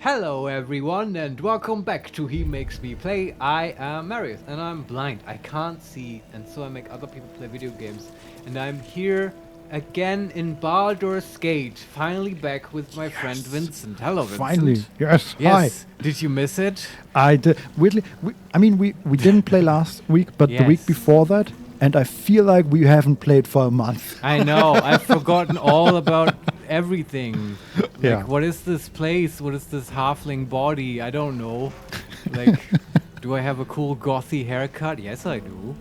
Hello everyone and welcome back to HeMakesMePlay. I am Marius and I'm blind. I can't see and so I make other people play video games. And I'm here again in Baldur's Gate, finally back with my friend Vincent. Hello Vincent. Finally, yes. Yes. Hi. Did you miss it? I did. Weirdly, we didn't play last week, but the week Yes. before that, and I feel like we haven't played for a month. I know. I've forgotten all about everything. Like, Yeah. what is this place? What is this halfling body? I don't know. Like, do I have a cool gothy haircut? Yes, I do.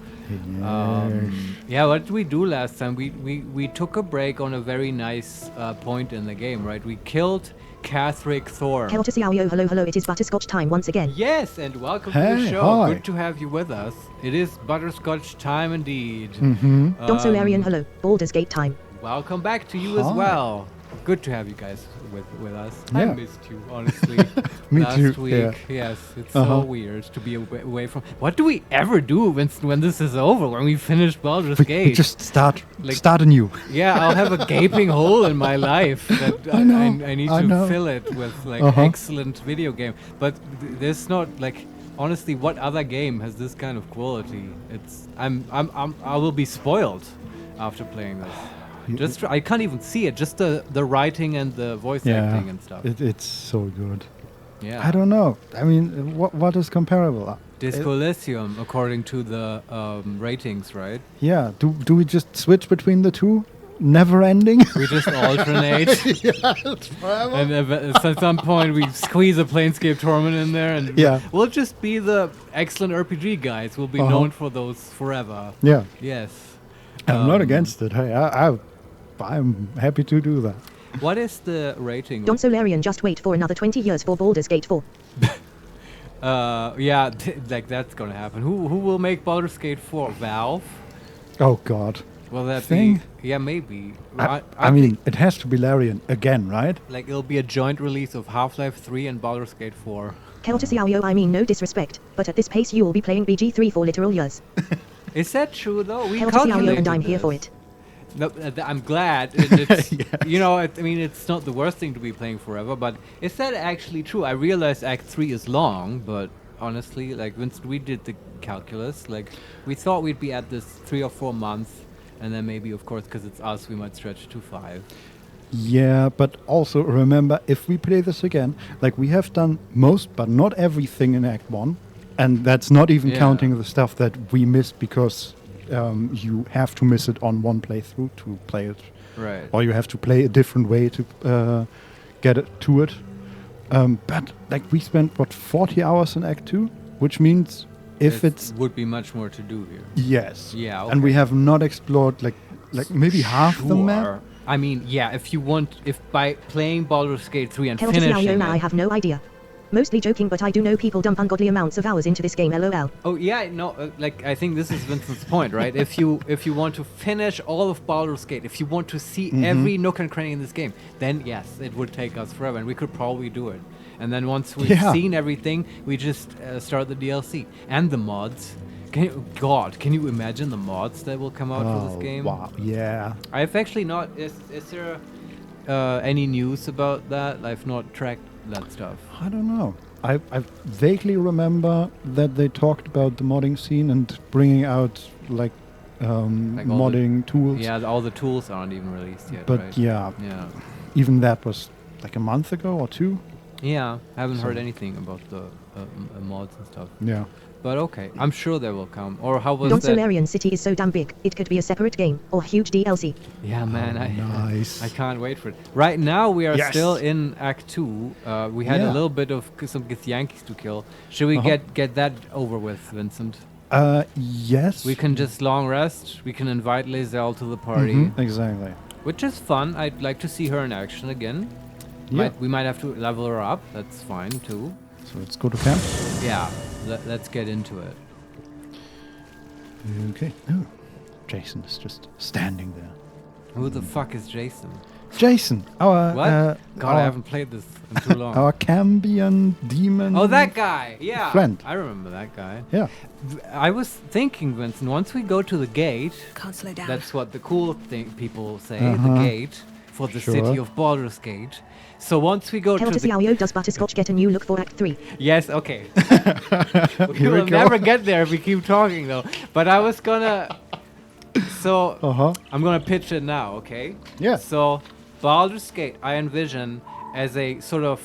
Yeah, what did we do last time? We took a break on a very nice point in the game, right? We killed Catherick Thorn. Hail to Xiaoyo, hello, it is Butterscotch time once again. Yes, and welcome to the Hey, show. hi. Good to have you with us. It is Butterscotch time indeed. Donso Larian, hello, Baldur's Gate time. Welcome back to you as Hi. well. Good to have you guys with us. I Yeah. missed you, honestly. Me Last too, week. yeah. Yes, it's so Uh-huh. weird to be away from. What do we ever do when this is over? When we finish Baldur's We Gate? just start Like- anew. Yeah, I'll have a gaping hole in my life that I know, I need I to know. fill it with like Uh-huh. excellent video game. But there's not like honestly, what other game has this kind of quality? It's I will be spoiled after playing this. Just I can't even see it. Just the writing and the voice acting and stuff. It's so good. Yeah, I don't know. I mean, what is comparable? Disco Elysium according to the ratings, right? Yeah. Do we just switch between the two? Never ending. We just alternate. And at some point we squeeze a Planescape tournament in there, and Yeah. we'll just be the excellent RPG guys. We'll be Uh-huh. known for those forever. Yeah. Yes. I'm not against it. Hey, I'm happy to do that. What is the rating? Donso Larian, just wait for another 20 years for Baldur's Gate 4. Yeah, like that's gonna happen. Who will make Baldur's Gate 4? Valve? Oh God. Will that Think? be? Yeah, maybe. I mean, it has to be Larian again, right? Like it'll be a joint release of Half-Life 3 and Baldur's Gate 4. Hail to Xiaoyo, I mean no disrespect, but at this pace you will be playing BG3 for literal years. Is that true though? We Hail to Xiaoyo, calculated and I'm here this. for it. No, I'm glad. It's, Yes. You know, I mean, it's not the worst thing to be playing forever, but is that actually true? I realize Act 3 is long, but honestly, like, once we did the calculus, like, we thought we'd be at this 3 or 4 months, and then maybe, of course, because it's us, we might stretch to 5. Yeah, but also remember, if we play this again, like we have done most, but not everything in Act 1, and that's not even Yeah. counting the stuff that we missed because you have to miss it on one playthrough to play it, Right. or you have to play a different way to get it to it. But like we spent 40 hours in Act 2, which means if it's would be much more to do here. yes, Yeah, and we okay. have not explored like maybe half the map. Sure. I mean, yeah, if by playing Baldur's Gate 3 and Hail to finishing Xiaoyo, I it, have no idea. Mostly joking, but I do know people dump ungodly amounts of hours into this game, lol. oh yeah, no, like I think this is Vincent's point, right? If you want to finish all of Baldur's Gate, if you want to see every nook and cranny in this game, then yes, it would take us forever, and we could probably do it. And then once we've Yeah. seen everything, we just start the DLC and the mods. Can you imagine the mods that will come out for this game? Wow, yeah. I've actually not. Is there any news about that? I've not tracked that stuff. I don't know. I vaguely remember that they talked about the modding scene and bringing out like all modding tools. Yeah, all the tools aren't even released yet, But right? yeah, Yeah. even that was like a month ago or two. Yeah, I haven't heard So- anything about the mods and stuff. Yeah. But okay, I'm sure they will come. Or how was Donso that? Larian City is so damn big, it could be a separate game, or huge DLC. Yeah, man, nice. I can't wait for it. Right now we are Yes. still in Act 2. We had a Yeah. little bit of some Githyanks to kill. Should we get that over with, Vincent? Yes. We can just long rest. We can invite Lae'zel to the party, Mhm, exactly. which is fun. I'd like to see her in action again. Yeah. We might have to level her up. That's fine too. So let's go to camp. Yeah, let's get into it. Okay. Oh, Jason is just standing there. Who the fuck is Jason? Jason, our What? God, I our, haven't played this in too long. our Cambion demon. Oh, that guy! Yeah, Friend. I remember that guy. Yeah. I was thinking, Vincent, once we go to the gate, Can't slow down. that's what the cool thing people say, Uh-huh. the gate for the Sure. city of Baldur's Gate. So once we go Hell to to see the... how does Butterscotch get a new look for Act 3? Yes, okay. We Here we will go. never get there if we keep talking, though. But I was gonna... So, I'm gonna pitch it now, okay? Yeah. So, Baldur's Gate, I envision as a sort of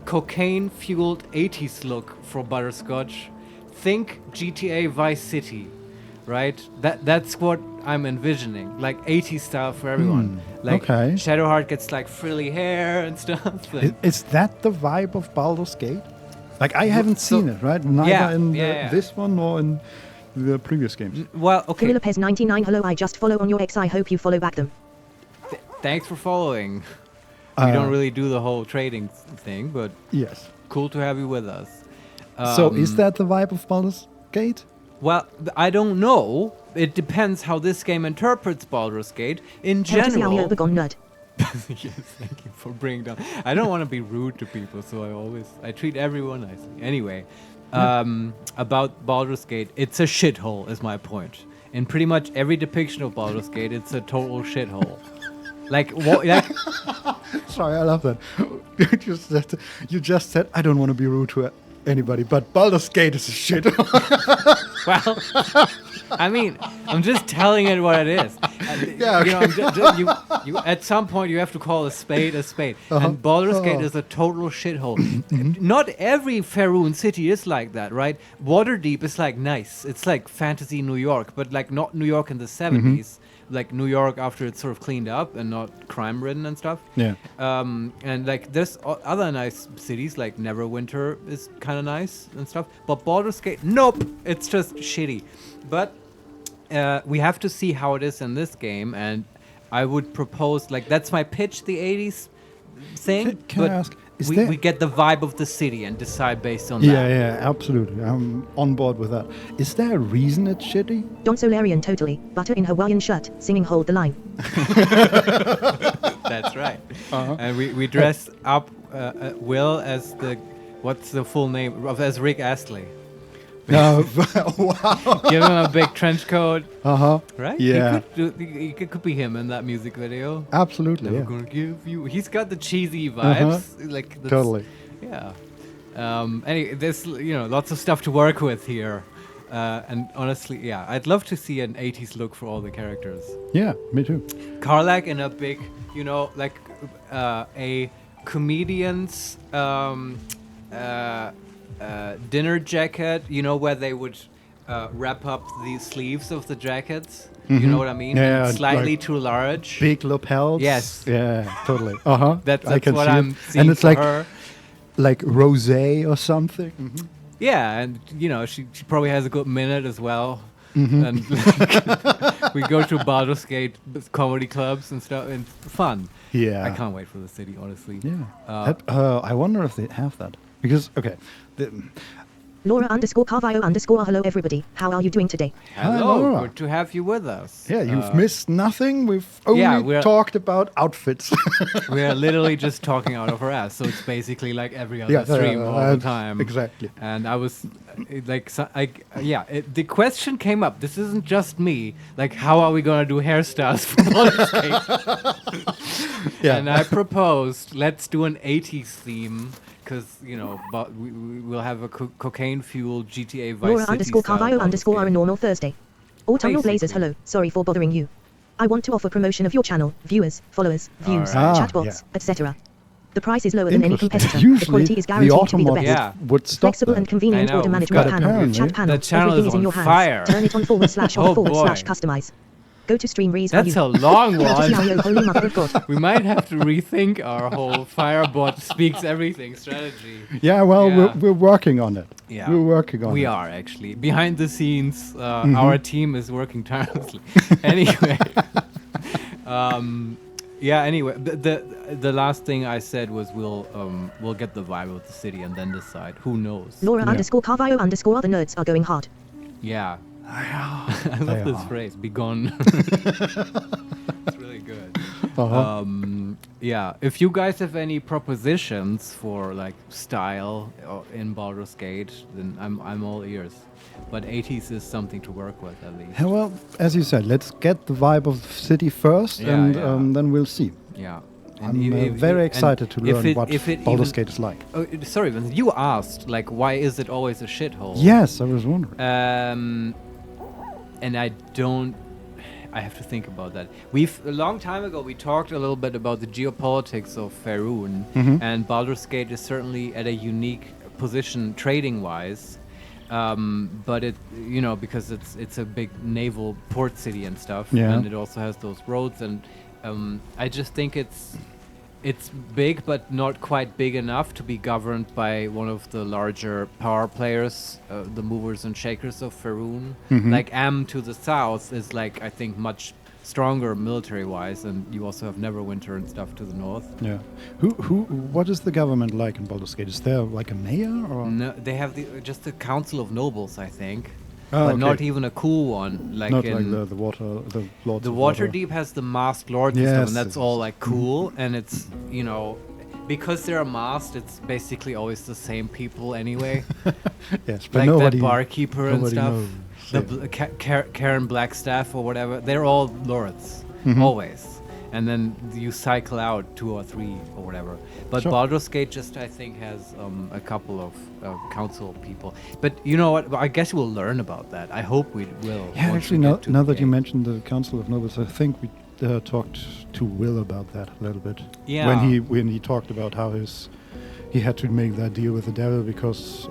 cocaine-fueled 80s look for Butterscotch. Think GTA Vice City, right? That's what I'm envisioning, like 80s style for everyone. Like okay. Shadowheart gets like frilly hair and stuff. Like, Is that the vibe of Baldur's Gate? Like, I haven't seen it, right? Neither in this one nor in the previous games. well, okay. Gorilla Pez 99. Hello, I just follow on your X. I hope you follow back them. Thanks for following. We don't really do the whole trading thing, but Yes. cool to have you with us. So is that the vibe of Baldur's Gate? Well, I don't know. It depends how this game interprets Baldur's Gate. In Hell to see how general... begone nerd. Yes, thank you for bringing down... I don't want to be rude to people, so I treat everyone nicely. Anyway, about Baldur's Gate, it's a shithole, is my point. In pretty much every depiction of Baldur's Gate, it's a total shithole. Like, what... Like, Sorry, I love that. You just said, I don't want to be rude to anybody, but Baldur's Gate is a shit. well, I mean, I'm just telling it what it is. Yeah, You know, you at some point you have to call a spade a spade. And Baldur's Gate is a total shithole. Not every Faerun city is like that, right? Waterdeep is like nice. It's like fantasy New York, but like not New York in the 70s. Like New York after it's sort of cleaned up and not crime-ridden and stuff. Yeah. And like there's other nice cities like Neverwinter is kind of nice and stuff. But Baldur's Gate, nope, it's just shitty. But we have to see how it is in this game, and I would propose like that's my pitch, the 80s thing. Can but I ask? We get the vibe of the city and decide based on Yeah, that. yeah, absolutely. I'm on board with that. Is there a reason it's shitty? Don Solarian totally. Butter in Hawaiian shirt, singing Hold the Line. That's right. And we dress up Will as what's the full name as Rick Astley. No. Wow. Give him a big trench coat, right? Yeah. He could be him in that music video. Absolutely. Never Yeah. gonna give you. He's got the cheesy vibes, like that's- Totally. Yeah. Anyway, there's lots of stuff to work with here, and honestly, yeah, I'd love to see an 80s look for all the characters. Yeah, me too. Karlak in a big, like a comedian's dinner jacket, where they would wrap up the sleeves of the jackets. You know what I mean? Yeah, It's slightly like too large. Big lapels. Yes. Yeah, totally. That's I can what see I'm it. seeing And it's for like her. like rosé or something. Yeah, and she probably has a good minute as well. And we go to Baldur's Gate comedy clubs and stuff, and fun. Yeah. I can't wait for the city, honestly. Yeah. I wonder if they have that. Because, okay. Laura_Carvalho_ hello everybody. How are you doing today? Hi, Hello, Laura. good to have you with us. Yeah, you've missed nothing. We've only we're- talked about outfits. We're literally just talking out of our ass, so it's basically like every other stream all the time. Exactly. And I was like, the question came up. This isn't just me. Like, how are we gonna do hairstyles for Baldur's Gate? Yeah. And I proposed, let's do an 80s theme. Because, but we'll have a cocaine-fueled GTA Vice Laura City _Carvalho style _ a normal Thursday. Autumnal Blazers, Basically. hello. Sorry for bothering you. I want to offer promotion of your channel, viewers, followers, views, Alright. chatbots, Yeah. etc. The price is lower than any Interesting. competitor. The Usually, quality is the guaranteed to be the Automod best. Yeah. would stop Flexible that. and convenient I know, order we've management got panel, apparently. chat panel. The channel Everything is is in on your hands. fire. Turn it on /off/ boy. customize. Go to stream reads. That's a long one. Holy mother of God. We might have to rethink our whole Firebot speaks everything strategy. Yeah, well, Yeah. We're working on it. Yeah. We're working on it. We are actually behind the scenes. Our team is working tirelessly. Anyway, Anyway, the last thing I said was we'll get the vibe of the city and then decide. Who knows? Laura Yeah. _Carvalho _ the nerds are going hard. Yeah. I They love this are. phrase. Be gone. It's really good. Yeah, if you guys have any propositions for like style in Baldur's Gate, then I'm all ears. But 80s is something to work with at least. Yeah, well, as you said, let's get the vibe of the city first, Yeah, and yeah. Then we'll see. Yeah. I'm very excited to learn what Baldur's Gate is like. Oh, sorry, Vincent, you asked like why is it always a shithole? Yes, I was wondering. And I have to think about that. A long time ago we talked a little bit about the geopolitics of Faerun, and Baldur's Gate is certainly at a unique position trading wise. But it, because it's a big naval port city and stuff, and it also has those roads, and I just think it's big, but not quite big enough to be governed by one of the larger power players, the movers and shakers of Faerun. Like to the south is like I think much stronger military-wise, and you also have Neverwinter and stuff to the north. Yeah. What is the government like in Baldur's Gate? Is there like a mayor or? No, they have just the Council of Nobles, I think. Oh, but okay. not even a cool one. Like not in like the Lords the of Waterdeep has the masked lords and Yes, stuff, and that's yes, all yes. like cool, and it's because they're masked, it's basically always the same people anyway. Yes, but Like nobody. that barkeeper and nobody stuff. knows. The Karen Blackstaff or whatever, they're all lords Mhm. always, and then you cycle out 2 or 3 or whatever. But Sure. Baldur's Gate just I think has a couple of council people. But you know what? I guess we'll learn about that. I hope we will. Yeah, once actually, we now, get to now the that you game. mentioned the Council of Nobles, I think we talked to Will about that a little bit. Yeah. When he talked about how he had to make that deal with the devil because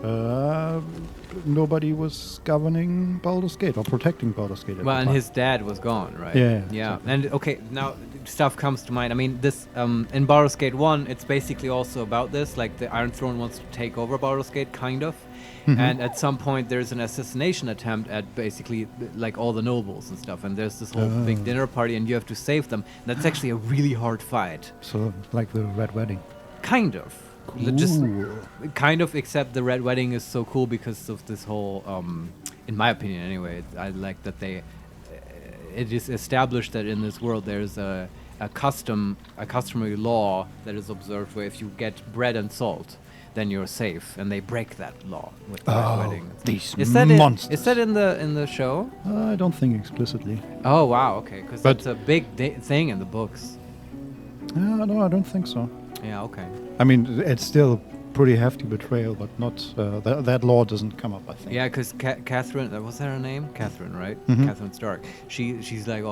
nobody was governing Baldur's Gate or protecting Baldur's Gate. At Well, the and time. his dad was gone, right? Yeah, Yeah. exactly. And okay, now stuff comes to mind. I mean, this in Baldur's Gate 1, it's basically also about this. Like the Iron Throne wants to take over Baldur's Gate, kind of. And at some point, there's an assassination attempt at basically like all the nobles and stuff. And there's this whole big dinner party, and you have to save them. That's actually a really hard fight. So, like the Red Wedding. Kind of. Just Cool. kind of, except the Red Wedding is so cool because of this whole, in my opinion anyway, I like that it is established that in this world there's a customary law that is observed where if you get bread and salt, then you're safe, and they break that law with the Red Wedding. These Is that monsters. Is that in the show? I don't think explicitly. Oh wow, okay, because But- that's a big thing in the books. No, I don't think so. Yeah, okay. I mean, it's still a pretty hefty betrayal, but not that law doesn't come up. I think. Yeah, because Catherine, was that her name? Catherine, right? Mhm. Catherine Stark. She's like,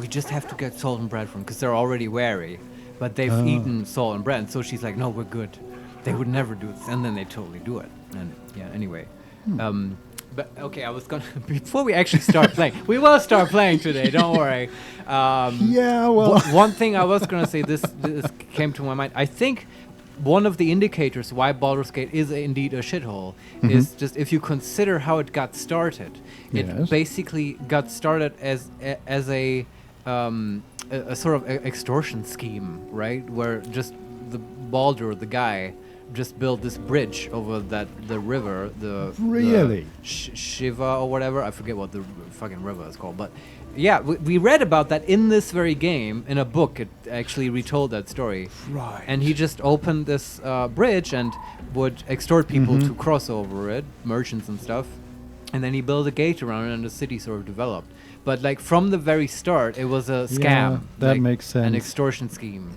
we just have to get salt and bread from, because they're already wary, but they've eaten salt and bread, and so she's like, no, we're good. They would never do this, and then they totally do it. And yeah, anyway. But okay, I was gonna before we actually start playing. We will start playing today. Don't worry. Yeah, well. One thing I was gonna say. This came to my mind. I think one of the indicators why Baldur's Gate is indeed a shithole is just if you consider how it got started. It Yes. basically got started as a sort of extortion scheme, right? Where just the Baldur, the guy, just built this bridge over the river, Really? Shiva or whatever. I forget what the fucking river is called, but yeah, we read about that in this very game in a book. It actually retold that story. Right. And he just opened this bridge and would extort people to cross over it, merchants and stuff. And then he built a gate around it, and the city sort of developed. But like from the very start, it was a scam. Yeah, that like makes sense. An extortion scheme,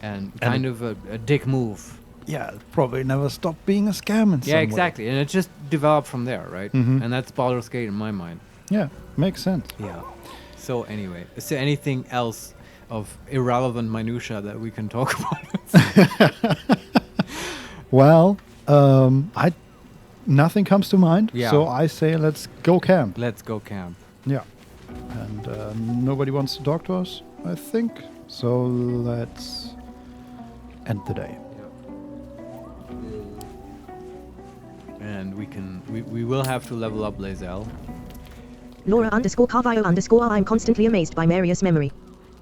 and kind of a dick move. Yeah, it probably never stopped being a scam in some Yeah, way. exactly. And it just developed from there, right? And that's Baldur's Gate in my mind. Yeah, makes sense. Yeah. So anyway, is there anything else of irrelevant minutia that we can talk about? Well, nothing comes to mind. Yeah. So I say let's go camp. Let's go camp. Yeah. And nobody wants to talk to us, I think. So let's end the day. And we will have to level up Lae'zel. Laura_Carvalho_ I'm constantly amazed by Marius' memory.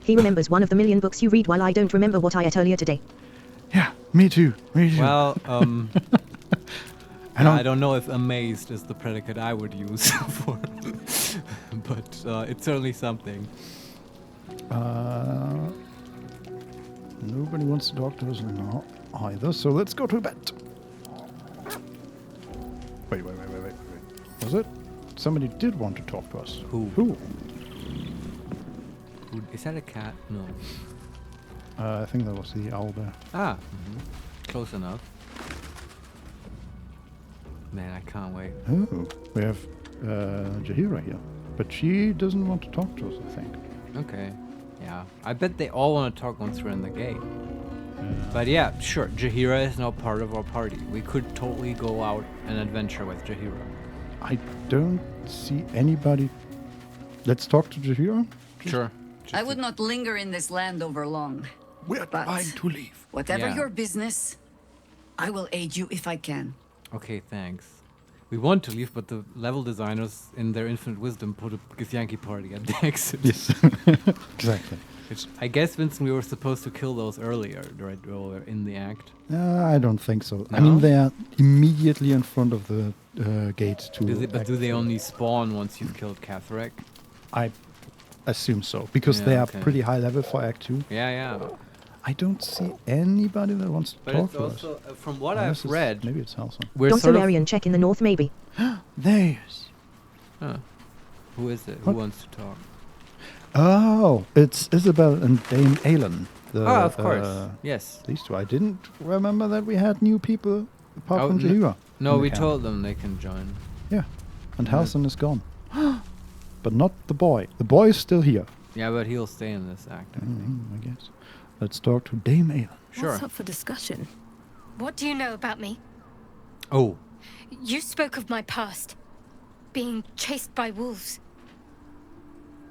He remembers one of the million books you read while I don't remember what I ate earlier today. Yeah, me too. Me too. Well, I don't- I don't know if amazed is the predicate I would use for, but it's certainly something. Nobody wants to talk to us now either, so let's go to bed. Wait. Was it? Somebody did want to talk to us. Who? Is that a cat? No. I think that was the owl bear. Ah. Close enough. Man, I can't wait. Oh, we have Jaheira here. But she doesn't want to talk to us, I think. Okay. Yeah. I bet they all want to talk once we're in the gate. But yeah, sure. Jaheira is now part of our party. We could totally go out and adventure with Jaheira. I don't see anybody. Let's talk to Jaheira. Sure. I would not linger in this land over long. We're But- trying to leave. Whatever Yeah. your business, I will aid you if I can. Okay, thanks. We want to leave, but the level designers, in their infinite wisdom, put a Githyanki party at the exit. Yes, exactly. Which I guess, Vincent, we were supposed to kill those earlier, right? Earlier in the act. I don't think so. I No? mean, they are immediately in front of the gate to. Do they only spawn once you've killed Catherek? I assume so, because Yeah, they are okay. pretty high level for Act 2. Yeah. I don't see anybody that wants to But talk it's to also, us. from what Unless I've it's- read, maybe it's Halson. we're Dr. sort of... Larian, check in the north, maybe. There's. Huh. Who is it? What? Who wants to talk? Oh, it's Isabel and Dame Aelin. Of course. Yes. These two. I didn't remember that we had new people apart Oh, from Jaheira. No, in the we camp. told them they can join. Yeah, and Yeah. Halson is gone. But not the boy. The boy is still here. Yeah, but he'll stay in this act. I think. I guess. Let's talk to Dame Aelin. Sure. What's up for discussion? What do you know about me? Oh, You spoke of my past. Being chased by wolves.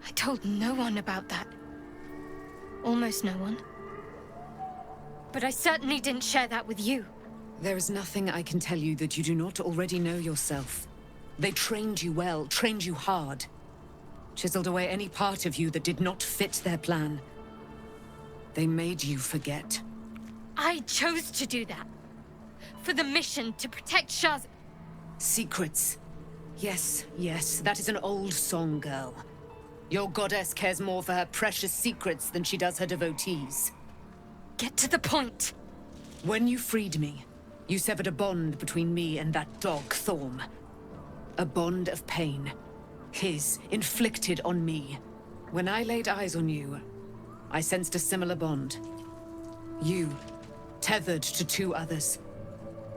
I told no one about that. Almost no one. But I certainly didn't share that with you. There is nothing I can tell you that you do not already know yourself. They trained you well, trained you hard. Chiseled away any part of you that did not fit their plan. They made you forget. I chose to do that. For the mission to protect Shaz. Secrets. Yes, that is an old song, girl. Your goddess cares more for her precious secrets than she does her devotees. Get to the point. When you freed me, you severed a bond between me and that dog, Thorm. A bond of pain. His, inflicted on me. When I laid eyes on you, I sensed a similar bond. You, tethered to two others.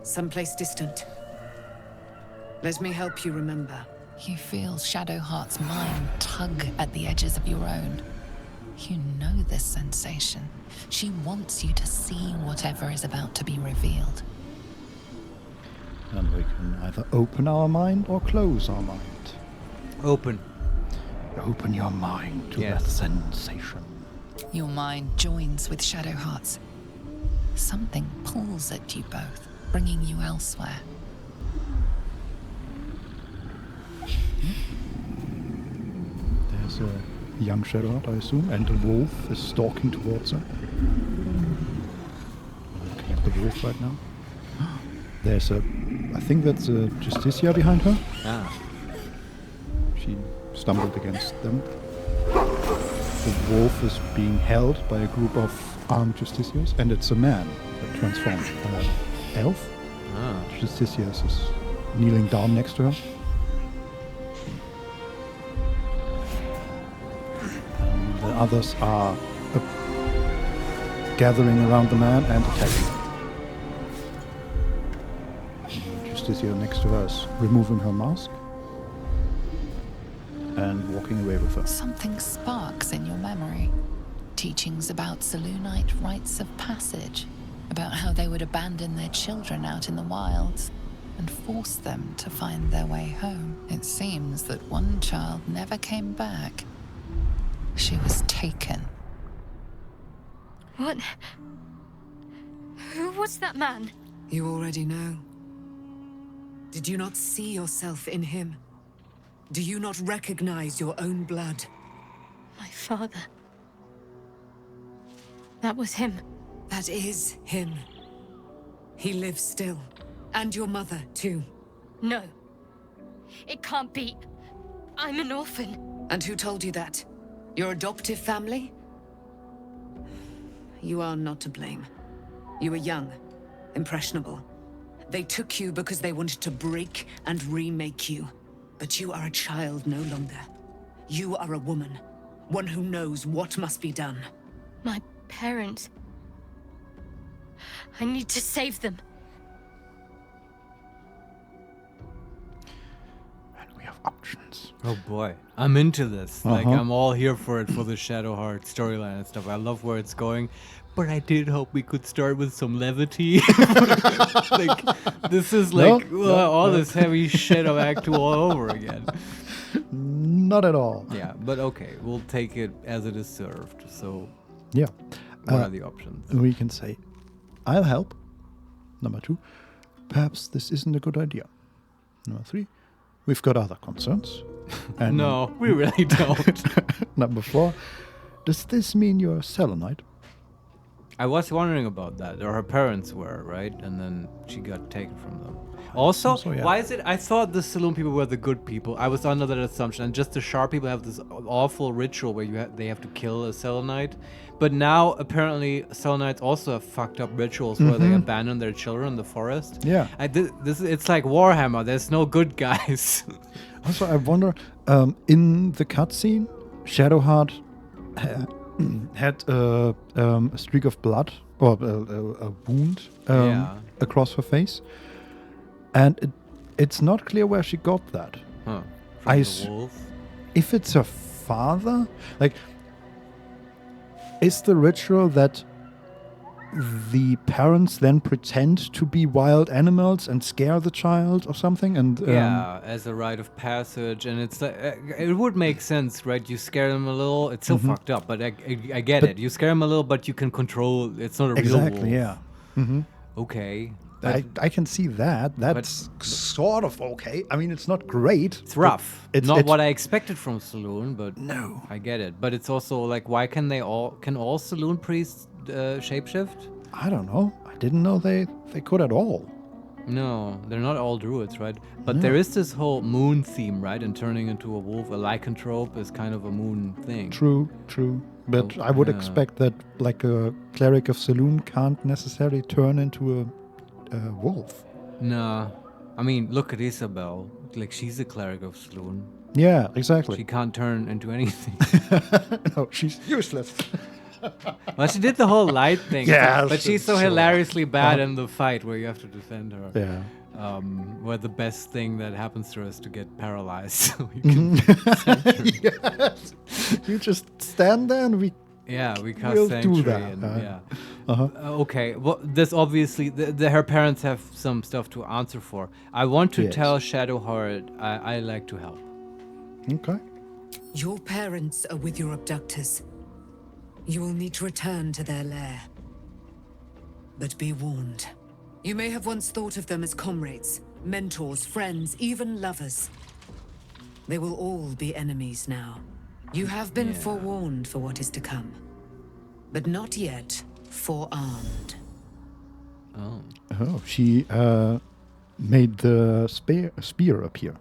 Someplace distant. Let me help you remember. You feel Shadowheart's mind tug at the edges of your own. You know this sensation. She wants you to see whatever is about to be revealed. And we can either open our mind or close our mind. open. Open your mind to Yes. that sensation. Your mind joins with Shadowheart's. Something pulls at you both, bringing you elsewhere. There's a young Shadowheart, I assume, and a wolf is stalking towards her. I'm looking at the wolf right now. There's a... I think that's a Justicia behind her. Ah. She stumbled against them. The wolf is being held by a group of armed Justicias, and it's a man that transformed. Elf? Ah. Justicias is kneeling down next to her. And the others are gathering around the man and attacking. And Justicia next to her is removing her mask and walking away with her. Something sparks in your memory. Teachings about Selûnite rites of passage, about how they would abandon their children out in the wilds and force them to find their way home. It seems that one child never came back. She was taken. What? Who was that man? You already know. Did you not see yourself in him? Do you not recognize your own blood? My father. That was him. That is him. He lives still. And your mother, too. No. It can't be. I'm an orphan. And who told you that? Your adoptive family? You are not to blame. You were young, impressionable. They took you because they wanted to break and remake you. But you are a child no longer. You are a woman, one who knows what must be done. My parents. I need to save them. And we have options. Oh boy, I'm into this. Like, Uh-huh. I'm all here for it, for the Shadowheart storyline and stuff. I love where it's going, but I did hope we could start with some levity. Like, this is like all this heavy shit of Act 2 all over again. Not at all. Yeah, but okay, we'll take it as it is served. So, Yeah. what are the options? We can say, I'll help. Number 2, perhaps this isn't a good idea. Number 3, we've got other concerns. And No, we really don't. Number 4, does this mean you're a Selenite? I was wondering about that. Or her parents were, right? And then she got taken from them. Also, So, yeah. why is it? I thought the saloon people were the good people. I was under that assumption. And just the sharp people have this awful ritual where they have to kill a Selenite. But now, apparently, Selenites also have fucked up rituals where they abandon their children in the forest. Yeah. It's like Warhammer. There's no good guys. Also, I wonder, in the cutscene, Shadowheart had a streak of blood, or a wound across her face. And it's not clear where she got that. Huh. I From the wolf? If it's her father, like, is the ritual that the parents then pretend to be wild animals and scare the child or something? And Yeah, as a rite of passage, and it's like, it would make sense, right? You scare them a little. It's so fucked up, but I get it. You scare them a little, but you can control. It's not a real wolf. exactly, yeah. Mm-hmm. Okay. I can see that. That's sort of okay. I mean, it's not great. It's rough. It's Not what I expected from Saloon, but No. I get it. But it's also like, why can all Saloon priests shapeshift? I don't know. I didn't know they could at all. No, they're not all druids, right? But there is this whole moon theme, right? And turning into a wolf, a lycanthrope is kind of a moon thing. True. But I would yeah. expect that, like, a cleric of Saloon can't necessarily turn into a wolf. Nah. I mean, look at Isabel. Like, she's a cleric of Saloon. Yeah, exactly. She can't turn into anything. No, she's useless. Well, she did the whole light thing. Yes, but she's so sure. hilariously bad in the fight where you have to defend her. Yeah. Where the best thing that happens to her is to get paralyzed. So you can Yes. You just stand there and we cast We'll do sanctuary. that, And, huh? yeah. Uh-huh. Okay. Well, this obviously her parents have some stuff to answer for. I want to Yes. tell Shadowheart I like to help. Okay. Your parents are with your abductors. You will need to return to their lair. But be warned. You may have once thought of them as comrades, mentors, friends, even lovers. They will all be enemies now. You have been forewarned for what is to come. But not yet forearmed. Oh. Oh, she made the spear appear.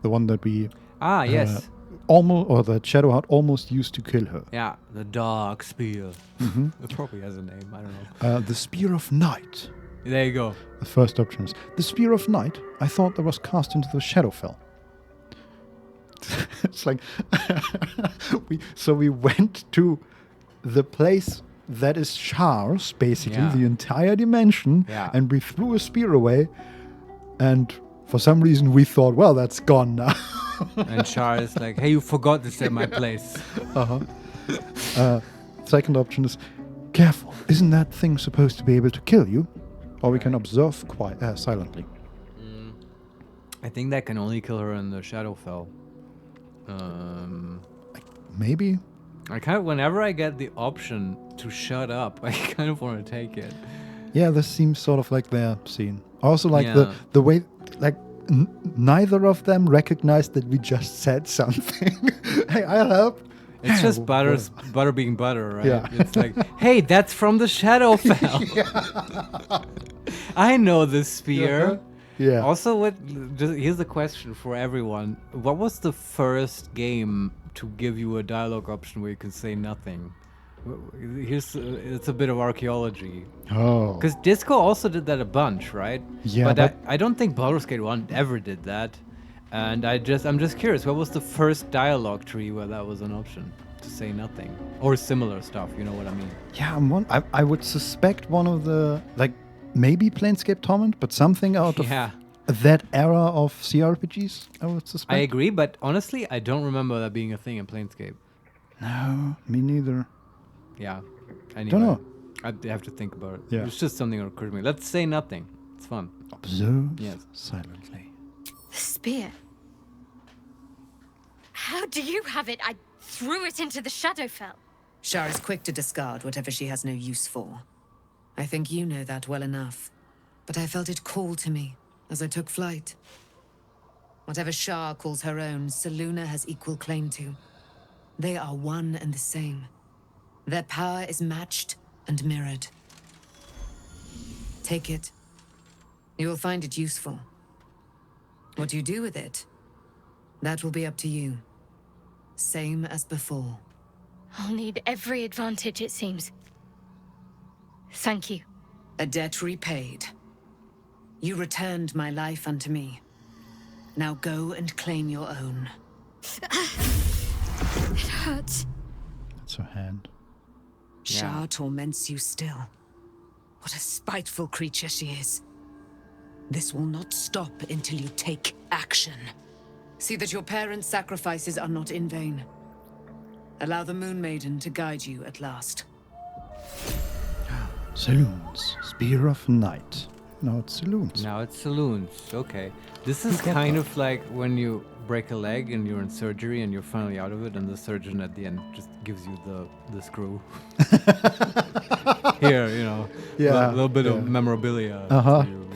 The one that we Ah, yes. that Shadowheart almost used to kill her. Yeah, the dog spear. It probably has a name. I don't know. The Spear of Night. There you go. The first option is the Spear of Night. I thought that was cast into the Shadowfell. It's like we went to the place that is Char's, basically Yeah. the entire dimension, Yeah. and we threw a spear away, and for some reason we thought, well, that's gone now. And Char is like, hey, you forgot this at my place. Second option is, careful, isn't that thing supposed to be able to kill you? Or we can observe silently. I think that can only kill her in the Shadowfell. Maybe. I kind of, whenever I get the option to shut up, I kind of want to take it. Yeah, this seems sort of like their scene. Also, like Yeah. the way, like, neither of them recognized that we just said something. Hey, I'll help. It's just well, butter being butter, right? Yeah. It's like, hey, that's from the Shadowfell. I know this spear. Yeah. Also, here's the question for everyone. What was the first game to give you a dialogue option where you can say nothing? It's a bit of archaeology. Oh. Because Disco also did that a bunch, right? Yeah, but I don't think Baldur's Gate 1 ever did that. And I'm just curious, what was the first dialogue tree where that was an option? To say nothing. Or similar stuff, you know what I mean? Yeah, I would suspect one of the, like, maybe Planescape Torment, but something out of that era of CRPGs, I would suspect. I agree, but honestly, I don't remember that being a thing in Planescape. No, me neither. Yeah. Anyway, Don't know. I have to think about it. Yeah. It's just something that occurred to me. Let's say nothing. It's fun. Observe silently. The spear. How do you have it? I threw it into the Shadowfell. Shar is quick to discard whatever she has no use for. I think you know that well enough. But I felt it call to me as I took flight. Whatever Shar calls her own, Selûne has equal claim to. They are one and the same. Their power is matched and mirrored. Take it. You will find it useful. What you do with it, that will be up to you. Same as before. I'll need every advantage, it seems. Thank you. A debt repaid. You returned my life unto me. Now go and claim your own. It hurts. That's her hand. Shar torments you still. What a spiteful creature she is. This will not stop until you take action. See that your parents' sacrifices are not in vain. Allow the Moon Maiden to guide you at last. Saloons. Spear of Night. Now it's Saloons. Now it's Saloons. Okay. This is kind of like when you break a leg and you're in surgery and you're finally out of it, and the surgeon at the end just gives you the screw. Here, you know, a little bit of memorabilia.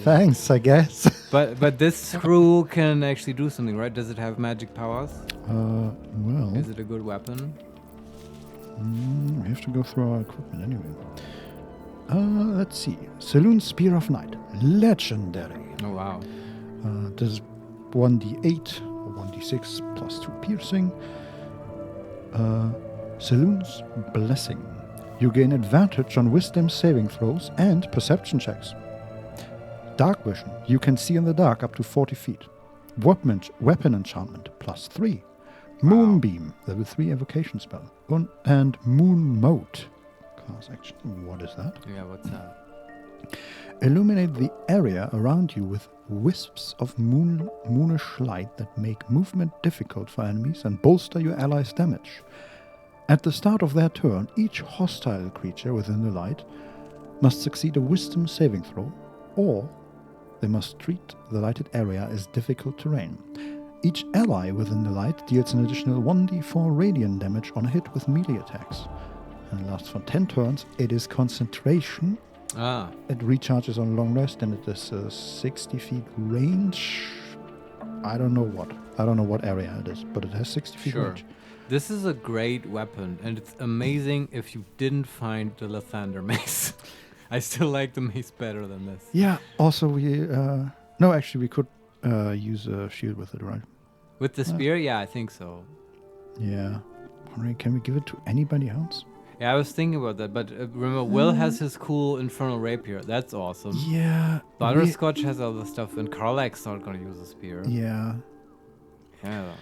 Thanks, I guess. But this screw can actually do something, right? Does it have magic powers? Well. Is it a good weapon? We have to go through our equipment anyway. Let's see. Saloon Spear of Night. Legendary. Oh, wow. This is 1d8 or 1d6 plus 2 piercing. Saloon's Blessing. You gain advantage on wisdom saving throws and perception checks. Dark Vision. You can see in the dark up to 40 feet. Weapon enchantment plus 3. Moonbeam. Level 3 evocation spell. And Moon Mode. Class action. What is that? Yeah, what's that? Illuminate the area around you with wisps of moonish light that make movement difficult for enemies and bolster your allies' damage. At the start of their turn, each hostile creature within the light must succeed a wisdom saving throw, or they must treat the lighted area as difficult terrain. Each ally within the light deals an additional 1d4 radiant damage on a hit with melee attacks. And lasts for 10 turns. It is concentration. It recharges on long rest, and it is 60 feet range. I don't know what area it is, but it has 60 feet range. This is a great weapon, and it's amazing if you didn't find the Lathander mace. I still like the mace better than this. Yeah, also we could use a shield with it, right? With the spear? Yeah, I think so. Yeah. Alright, can we give it to anybody else? Yeah, I was thinking about that, but remember, Will has his cool Infernal Rapier. That's awesome. Yeah. Butterscotch has other stuff, and Karlak's not going to use a spear. Yeah. Yeah.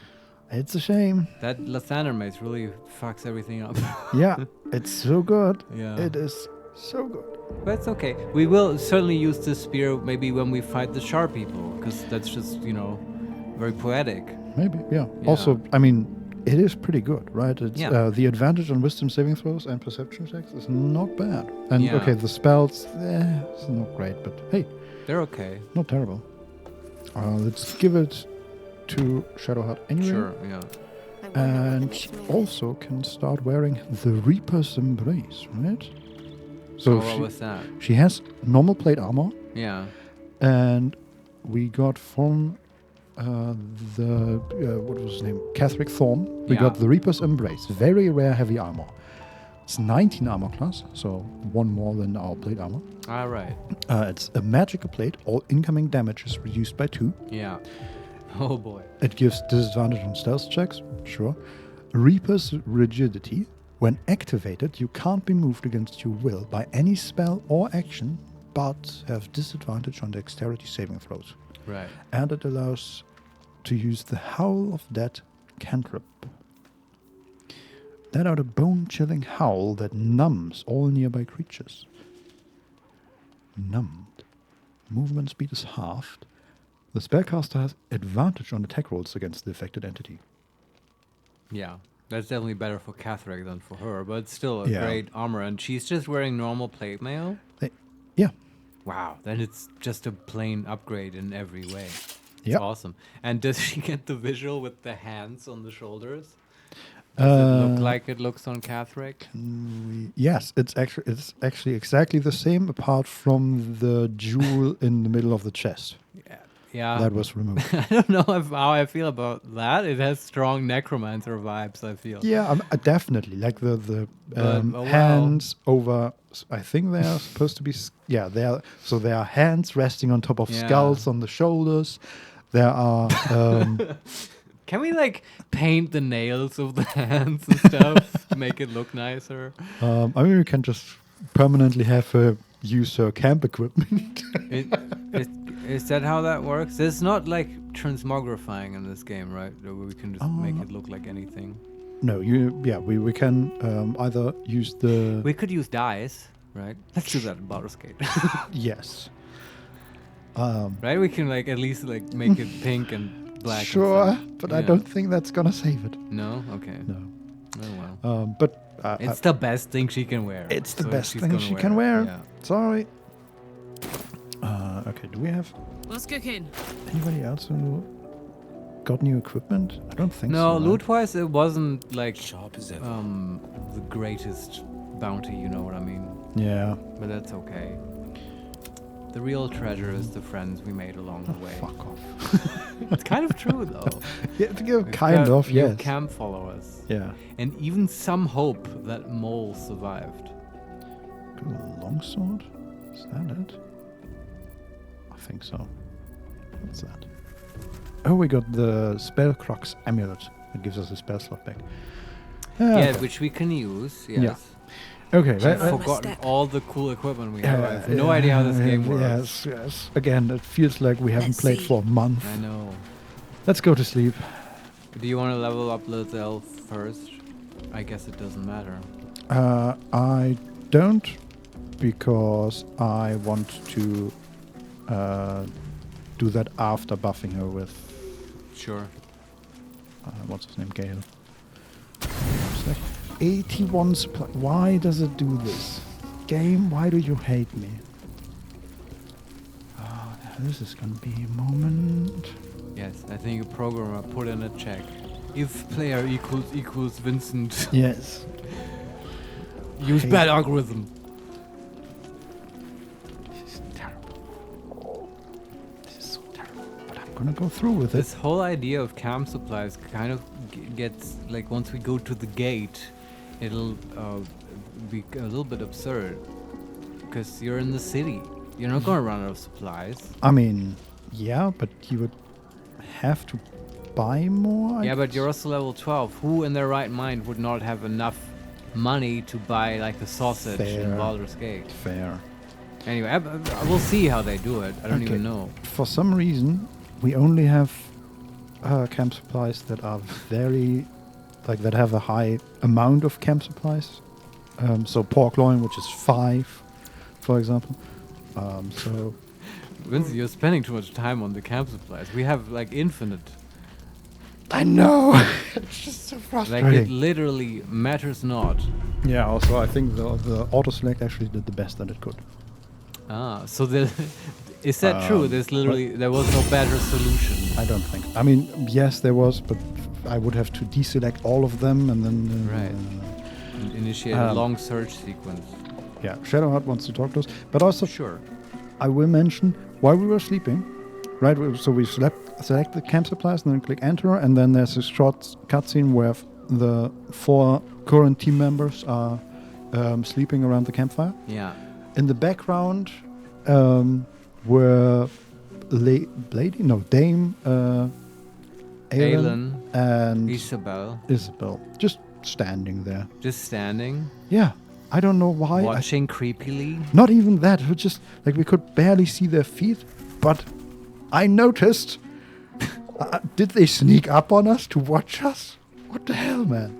It's a shame. That Lathander mace really fucks everything up. Yeah, it's so good. Yeah. It is so good. But it's okay. We will certainly use this spear maybe when we fight the Shar people, because that's just, very poetic. Maybe, yeah. Also, I mean, it is pretty good, right? It's the advantage on wisdom saving throws and perception checks is not bad. And okay, the spells, it's not great, but hey. They're okay. Not terrible. Let's give it to Shadowheart anyway. Sure, yeah. And also can start wearing the Reaper's Embrace, right? So what was that? She has normal plate armor. Yeah. And we got from what was his name? Catherick Thorn. We got the Reaper's Embrace. Very rare heavy armor. It's 19 armor class, so one more than our plate armor. All right. It's a magical plate. All incoming damage is reduced by 2. Yeah. Oh boy. It gives disadvantage on stealth checks, sure. Reaper's Rigidity. When activated, you can't be moved against your will by any spell or action, but have disadvantage on dexterity saving throws. Right. And it allows to use the Howl of Death cantrip. Let out a bone-chilling howl that numbs all nearby creatures. Numbed. Movement speed is halved. The spellcaster has advantage on attack rolls against the affected entity. Yeah. That's definitely better for Catherick than for her, but it's still a Yeah. great armor. And she's just wearing normal plate mail? Yeah. Wow. Then it's just a plain upgrade in every way. It's Yep. awesome. And does she get the visual with the hands on the shoulders? Does it look like it looks on Catherick? Yes, it's actually exactly the same, apart from the jewel in the middle of the chest. Yeah. That was removed. I don't know how I feel about that. It has strong necromancer vibes, I feel. Yeah, definitely. Like the But, oh, hands over. I think they are supposed to be. They are hands resting on top of Yeah. skulls on the shoulders. There are. Can we like paint the nails of the hands and stuff to make it look nicer? I mean, we can just permanently have her use her camp equipment. Is that how that works? There's not like transmogrifying in this game, right? Where we can just make it look like anything. No, we can either use the. We could use dyes, right? Let's do that in Butterscotch. Yes. Right? We can like at least like make it pink and black. Sure, and stuff. but I Yeah. don't think that's gonna save it. No? Okay. No. Oh well. But It's the best thing she can wear. it's the so best she's thing gonna she can wear. Yeah. Sorry. Okay, do we have What's cooking? anybody else who got new equipment? I don't think so. No, right? loot-wise, it wasn't like Sharp as ever. the greatest bounty. You know what I mean? Yeah. But that's okay. The real treasure is the friends we made along the way. Fuck off. It's kind of true, though. Yeah, We've kind got of, new yes. camp followers. Yeah. And even some hope that Mole survived. Longsword? Is that it? I think so. What's that? Oh, we got the Spellcrux amulet. It gives us a spell slot back. Yeah, Okay. which we can use, yes. Okay. I've right, forgotten all the cool equipment we have. I have no idea how this game works. Yes. Again, it feels like we haven't Let's played see. for a month. I know. Let's go to sleep. Do you want to level up Little Elf first? I guess it doesn't matter. I don't, because I want to do that after buffing her with Sure. what's his name, Gale. 81 supply. Why does it do this? Game, why do you hate me? This is gonna be a moment. Yes, I think a programmer put in a check. If player equals Vincent, Yes. use Hey. bad algorithm. This is terrible. This is so terrible. But I'm gonna go through with This it. whole idea of camp supplies kind of gets like once we go to the gate, it'll be a little bit absurd because you're in the city. You're not gonna run out of supplies. I mean, yeah, but you would have to buy more. I Yeah, but guess? you're also level 12. Who in their right mind would not have enough money to buy like the sausage in Fair. Baldur's Gate? Fair. Anyway, we'll see how they do it. I don't Okay. even know. For some reason, we only have camp supplies that are very, like, that have a high amount of camp supplies. So pork loin, which is 5, for example. So Vincent, you're spending too much time on the camp supplies. We have like infinite. I know. It's just so Like frustrating. it literally matters not. Yeah. Also, I think the auto select actually did the best that it could. Ah, so is that true? There was no better solution. I don't think. I mean, yes, there was, but I would have to deselect all of them and then. Initiate a Um, long search sequence. Yeah, Shadowheart wants to talk to us, but also Sure. I will mention while we were sleeping, right? So we select the camp supplies and then click enter, and then there's a short cutscene where the 4 current team members are sleeping around the campfire. Yeah. In the background were Dame, Aelin, Aelin, and Isabel. Isabel. Just standing there. Just standing, Yeah, I don't know why. watching creepily. Not even that. It was just like we could barely see their feet, but I noticed. Did they sneak up on us to watch us? What the hell, man?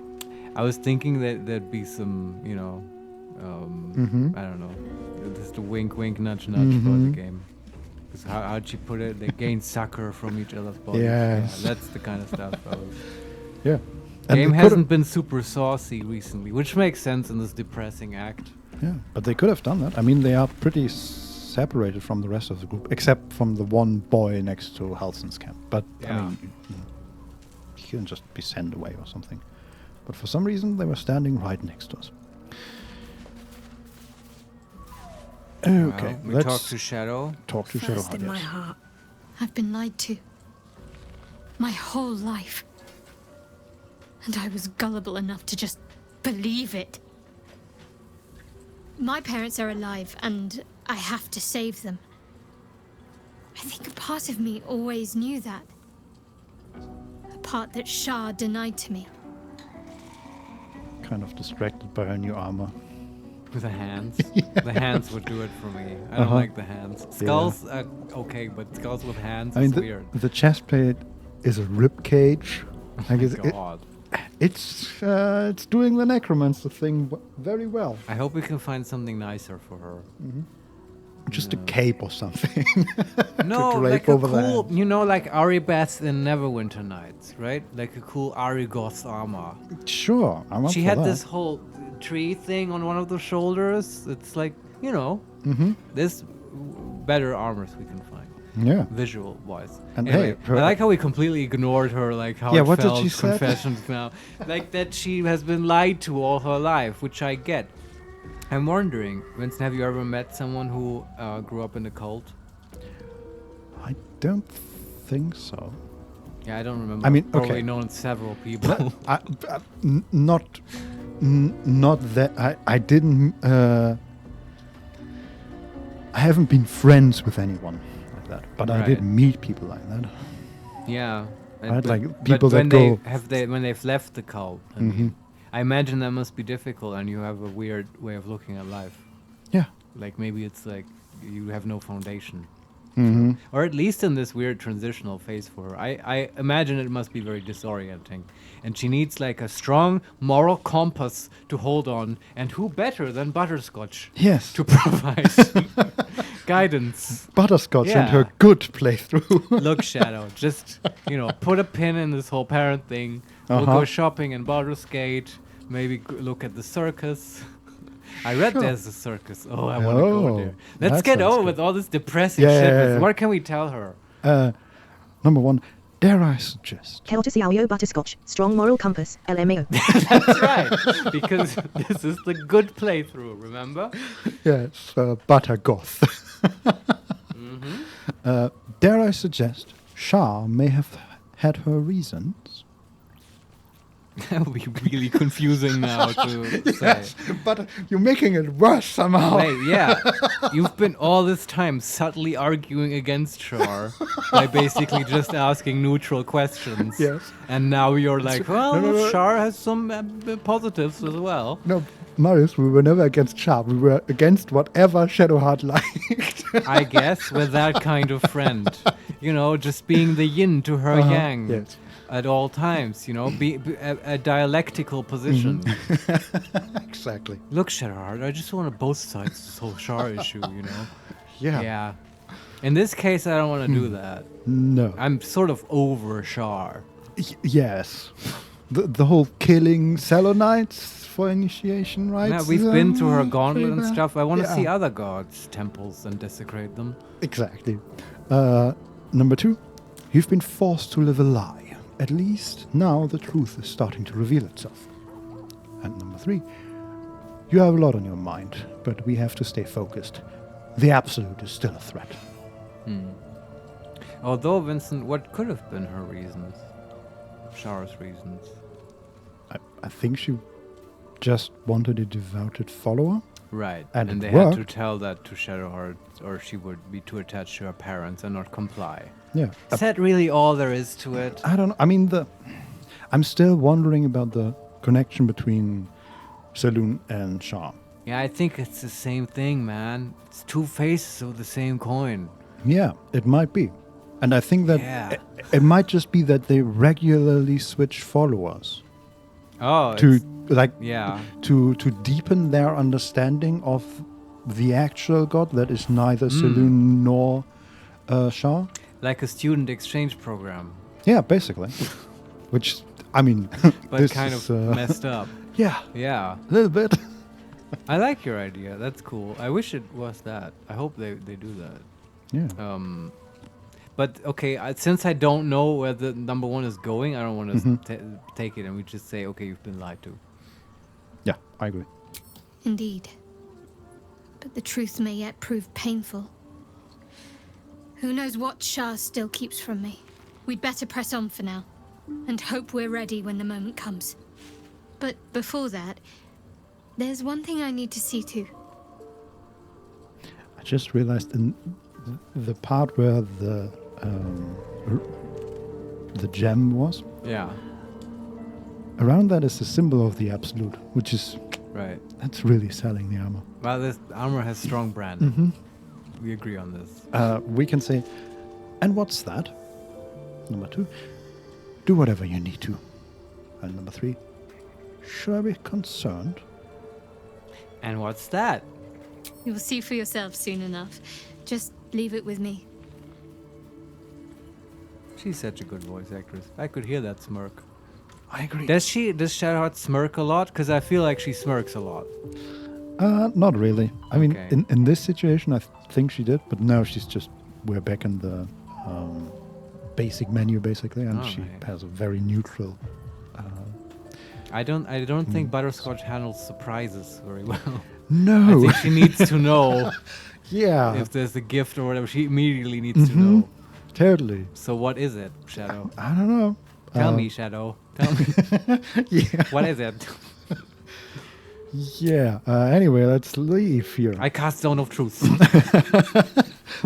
I was thinking that there'd be some, I don't know, just a wink, wink, nudge, nudge for the game. Because how'd she put it? They gain succor from each other's bodies. Yes. Yeah, that's the kind of stuff. Yeah. Game they hasn't been super saucy recently, which makes sense in this depressing act. Yeah, but they could have done that. I mean, they are pretty separated from the rest of the group, except from the one boy next to Halsin's camp. But I Yeah. mean, he couldn't just be sent away or something. But for some reason, they were standing right next to us. Okay, Well, we let's talk to Shadow. talk to First Shadowheart. in my Yes. heart, I've been lied to. My whole life. And I was gullible enough to just believe it. My parents are alive, and I have to save them. I think a part of me always knew that. A part that Shah denied to me. Kind of distracted by her new armor. With the hands. The hands would do it for me. I don't like the hands. Skulls, okay, but skulls with hands I mean, is weird. the chest plate is a rib cage. Like God. it's doing the necromancer thing very well. I hope we can find something nicer for her. Just a cape or something. No, drape like a over the cool, hands. like Aribeth in Neverwinter Nights, right? Like a cool Arigoth armor. Sure, I'm up She for had that. this whole tree thing on one of the shoulders. It's like, there's better armors we can find, Yeah. visual wise. And Anyway, hey, I like how we completely ignored her, like how Yeah, it what did felt, she say? confessions now. Like that she has been lied to all her life, which I get. I'm wondering, Vincent, have you ever met someone who grew up in a cult? I don't think so. Yeah, I don't remember. I mean, Probably okay. known several people. Not that I didn't. I haven't been friends with anyone like that, but I did Right. meet people like that. Yeah. Right, like but people when that they go- have when they've left the cult, I mean, I imagine that must be difficult, and you have a weird way of looking at life. Yeah. Like maybe it's like you have no foundation, Mm-hmm. or at least in this weird transitional phase for her. I imagine it must be very disorienting, and she needs like a strong moral compass to hold on. And who better than Butterscotch Yes. to provide guidance? Butterscotch and Yeah. her good playthrough. Look, Shadow, just, put a pin in this whole parent thing. We'll go shopping in Baldur's Gate. Maybe look at the circus. I read Sure. there's a circus. Oh, I want to go Oh, there. Let's that get sounds over good. with all this depressing Yeah, shit. yeah, yeah. What can we tell her? Number one, dare I suggest? Kelter Xiaoyo Butterscotch, strong moral compass, LMAO. That's right. Because this is the good playthrough, remember? Yes, Buttergoth. Dare I suggest? Shah may have had her reasons. That would be really confusing now to say. But you're making it worse somehow. Wait, yeah. You've been all this time subtly arguing against Shar by basically just asking neutral questions. Yes. And now you're like, well, no. Shar has some positives as well. No, Marius, we were never against Shah. We were against whatever Shadowheart liked. I guess with that kind of friend. Just being the yin to her yang. Yes. At all times, be a dialectical position. Exactly. Look, Shadowheart, I just want to both sides of this whole Shar issue, Yeah. Yeah. In this case, I don't want to do that. No. I'm sort of over Shar. Yes. The whole killing Selenites for initiation rites. Yeah, we've been through her gauntlet and pretty bad. stuff. I want to Yeah. see other gods' temples and desecrate them. Exactly. Number two, you've been forced to live a lie. At least now the truth is starting to reveal itself. And number three, you have a lot on your mind, but we have to stay focused. The Absolute is still a threat. Although, Vincent, what could have been her reasons? Shar's reasons. I think she just wanted a devoted follower. Right. And And it they had to worked. tell that to Shadowheart, or she would be too attached to her parents and not comply. Yeah. Is that really all there is to it? I don't know. I mean, I'm still wondering about the connection between Saloon and Shah. Yeah, I think it's the same thing, man. It's two faces of the same coin. Yeah, it might be. And I think that Yeah. it might just be that they regularly switch followers Oh, to like yeah. to deepen their understanding of the actual god that is neither Saloon nor Shah. Like a student exchange program, Yeah, basically. Which, I mean, but this kind is, of messed up. Yeah, Yeah. a little bit. I like your idea. That's cool. I wish it was that. I hope they do that. Yeah. But okay, since I don't know where the number one is going, I don't want to take it and we just say, okay, you've been lied to. Yeah, I agree. Indeed. But the truth may yet prove painful. Who knows what Shah still keeps from me? We'd better press on for now, and hope we're ready when the moment comes. But before that, there's one thing I need to see to. I just realized in the part where the gem was, Yeah. around that is the symbol of the absolute, which is, Right. that's really selling the armor. Well, this armor has strong brand. We agree on this. We can say, and what's that? Number 2, do whatever you need to. And number 3, should I be concerned? And what's that? You'll see for yourself soon enough. Just leave it with me. She's such a good voice actress. I could hear that smirk. I agree. Does Shadowheart smirk a lot? Because I feel like she smirks a lot. Not really. I mean, Okay. in this situation, I think she did, but now she's just, we're back in the basic menu, basically, and she Alright. has a very neutral. I don't think Butterscotch handles surprises very well. I No! think she needs to know Yeah, if there's a gift or whatever. She immediately needs to know. totally. So what is it, Shadow? I don't know. Tell me, Shadow. Tell me. Yeah. What is it? Yeah. Anyway, let's leave here. I cast Zone of Truth.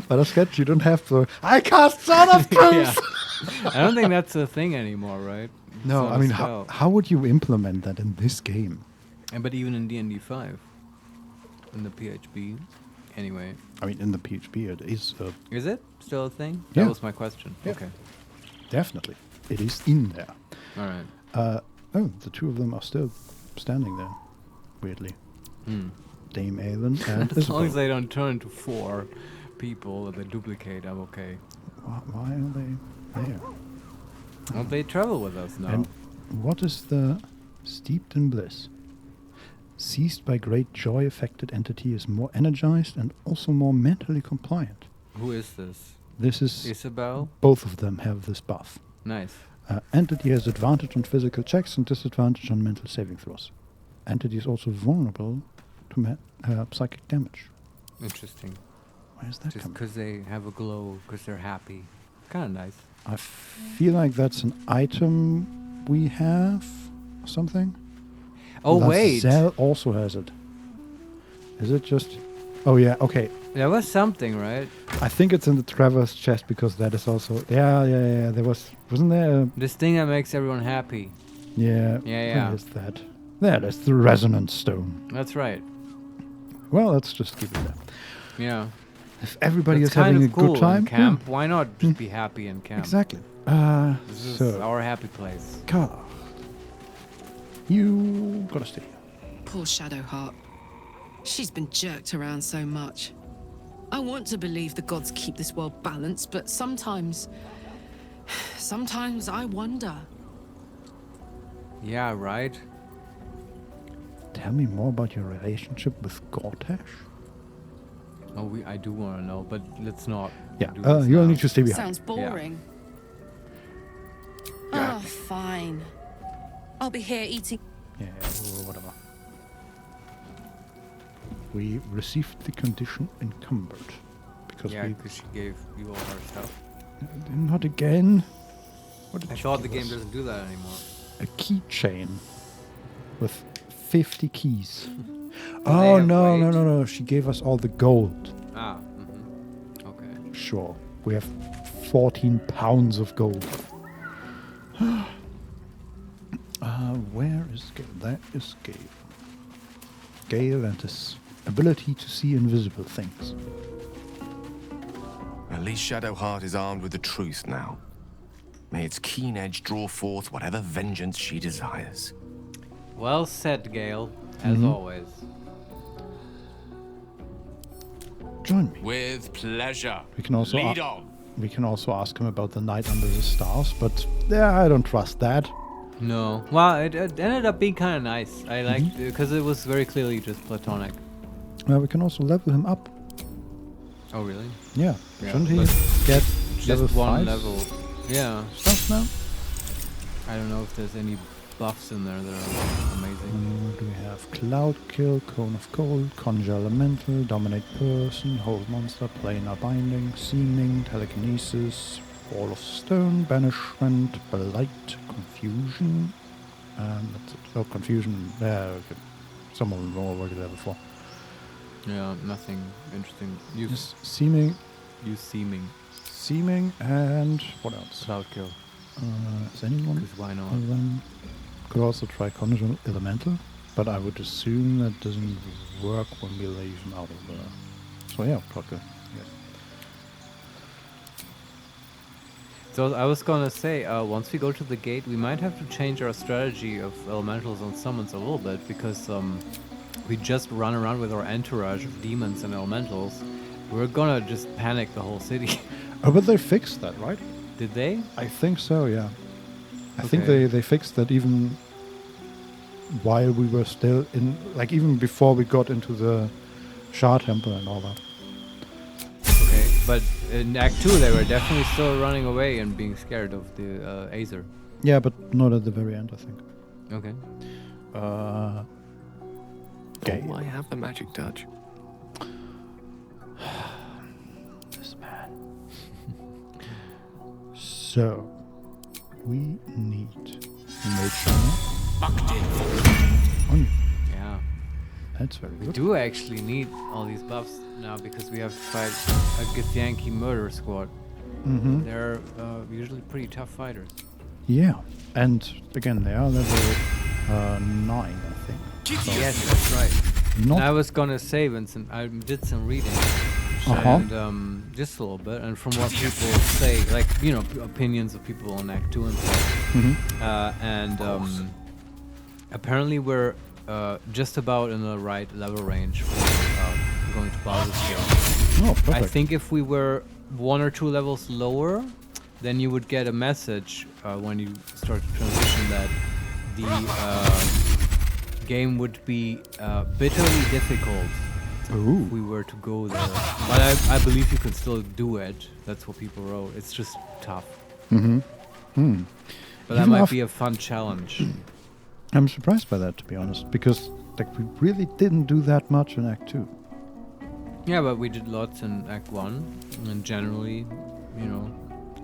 Butterscotch, you don't have to. I cast Son of Truth! Yeah. I don't think that's a thing anymore, right? It's No, not I a mean, spell. how would you implement that in this game? But even in D&D 5, in the PHP, anyway, I mean, in the PHP, it is is it still a thing? Yeah. That was my question. Yeah. Okay, definitely. It is in there. all right. Oh, the two of them are still standing there. Weirdly. Dame Aelin and As long as Isabel. they don't turn into 4 people that they duplicate, I'm okay. Why are they there? Well, they travel with us now. And what is the steeped in bliss? Seized by great joy, affected entity is more energized and also more mentally compliant. Who is this? This is Isabel? both of them have this buff. Nice. Entity has advantage on physical checks and disadvantage on mental saving throws. Entity is also vulnerable to psychic damage. Interesting. Where is that Just coming? because they have a glow, because they're happy. Kind of nice. I feel like that's an item we have or something. Oh, wait. Lazel also has it. Is it just... Oh, yeah, okay. There was something, right? I think it's in the Trevor's chest because that is also... Yeah. There was... Wasn't there a... This thing that makes everyone happy. Yeah. Yeah. Where is that? There, that's the resonance stone. That's right. Well, let's just keep it there. Yeah. If everybody That's is having kind a of cool good time... in camp. Why not just be happy in yeah, camp? exactly. This is So... our happy place. Car. You gotta stay here. Poor Shadowheart. She's been jerked around so much. I want to believe the gods keep this world balanced, but sometimes I wonder. Yeah, right? Tell me more about your relationship with Gortash. Oh, I do want to know, but let's not. Yeah, do this you'll now. need to stay behind. Sounds boring. Ah, fine. I'll be here eating. Yeah, whatever. We received the condition encumbered. Because Yeah, we... because she gave you all her stuff. Not again. What did I she thought the give game us? doesn't do that anymore. A keychain with 50 keys. they Oh, have no, weight? no. She gave us all the gold. Ah, mm-hmm. Okay. Sure. We have 14 pounds of gold. Where is Gale. That is Gale. Gale and his ability to see invisible things. At least Shadowheart is armed with the truth now. May its keen edge draw forth whatever vengeance she desires. Well said, Gale, as always. Join me. With pleasure. We can also lead on. We can also ask him about the night under the stars, but I don't trust that. No. Well, it ended up being kind of nice. I liked it because it was very clearly just platonic. Well, we can also level him up. Oh, really? Yeah. Yeah, Shouldn't he but get Just level one 5 level. Yeah. stuff now? I don't know if there's any buffs in there that are amazing. What do we have? Cloud Kill, Cone of Cold, Conjure Elemental, Dominate Person, Hold Monster, Planar Binding, Seeming, Telekinesis, Wall of Stone, Banishment, Blight, Confusion. That's it. Oh, Confusion. Okay. Some of them were already level 4. Yeah, nothing interesting. Yes, Seeming. Use Seeming. Seeming, and what else? Cloud Kill. Is anyone? Because why not? other than- Could also try Conjure Elemental, but I would assume that doesn't work when we leave him out of the. So yeah, Cloud Kill. Yes. So I was gonna say, once we go to the gate, we might have to change our strategy of elementals and summons a little bit, because we just run around with our entourage of demons and elementals. We're gonna just panic the whole city. Oh, but they fixed that, right? Did they? I think so, yeah. I think Okay. they fixed that even while we were still in, like even before we got into the Shah Temple and all that. Okay, but in Act 2 they were definitely still running away and being scared of the Aether. Yeah, but not at the very end, I think. Okay. Okay. Oh, I have the magic touch. This man. So, we need Mage on. Yeah. That's very We good. do actually need all these buffs now because we have to fight a Githyanki murder squad. Mm-hmm. They're usually pretty tough fighters. Yeah, and again, they are level 9, I think. Yes, that's right. Not I was gonna say, Vincent, I did some reading, and just a little bit, and from what people say, like, you know, opinions of people on Act 2 and stuff, and apparently we're just about in the right level range for going to Baldur's Gate. Oh, perfect. I think if we were 1 or 2 levels lower, then you would get a message when you start to transition that the game would be bitterly difficult Ooh. if we were to go there. But I believe you can still do it. That's what people wrote. It's just tough. Mm-hmm. But that Even might be a fun challenge. I'm surprised by that, to be honest, because like we really didn't do that much in Act 2. Yeah, but we did lots in Act 1, and generally, you know,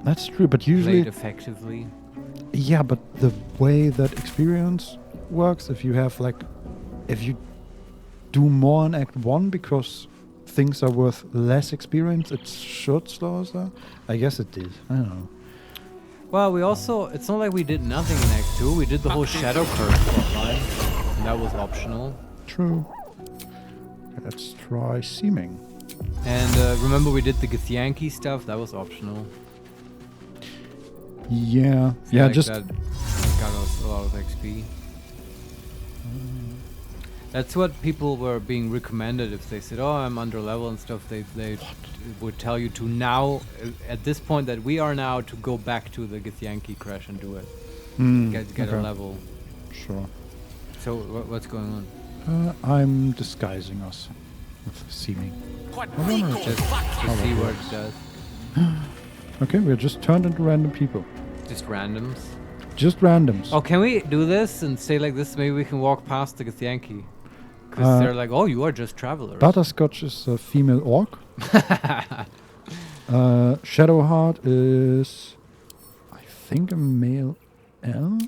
That's true, but usually, played effectively. yeah, but the way that experience works, if you have like, if you do more in Act 1 because things are worth less experience, it should slow us down. I guess it did. I don't know. Well, we also, it's not like we did nothing in Act 2. We did the whole Shadow Curse plotline, and that was optional. True. Let's try Seeming. And remember we did the Githyanki stuff, that was optional. Yeah. I feel Yeah, like just that got us a lot of XP. That's what people were being recommended if they said, "Oh, I'm under level and stuff." They would tell you to now, at this point that we are now, to go back to the Githyanki crash and do it. Get a okay. level. Sure. So what's going on? I'm disguising us with Seeming. Just to see what it does. Okay, we're just turned into random people. Just randoms. Just randoms. Oh, can we do this and say like this? Maybe we can walk past the Githyanki. Because they're like, oh, you are just travelers. Butterscotch is a female orc. Shadowheart is, I think, a male elf.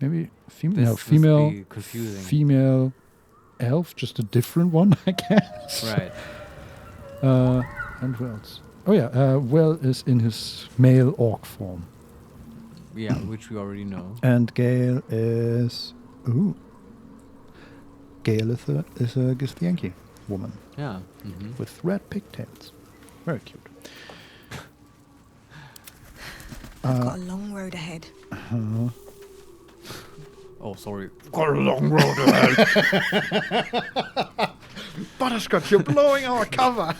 Maybe female. This No, must female. be confusing. Female elf, just a different one, I guess. Right. And who else? Oh yeah, Will is in his male orc form. Yeah, which we already know. And Gale is... Ooh. Gale is a Githyanki woman Yeah. with red pigtails. Very cute. I've got a long road ahead. Oh, sorry. Got a long road ahead. Butterscotch, you're blowing our cover.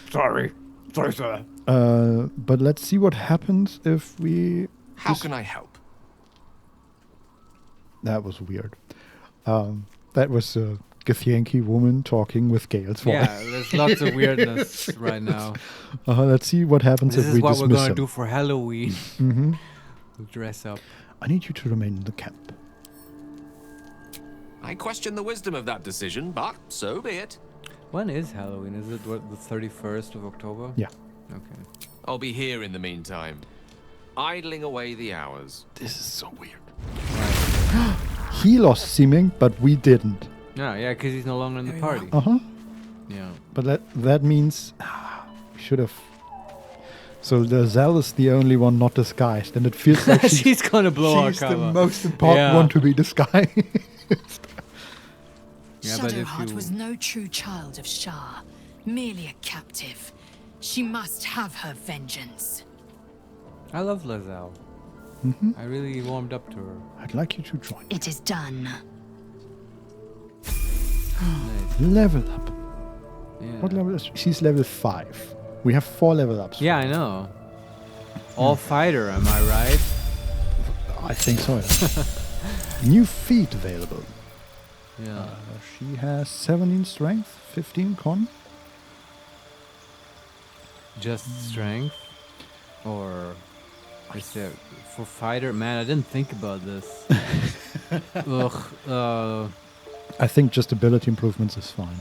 Sorry, sir. But let's see what happens if we... How can I help? That was weird. That was a Githyanki woman talking with Gale's voice. Yeah, there's lots of weirdness right now. Let's see what happens This if is we what dismiss we're gonna him. do for Halloween. Mm-hmm. We'll dress up. I need you to remain in the camp. I question the wisdom of that decision, but so be it. When is Halloween? Is it the 31st of October? Yeah. Okay. I'll be here in the meantime, idling away the hours. This is so weird. He lost seeming, but we didn't. Yeah, because he's no longer in the Very party. Uh-huh. Yeah. But that means we should have... So the Zell is the only one not disguised, and it feels like she's gonna blow our she's the cover. most important one to be disguised. Yeah, but if Shadowheart you... was no true child of Shah, merely a captive. She must have her vengeance. I love Lazelle. Mm-hmm. I really warmed up to her. I'd like you to join. It is done. Nice. Level up. Yeah. What level is she? She's level 5. We have 4 level ups. Yeah, I know. All fighter, am I right? I think so. Yeah. New feat available. Yeah. She has 17 strength, 15 con. Just strength? Or is there for fighter? Man, I didn't think about this. Ugh. I think just ability improvements is fine.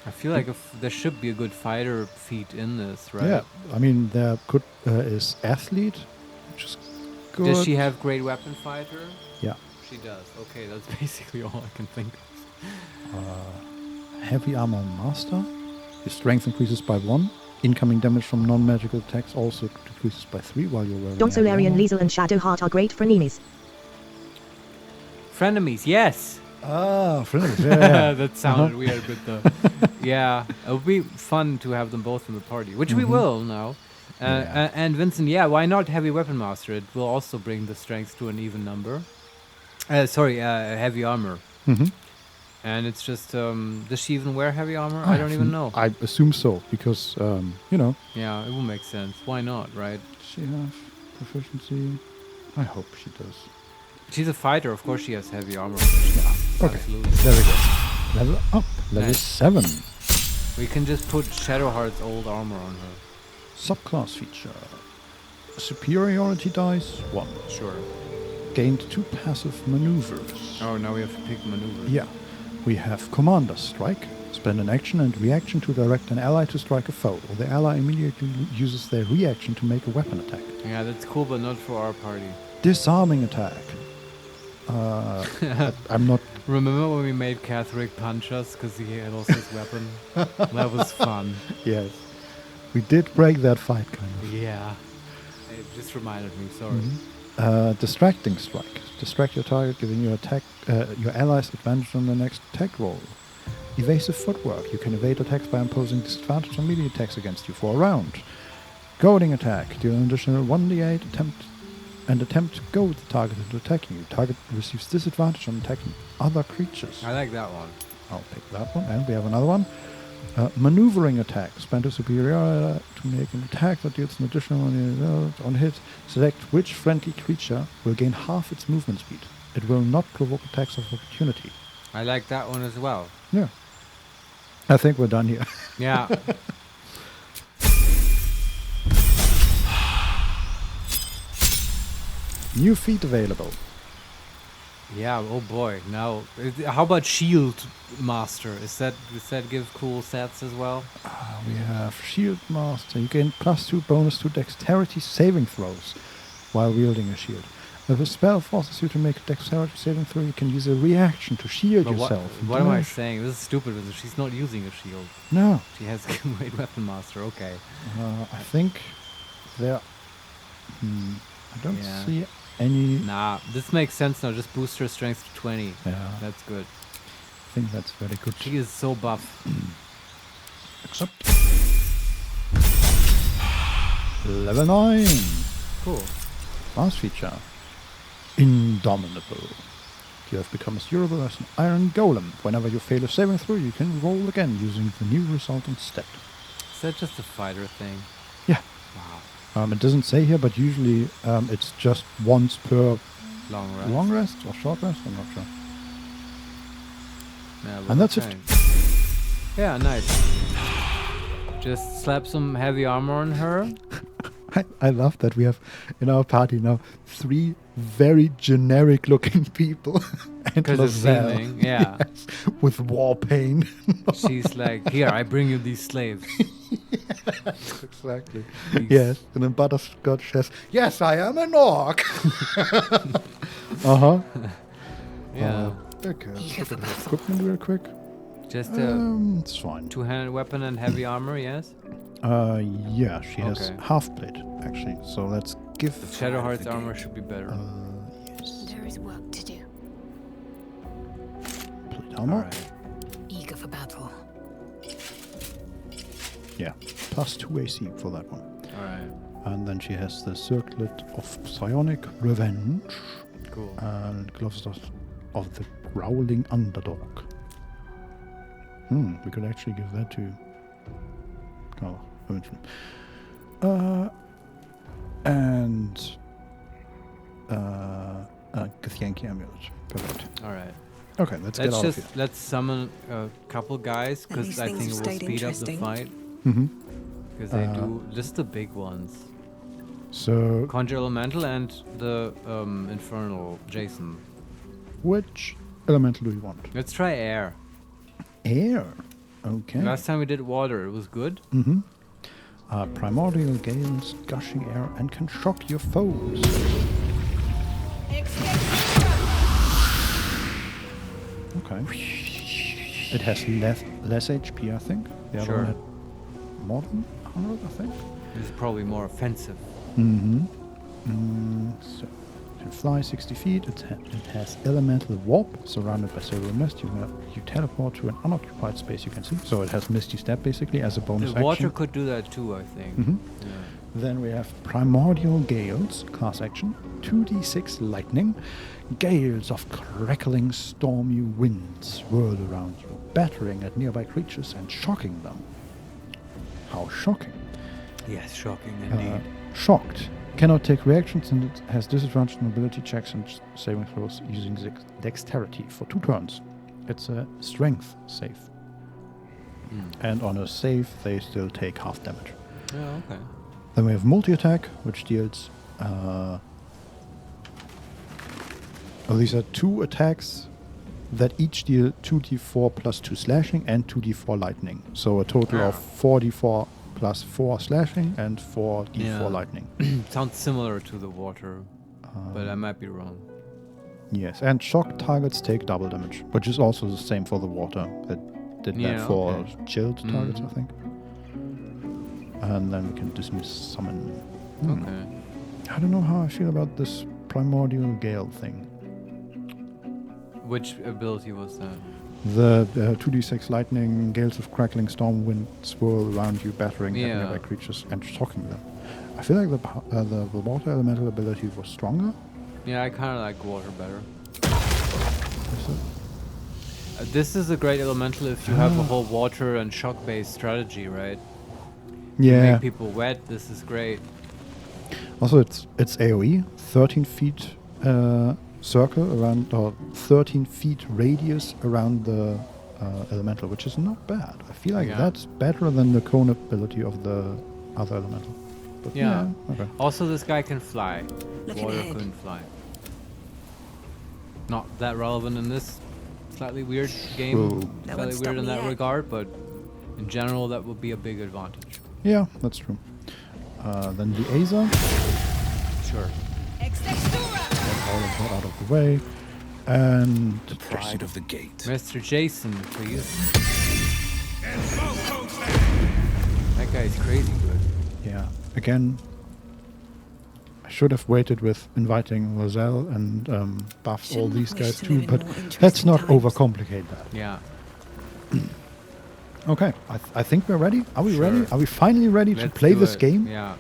I feel like there should be a good fighter feat in this, right? Yeah, I mean there could is athlete, which is good. Does she have great weapon fighter? Yeah. She does. Okay, that's basically all I can think of. Heavy armor master. Your strength increases by 1. Incoming damage from non-magical attacks also decreases by 3 while you're wearing Donso, heavy Larian, armor. Liesel, and Shadowheart are great frenemies. Frenemies, yes. Ah, friends, yeah. That sounded weird, but yeah, it would be fun to have them both in the party, which we will now. Yeah. And Vincent, yeah, why not heavy weapon master? It will also bring the strength to an even number. Heavy armor. Mhm. And it's just, does she even wear heavy armor? I don't even know. I assume so, because, Yeah, it will make sense. Why not, right? she have proficiency. I hope she does. She's a fighter, of course she has heavy armor. Okay, Absolutely. there we go. Level up. Level Nice. 7. We can just put Shadowheart's old armor on her. Subclass feature. Superiority dice 1. Sure. Gained 2 passive maneuvers. Oh, now we have to pick maneuvers. Yeah. We have Commander Strike. Spend an action and reaction to direct an ally to strike a foe, or the ally immediately uses their reaction to make a weapon attack. Yeah, that's cool, but not for our party. Disarming attack. I'm not... Remember when we made Catherick punch us because he had also his weapon? That was fun. Yes. We did break that fight, kind of. Yeah. It just reminded me, sorry. Distracting Strike. Distract your target, giving your allies advantage on the next attack roll. Evasive Footwork. You can evade attacks by imposing disadvantage on melee attacks against you for a round. Goading Attack. Deal an additional 1d8 attempt to goad the target into attacking you. Target receives disadvantage on attacking other creatures. I like that one. I'll pick that one. And we have another one. Maneuvering Attack. Spend a superior to make an attack that deals an additional on hit. Select which friendly creature will gain half its movement speed. It will not provoke attacks of opportunity. I like that one as well. Yeah. I think we're done here. Yeah. New feat available. Yeah, oh boy. Now, how about Shield Master? Does that give cool sets as well? We have Shield Master. You gain +2 bonus to dexterity saving throws while wielding a shield. If a spell forces you to make a dexterity saving throw, you can use a reaction to shield But yourself. what am I saying? This is stupid because she's not using a shield. No. She has great weapon master, okay. I think there I don't Yeah. see any. Nah, this makes sense now. Just boost her strength to 20. Yeah. That's good. I think that's very good. She is so buff. Accept. Level 9. Cool. Last feature. Indomitable. You have become as durable as an iron golem. Whenever you fail a saving throw, you can roll again using the new result instead. Is that just a fighter thing? Yeah. Wow. It doesn't say here, but usually it's just once per Long rest. or short rest. I'm not sure. Yeah, And that's it. okay. Yeah, nice. Just slap some heavy armor on her. I love that we have in our party now 3 very generic looking people. And Because it's Lozelle, theming, yeah. yes, with war pain. She's like, here, I bring you these slaves. Exactly. These- Yes, and then Butterscotch says, "Yes, I am an orc." Uh-huh. Yeah. Okay, let's look at her equipment real quick. Just a It's fine. two-handed weapon and heavy armor, yes? Yeah, she has Okay. half plate, actually. So let's give... The Shadowheart's armor should be better. yes. There is work to do. Plate armor. Alright. Eager for battle. Yeah, plus 2 AC for that one. Alright. And then she has the Circlet of Psionic Revenge Cool. and Gloves of the Growling Underdog. We could actually give that to... Oh, eventually. And... Githyanki Amulet. Perfect. Alright. Okay, let's get out of here. Let's summon a couple guys, because these I things think it have will stayed speed up the interesting. fight. Mm-hmm. Because they do just the big ones. So, Conjure Elemental and the Infernal Jason. which elemental do you want? Let's try air. Air. Okay. Last time we did water, it was good. Mm-hmm. Primordial gales, gushing air, and can shock your foes. Okay. It has less HP, I think. The other Sure. one had more than 100, I think. This is probably more offensive. Mm-hmm. So, it can fly 60 feet. It has elemental warp, surrounded by silver mist. You teleport to an unoccupied space you can see. So it has Misty Step, basically, as a bonus The action. water could do that too, I think. Mhm. Yeah. Then we have Primordial Gales, class action, 2d6 lightning, gales of crackling stormy winds whirl around you, battering at nearby creatures and shocking them. How shocking. Yes, shocking indeed. Shocked. Cannot take reactions and it has disadvantage on ability checks and saving throws using dexterity for 2 turns. It's a strength save. And on a save, they still take half damage. Yeah, okay. Then we have multi-attack, which deals... these are 2 attacks that each deal 2d4 plus 2 slashing and 2d4 lightning. So a total of 4d4 plus 4 slashing and 4d4 Yeah. lightning. Sounds similar to the water, but I might be wrong. Yes, and shock targets take double damage, which is also the same for the water. It did Yeah, that for okay. chilled targets, I Mhm. think. And then we can dismiss summon. Okay. I don't know how I feel about this Primordial Gale thing. Which ability was that? The 2d6 lightning, gales of crackling storm wind swirl around you, battering at Yeah. nearby creatures and shocking them. I feel like the water elemental ability was stronger. Yeah, I kind of like water better. Is it? This is a great elemental if you have a whole water and shock-based strategy, right? Yeah. Make people wet. This is great. Also, it's AoE, 13 feet circle around, or 13 feet radius around the elemental, which is not bad. I feel like Yeah. that's better than the cone ability of the other elemental. But Yeah. okay. Also, this guy can fly. Looking Water ahead. couldn't fly. Not that relevant in this slightly weird game. True. No one Slightly stopped weird in me that yet. regard, but in general, that would be a big advantage. Yeah, that's true. Then the Aza. Sure. Get all of that out of the way. And Pride of the gate. Mr. Jason, please. That guy's crazy good. yeah, again, should have waited with inviting Lozelle and buffed all Shouldn't these have guys wished to too, live in but more let's interesting not times. overcomplicate that. Yeah. Okay, I think we're ready. Are we Sure. ready? Are we finally ready to Let's play do this it. game? Yeah.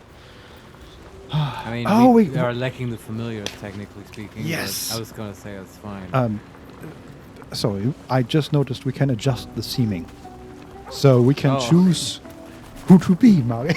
I mean, Oh, we we- are lacking the familiars, technically speaking. but Yes. I was gonna say that's fine. Sorry, I just noticed we can adjust the seaming. So we can Oh. choose who to be, Mario.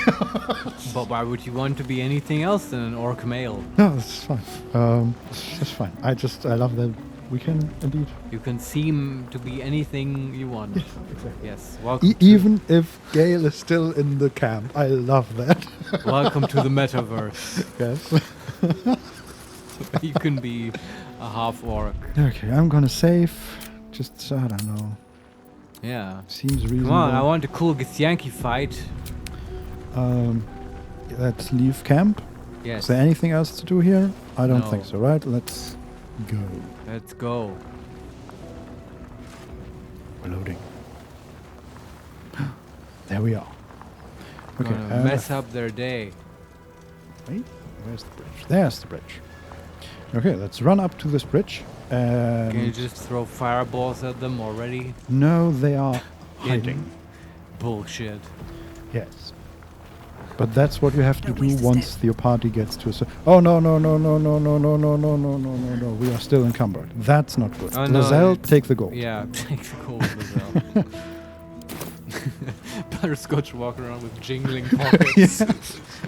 But why would you want to be anything else than an orc male? No, that's fine. That's fine. I love that we can indeed. You can seem to be anything you want. Exactly. Yes. Welcome. Even if Gale is still in the camp, I love that. Welcome to the metaverse. Yes. You can be a half orc. Okay, I'm gonna save. Just I don't know. Yeah. Seems reasonable. Come on, I want a cool Githyanki fight. Let's leave camp. Yes. Is there anything else to do here? I don't No. think so. Right? Let's go. Let's go. We're loading. There we are. Okay. Gonna mess up their day. Wait, where's the bridge? There's the bridge. Okay, let's run up to this bridge. Can you And just throw fireballs at them already? no, they are Hidden. hiding. Bullshit. Yes. But that's what you have to Don't do waste a once step. your party gets to a oh no no no no no no no no no no no no no, we are still encumbered. That's not good. Oh, no, Lozelle, it's- take the gold. Yeah, take the gold as well. Butterscotch walking around with jingling pockets. Yes.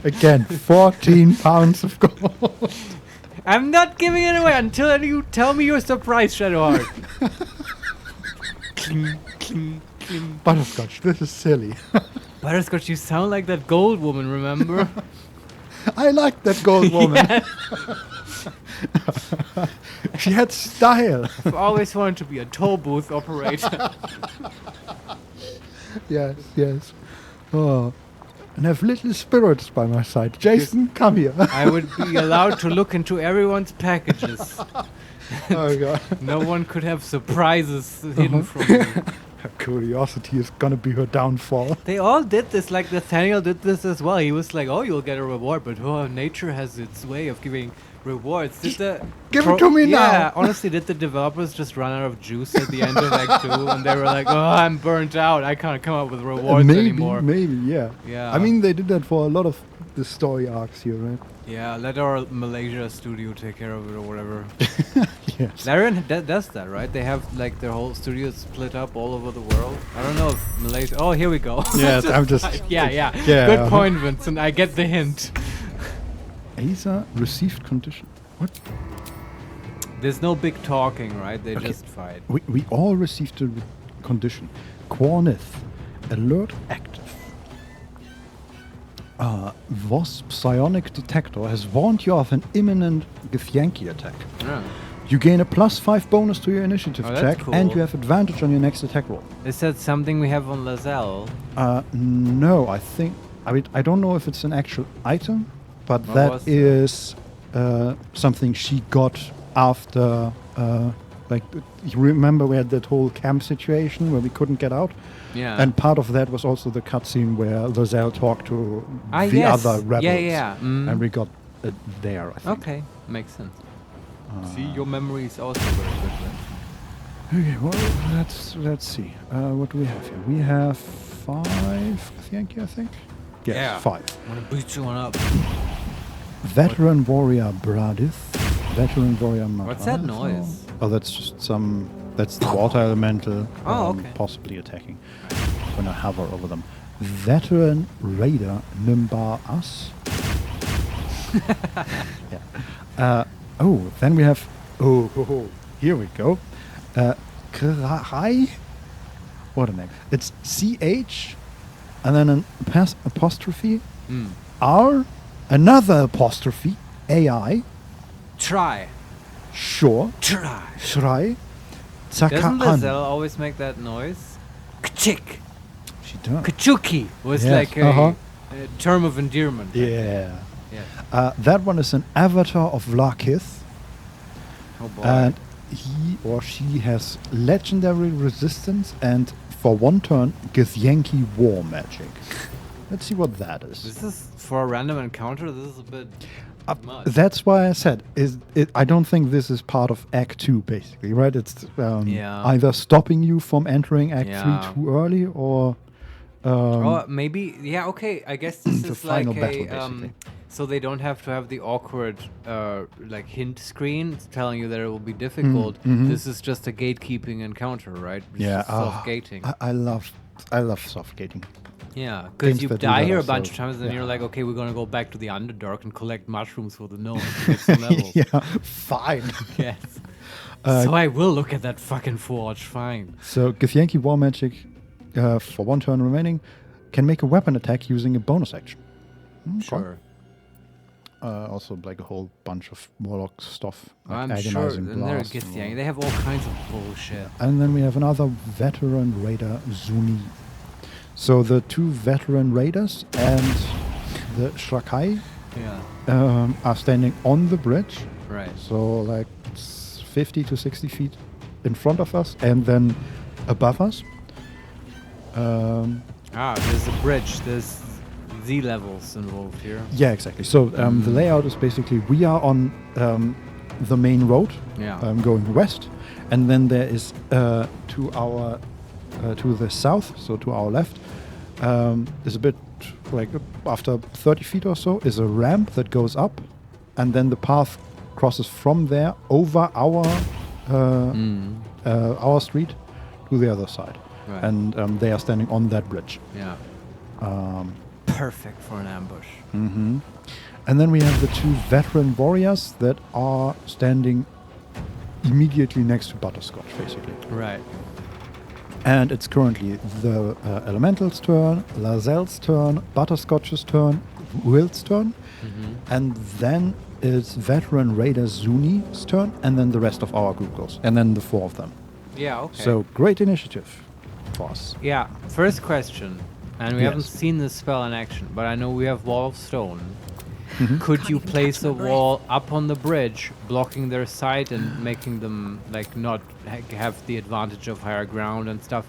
Again, 14 pounds of gold. I'm not giving it away until you tell me your surprise, Shadowheart. Cling, cling, cling. Butterscotch, this is silly. Butterscotch, you sound like that gold woman, remember? I like that gold woman. She had style. I've always wanted to be a toll booth operator. Yes, yes. Oh. And have little spirits by my side. Jason, come here. I would be allowed to look into everyone's packages. Oh god. No one could have surprises hidden from me. Her curiosity is gonna be her downfall. They all did this, like Nathaniel did this as well. He was like, oh, you'll get a reward, but oh, nature has its way of giving rewards. Did the Give it to me now. Yeah, honestly, did the developers just run out of juice at the end of Act 2? And they were like, oh, I'm burnt out. I can't come up with rewards anymore. Maybe, yeah. Yeah. I mean, they did that for a lot of the story arcs here, right? Yeah, let our Malaysia studio take care of it or whatever. Yes. Larian does that, right? They have like their whole studio split up all over the world. I don't know if Malaysia. Oh, here we go. Yes, I'm just. Yeah. Yeah. Good point, Vincent. I get the hint. Asa received condition. What? There's no big talking, right? They Okay. just fight. We all received a condition. Cornith, alert active. Voss psionic detector has warned you of an imminent Githyanki attack. Yeah. You gain a +5 bonus to your initiative Oh, that's check, and cool. you have advantage on your next attack roll. Is that something we have on Lozelle? No, I think. I mean, I don't know if it's an actual item, but What that was that? is something she got after. Like, you remember we had that whole camp situation where we couldn't get out? Yeah. And part of that was also the cutscene where Lozelle talked to the yes. other rebels. Yeah. Mm. And we got it there, I think. Okay, makes sense. See, your memory is also very good. Then. Okay, well, let's see. What do we have here? We have 5 Githyanki, I think? Yes, Yeah. 5. I'm gonna beat you one up. Veteran warrior Bradith. Veteran warrior What's that Matarath. noise? Oh, that's just some. That's the water elemental. Oh, okay. Possibly attacking when I hover over them. Veteran raider Nimbar Us. Yeah. Then we have. Here we go. Krai. What a name! It's CH, and then an apostrophe Mm. R, another apostrophe AI. Try. Sure. Try. Shrai. Doesn't Tsaka-an. Lozelle always make that noise? Kachik. She does. Kachuki was Yes, like a, uh-huh. a term of endearment. Yeah. Yeah. That one is an avatar of Vlakith, Oh boy. and he or she has legendary resistance and for one turn Githyanki war magic. Let's see what that is. This is for a random encounter. This is a bit much. That's why I said I don't think this is part of Act 2, basically, right? It's either stopping you from entering Act 3 too early, or maybe okay. I guess this the is like final battle, basically. so they don't have to have the awkward like hint screen telling you that it will be difficult. This is just a gatekeeping encounter, right? It's soft gating. I love soft gating. Yeah, because you die here a bunch of times, and then yeah. you're like, okay, we're gonna go back to the Underdark and collect mushrooms for the gnomes to get some levels. Yeah, fine. Yes. So I will look at that fucking forge. Fine. So Githyanki War Magic, for 1 turn remaining, can make a weapon attack using a bonus action. Sure. Also, like a whole bunch of Warlock stuff. Like I'm sure. And they're Githyanki. They have all kinds of bullshit. And then we have another veteran raider, Zuni. So the 2 veteran raiders and the Shrakai are standing on the bridge. Right. So like 50 to 60 feet in front of us and then above us. There's a bridge. There's Z levels involved here. Yeah, exactly. So the layout is basically we are on the main road going west, and then there is to the south, so to our left, is a bit like after 30 feet or so is a ramp that goes up, and then the path crosses from there over our street to the other side. Right. And they are standing on that bridge. Yeah. Perfect for an ambush. Mm-hmm. And then we have the 2 veteran warriors that are standing immediately next to Butterscotch, basically. Right. And it's currently the Elemental's turn, Lazelle's turn, Butterscotch's turn, Will's turn, and then it's veteran Raider Zuni's turn, and then the rest of our group goes, and then the 4 of them. Yeah, okay. So great initiative for us. Yeah, first question, and we haven't seen this spell in action, but I know we have Wall of Stone. Could you place a wall up on the bridge, blocking their sight and making them like not have the advantage of higher ground and stuff?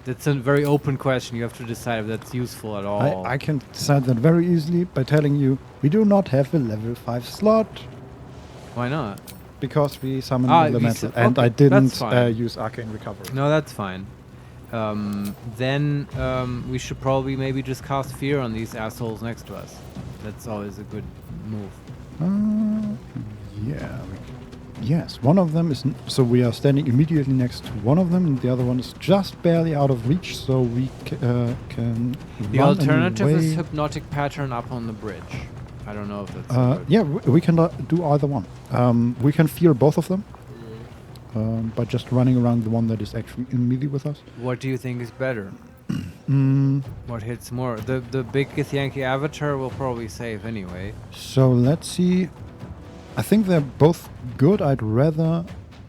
That's a very open question. You have to decide if that's useful at all. I can decide that very easily by telling you we do not have a level 5 slot. Why not? Because we summoned the Elemental, and I didn't use Arcane Recovery. No, that's fine. Then we should probably maybe just cast Fear on these assholes next to us. That's always a good move. Yes, one of them is... So we are standing immediately next to one of them, and the other one is just barely out of reach, so we can The alternative is Hypnotic Pattern up on the bridge. I don't know if that's... yeah, we can do either one. We can fear both of them by just running around the one that is actually in melee with us. What do you think is better? What hits more? The big Githyanki avatar will probably save anyway. So let's see. I think they're both good. I'd rather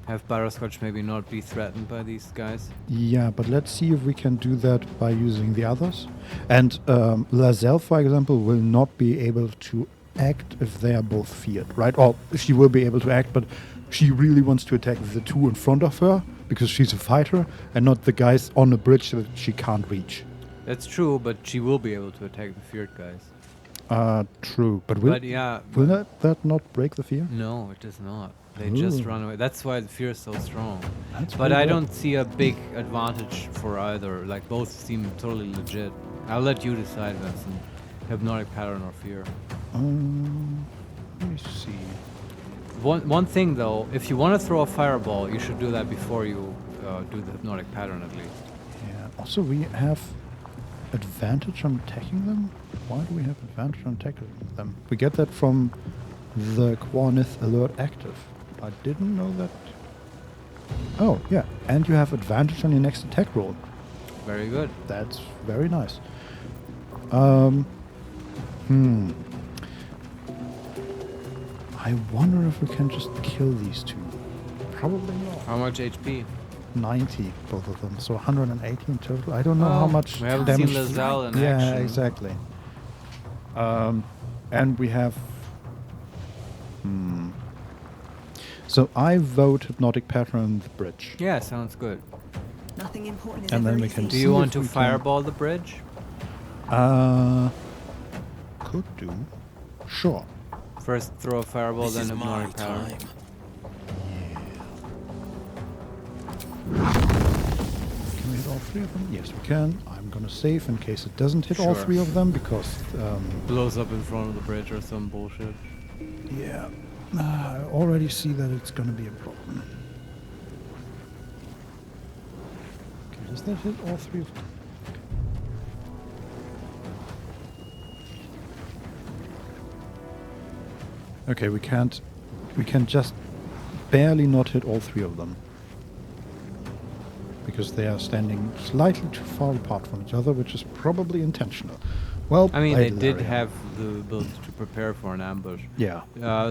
have Butterscotch maybe not be threatened by these guys. Yeah, but let's see if we can do that by using the others. And Lazelle, for example, will not be able to act if they are both feared, right? Or she will be able to act, but she really wants to attack the 2 in front of her because she's a fighter and not the guys on the bridge that she can't reach. That's true, but she will be able to attack the feared guys. True. But will that not break the fear? No, it does not. They just run away. That's why the fear is so strong. That's but I don't see a big advantage for either. Like, both seem totally legit. I'll let you decide, Vincent. Hypnotic Pattern or Fear. Let me see. One thing, though, if you want to throw a fireball, you should do that before you do the Hypnotic Pattern, at least. Yeah. Also, we have advantage on attacking them? Why do we have advantage on attacking them? We get that from the Quanith alert active. I didn't know that. Oh, yeah. And you have advantage on your next attack roll. Very good. That's very nice. I wonder if we can just kill these 2. Probably not. How much HP? 90, both of them. So 180 in total. I don't know how much we haven't damage. Seen Lazelle in yeah, action. Exactly. And we have... So I vote Hypnotic Pattern on the bridge. Yeah, sounds good. Nothing important is And ever then we easy. can Do you want to fireball the bridge? Could do. Sure. First throw a fireball, then hypnotic power. Can we hit all three of them? Yes, we can. I'm gonna save in case it doesn't hit all Sure. three of them because. Blows up in front of the bridge or some bullshit. Yeah. I already see that it's gonna be a problem. Okay, does that hit all three of them? Okay, we can just barely not hit all three of them. Because they are standing slightly too far apart from each other, which is probably intentional. Well, I mean, they played, did Larian. have the ability to prepare for an ambush. Yeah.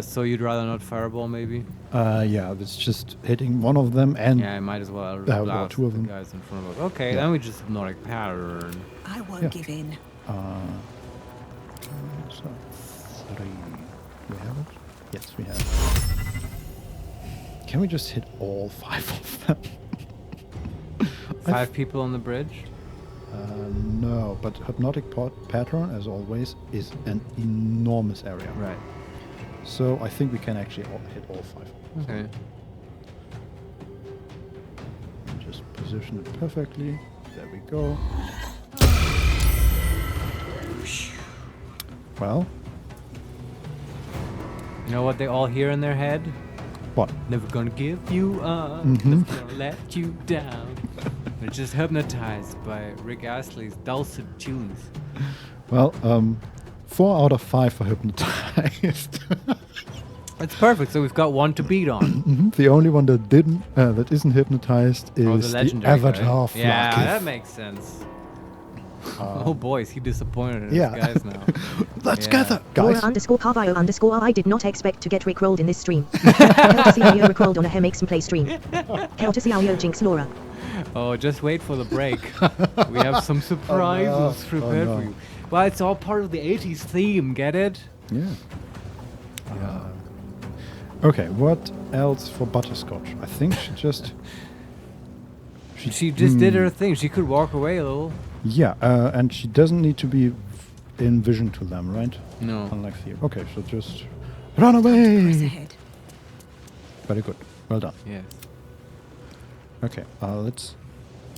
So you'd rather not fireball, maybe? Yeah, it's just hitting one of them and Yeah, I might as well well, blast two of the them. guys in front of us. Okay, Yeah. then we just hypnotic pattern. I won't Yeah. give in. So 3. We have it? Yes, we have it. Can we just hit all 5 of them? 5 people on the bridge? No, but hypnotic pattern, as always, is an enormous area. Right. So I think we can actually hit all 5. Okay. Just position it perfectly. There we go. Well, You know what they all hear in their head? what? Never gonna give you up. Mhm. Never gonna let you down. They're just hypnotized by Rick Astley's dulcet tunes. Well, 4 out of 5 are hypnotized. It's perfect. So we've got one to beat on. The only one that that isn't hypnotized is Oh, the legendary Avatar guy. of Yeah, Rakith. that makes sense. Oh boy, is he disappointed in yeah. his guys now. Let's Yeah. gather, guys. Laura_Carvio_ I did not expect to get rickrolled in this stream. Hell to see how you rickrolled on a HeMakesMePlay stream. Hell to see how you jinx Laura. Oh, just wait for the break. We have some surprises prepared no. for you. Well, it's all part of the 80s theme, get it? Yeah. Okay, what else for Butterscotch? I think she just... She just did her thing. She could walk away a little. Yeah, and she doesn't need to be in vision to them, right? No. Unlike Theo. Okay, so just run Press away! ahead. Very good. Well done. Yes. Okay, let's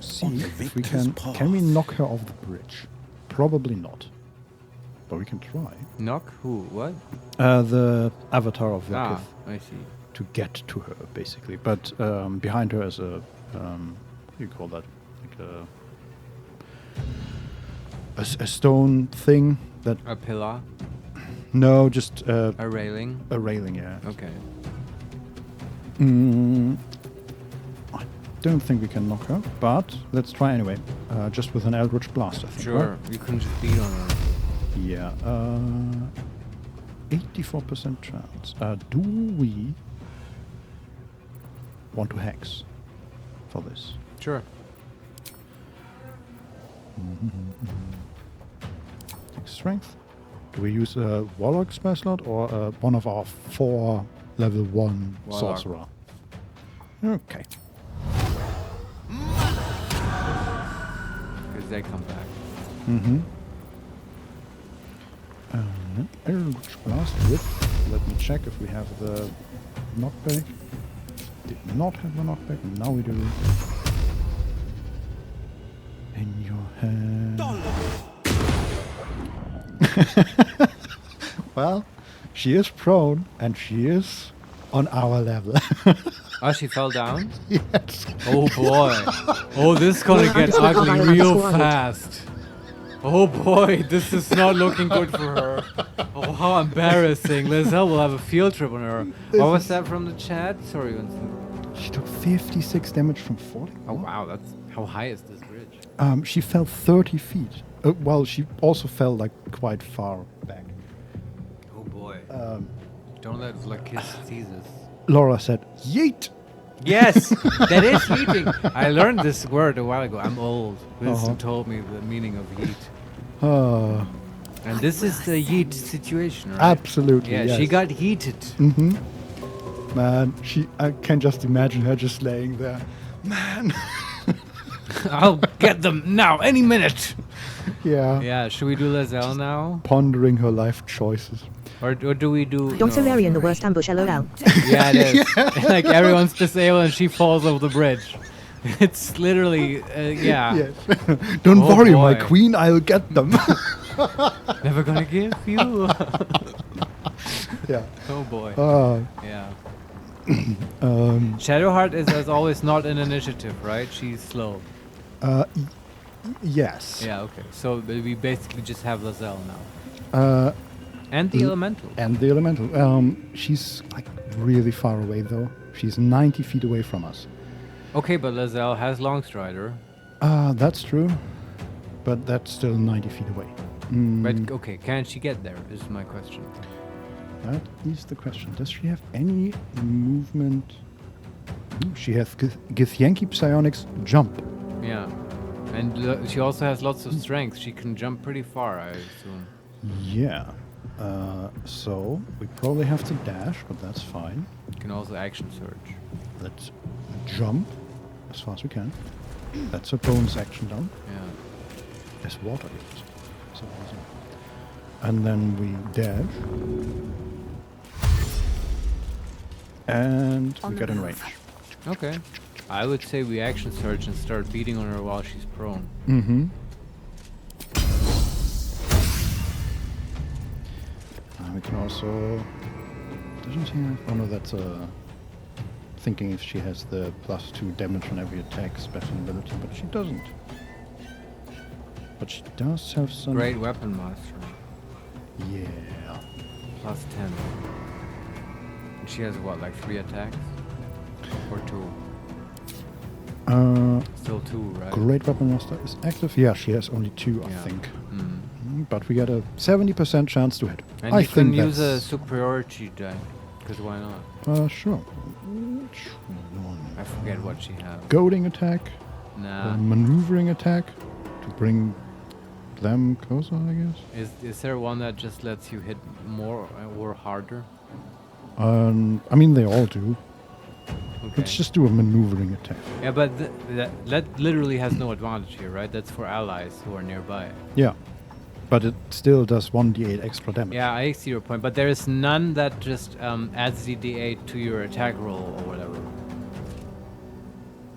see On the if we victor's can... Can we path. knock her off the bridge? Probably not. But we can try. Knock? Who? What? The Avatar of Ah, Rakith. I see. To get to her, basically. But behind her is a... what do you call that? Like a stone thing that... A pillar? No, just A railing? a railing, yeah. Okay. I don't think we can knock her, but let's try anyway. Just with an Eldritch Blast, I think. Sure. right? You can just beat on her. Yeah. 84% chance. Do we want to hex for this? Sure. Strength. Do we use a Warlock spell slot or one of our 4 level 1 Warlock. sorcerer? Okay. Because they come back. Mm-hmm. Eldritch Blast with... Let me check if we have the knockback. Did not have the knockback. Now we do. In your hand. Well, she is prone and she is on our level. Oh, she fell down? Yes. Oh boy. Oh, this is gonna get ugly real fast. Oh boy, this is not looking good for her. Oh, how embarrassing. Lizelle will have a field trip on her. What was that from the chat? Sorry, Vincent. She took 56 damage from 40. Oh wow, that's how high is this bridge? She fell 30 feet. Well, she also fell like quite far back. Oh boy. Don't let Lakis see this. Laura said, "Yeet." Yes, that is yeeting. I learned this word a while ago. I'm old. Vincent told me the meaning of yeet. And this is the yeet situation, right? Absolutely. Yeah, yes. she got heated. Man, I can just imagine her just laying there. Man. I'll get them now, any minute. Yeah. Yeah, should we do Lazelle now? Pondering her life choices. Or do we do... Dr. no. Larian, the worst ambush, LOL. Yeah, it is. Like, everyone's disabled and she falls over the bridge. It's literally, yeah. Yes. Don't Oh, worry, my boy. queen, I'll get them. Never gonna give you. Yeah. Oh boy. Yeah. Shadowheart is, as always, not an initiative, right? She's slow. Yes. Yeah, okay. So we basically just have Lazelle now. And the elemental. And the elemental. She's like really far away though. She's 90 feet away from us. Okay, but Lazelle has Longstrider. That's true. But that's still 90 feet away. But okay, can she get there? Is my question. That is the question. Does she have any movement? Ooh, she has Githyanki Psionics jump. Yeah. And she also has lots of strength. She can jump pretty far, I assume. Yeah. So we probably have to dash, but that's fine. You can also action surge. Let's jump as far as we can. That's a bonus action down. Yeah. There's water here. So awesome. And then we dash. And we get in range. Okay. I would say we action surge and start beating on her while she's prone. Mm-hmm. We can also... Doesn't she have... Oh no, that's thinking if she has the +2 damage on every attack special ability, but she doesn't. But she does have some... Great weapon master. Yeah. +10. And she has what, like 3 attacks? Or 2? Still 2, right? Great Weapon Master is active. Yeah, she has only 2, I Yeah. think. Mm. But we get a 70% chance to hit. And I you can think use a that's... superiority die. Because why not? Sure. Which one? I forget what she has. Goading attack. Nah. Maneuvering attack. To bring them closer, I guess. Is there one that just lets you hit more or harder? I mean, they all do. Okay. Let's just do a maneuvering attack. Yeah, but that literally has no advantage here, right? That's for allies who are nearby. Yeah. But it still does 1d8 extra damage. Yeah, I see your point. But there is none that just adds the d8 to your attack roll or whatever.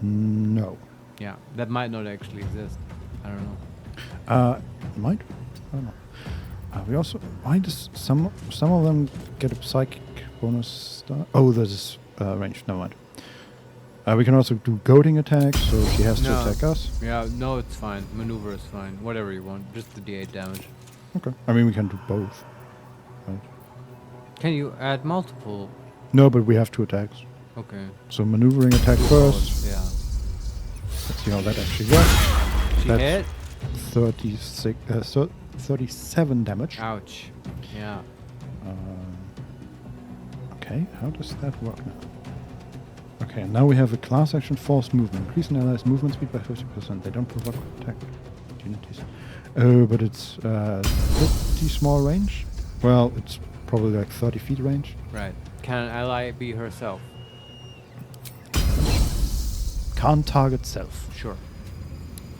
No. Yeah, that might not actually exist. I don't know. Might? I don't know. We also... Why does some of them get a psychic bonus star? Oh, there's range. Never mind. We can also do goading attacks, so she has to attack us. Yeah, no, it's fine. Maneuver is fine. Whatever you want. Just the d8 damage. Okay. I mean, we can do both. Right. Can you add multiple? No, but we have 2 attacks. Okay. So maneuvering attack first. Yeah. Let's see how that actually works. She That's hit? 37 damage. Ouch. Yeah. Okay, how does that work now? Okay, now we have a class action forced movement. Increase an ally's movement speed by 50%. They don't provoke attack opportunities. Oh, but it's 50 small range? Well, it's probably like 30 feet range. Right. Can an ally be herself? Can't target self. Sure.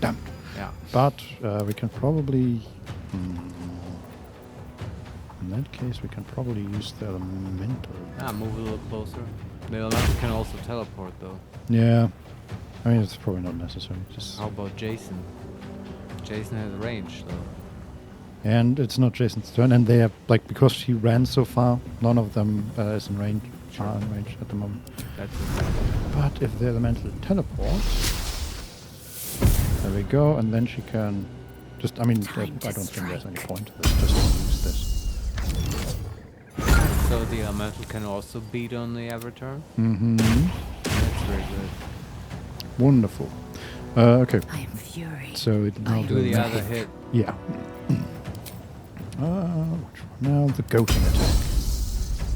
Damn. Yeah. But we can probably... in that case, we can probably use the elemental. Move a little closer. The elemental can also teleport, though. Yeah. I mean, it's probably not necessary. Just How about Jason? Jason has range, though. and it's not Jason's turn, and they have, like, because she ran so far, none of them is in range. Are in range at the moment. That's But if the elemental teleports, there we go, and then she can just, I mean, I don't think there's any point. Let's just use this. So the elemental can also beat on the avatar? Mm-hmm. That's very good. Wonderful. Okay. I am fury. So it now Do the other hit. Yeah. Which one? Now the goading attack.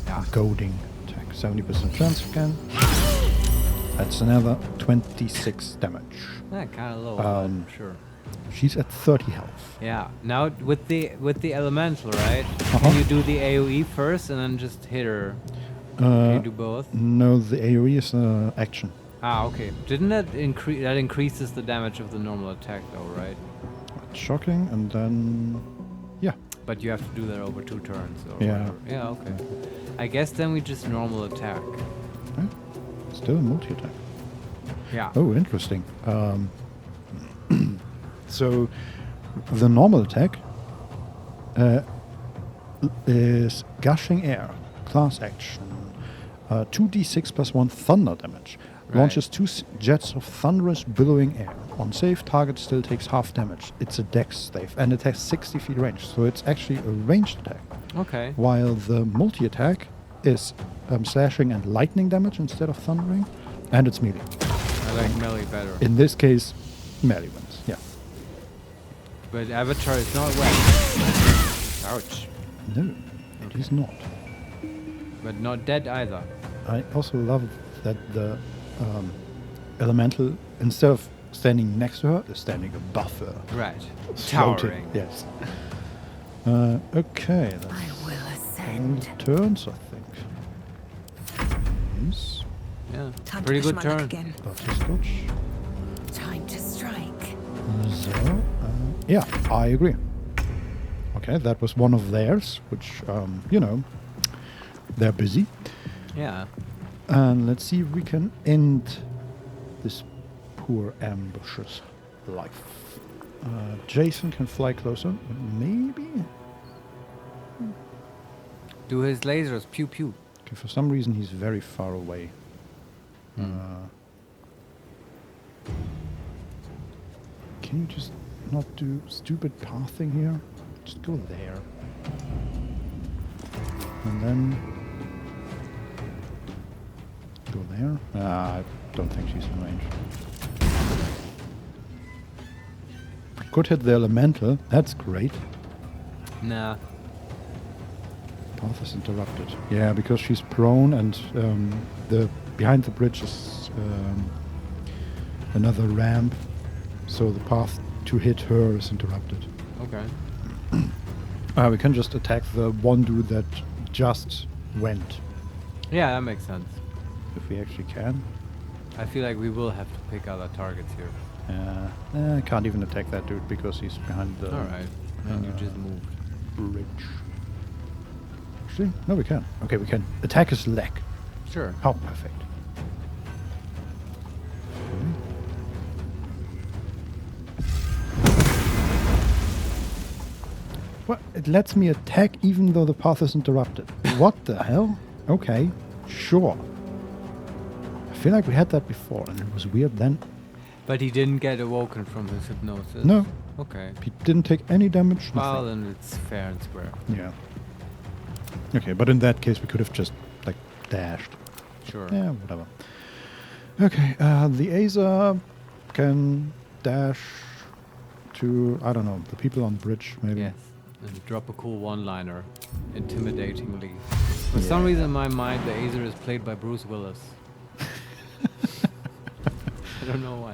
Yeah. Goading attack. 70% chance again. That's another 26 damage. Yeah, kind of low, but sure. She's at 30 health. Yeah. Now with the elemental, right? Can you do the AOE first and then just hit her? Can you do both? No, the AoE is action. Ah, okay. Didn't that increase? That increases the damage of the normal attack, though, right? Shocking, and then yeah. But you have to do that over 2 turns, or Yeah. whatever. Yeah, okay. I guess then we just normal attack. Right? Still a multi-attack. Yeah. Oh, interesting. So the normal attack is gushing air, class action, 2d6 plus 1 thunder damage. Right. Launches 2 jets of thunderous billowing air. On save, target still takes half damage. It's a dex save, and it has 60 feet range, so it's actually a ranged attack. Okay. While the multi-attack is slashing and lightning damage instead of thundering, and it's melee. I like melee better. In this case, melee wins, yeah. But Avatar is not wet. Ouch. No, it is not. But not dead either. I also love that the elemental, instead of standing next to her, is standing above her. Right. Floating, Towering. yes. Okay, I that's will all ascend. the turns, I think. Yes. Yeah. Time Pretty to good push my luck turn. again. Butterscotch. Time to strike. So, yeah, I agree. Okay, that was one of theirs, which, you know, they're busy. Yeah. And let's see if we can end this poor ambush's life. Jason can fly closer, maybe? Do his lasers. Pew pew. Okay, for some reason he's very far away. Can you just not do stupid pathing here? Just go there. And then go there. I don't think she's in range. Could hit the elemental. That's great. Nah. Path is interrupted. Yeah, because she's prone, and the behind the bridge is another ramp, so the path to hit her is interrupted. Okay. We can just attack the one dude that just went, Yeah, that makes sense. if we actually can. I feel like we will have to pick other targets here. I can't even attack that dude because he's behind the Alright. And you just moved. bridge. Actually, no, we can. Okay, we can attack his leg. Sure. How perfect. What? It lets me attack even though the path is interrupted. What the hell? Okay, sure. I feel like we had that before and it was weird then. But he didn't get awoken from his hypnosis? No. Okay. He didn't take any damage. Well, Nothing. then it's fair and square. Yeah. Okay, but in that case we could have just, like, dashed. Sure. Yeah, whatever. Okay, the Aza can dash to, I don't know, the people on the bridge, maybe. Yes. And drop a cool one-liner. Intimidatingly. For some reason in my mind, the Azer is played by Bruce Willis. I don't know why.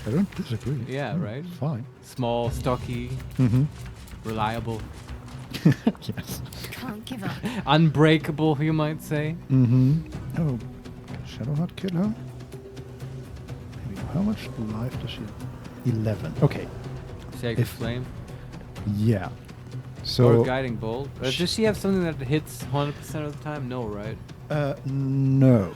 I don't disagree. Yeah, right? Fine. Small, stocky, Mm-hmm. reliable, Yes. Can't give up. unbreakable, you might say. Mm-hmm. Oh, can Shadowheart kill her? Maybe. How much life does she have? 11. Okay. Sacred If- Flame. Yeah. Or So, Guiding Bolt. Does she have something that hits 100% of the time? No, right? no.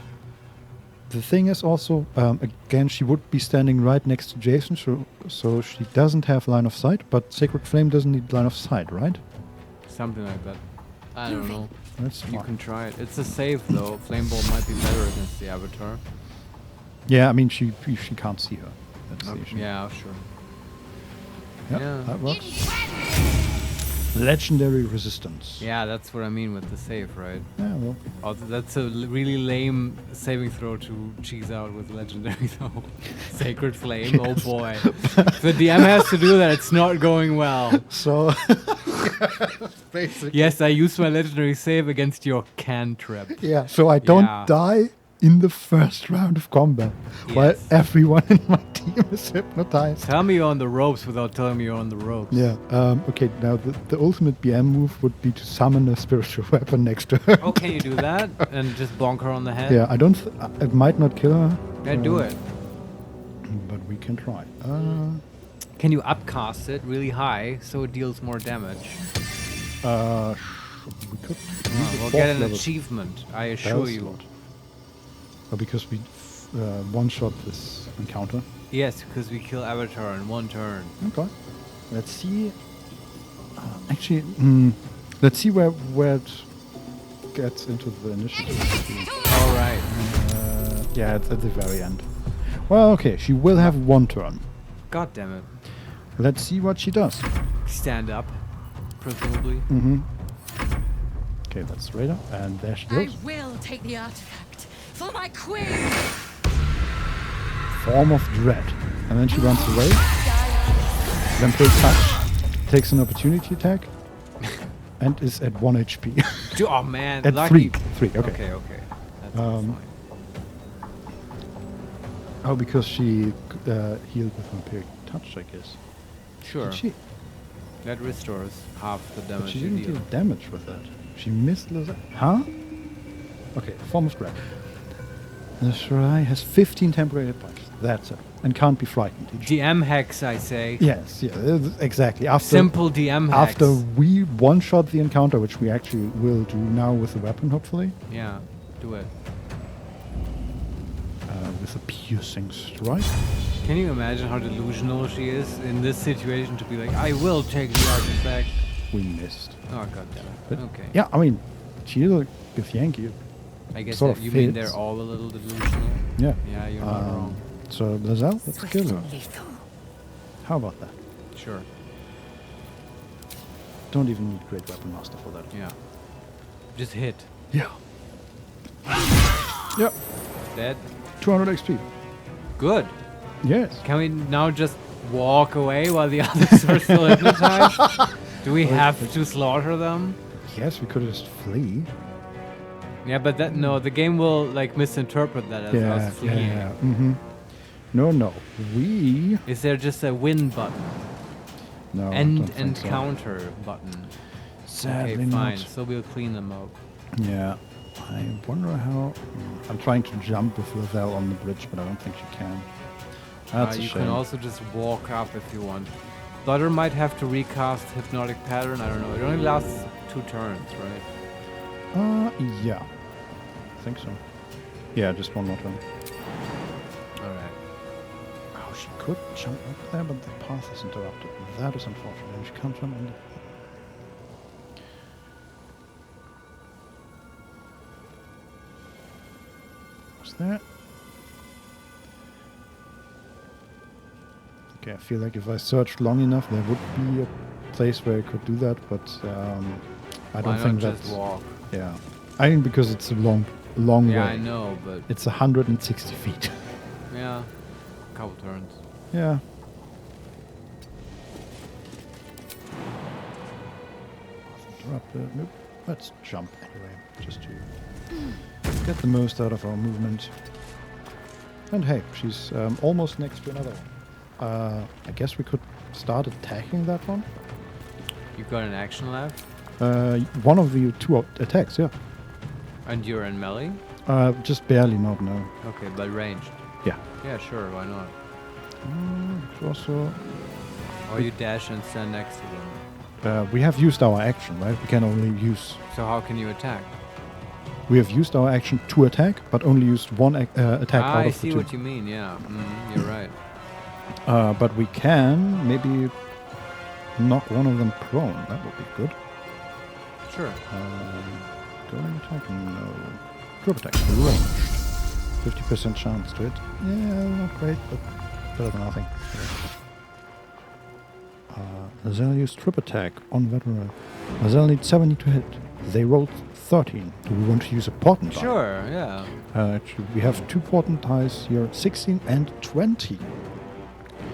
The thing is also, again, she would be standing right next to Jason, so she doesn't have line of sight, but Sacred Flame doesn't need line of sight, right? Something like that. I don't know. That's You fine. can try it. It's a save though. Flame Bolt might be better against the Avatar. Yeah, I mean, she can't see her. That's the issue. Yeah, sure. Yep, yeah. that works. Legendary resistance. Yeah, that's what I mean with the save, right? Yeah, well, Oh, that's a really lame saving throw to cheese out with legendary though. Sacred Flame, oh boy. If the DM has to do that, it's not going well. so basically. Yes, I used my legendary save against your cantrip. Yeah, so I don't Yeah. die in the first round of combat, while Yes. everyone in my team is hypnotized. Tell me you're on the ropes without telling me you're on the ropes. Yeah. Okay. Now the ultimate BM move would be to summon a spiritual weapon next to her. Oh, can you do that and just bonk her on the head? Yeah. I don't. It might not kill her. Yeah, do it. But we can try. Can you upcast it really high so it deals more damage? We could. We'll get an achievement, I assure you. Because we one-shot this encounter. Yes, because we kill Avatar in one turn. Okay. Let's see. Actually, let's see where it gets into the initiative. All right. Yeah, it's at the very end. Well, okay. She will have one turn. God damn it. Let's see what she does. Stand up, presumably. Okay, that's Raider, and there she I goes. will take the artifact for my queen. Form of Dread. And then she runs away. Vampire Touch takes an opportunity attack and is at 1 HP. Oh man, at lucky. 3, okay. Okay. That's fine. Oh, because she healed with Vampiric Touch, I guess. Sure. Did she? That restores half the But damage she you didn't deal. deal damage with that. She missed the... Huh? Okay, Form of Dread. The Shrai has 15 temporary hit points. That's it. And can't be frightened. DM hex, I say. Yes, yeah, exactly. After Simple DM hex. After we one-shot the encounter, which we actually will do now with the weapon, hopefully. Yeah, do it. With a piercing strike. Can you imagine how delusional she is in this situation to be like, I will take the artifact? We missed. Oh, god damn it. But Okay. yeah, I mean, she's a good Yankee. I guess sort that of you mean fits. they're all a little delusional? Yeah. Yeah, you're not wrong. So, Lazelle, let's kill her. Lethal. How about that? Sure. Don't even need Great Weapon Master for that. Yeah. Just hit. Yeah. Yeah. Dead. 200 XP. Good. Yes. Can we now just walk away while the others are still hypnotized? Do we have to slaughter them? Yes, we could just flee. Yeah, but that no, the game will like misinterpret that as us fleeing. Yeah. No. We... Is there just a win button? No, End don't think and so. counter button. Sadly Okay, fine. not. So we'll clean them up. Yeah. I wonder how... I'm trying to jump with Lavelle on the bridge, but I don't think she can. That's a You shame. can also just walk up if you want. Butter might have to recast Hypnotic Pattern. I don't know. It only lasts 2 turns, right? Yeah. I think so. Yeah, just one more turn. Alright. Oh, she could jump up there, but the path is interrupted. That is unfortunate. She can't jump on the... What's that? Okay, I feel like if I searched long enough, there would be a place where I could do that, but I don't Why think not that's... just walk? Yeah. I think because it's a long way. Yeah, I know, but It's 160 feet. yeah, a couple turns. Yeah. Nope. Let's jump anyway, just to get the most out of our movement. And hey, she's almost next to another one. I guess we could start attacking that one. You've got an action left, One of the 2 attacks, yeah. and you're in melee. Just barely, not no. Okay, but ranged. Yeah. Yeah, sure. Why not? Also, Or you dash and stand next to them. we have used our action, right? We can only use... So how can you attack? We have used our action to attack, but only used one attack out I of the see 2. what you mean. Yeah, you're right. But we can maybe knock one of them prone. That would be good. Sure. During attack? No. Group attack. Ranged. 50% chance to hit. Yeah, not great, but better than nothing. Lazelle used trip attack on veteran. Lazelle needs 70 to hit. They rolled 13. Do we want to use a portent die? Sure. Yeah. Actually, we have 2 portent dice here, 16 and 20.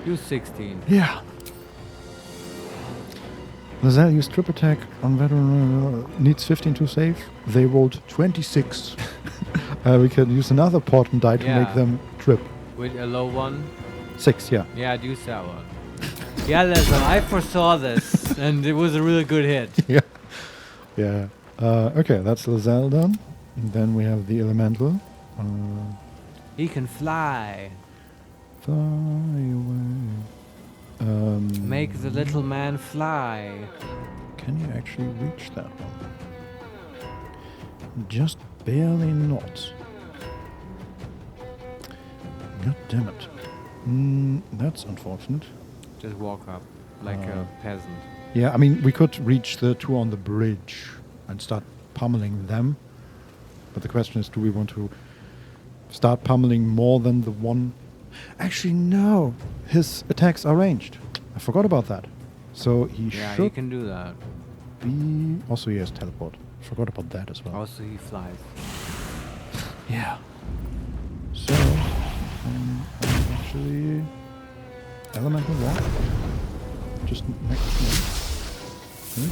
Do 16. Yeah. Lazelle used trip attack on veteran. Needs 15 to save. They rolled 26. We can use another portent die to Yeah. make them trip. With a low one. 6, yeah. Yeah, I'd use that one. Yeah, listen, I foresaw this, and it was a really good hit. Yeah. Yeah. Okay, that's Lizelle done. And then we have the elemental. He can fly. Fly away. Make the little man fly. Can you actually reach that one? Just barely not. God damn it. That's unfortunate. Just walk up like a peasant. Yeah, I mean, we could reach the two on the bridge and start pummeling them. But the question is, do we want to start pummeling more than the one? Actually, no. His attacks are ranged. I forgot about that. So he Yeah, should he can do that. be... Also, he has teleport. Forgot about that as well. Also, he flies. Yeah. So, actually... Elemental walk. Just next to me.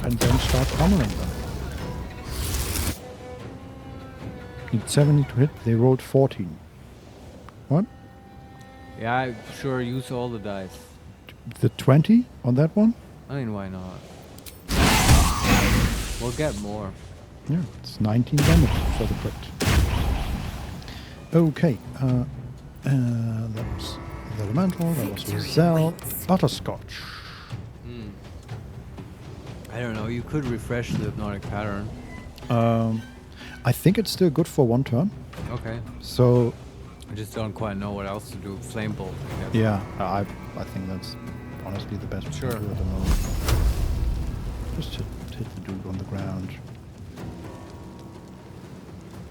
And then start pummeling them. Need 70 to hit. They rolled 14. What? Yeah, I sure use all the dice. The 20 on that one? I mean, why not? We'll get more. Yeah, it's 19 damage for the crit. Okay, that was the elemental, that was Lizelle. Butterscotch. I don't know, you could refresh the hypnotic pattern. I think it's still good for one turn. Okay. So, I just don't quite know what else to do. Flame bolt, I guess. yeah, I think that's honestly the best we Sure. can do at the moment. Just hit the dude on the ground.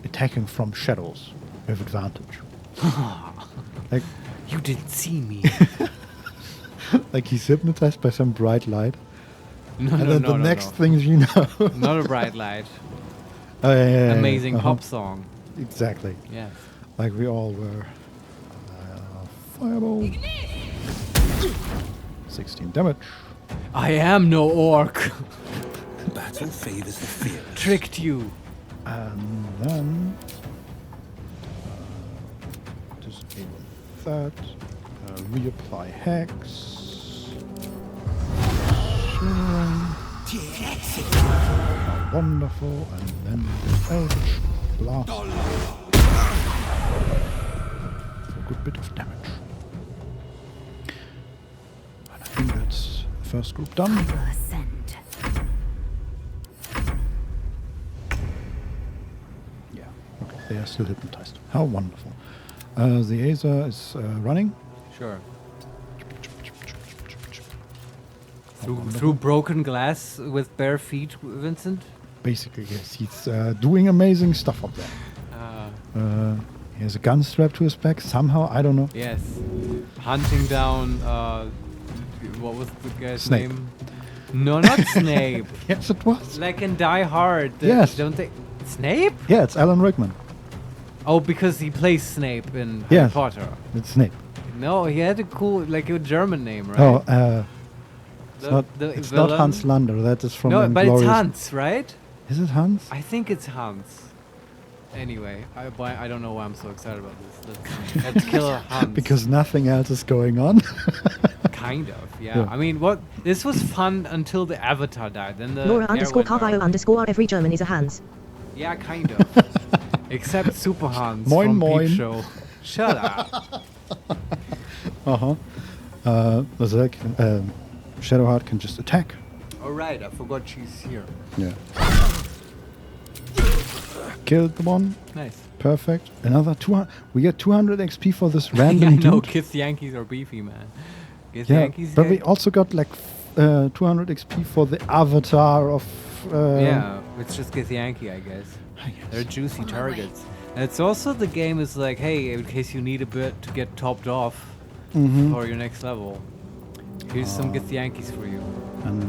Attacking from shadows with advantage. Like, You didn't see me. like he's hypnotized by some bright light. No, And no, then no, the no, next no. things you know. Not a bright light. Oh, yeah, Amazing uh-huh. pop song. Exactly. Yes. Like we all were. Fireball. 16 damage. I am no orc. Battle favors the fearless. Tricked you. And then. Disable that. Reapply hex. Shivering. Wonderful. And then the Eldritch Blast. For a good bit of damage. And I think that's the first group done. Yeah, okay, they are still hypnotized. How wonderful. The Aether is running. Sure. Through broken glass with bare feet, Vincent? Basically, yes. He's doing amazing stuff up there. He has a gun strapped to his back somehow. I don't know. Yes. Hunting down, what was the guy's Snape. name? No, not Snape. Yes, it was. Like in Die Hard. Yes. Don't they? Snape? Yeah, it's Alan Rickman. Oh, because he plays Snape in Harry Yes. Potter. It's Snape. No, he had a cool, like a German name, right? Oh, it's not villain? Hans Lander. That is from No, but it's Inglourious- Hans, right? Is it Hans? I think it's Hans. Anyway, I don't know why I'm so excited about this. Let's kill Hans. Because nothing else is going on. Kind of, yeah. Yeah. I mean, this was fun until the Avatar died. Then the Laura air __ went Carvio dark. _ every German is a Hans. Yeah, kind of. Except Super Hans Moin, from moin. Peep Show. Shut up. Shadowheart can just attack. All right, I forgot she's here. Yeah. Killed the one. Nice. Perfect. Another 200. We get 200 XP for this Yeah, random no, dude. Kiss Yankees are beefy, man. Kiss Yeah, Yankees. but we also got like 200 XP for the avatar of. Yeah, it's just Kiss Yankee, I guess. I guess. They're juicy targets. And it's also the game is like, hey, in case you need a bit to get topped off for your next level, here's some Kiss Yankees for you. And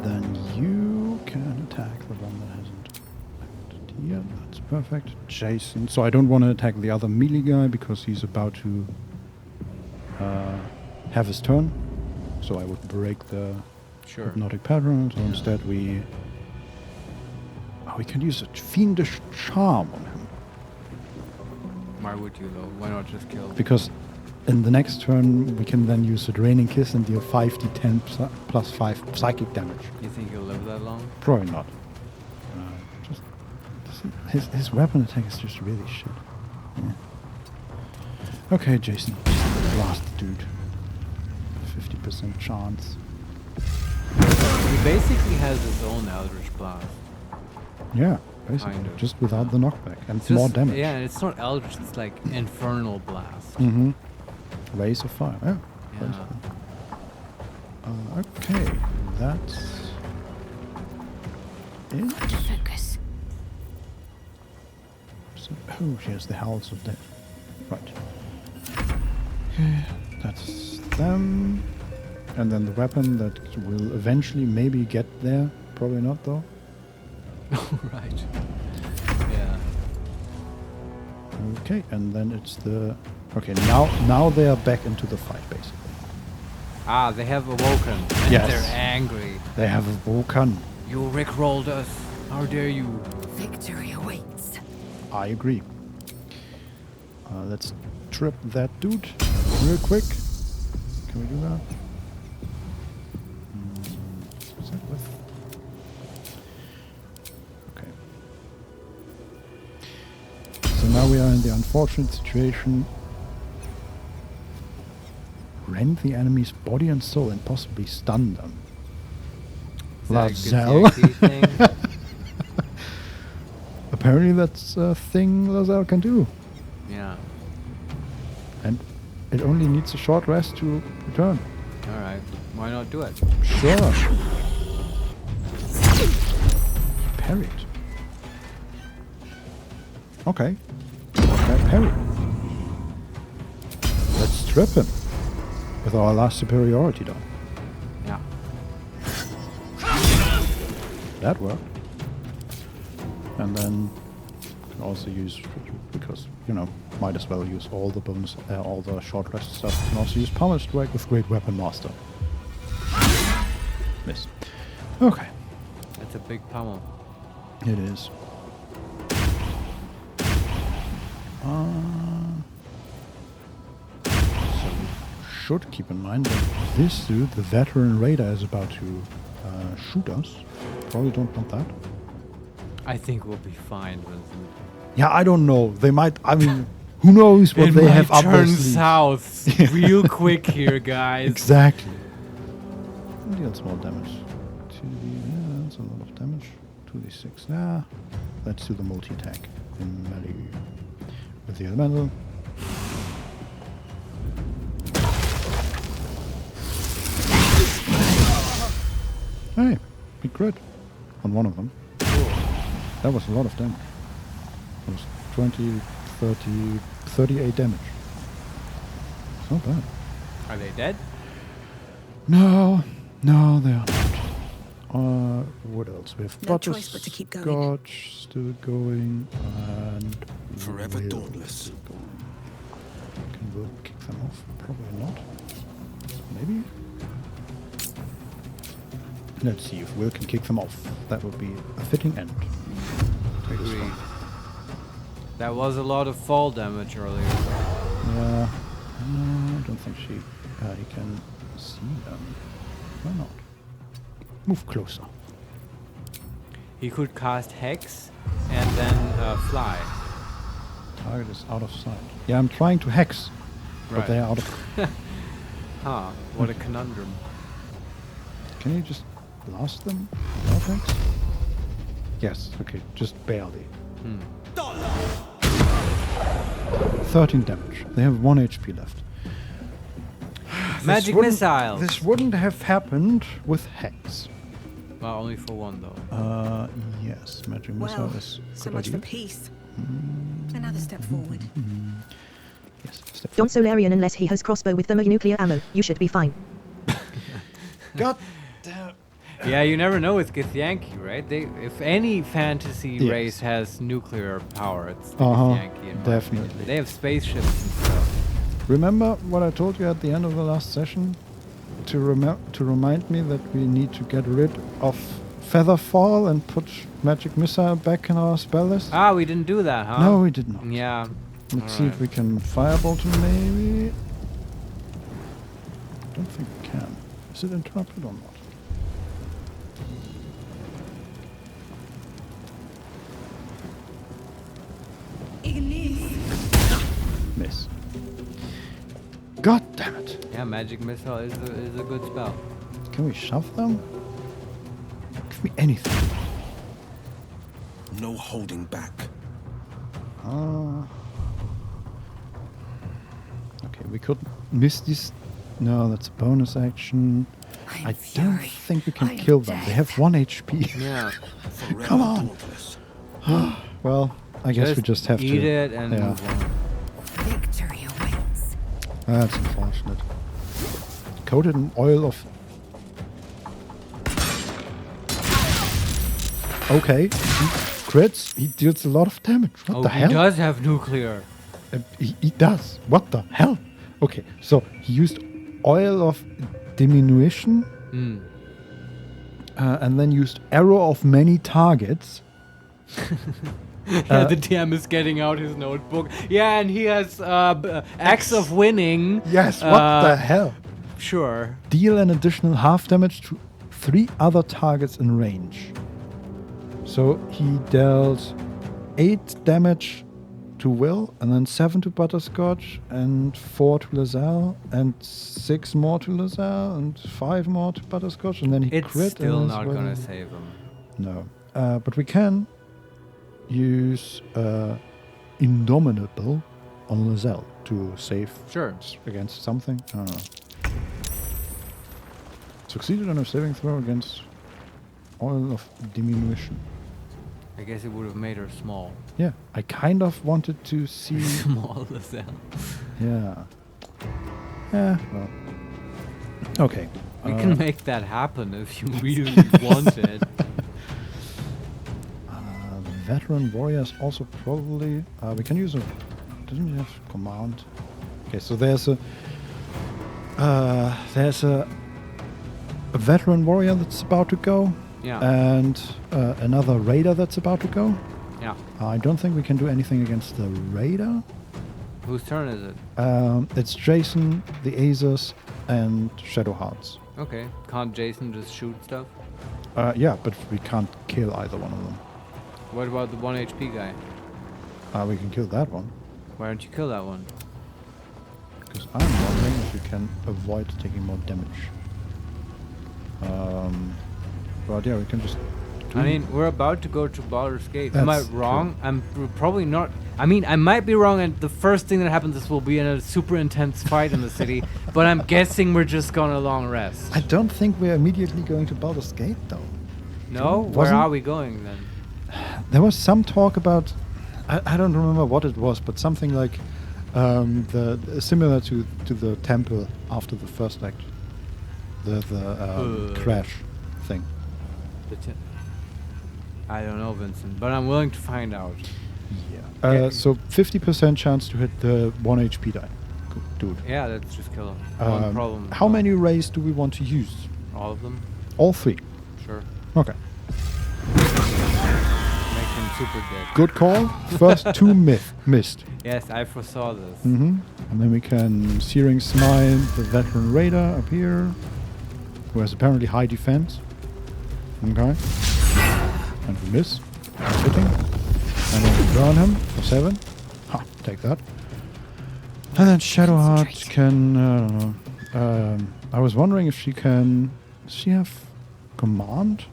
then you can attack the one that hasn't acted yet. That's perfect. Jason. So I don't want to attack the other melee guy because he's about to have his turn. So I would break the Sure. hypnotic pattern. So instead we can use a fiendish charm on him. Why would you though? Why not just kill? Because in the next turn we can then use the Draining Kiss and deal 5d10 plus 5 psychic damage. You think he'll live that long? Probably not. His weapon attack is just really shit. Yeah. Okay, Jason. Blast the dude. 50% chance. He basically has his own Eldritch Blast. Yeah, basically. Kind of. Just without the knockback. And It's more just- damage. Yeah, and it's not Eldritch, it's like Infernal Blast. Mm-hmm. Rays of fire. Yeah. Yeah. Okay. That's it. Focus. So, oh, here's the Howls of Death. Right. Okay, that's them. And then the weapon that will eventually maybe get there. Probably not, though. Right. Yeah. Okay, and then it's the... Okay, now they are back into the fight, basically. Ah, they have awoken. And Yes. they're angry. They have awoken. You rickrolled us. How dare you? Victory awaits. I agree. Let's trip that dude real quick. Can we do that? What's that with? Okay. So now we are in the unfortunate situation. Rend the enemy's body and soul and possibly stun them. Is that a good Lazel. DXD thing? Apparently that's a thing Lazel can do. Yeah. And it only needs a short rest to return. Alright. Why not do it? Sure. Parried. Okay. Parry. Let's trip him. With our last superiority done. Yeah. That worked. And then can also use, because, you know, might as well use all the bonus, all the short rest stuff. Can also use Power Strike with Great Weapon Master. Miss. Okay. That's a big pummel. It is. So should keep in mind that this dude, the veteran raider, is about to shoot us. Probably don't want that. I think we'll be fine, Vincent. Yeah, I don't know. They might. I mean, who knows what they have up their turn sleeve? south real quick here, guys. Exactly. Deals more damage. 2d, yeah, that's a lot of damage. 2d6. Yeah. Let's do the multi attack in melee with the elemental. Hey, big crit on one of them. That was a lot of damage. It was 20, 30, 38 damage. It's not bad. Are they dead? No, no, they are not. What else? We have No choice but to keep going. Butterscotch still going, and Forever Will dauntless. still going. Can Will kick them off? Probably not. Maybe. Let's see if Will can kick them off. That would be a fitting end. Take this Agreed. one. That was a lot of fall damage earlier. Yeah. I don't think he can see them. Why not? Move closer. He could cast Hex and then fly. Target is out of sight. Yeah, I'm trying to hex, but Right. they are out of. Huh, what a conundrum. Can you just blast them without hex? Yes. Okay, just barely. 13 damage. They have 1 HP left. Magic missiles! This wouldn't have happened with hex. Well, only for one though. Yes, magic missile Well, is so good much for idea. peace. Another step forward. Yes, step Don't Solarian unless he has crossbow with thermonuclear ammo. You should be fine. God. Yeah, you never know with Githyanki, right? If any fantasy Yes. race has nuclear power, it's the Uh-huh, Githyanki, in my definitely. opinion. They have spaceships and stuff. Remember what I told you at the end of the last session? To remind me that we need to get rid of Featherfall and put Magic Missile back in our spell list? Ah, we didn't do that, huh? No, we did not. Yeah. Let's see if we can firebolt him, maybe. Don't think we can. Is it interrupted or not? Miss. God damn it. Yeah, magic missile is a good spell. Can we shove them? Give me anything. No holding back. Okay, we could miss this. No, that's a bonus action. I don't think we can kill them. They have 1 HP. Yeah. Come on. Well, I guess we just have to eat it and move on. Victory awaits. That's unfortunate. Coated in oil of... Okay. He crits. He deals a lot of damage. What the hell? He does have nuclear. He does. What the hell? Okay, so he used oil of diminution. And then used arrow of many targets. The DM is getting out his notebook. Yeah, and he has axe of winning. Yes, what the hell? Sure. Deal an additional half damage to 3 other targets in range. So he dealt 8 damage to Will, and then 7 to Butterscotch, and 4 to Lazelle, and 6 more to Lazelle, and 5 more to Butterscotch, and then he It's crit. still and not gonna save him. No. But we can use Indomitable on Lazelle to save against something. I don't know. Succeeded on a saving throw against oil of diminution. I guess it would have made her small. Yeah, I kind of wanted to see... Small Lazelle. Yeah. Yeah, well. Okay. We can make that happen if you really want it. Veteran warriors also probably... we can use a... Doesn't he have command? Okay, so there's a veteran warrior that's about to go. Yeah. And another raider that's about to go. Yeah. I don't think we can do anything against the raider. Whose turn is it? It's Jason, the Aces, and Shadowhearts. Okay. Can't Jason just shoot stuff? Yeah, but we can't kill either one of them. What about the 1 HP guy? We can kill that one. Why don't you kill that one? Because I'm wondering if we can avoid taking more damage. But yeah, we can just... I mean, we're about to go to Baldur's Gate. Am I That's wrong? I'm probably not. I mean, I might be wrong, and the first thing that happens is we'll be in a super intense fight in the city. But I'm guessing we're just going a long rest. I don't think we're immediately going to Baldur's Gate, though. No? Where are we going then? There was some talk about... I don't remember what it was, but something like similar to the temple after the first act. The crash thing. I don't know, Vincent, but I'm willing to find out. Yeah. So 50% chance to hit the 1 HP die. Dude. Yeah, let's just kill him. One problem. How many rays do we want to use? All of them? All 3. Sure. Okay. Make him super dead. Good call. First 2 missed. Yes, I foresaw this. And then we can Searing Smite the veteran raider up here, who has apparently high defense. Okay. And we miss. That's hitting. And then we burn him for 7. Ha, take that. And then Shadowheart can... I don't know. I was wondering if she can... Does she have command?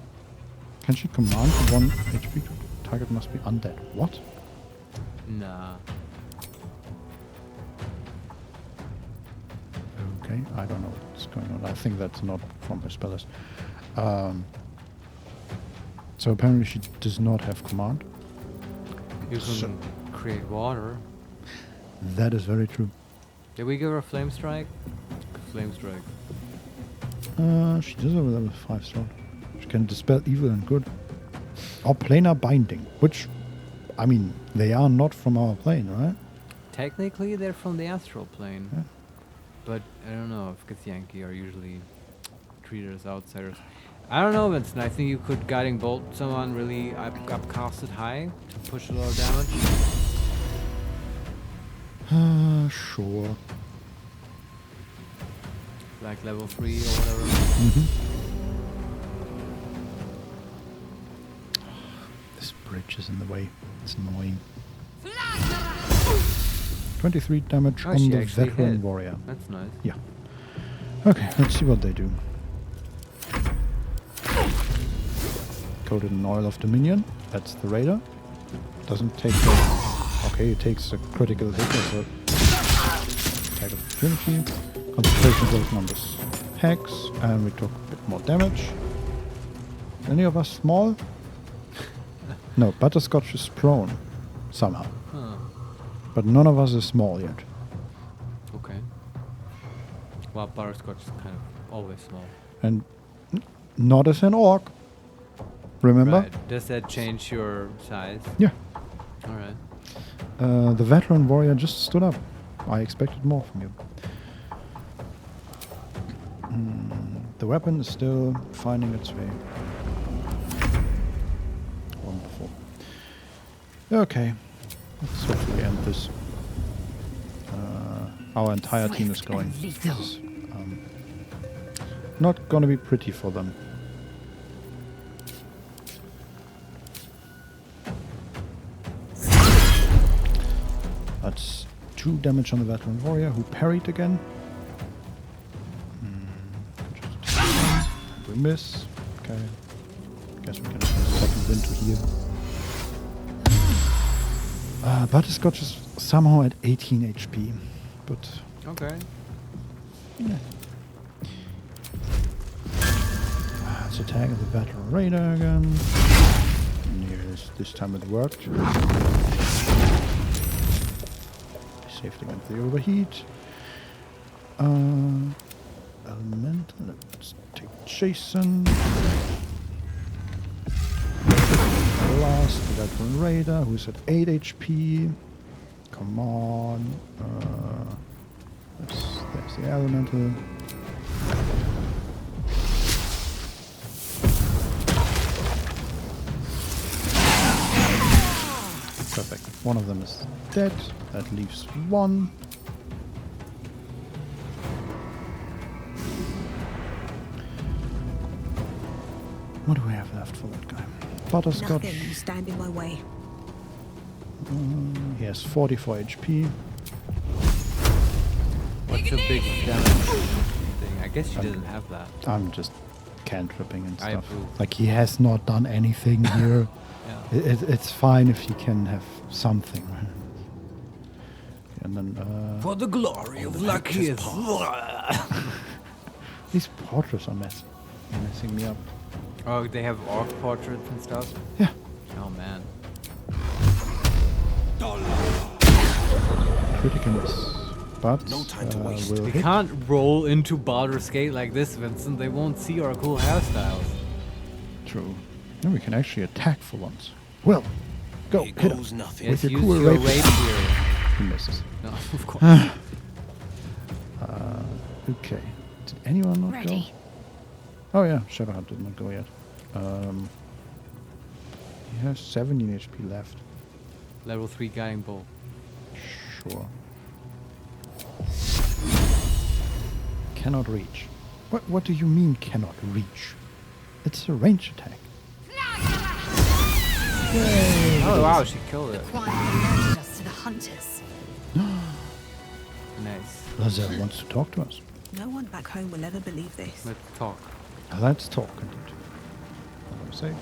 Can she command 1 HP? Target must be undead. What? Nah. Okay, I don't know what's going on. I think that's not from her spell list. So apparently she does not have command. You can create water. That is very true. Did we give her Flame Strike? Flame Strike. She does have a level 5 slot. She can dispel evil and good. Or planar binding, which, I mean, they are not from our plane, right? Technically, they're from the astral plane. Yeah. But I don't know if Githyanki are usually treated as outsiders. I don't know, Vincent. I think you could Guiding Bolt someone really upcasted high to push a lot of damage. Sure. Like level 3 or whatever. This bridge is in the way. It's annoying. 23 damage Oh, on she the actually veteran hit. warrior. That's nice. Yeah. Okay, let's see what they do. Coated in oil of dominion. That's the raider. Doesn't take the... Okay, it takes a critical hit as a attack of opportunity. Concentration broken on this hex, and we took a bit more damage. Any of us small? No, Butterscotch is prone somehow. Huh. But none of us is small yet. Okay. Well, Butterscotch is kind of always small. And not as an orc. Remember? Right. Does that change your size? Yeah. Alright. The veteran warrior just stood up. I expected more from you. The weapon is still finding its way. Wonderful. Okay. Let's hopefully end this. Our entire team is going. This is not gonna be pretty for them. That's 2 damage on the veteran warrior who parried again. We miss. Okay. Guess we can have a second wind to heal. Butterscotch is somehow at 18 HP. But Okay. yeah. Let's attack the veteran raider again. Yes, this time it worked. Saved against the overheat. Elemental. Let's take Jason. Last, the veteran raider, who's at 8 HP. Come on. There's the elemental. Perfect. One of them is dead. That leaves 1. What do we have left for that guy? Butterscotch. Nothing will stand in my way. He has 44 HP. What's your big damage thing? I guess she doesn't have that. I'm just cantripping and I stuff. approve. Like, he has not done anything here. Yeah. It's fine if he can have something. And then, For the glory of luckiest. these portraits are messing me up. Oh, they have orc portraits and stuff? Yeah. Oh man. Critical miss. But No time to waste. we'll We hit. can't roll into Baldur's Gate like this, Vincent. They won't see our cool hairstyles. True. Then we can actually attack for once. Well, go. Here Hit him. goes nothing. Yes, your use cool your rapier. rapier. He misses. No, of course. Okay. Did anyone not Ready. go? Oh yeah, Shepard did not go yet. He has 17 HP left. Level 3 guiding bolt. Sure. Cannot reach. What do you mean cannot reach? It's a range attack. Oh wow, she killed it. Quiet alerted us to the hunters. Nice. Lazelle wants to talk to us. No one back home will ever believe this. Let's talk. Let's talk indeed. What do I say?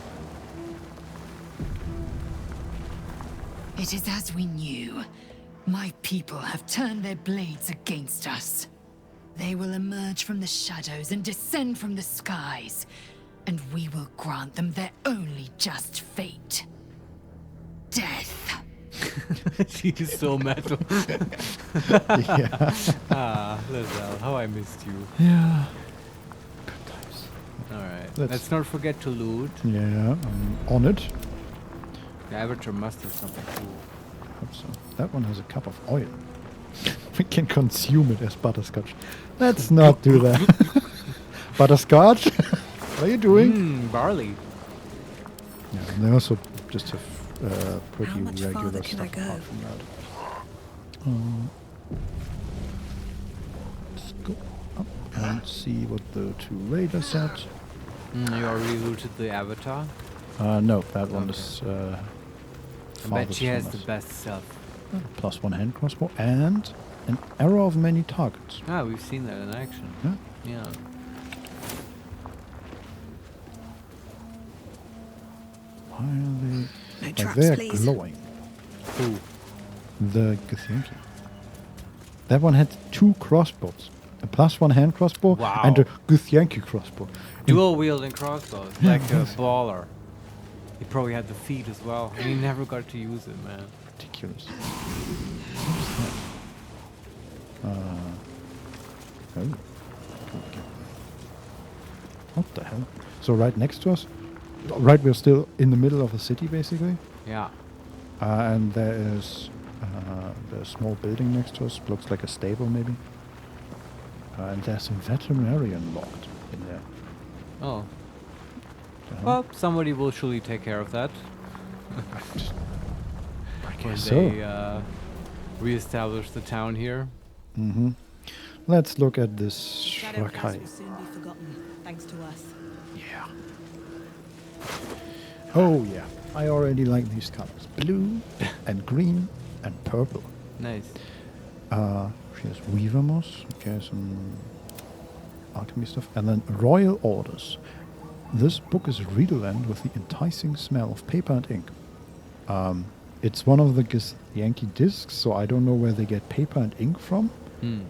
It is as we knew. My people have turned their blades against us. They will emerge from the shadows and descend from the skies, and we will grant them their only just fate. Death. She's so metal. Yeah. Ah, Lazelle, how I missed you. Yeah. Good times. Alright. Let's- Let's not forget to loot. Yeah, I'm on it. The Avatar must have something cool. Hope so. That one has a cup of oil. We can consume it as butterscotch. Let's not do that. Butterscotch? What are you doing? Barley. Yeah, and they also just have pretty How much regular farther can I stuff go? apart from that. Let's go up and see what the two raiders said. You already looted the avatar? No, that one Okay. is. I bet she has the best stuff. +1 hand crossbow and an arrow of many targets. Ah, we've seen that in action. Yeah. Yeah. Why are they? No Like traps, they're please. glowing. Who? The Githyanki. That one had 2 crossbows. A +1 hand crossbow Wow. and a Githyanki crossbow. Dual wielding crossbows, Yeah, like a yes. baller. He probably had the feet as well. And he never got to use it, man. Ridiculous. What's that? Oh. What the hell? So right next to us? Right, we're still in the middle of a city, basically. Yeah. And there is a small building next to us. Looks like a stable, maybe. And there's a veterinarian locked in there. Oh. The hell? Well, somebody will surely take care of that. I When guess they so. reestablish the town here. Mm-hmm. Let's look at this Shadow Class Shrakai. will soon be forgotten, thanks to us. Yeah. Oh yeah, I already like these colors. Blue and green and purple. Nice. She has Weaver Moss. Okay, some alchemy stuff. And then Royal Orders. This book is redolent with the enticing smell of paper and ink. It's one of the Yankee discs, so I don't know where they get paper and ink from. Hmm.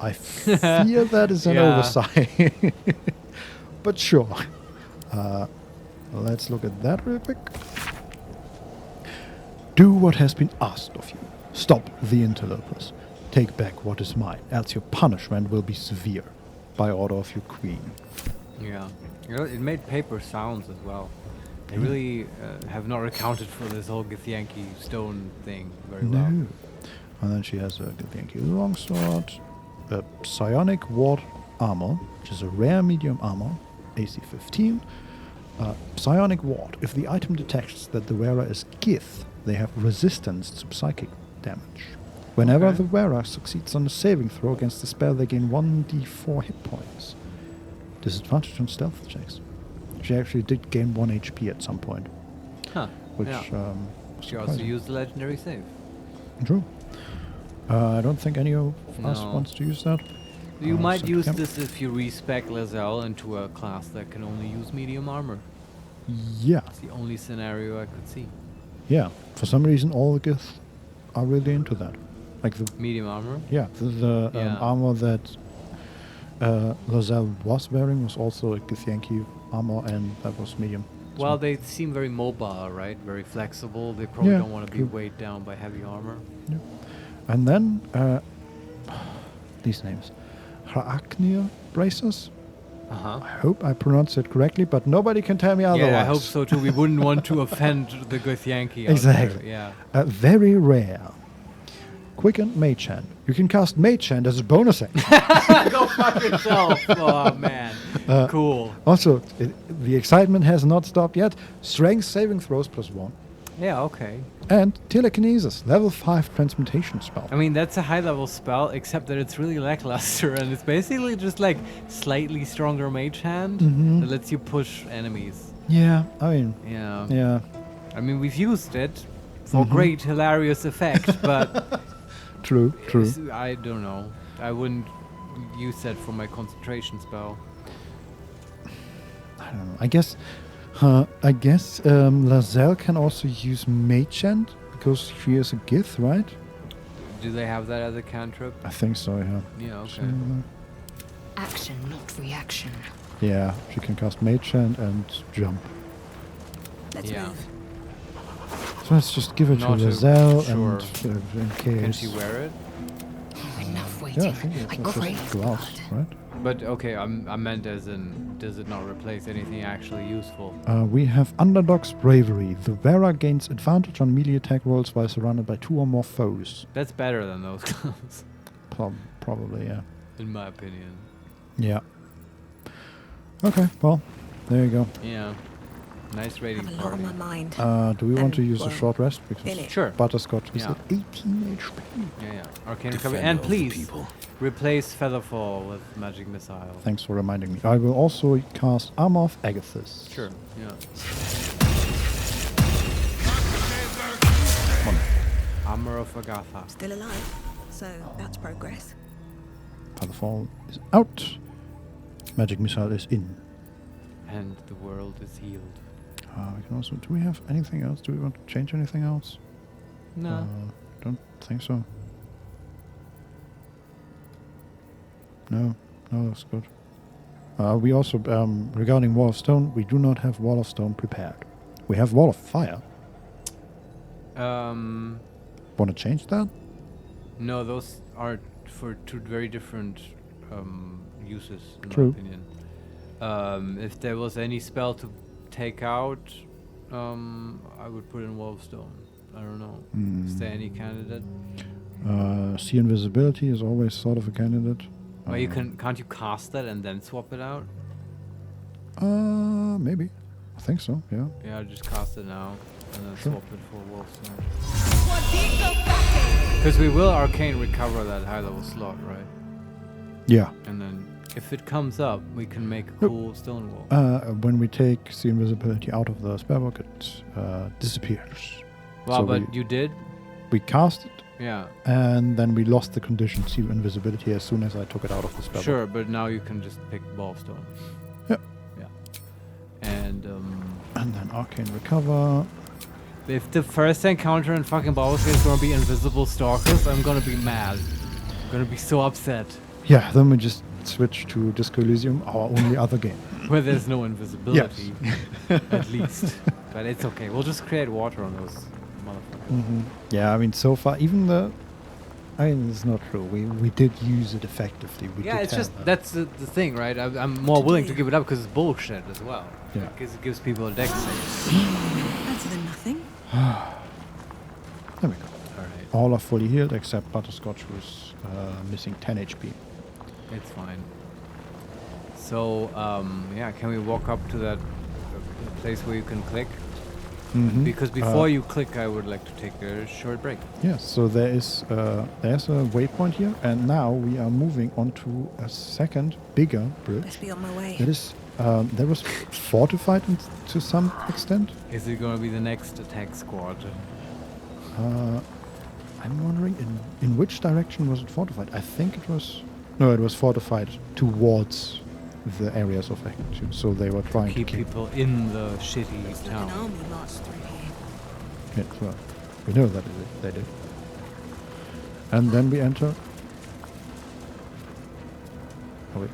I fear that is an Yeah. oversight. But sure. Let's look at that real quick. Do what has been asked of you. Stop the interlopers. Take back what is mine, else your punishment will be severe. By order of your queen. Yeah. You know, it made paper sounds as well. They really have not accounted for this whole Githyanki stone thing very well. No. And then she has a Githyanki longsword, a psionic ward armor, which is a rare medium armor, AC 15. Psionic ward. If the item detects that the wearer is Gith, they have resistance to psychic damage. Whenever Okay. the wearer succeeds on a saving throw against the spell, they gain 1d4 hit points. Disadvantage on stealth checks. She actually did gain 1 HP at some point, Huh. which yeah. was She also surprising. used the legendary save. True. I don't think any of us No. wants to use that. You might so use yep. this if you respec Lazelle into a class that can only use medium armor. Yeah, It's the only scenario I could see. yeah. For some reason, all the Gith are really into that. Like the Medium armor? the Yeah. armor that Lazelle was wearing was also a Githyanki armor, and that was medium. Well, So- they seem very mobile, right? Very flexible. They probably Yeah, don't want to be true. weighed down by heavy armor. And then these names, Hraaknir bracers. Uh-huh. I hope I pronounced it correctly, but nobody can tell me otherwise. Yeah, I hope so too. We wouldn't want to offend the Githyanki. out Exactly. there, Yeah. Very rare. Quickened Mage Hand. You can cast Mage Hand as a bonus action. Go fuck yourself. Oh, man. Cool. Also, the excitement has not stopped yet. Strength saving throws +1. Yeah, okay. And telekinesis, level 5 transmutation spell. I mean, that's a high-level spell, except that it's really lackluster, and it's basically just like slightly stronger mage hand that lets you push enemies. Yeah, I mean, Yeah. yeah. I mean, we've used it for great, hilarious effect, but True. I don't know. I wouldn't use that for my concentration spell. I don't know. I guess Lazelle can also use Mage Hand because she is a Gith, right? Do they have that as a cantrip? I think so, yeah. Yeah, okay. So, Action, not reaction. yeah, she can cast Mage Hand and jump. Let's Yeah. move. So let's just give it Not to a- Lazelle sure. and in case. Can she wear it? Enough Yeah, waiting. I think I it's crave just gloves, blood. right? But okay, I meant as in, does it not replace anything actually useful? We have Underdog's Bravery. The wearer gains advantage on melee attack rolls while surrounded by 2 or more foes. That's better than those gloves, Probably, yeah. in my opinion. Yeah. Okay, well, there you go. Yeah. Nice raiding Have a lot on party. my mind. Do we want And, to use a well, short rest? Because finish. Sure. Butterscotch is Yeah. at 18 HP. Yeah. Arcane recovery. Defender And of the please people. replace Featherfall with magic missile. Thanks for reminding me. I will also cast Armor of Agathis. Sure. Yeah. Armor of Agatha. Still alive, so that's progress. Featherfall is out. Magic Missile is in. And the world is healed. We can also. Do we have anything else? Do we want to change anything else? No. Don't think so. No, that's good. We also, regarding Wall of Stone, we do not have Wall of Stone prepared. We have Wall of Fire. Want to change that? No, those are for two very different uses, in True. my opinion. If there was any spell to take out, I would put in Wall of Stone. I don't know. Is there any candidate? See Invisibility is always sort of a candidate. Well, can't you cast that and then swap it out? Maybe. I think so, yeah. Yeah, just cast it now and then Sure. swap it for Wall of Stone. Because we will arcane recover that high level slot, right? Yeah. And then if it comes up, we can make a Nope. cool stone wall. When we take See Invisibility out of the spellbook, it disappears. Well, so but you did? we cast it, Yeah. and then we lost the condition See Invisibility as soon as I took it out of the spellbook. Sure, but now you can just pick Ball of Stone. Yep. Yeah. And And then Arcane Recover. if the first encounter in fucking Baldur's Gate is gonna be invisible stalkers, I'm gonna be mad. I'm gonna be so upset. Yeah, then we just switch to Disco Elysium, our only other game. Where there's no invisibility. At least. But it's okay. We'll just create water on those motherfuckers. Yeah, I mean, so far, even the... I mean, it's not true. We did use it effectively. We Yeah, did it's have just, that. that's the thing, right? I'm more willing to give it up because it's bullshit as well. Yeah. Because it gives people a deck save. Better than nothing. There we go. Alright. All are fully healed except Butterscotch, who's missing 10 HP. It's fine. So, yeah, can we walk up to that place where you can click? Because before you click, I would like to take a short break. Yes, so there's a waypoint here, and now we are moving on to a second, bigger bridge. Let's be on my way. That is, that was fortified to some extent. Is it going to be the next attack squad? I'm wondering in which direction was it fortified? I think it was... No, it was fortified towards the areas of action. So they were trying Keep to keep... people in the shitty It's like town. an army marched through here. Yeah, well, we know that they did. And then we enter... Oh, wait.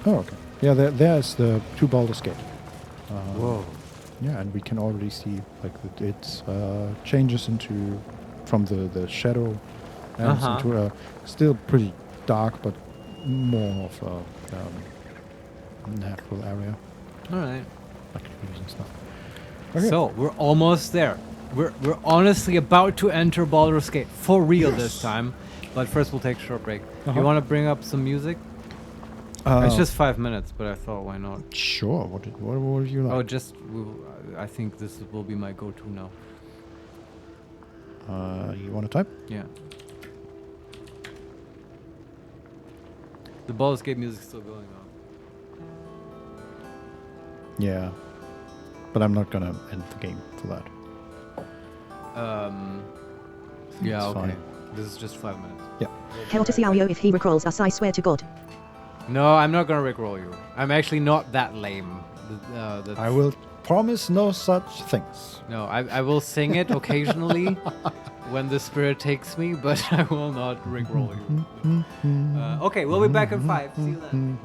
Oh, okay. Yeah, there's the two Baldur's Gate. Whoa. Yeah, and we can already see like it changes into from the shadow and into a still pretty dark but more of a natural area, Alright. like trees and stuff. Okay. So, we're almost there. We're honestly about to enter Baldur's Gate. For real this time. But first we'll take a short break. You want to bring up some music? It's just 5 minutes, but I thought, why not? Sure. What would you like? Oh, I think this will be my go-to now. You want to type? Yeah. The Baldur's Gate music's still going on. Yeah. But I'm not gonna end the game for that. Yeah, it's okay. fine. This is just 5 minutes. Yeah. Hell to Xiaoyo if he recalls us, I swear to God. No, I'm not gonna rickroll you. I'm actually not that lame. I will promise no such things. No, I will sing it occasionally when the spirit takes me, but I will not rickroll you. Okay, we'll be back in 5. See you then.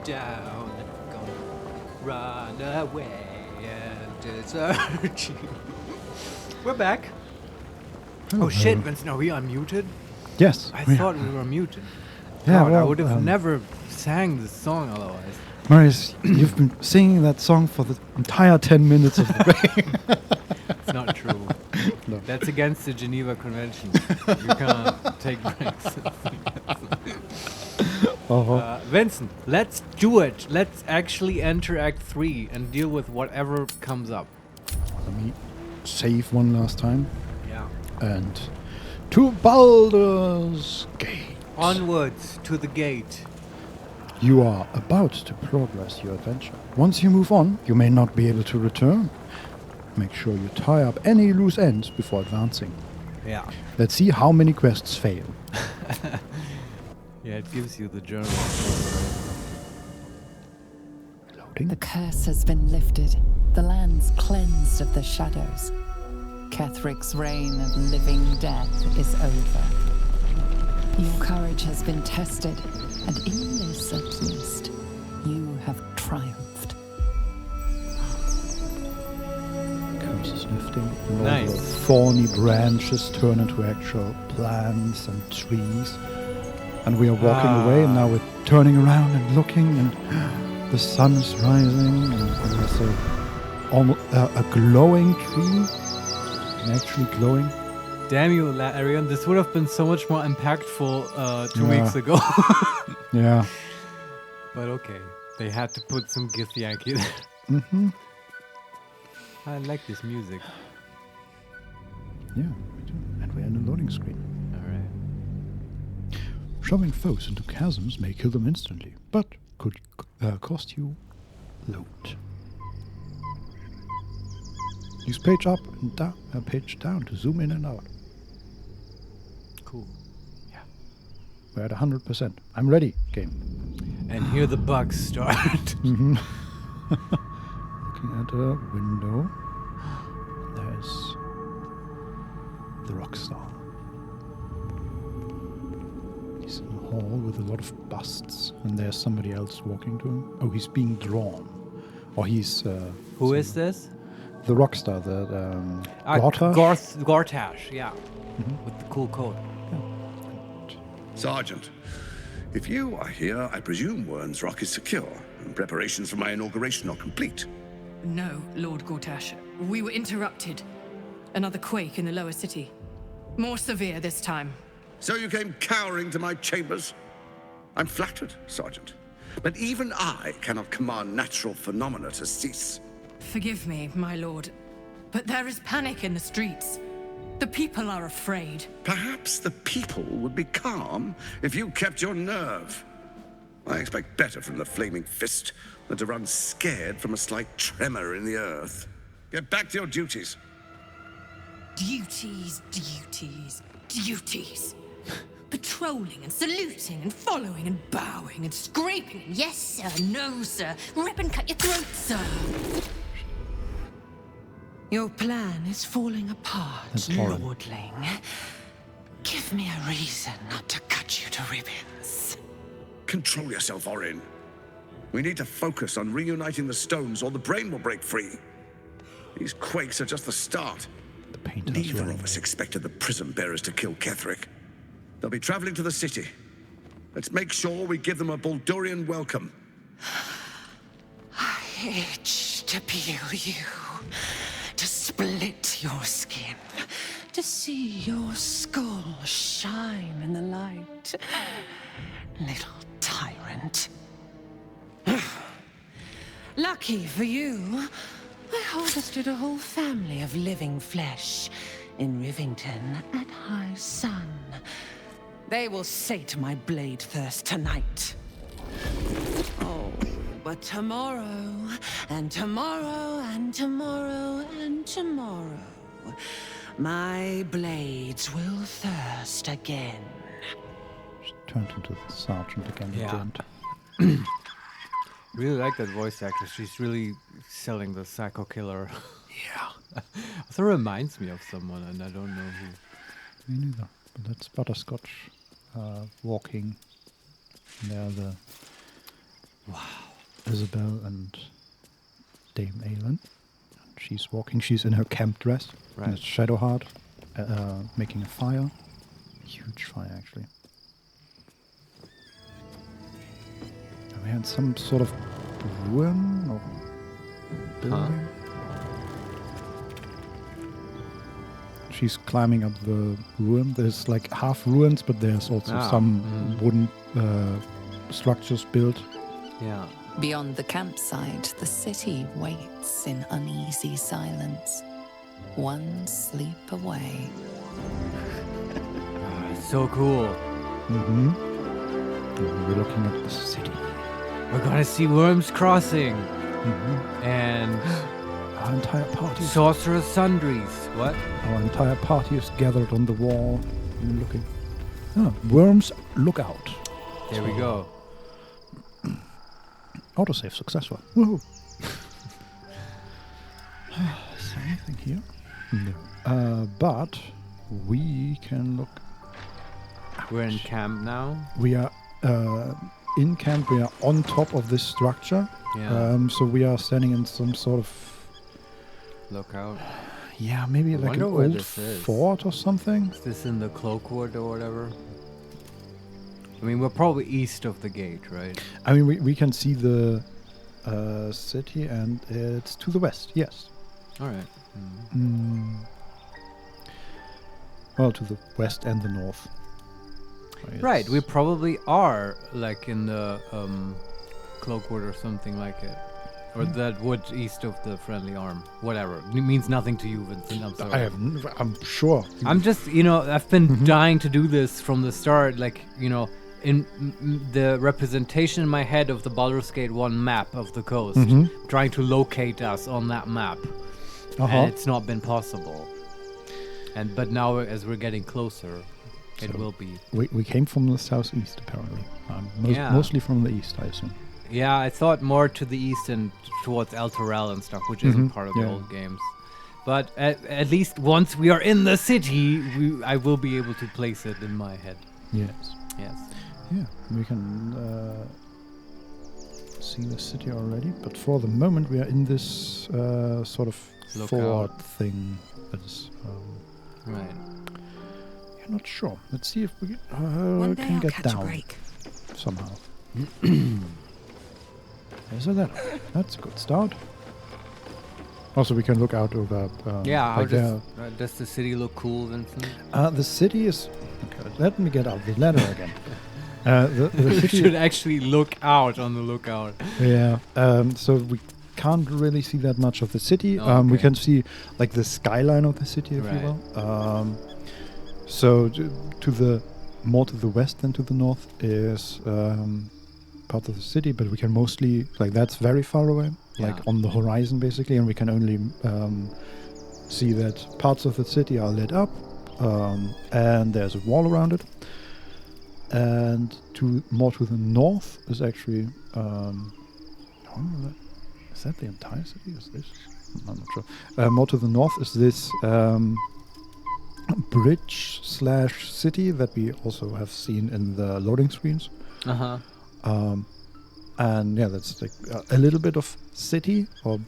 down, gonna run away and desert you. We're back. Oh shit, Vincent, are we unmuted? Yes. I we thought are. we were muted. Yeah, God, I well, would have never sang this song otherwise. Marius, you've been singing that song for the entire 10 minutes of the game. It's not true. No. That's against the Geneva Convention. You can't take breaks. Vincent, let's do it. Let's actually enter Act 3 and deal with whatever comes up. Let me save one last time. Yeah. And to Baldur's Gate. Onwards to the gate. You are about to progress your adventure. Once you move on, you may not be able to return. Make sure you tie up any loose ends before advancing. Yeah. Let's see how many quests fail. Yeah, it gives you the journal. Loading. The curse has been lifted. The land's cleansed of the shadows. Kethric's reign of living death is over. Your courage has been tested, and in this at least, you have triumphed. Curse is lifting. And all Nice. the thorny branches turn into actual plants and trees. And we are walking away, and now we're turning around and looking, and the sun is rising, and there's a glowing tree, actually glowing. Damn you, Larian. This would have been so much more impactful 2 Yeah. weeks ago. Yeah. But okay. They had to put some Githyanki there. Mm-hmm. I like this music. Yeah, we do. And we're in a loading screen. Alright. Shoving foes into chasms may kill them instantly, but could cost you loot. Use page up and down, page down to zoom in and out. Cool. Yeah. We're at 100%. I'm ready, game. And here the bugs start. Mm-hmm. Looking at a window, there's the Rockstar. He's in a hall with a lot of busts, and there's somebody else walking to him. Oh, he's being drawn. Or he's... Who is this? The Rockstar, the Gortash. Gortash, yeah. With the cool coat. Sergeant, if you are here, I presume Wern's Rock is secure, and preparations for my inauguration are complete. No, Lord Gortash. We were interrupted. Another quake in the lower city. More severe this time. So you came cowering to my chambers? I'm flattered, Sergeant. But even I cannot command natural phenomena to cease. Forgive me, my lord, but there is panic in the streets. The people are afraid. Perhaps the people would be calm if you kept your nerve. I expect better from the Flaming Fist than to run scared from a slight tremor in the earth. Get back to your duties. Duties, duties, duties. Patrolling and saluting and following and bowing and scraping and yes sir, no sir, rip and cut your throat, sir. Your plan is falling apart, That's horrible. lordling. Give me a reason not to cut you to ribbons. Control yourself, Orin. We need to focus on reuniting the stones or the brain will break free. These quakes are just the start. The painter's Neither running of us away. expected the prison bearers to kill Ketherick. They'll be traveling to the city. Let's make sure we give them a Baldurian welcome. I itch to peel you, to split your skin, to see your skull shine in the light. Little tyrant. Lucky for you, I harvested a whole family of living flesh in Rivington at high sun. They will sate my blade thirst tonight. Oh, but tomorrow, and tomorrow, and tomorrow, and tomorrow, my blades will thirst again. She turned into the sergeant again at the Yeah. end. Really like that voice actress. She's really selling the psycho killer. Yeah. Also reminds me of someone, and I don't know who. Me neither. But that's Butterscotch walking. There are the Isabel and Dame Aelin. She's walking. She's in her camp dress. Right. And it's Shadowheart making a fire. Huge fire, actually. And we had some sort of ruin or building. She's climbing up the ruin. There's like half ruins, but there's also some wooden structures built. Yeah. Beyond the campsite, the city waits in uneasy silence, one sleep away. So cool. Mm-hmm. We're looking at the city. We're gonna see Worms Crossing. Mm-hmm. And our entire party. Sorcerer's Sundries. What? Our entire party is gathered on the wall and looking. Worms, look out. There we go. Autosave successful. Woohoo. Is there anything here? No. But we can look. We're in camp now. We are in camp. We are on top of this structure. Yeah. So we are standing in some sort of lookout. Yeah, maybe like an old fort or something. Is this in the Cloakwood or whatever? I mean, we're probably east of the gate, right? I mean, we can see the city, and it's to the west. Yes. All right. Well, to the west and the north. Right. We probably are like in the Cloakwood or something like it. Or that wood east of the Friendly Arm. Whatever. It means nothing to you, Vincent. I'm sorry. I'm sure. I'm just, I've been dying to do this from the start. Like, in the representation in my head of the Baldur's Gate 1 map of the coast. Trying to locate us on that map. And it's not been possible. But now, as we're getting closer, it will be. We came from the southeast, apparently. Mostly from the east, I assume. Yeah, I thought more to the east and towards El Torel and stuff, which isn't part of the old games. But at least once we are in the city, I will be able to place it in my head. Yes. Yes. Yeah, we can see the city already. But for the moment, we are in this sort of fort thing. That is, right. You're not sure. Let's see if we can get down somehow. So that's a good start. Also, we can look out over. Does the city look cool, Vincent? The city is. Okay, let me get out the ladder again. The city should actually look out on the lookout. Yeah. So we can't really see that much of the city. We can see like the skyline of the city, if you will. So to the more to the west than to the north is part of the city, but we can mostly that's very far away, like on the horizon basically, and we can only see that parts of the city are lit up, and there's a wall around it. And more to the north is actually is that the entire city? Is this? I'm not sure. More to the north is this bridge/city that we also have seen in the loading screens. And that's like a little bit of city or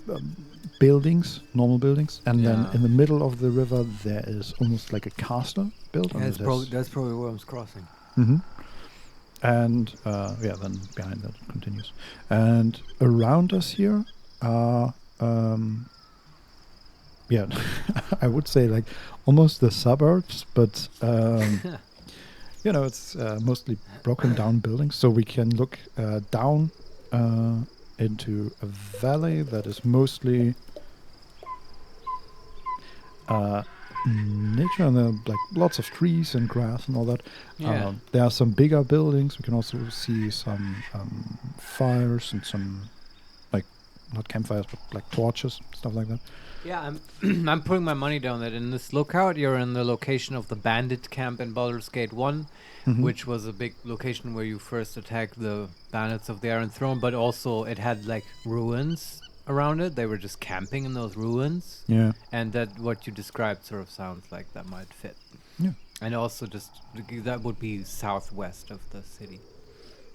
buildings, normal buildings, and then in the middle of the river there is almost like a castle built. That's probably Worms Crossing. And then behind that it continues. And around us here are I would say like almost the suburbs, but it's mostly broken down buildings. So we can look down into a valley that is mostly nature, and there are like lots of trees and grass and all that. There are some bigger buildings. We can also see some fires and some not campfires, but like torches, stuff like that. Yeah, I'm putting my money down that in this lookout, you're in the location of the bandit camp in Baldur's Gate 1, which was a big location where you first attacked the bandits of the Iron Throne, but also it had like ruins around it. They were just camping in those ruins. Yeah. And that what you described sort of sounds like that might fit. Yeah. And also just that would be southwest of the city.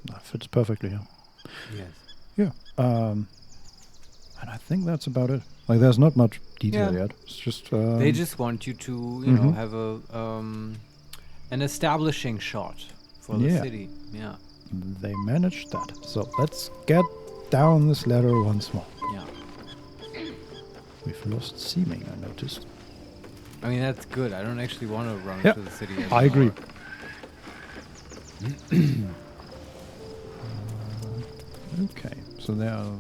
That fits perfectly, yeah. Yes. Yeah. And I think that's about it. Like, there's not much detail yet. It's just... they just want you to, you know, have a an establishing shot for the city. Yeah. They managed that. So let's get down this ladder once more. Yeah. We've lost seeming, I noticed. I mean, that's good. I don't actually want to run to the city anymore. I agree. Okay, so there are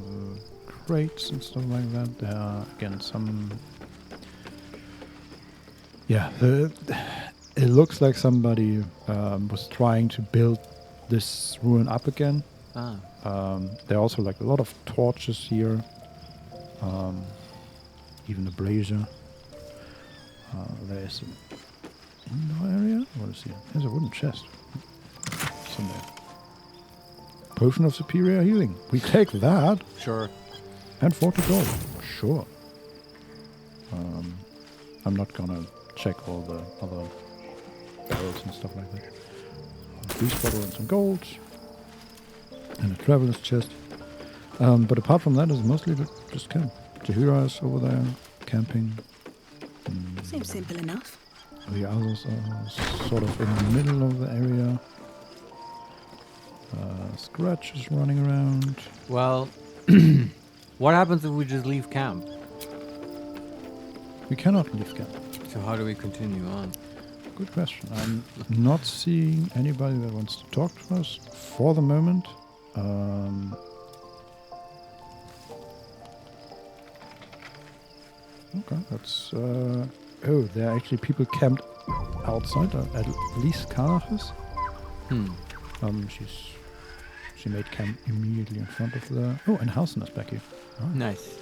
crates and stuff like that. There are, again, some... Yeah, it looks like somebody was trying to build this ruin up again. Ah. There are also like a lot of torches here. Even a brazier. There's an indoor area. What is here? There's a wooden chest. Somewhere. Potion of superior healing. We take that. Sure. And 40 gold. Sure. I'm not gonna check all the other barrels and stuff like that. Grease bottle and some gold. And a traveler's chest. But apart from that, it's mostly just camp. Jahira is over there, camping. Seems simple enough. The others are sort of in the middle of the area. Scratch is running around. Well, what happens if we just leave camp? We cannot leave camp. So how do we continue on? Good question. I'm not seeing anybody that wants to talk to us for the moment. Okay, that's... oh, there are actually people camped outside, at least Karach's. She made camp immediately in front of the... Oh, and Hausen is back here. Oh. Nice.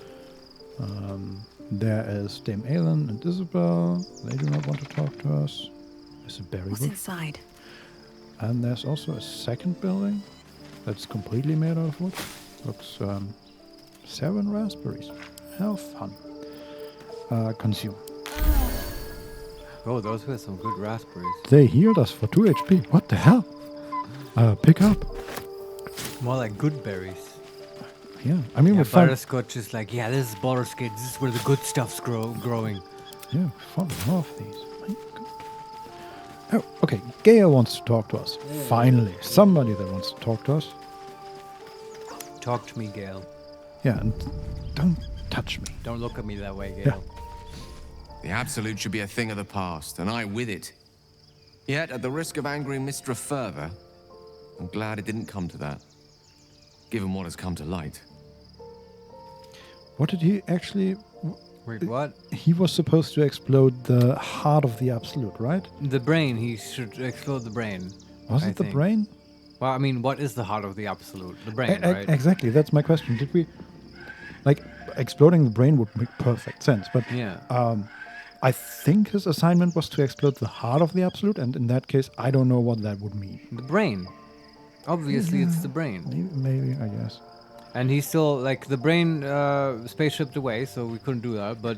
There is Dame Aelin and Isabel. They do not want to talk to us. There's a berry What's bush. inside? And there's also a second building that's completely made out of wood. Looks 7 raspberries. How fun. Consume. Oh, those were some good raspberries. They healed us for 2 HP. What the hell? Pick up. More like good berries. Yeah, I mean, we found... Butterscotch is like, yeah, this is Butterscotch. This is where the good stuff's growing. Yeah, we found half these. My God. Oh, okay. Gale wants to talk to us. Finally, somebody that wants to talk to us. Talk to me, Gale. Yeah, and don't touch me. Don't look at me that way, Gale. Yeah. The Absolute should be a thing of the past, and I with it. Yet, at the risk of angering Mistra further, I'm glad it didn't come to that, given what has come to light. What did he actually... Wait, what? He was supposed to explode the heart of the Absolute, right? The brain. He should explode the brain. Was it the brain? Well, I mean, what is the heart of the Absolute? The brain, right? Exactly, that's my question. Did we... Like, exploding the brain would make perfect sense, but... Yeah. I think his assignment was to explode the heart of the Absolute, and in that case, I don't know what that would mean. The brain. Obviously, it's the brain. Maybe, I guess. And he's still, like, the brain spaceshiped away, so we couldn't do that, but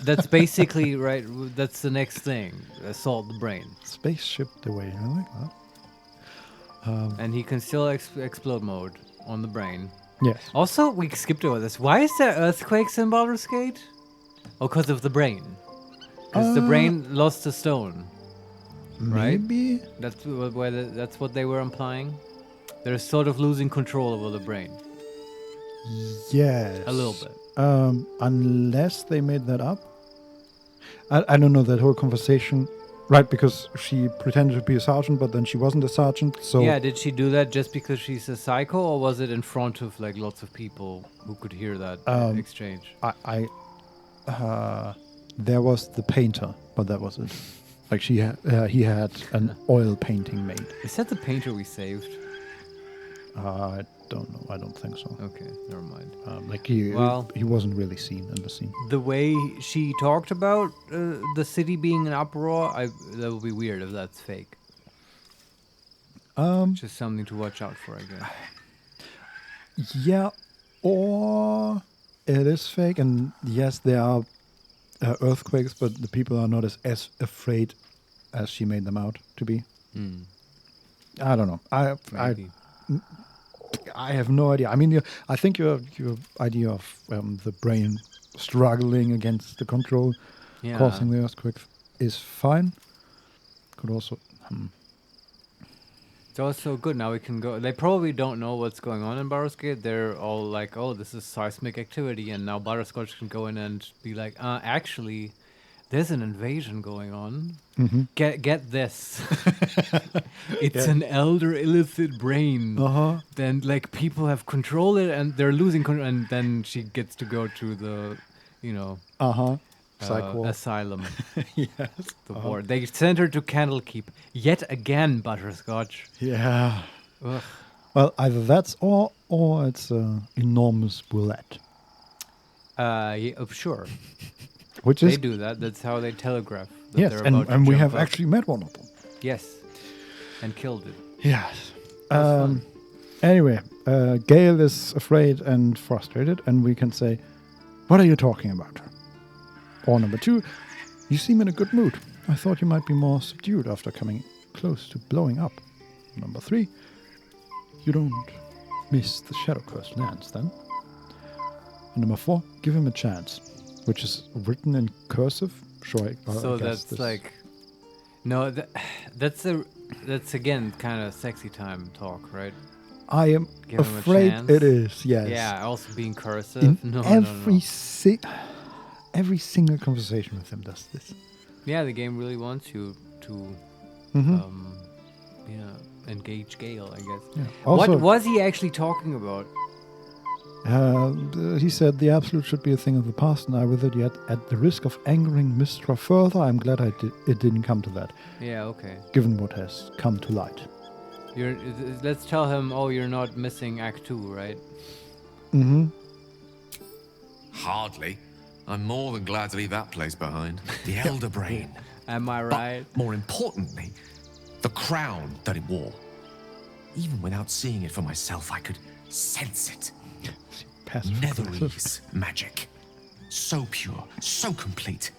that's basically, right, that's the next thing. Assault the brain. Spaceshipped away, I like that. And he can still explode mode on the brain. Yes. Also, we skipped over this. Why is there earthquakes in Baldur's Gate? Oh, because of the brain. Because the brain lost a stone. Right? Maybe? That's what they were implying. They're sort of losing control over the brain. Yes. A little bit. Unless they made that up. I don't know that whole conversation. Right, because she pretended to be a sergeant, but then she wasn't a sergeant, so... Yeah, did she do that just because she's a psycho, or was it in front of, like, lots of people who could hear that exchange? There was the painter, but that was it. Like, he had an oil painting made. Is that the painter we saved? I don't know. I don't think so. Okay, never mind. He wasn't really seen in the scene. The way she talked about the city being in uproar, that would be weird if that's fake. Just something to watch out for, I guess. Yeah, or it is fake, and yes, there are earthquakes, but the people are not as afraid as she made them out to be. I don't know. I have no idea. I mean, I think your idea of the brain struggling against the control, causing the earthquake, is fine. Could also. It's also good. Now we can go. They probably don't know what's going on in Baldur's Gate. They're all like, "Oh, this is seismic activity," and now Butterscotch can go in and be like, "Actually, there's an invasion going on. Get this. It's an elder illicit brain. Then like people have controlled it and they're losing control. And then she gets to go to the, asylum. Yes. The ward. They sent her to Candlekeep yet again. Butterscotch. Yeah. Ugh. Well, either that's or it's enormous bullet. Sure. Which is they do that. That's how they telegraph. That yes, they're about to and we jump have up. actually met one of them. Yes, and killed it. Yes. Anyway, Gale is afraid and frustrated, and we can say, "What are you talking about?" Or number 2, "You seem in a good mood. I thought you might be more subdued after coming close to blowing up." Number 3, "You don't miss the Shadow Curse lands, then?" And number 4, "Give him a chance," which is written in cursive. Sure. So that's like, no, that's again kind of sexy time talk, right? I am afraid it is. Yes. Yeah. Also being cursive. Every single conversation with him does this. Yeah, the game really wants you to, engage Gale, I guess. Yeah. Also, what was he actually talking about? He said the absolute should be a thing of the past, and I with it. Yet, at the risk of angering Mistra further, I'm glad it didn't come to that. Yeah. Okay. Given what has come to light. Let's tell him. Oh, you're not missing Act 2, right? Hardly. I'm more than glad to leave that place behind. The Elder Brain. Am I right? But more importantly, the crown that it wore. Even without seeing it for myself, I could sense it. Netherese magic. So pure, so complete.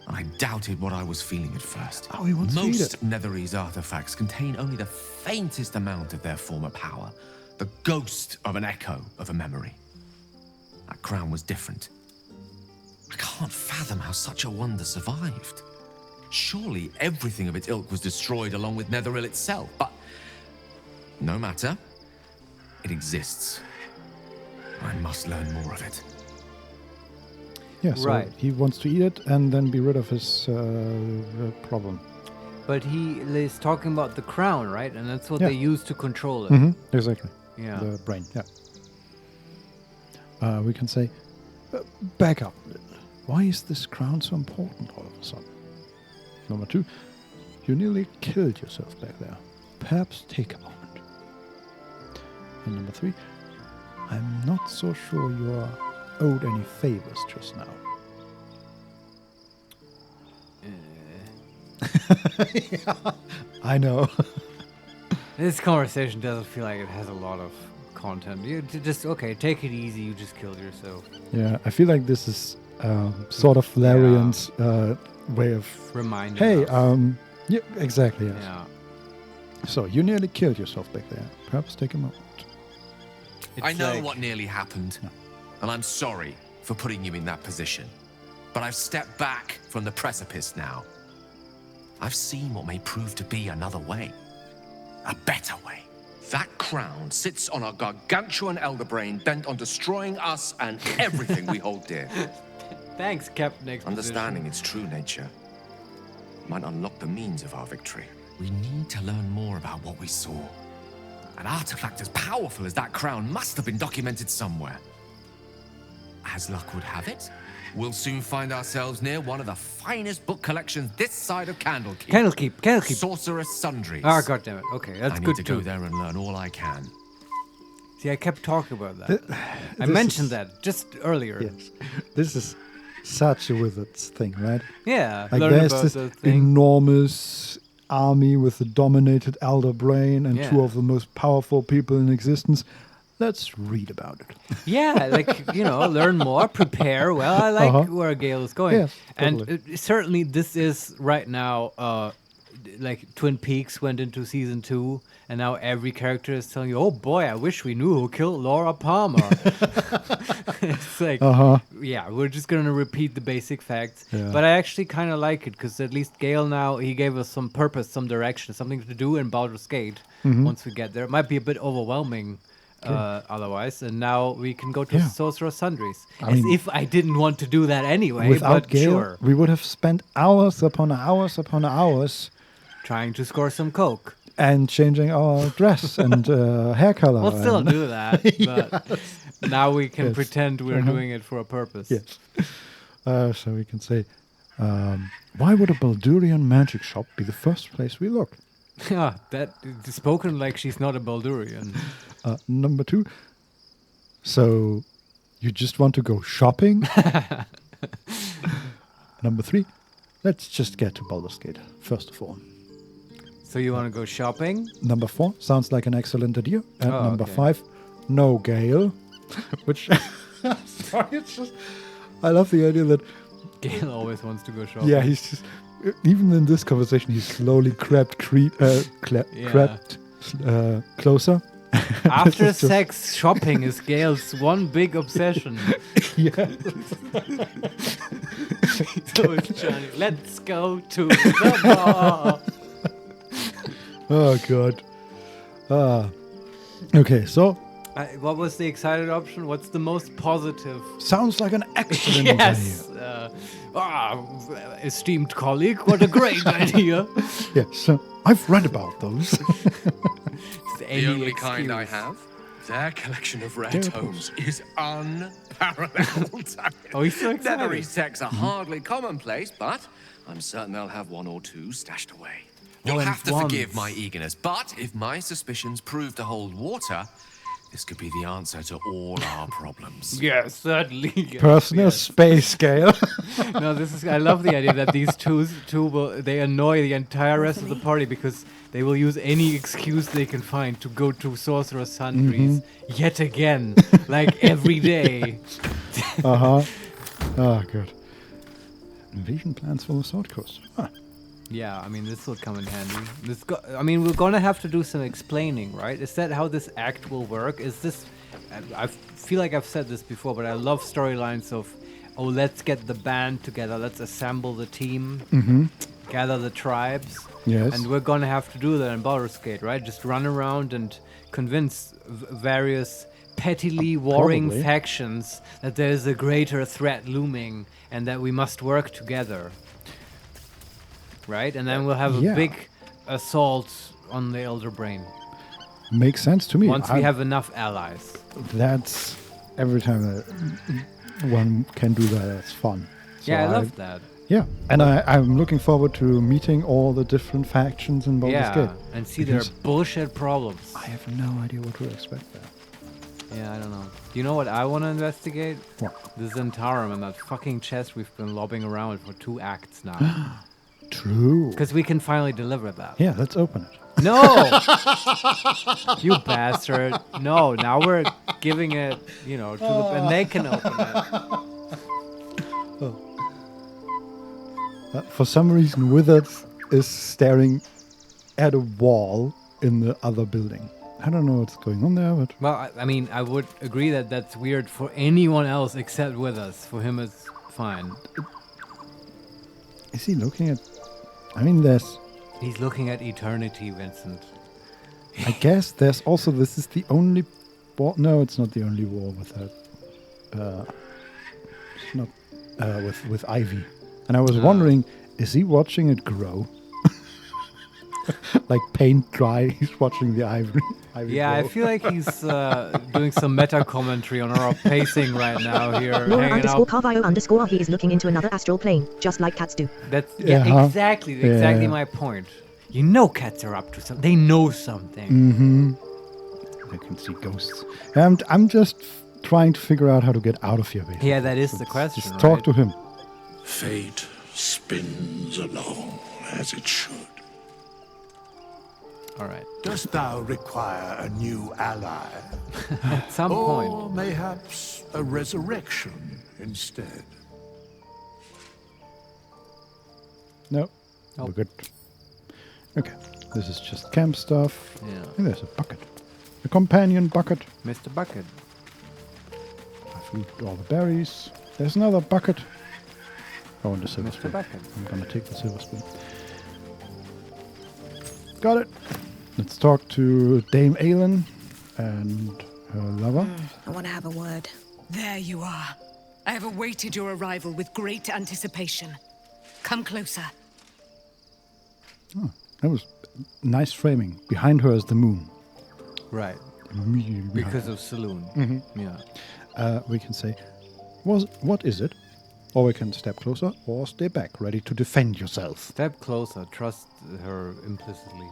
I doubted what I was feeling at first. Oh, he wants to eat it. Most Netherese artifacts contain only the faintest amount of their former power. The ghost of an echo of a memory. That crown was different. I can't fathom how such a wonder survived. Surely everything of its ilk was destroyed along with Netheril itself, but no matter. It exists. I must learn more of it. Yeah, so he wants to eat it and then be rid of his problem. But he is talking about the crown, right? And that's what they use to control it. Exactly. Yeah. The brain, we can say, back up a little. Why is this crown so important all of a sudden? Number 2, you nearly killed yourself back there. Perhaps take a moment. And number 3, I'm not so sure you are owed any favors just now. Yeah, I know. This conversation doesn't feel like it has a lot of content. You just, take it easy. You just killed yourself. Yeah, I feel like this is sort of Larian's way of reminding us. Yeah, exactly, yes. Yeah. So, you nearly killed yourself back there. Perhaps take a moment. I know what nearly happened, and I'm sorry for putting you in that position. But I've stepped back from the precipice now. I've seen what may prove to be another way. A better way. That crown sits on a gargantuan elder brain bent on destroying us and everything we hold dear. Thanks, Captain Exposition. Understanding its true nature might unlock the means of our victory. We need to learn more about what we saw. An artifact as powerful as that crown must have been documented somewhere. As luck would have it, we'll soon find ourselves near one of the finest book collections this side of Candlekeep. Candlekeep. Sorcerer's Sundries. Ah, goddammit. Okay, that's good too. I need to go there and learn all I can. See, I kept talking about that. I mentioned that just earlier. Yes. This is such a Wizards thing, right? Yeah. Like there's this enormous army with a dominated elder brain and two of the most powerful people in existence. Let's read about it. Yeah, learn more, prepare. Well, I like where Gale is going. Yes, totally. And certainly this is right now like Twin Peaks went into season 2, and now every character is telling you, "Oh boy, I wish we knew who killed Laura Palmer." It's like, yeah, we're just gonna repeat the basic facts. Yeah. But I actually kind of like it because at least Gale now he gave us some purpose, some direction, something to do in Baldur's Gate. Once we get there, it might be a bit overwhelming. Otherwise, and now we can go to Sorcerer's Sundries. As if I didn't want to do that anyway. Without but Gale, sure. we would have spent hours upon hours Trying to score some coke. and changing our dress and hair color. We'll still and do that, but now we can pretend we're doing it for a purpose. Yes. So we can say, why would a Baldurian magic shop be the first place we look? Yeah, that spoken like she's not a Baldurian. Number 2. So you just want to go shopping? Number 3. Let's just get to Baldur's Gate, first of all. So you want to go shopping? Number 4 sounds like an excellent idea. And number okay. 5, no Gale. Which, sorry, it's just, I love the idea that, Gale always wants to go shopping. yeah, he's just, even in this conversation, he's slowly crept closer. After This is just- sex, shopping is Gale's one big obsession. Yeah. So it's Johnny. Let's go to the bar. Oh, God. Okay, so What was the excited option? What's the most positive? sounds like an excellent idea. Yes. Esteemed colleague, what a great idea. Yeah, so I've read about those. The only kind I have. Their collection of rare tomes is unparalleled. Oh, he's so excited. Leathery sects are hardly commonplace, but I'm certain they'll have 1 or 2 stashed away. You'll and have to wands. forgive my eagerness, but if my suspicions prove to hold water, this could be the answer to all our problems. Yes, certainly. Yes, Personal yes. space scale. No, this is. I love the idea that these two will they annoy the entire rest of the party because they will use any excuse they can find to go to Sorcerer's Sundries yet again, like every day. Oh, good. Invasion plans for the Sword Coast. Huh. Yeah, I mean this will come in handy. We're gonna have to do some explaining, right? Is that how this act will work? Is this? I feel like I've said this before, but I love storylines of, oh, let's get the band together, let's assemble the team, gather the tribes. Yes. And we're gonna have to do that in Baldur's Gate, right? Just run around and convince various pettily warring Probably. factions that there is a greater threat looming and that we must work together. Right? And then we'll have a Yeah. big assault on the Elder Brain. Makes sense to me. Once we have enough allies. That's every time that one can do that, it's fun. So Yeah, I love that. Yeah, and I'm looking forward to meeting all the different factions in Baldur's Gate. And see their because bullshit problems. I have no idea what to expect there. Yeah, I don't know. Do you know what I want to investigate? What? The Zentarum and that fucking chest we've been lobbing around for 2 acts now. True. Because we can finally deliver that. Yeah, let's open it. No! You bastard. No, now we're giving it, to the... And they can open it. For some reason, Withered is staring at a wall in the other building. I don't know what's going on there, but... Well, I would agree that that's weird for anyone else except with us. For him, it's fine. Is he looking at... there's... He's looking at eternity, Vincent. I guess there's also... This is the only wall... No, it's not the only wall with that... it's not... with ivy. And I was wondering, is he watching it grow? Like paint dry, he's watching the ivy Yeah, grow. I feel like he's doing some meta commentary on our pacing right now here. Laura hanging _ out. Carvio _ he is looking into another astral plane, just like cats do. That's Uh-huh. exactly Yeah. my point. You know cats are up to something. They know something. Mm-hmm. I can see ghosts. And I'm just trying to figure out how to get out of here, basically. Yeah, that is the Let's question, Just talk right? to him. Fate spins along as it should. All right. Dost thou require a new ally? At some or point. mayhaps a resurrection instead? No, Nope. we're good. Okay, this is just camp stuff. Yeah. And there's a bucket. A companion bucket. Mr. Bucket. I've looted all the berries. There's another bucket. Oh, and the silver Mr. spoon. Bucket. I'm gonna take the silver spoon. Got it. Let's talk to Dame Aelin and her lover. I want to have a word. There you are. I have awaited your arrival with great anticipation. Come closer. Oh, that was nice framing. Behind her is the moon. Right. Immediately behind Because her. of Saloon. Yeah. We can say, what is it? Or we can step closer or stay back, ready to defend yourself. Step closer. Trust her implicitly.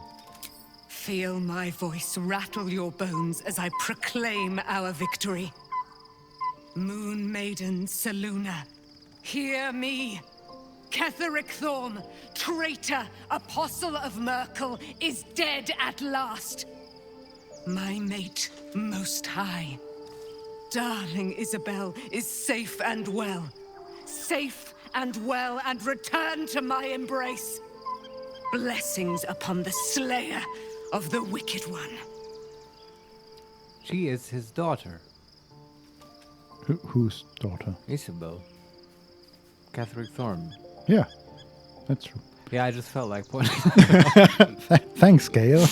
Feel my voice rattle your bones as I proclaim our victory. Moon Maiden Saluna, hear me. Ketheric Thorm, traitor, apostle of Merkel, is dead at last. My mate, Most High. Darling Isabel is safe and well. Safe and well, and return to my embrace. Blessings upon the slayer of the Wicked One. She is his daughter. Whose daughter? Isabel. Ketheric Thorm. Yeah, that's true. Yeah, I just felt like pointing. Thanks, Gale.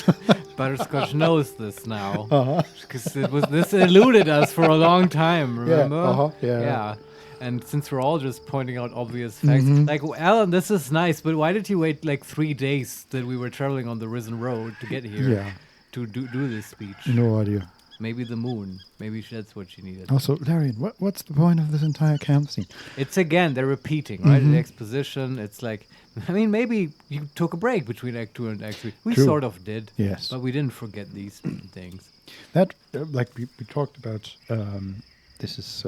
Butterscotch knows this now. Because this eluded us for a long time, remember? Yeah. And since we're all just pointing out obvious facts, like, Alan, this is nice, but why did you wait like 3 days that we were traveling on the Risen Road to get here to do this speech? No idea. Maybe the moon. Maybe that's what she needed. Also, Larian, what's the point of this entire camp scene? It's again, they're repeating, right? The exposition, it's like, I mean, maybe you took a break between Act 2 and Act 3. We True. sort of did. Yes. But we didn't forget these things. That, like we talked about, this is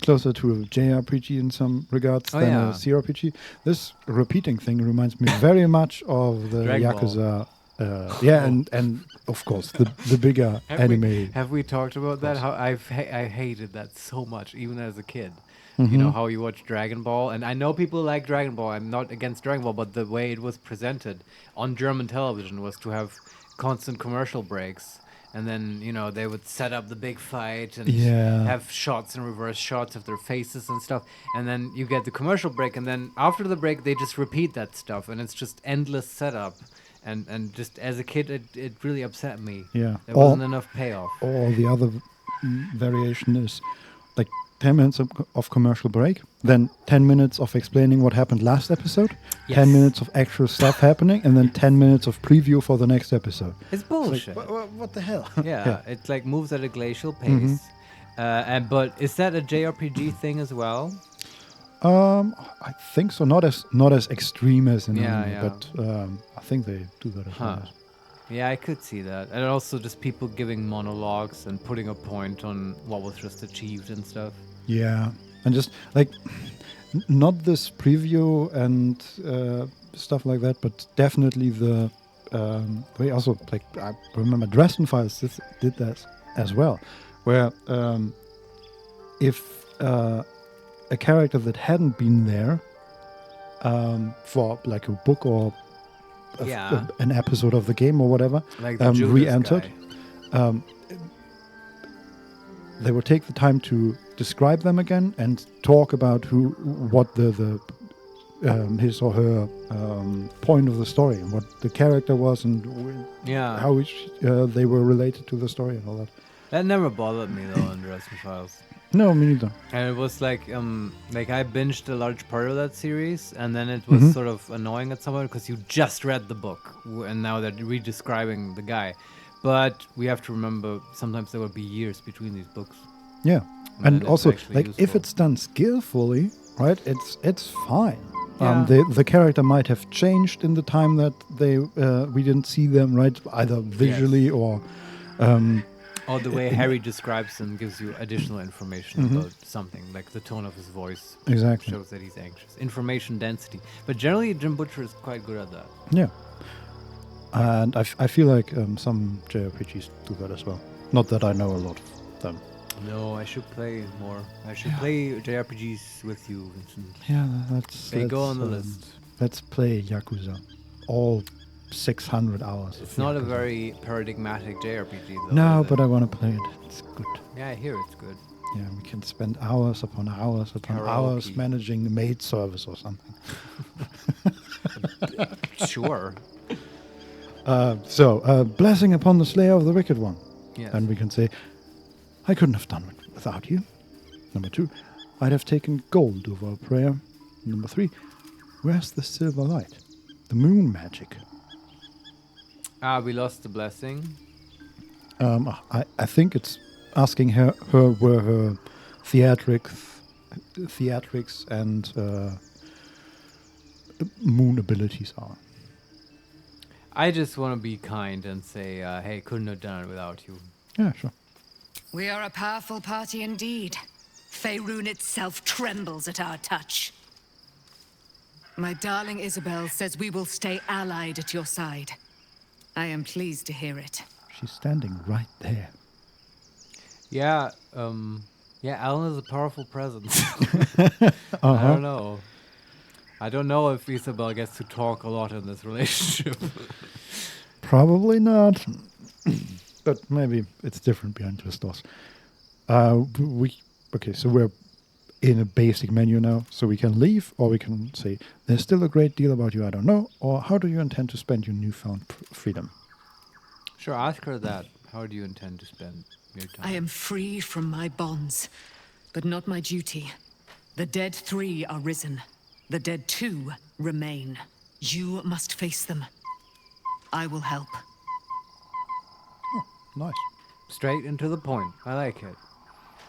closer to a JRPG in some regards than a CRPG. This repeating thing reminds me very much of the Dragon Yakuza. And of course the bigger anime. Have we talked about that? How I hated that so much, even as a kid. You know how you watch Dragon Ball, and I know people like Dragon Ball. I'm not against Dragon Ball, but the way it was presented on German television was to have constant commercial breaks, and then they would set up the big fight and have shots and reverse shots of their faces and stuff, and then you get the commercial break, and then after the break they just repeat that stuff, and it's just endless setup. And just as a kid, it really upset me. Yeah. There wasn't enough payoff. Or the other variation is like 10 minutes of commercial break, then 10 minutes of explaining what happened last episode, 10 minutes of actual stuff happening, and then 10 minutes of preview for the next episode. It's bullshit. Like, what the hell? Yeah, it like moves at a glacial pace. But is that a JRPG thing as well? I think so. Not as extreme as in anime, but I think they do that as well. Yeah, I could see that. And also just people giving monologues and putting a point on what was just achieved and stuff. Yeah, and just like not this preview and stuff like that, but definitely the we also like I remember Dresden Files did that as well, where if a character that hadn't been there for like a book or an episode of the game or whatever, like the re-entered, they would take the time to describe them again and talk about what the his or her point of the story and what the character was and how they were related to the story and all that. That never bothered me though in Dresden Files. No, me neither. And it was like I binged a large part of that series, and then it was sort of annoying at some point because you just read the book, and now they're re-describing the guy. But we have to remember sometimes there will be years between these books. Yeah, and also like useful. if it's done skillfully, right? It's fine. Yeah. The character might have changed in the time that we didn't see them, right? Either visually or. Or the way Harry describes him gives you additional information about something, like the tone of his voice. Exactly. Shows that he's anxious. Information density. But generally, Jim Butcher is quite good at that. Yeah. And I feel like some JRPGs do that as well. Not that I know a lot of them. No, I should play more. I should play JRPGs with you, Vincent. Yeah, they go on the list. Let's play Yakuza. All 600 hours. It's not a very paradigmatic JRPG, though. No, is it? but I want to play it. It's good. Yeah, I hear it's good. Yeah, we can spend hours upon hours upon hours Karaoke. managing the maid service or something. Sure. Blessing upon the Slayer of the Wicked One. Yes. And we can say, I couldn't have done it without you. Number 2, I'd have taken gold over a prayer. Number 3, where's the silver light? The moon magic. We lost the blessing. I think it's asking her where her theatrics and moon abilities are. I just want to be kind and say, hey, couldn't have done it without you. Yeah, sure. We are a powerful party indeed. Faerun itself trembles at our touch. My darling Isabel says we will stay allied at your side. I am pleased to hear it. She's standing right there. Yeah, Alan is a powerful presence. I don't know. I don't know if Isabel gets to talk a lot in this relationship. Probably not. But maybe it's different behind closed doors. So we're in a basic menu now, so we can leave, or we can say, there's still a great deal about you I don't know, or how do you intend to spend your newfound freedom? Sure, ask her that. How do you intend to spend your time? I am free from my bonds, but not my duty. The dead 3 are risen. The dead 2 remain. You must face them. I will help. Oh, nice. Straight and to the point. I like it.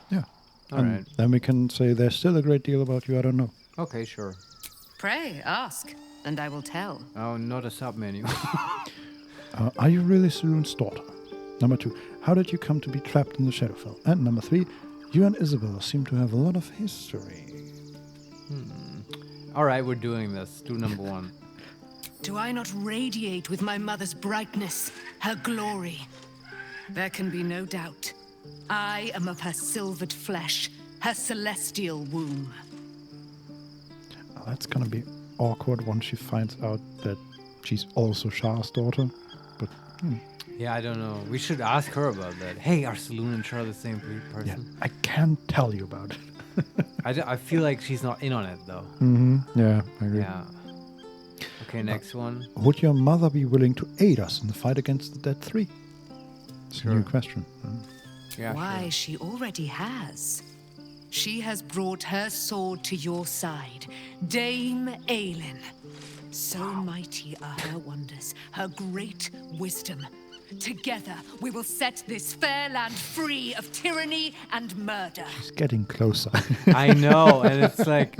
Yeah. All and right. Then we can say, there's still a great deal about you I don't know. Okay, sure. Pray, ask, and I will tell. Oh, not a sub-menu. Are you really Selûne's daughter? Number 2, how did you come to be trapped in the Shadowfell? And number 3, you and Isabel seem to have a lot of history. All right, we're doing this. Do number 1. Do I not radiate with my mother's brightness, her glory? There can be no doubt. I am of her silvered flesh, her celestial womb. That's gonna be awkward once she finds out that she's also Shah's daughter. But Yeah, I don't know. We should ask her about that. Hey, are Selûne and Char the same person? yeah, I can't tell you about it. I feel like she's not in on it, though. Yeah, I agree. Yeah. Okay, next one. Would your mother be willing to aid us in the fight against the Dead 3? It's a new question. Yeah, Why, sure. she already has. She has brought her sword to your side, Dame Aelin. So mighty are her wonders, her great wisdom. Together, we will set this fair land free of tyranny and murder. It's getting closer. I know, and it's like,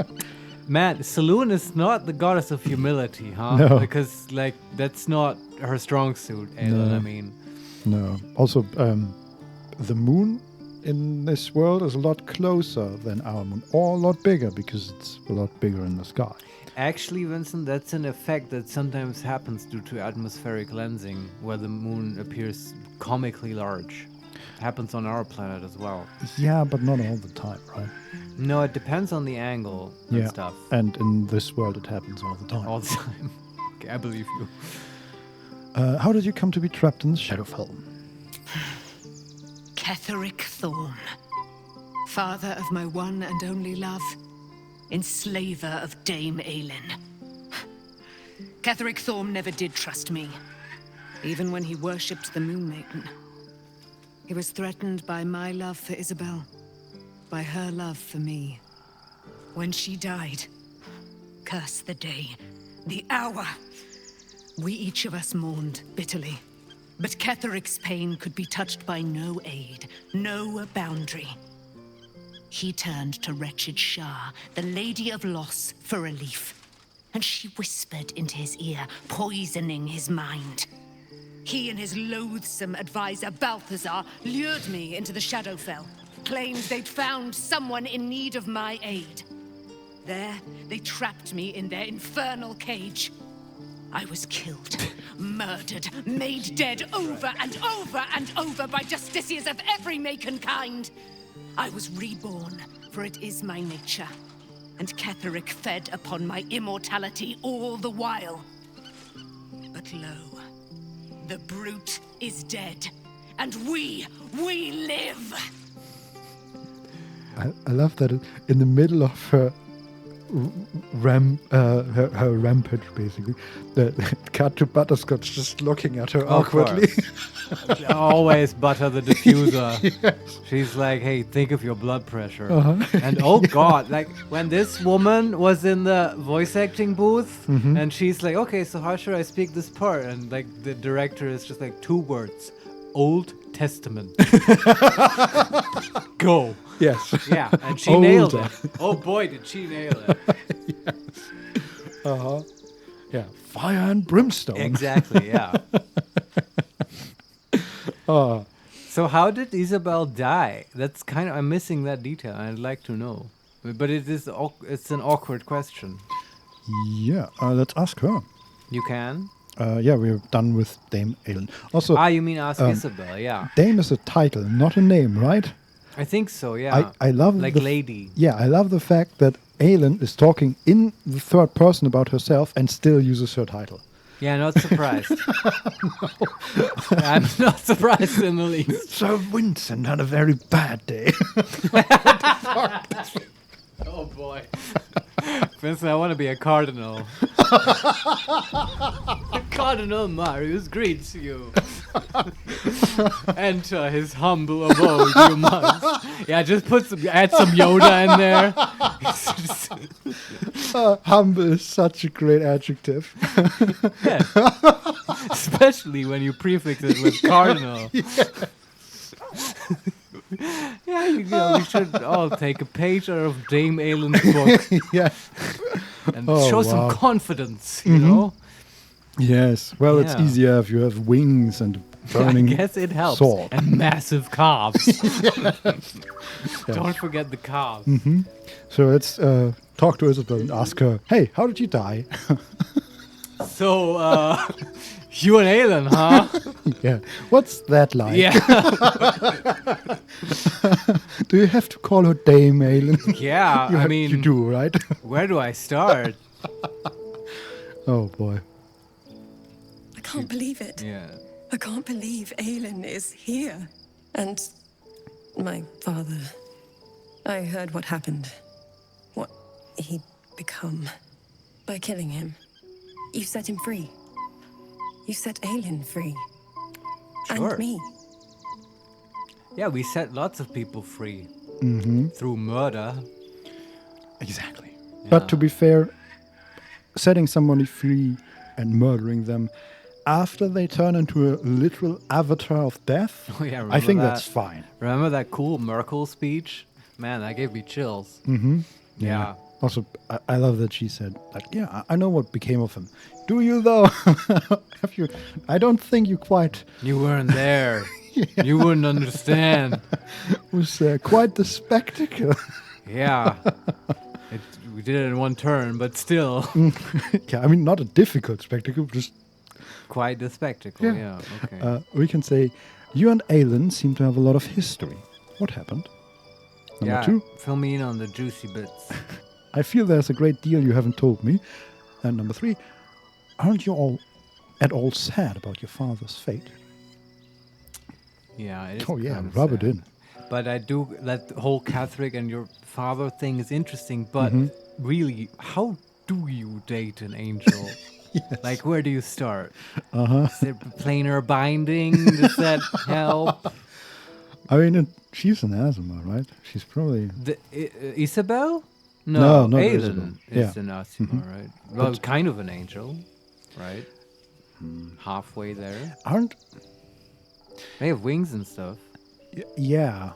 man, Selûne is not the goddess of humility, huh? No. Because, like, that's not her strong suit, Aelin, No. I mean. No. Also, the moon in this world is a lot closer than our moon, or a lot bigger, because it's a lot bigger in the sky. Actually, Vincent, that's an effect that sometimes happens due to atmospheric lensing, where the moon appears comically large. It happens on our planet as well. Yeah, but not all the time, right? No, it depends on the angle and Yeah, stuff. and in this world it happens all the time. All the time. Okay, I believe you. How did you come to be trapped in the Shadowfell? Ketheric Thorn, father of my one and only love, enslaver of Dame Aelin. Ketheric Thorn never did trust me, even when he worshipped the Moon Maiden. He was threatened by my love for Isabel, by her love for me. When she died, curse the day, the hour, we each of us mourned bitterly. But Ketheric's pain could be touched by no aid, no boundary. He turned to wretched Shah, the Lady of Loss, for relief. And she whispered into his ear, poisoning his mind. He and his loathsome advisor, Balthazar, lured me into the Shadowfell, claimed they'd found someone in need of my aid. There, they trapped me in their infernal cage. I was killed, murdered, made dead over and over and over by justiciars of every make and kind. I was reborn, for it is my nature. And Ketheric fed upon my immortality all the while. But it low. The brute is dead, and we live! I love that in the middle of her her rampage, basically, the cut to Butterscotch just looking at her awkwardly. Always butter the diffuser. Yes. She's like, hey, think of your blood pressure. Uh-huh. And oh god, like when this woman was in the voice acting booth and she's like, okay, so how should I speak this part? And like the director is just like 2 words, Old Testament. Go. Yes. Yeah, and she nailed it. Oh boy, did she nail it. Yes. Uh-huh. Yeah, fire and brimstone. Exactly, yeah. So how did Isabel die? That's kind of, I'm missing that detail. I'd like to know. But it's an awkward question. Yeah, let's ask her. You can? Yeah, we're done with Dame Aelin. Also, you mean ask Isabel, yeah. Dame is a title, not a name, right? I think so, yeah. I love like lady. Yeah, I love the fact that Aelin is talking in the third person about herself and still uses her title. Yeah, not surprised. No. I'm not surprised in the least. Sir Vincent had a very bad day. Oh boy. Vincent, I want to be a cardinal. Cardinal Marius greets you. Enter his humble abode, you must. Yeah, just add some Yoda in there. Humble is such a great adjective. Yeah. Especially when you prefix it with cardinal. Yeah, we should all take a page out of Dame Aelin's book. Yeah. And show some confidence, you Mm-hmm. know? Yes. Well, it's Yeah. easier if you have wings and burning I guess it helps. sword. And massive calves. Don't forget the calves. Mm-hmm. So let's talk to Isabel and ask her, hey, how did you die? So, you and Aelin, huh? Yeah. What's that like? Yeah. Do you have to call her Dame Aelin? Yeah, I mean... You do, right? Where do I start? Oh, boy. I can't believe it. Yeah. I can't believe Aelin is here. And my father. I heard what happened. What he'd become. By killing him. You set him free. You set Aelin free. Sure. And me. Yeah, we set lots of people free. Mm-hmm. Through murder. Exactly. Yeah. But to be fair, setting somebody free and murdering them after they turn into a literal avatar of death, Oh, yeah, I think remember that's fine. Remember that cool Merkel speech? Man, that gave me chills. Mm-hmm. Yeah. Also, I love that she said, like, yeah, I know what became of him. Do you, though? Have you? I don't think you quite... You weren't there. Yeah. You wouldn't understand. It was quite the spectacle. Yeah. We did it in one turn, but still. Yeah, I mean, not a difficult spectacle, just... Quite the spectacle, yeah. Okay. We can say, you and Aelin seem to have a lot of history. What happened? Number 2. Fill me in on the juicy bits. I feel there's a great deal you haven't told me. And number 3, aren't you all at all sad about your father's fate? Yeah, it is. Oh, yeah, kind of rub it sad. in. But I do, that whole Catholic and your father thing is interesting, but really, how do you date an angel? Yes. Like, where do you start? Uh-huh. Is it planar binding? Does that help? I mean, she's an Azima, right? She's probably... Isabel? No, not Aelin Isabel. is Yeah. an Asima, right? Well, kind of an angel, right? Halfway there. Aren't... They have wings and stuff. Yeah.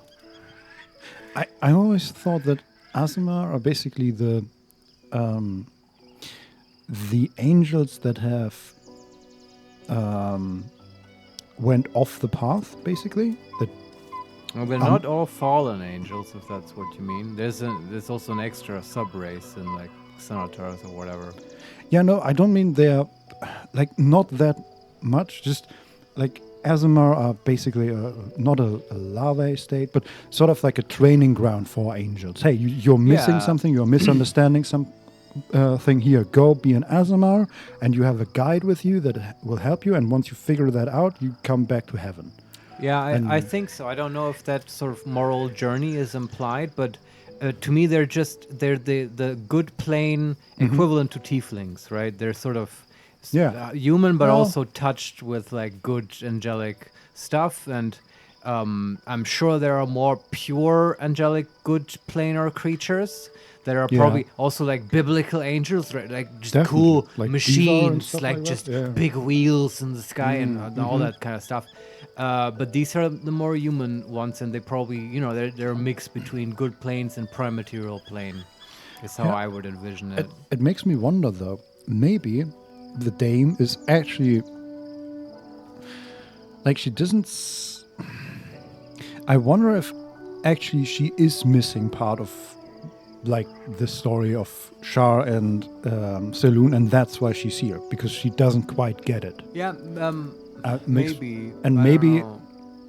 I always thought that Azima are basically the angels that have went off the path, basically. That Well, they're not all fallen angels, if that's what you mean. There's also an extra sub-race in, like, Senators or whatever. Yeah, no, I don't mean they're, like, not that much. Just, like, Azimar are basically not a larvae state, but sort of like a training ground for angels. Hey, you're missing something, you're misunderstanding thing here. Go be an Azamar, and you have a guide with you that will help you. And once you figure that out, you come back to heaven. Yeah, I think so. I don't know if that sort of moral journey is implied, but to me, they're the good plane equivalent to tieflings, right? They're sort of human, but also touched with like good angelic stuff. And I'm sure there are more pure angelic good planar creatures that are probably also like biblical angels, right? Like just cool like machines, like just that. big wheels in the sky and all that kind of stuff. But these are the more human ones, and they probably, they're a mix between good planes and prime material plane. Is how I would envision it. It makes me wonder, though. Maybe the dame is actually like she doesn't. I wonder if actually she is missing part of like the story of Shar and Saloon, and that's why she's here, because she doesn't quite get it. Yeah, maybe. And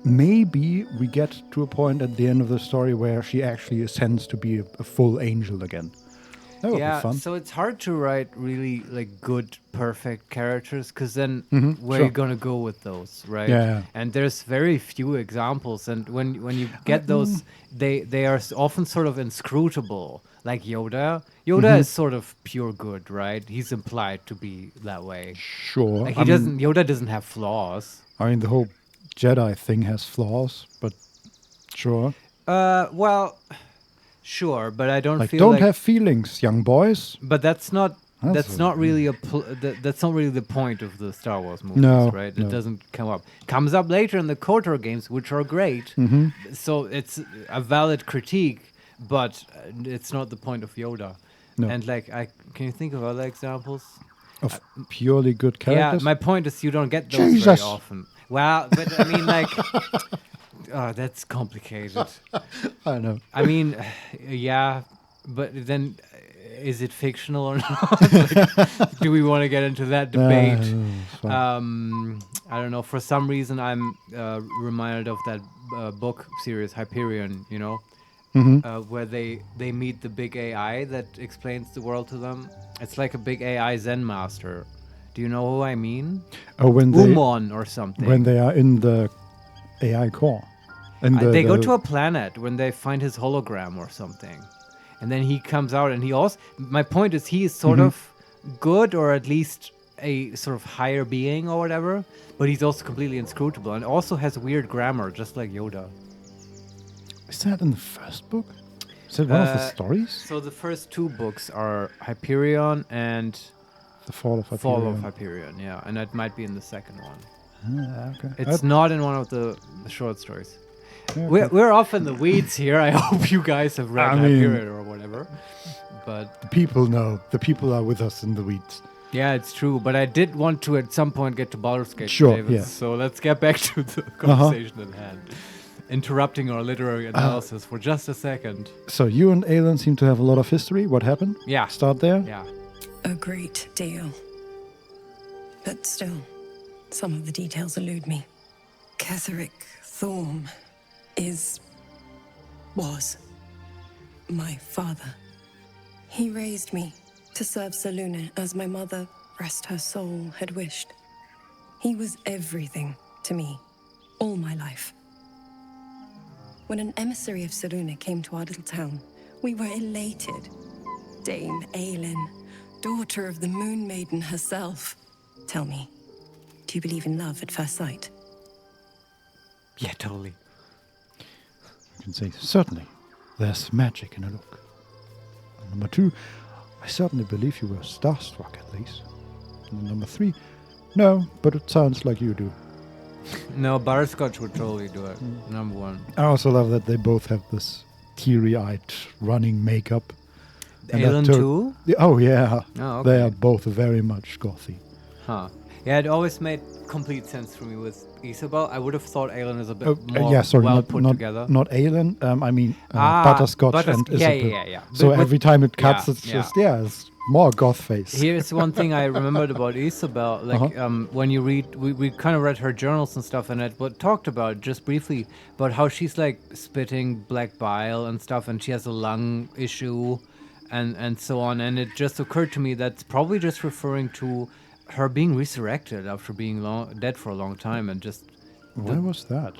maybe we get to a point at the end of the story where she actually ascends to be a full angel again. That would be fun. So it's hard to write really like good, perfect characters, because then where are you gonna go with those, right? Yeah. And there's very few examples, and when you get those, they are often sort of inscrutable. Like Yoda. Yoda is sort of pure good, right? He's implied to be that way. Sure. Like Yoda doesn't have flaws. I mean, the whole Jedi thing has flaws, but sure. Well, sure, but I don't feel don't like have feelings, young boys. But that's not really that's not really the point of the Star Wars movies, right? It doesn't come up. Comes up later in the KOTOR games, which are great. So it's a valid critique, but it's not the point of Yoda. No. And can you think of other examples of purely good characters? Yeah, my point is you don't get those very often. Well, but I mean, that's complicated. I know. I mean, yeah, but then is it fictional or not? Do we want to get into that debate? I don't know. For some reason, I'm reminded of that book series, Hyperion, where they meet the big AI that explains the world to them. It's like a big AI Zen master. Do you know who I mean? Oh, when Umon or something. When they are in the AI core. They go to a planet when they find his hologram or something. And then he comes out and he also... My point is he is sort of good, or at least a sort of higher being or whatever, but he's also completely inscrutable and also has weird grammar, just like Yoda. Is that in the first book? Is that one of the stories? So the first two books are Hyperion and... The Fall of Hyperion. Fall of Hyperion, yeah. And that might be in the second one. Okay. It's not in one of the short stories. Okay. We're off in the weeds here. I hope you guys have read Hyperion or whatever. But the people know. The people are with us in the weeds. Yeah, it's true. But I did want to at some point get to Butterscotch, sure, David. Yeah. So let's get back to the conversation at hand. Interrupting our literary analysis for just a second. So you and Aelin seem to have a lot of history. What happened? Yeah. Start there? Yeah. A great deal. But still, some of the details elude me. Ketheric Thorm was my father. He raised me to serve Saluna as my mother, rest her soul, had wished. He was everything to me, all my life. When an emissary of Saluna came to our little town, we were elated. Dame Aelin, daughter of the Moon Maiden herself. Tell me, do you believe in love at first sight? Yeah, totally. I can say, certainly, there's magic in a look. And number two, I certainly believe you were starstruck at least. And number three, no, but it sounds like you do. No, Butterscotch would totally do it. Number one. I also love that they both have this teary-eyed running makeup. Aelin too? Oh, yeah. Oh, okay. They are both very much gothy. Huh. Yeah, it always made complete sense for me with Isabel. I would have thought Aelin is a bit more put together. Not Aelin. I mean Butterscotch and Isabel. Yeah. So every time it cuts, it's just it's more goth face. Here's one thing I remembered about Isabel. Like when you read, we kind of read her journals and stuff, and it talked about just briefly about how she's like spitting black bile and stuff, and she has a lung issue. and so on. And it just occurred to me that's probably just referring to her being resurrected after being dead for a long time, and just. Where was that?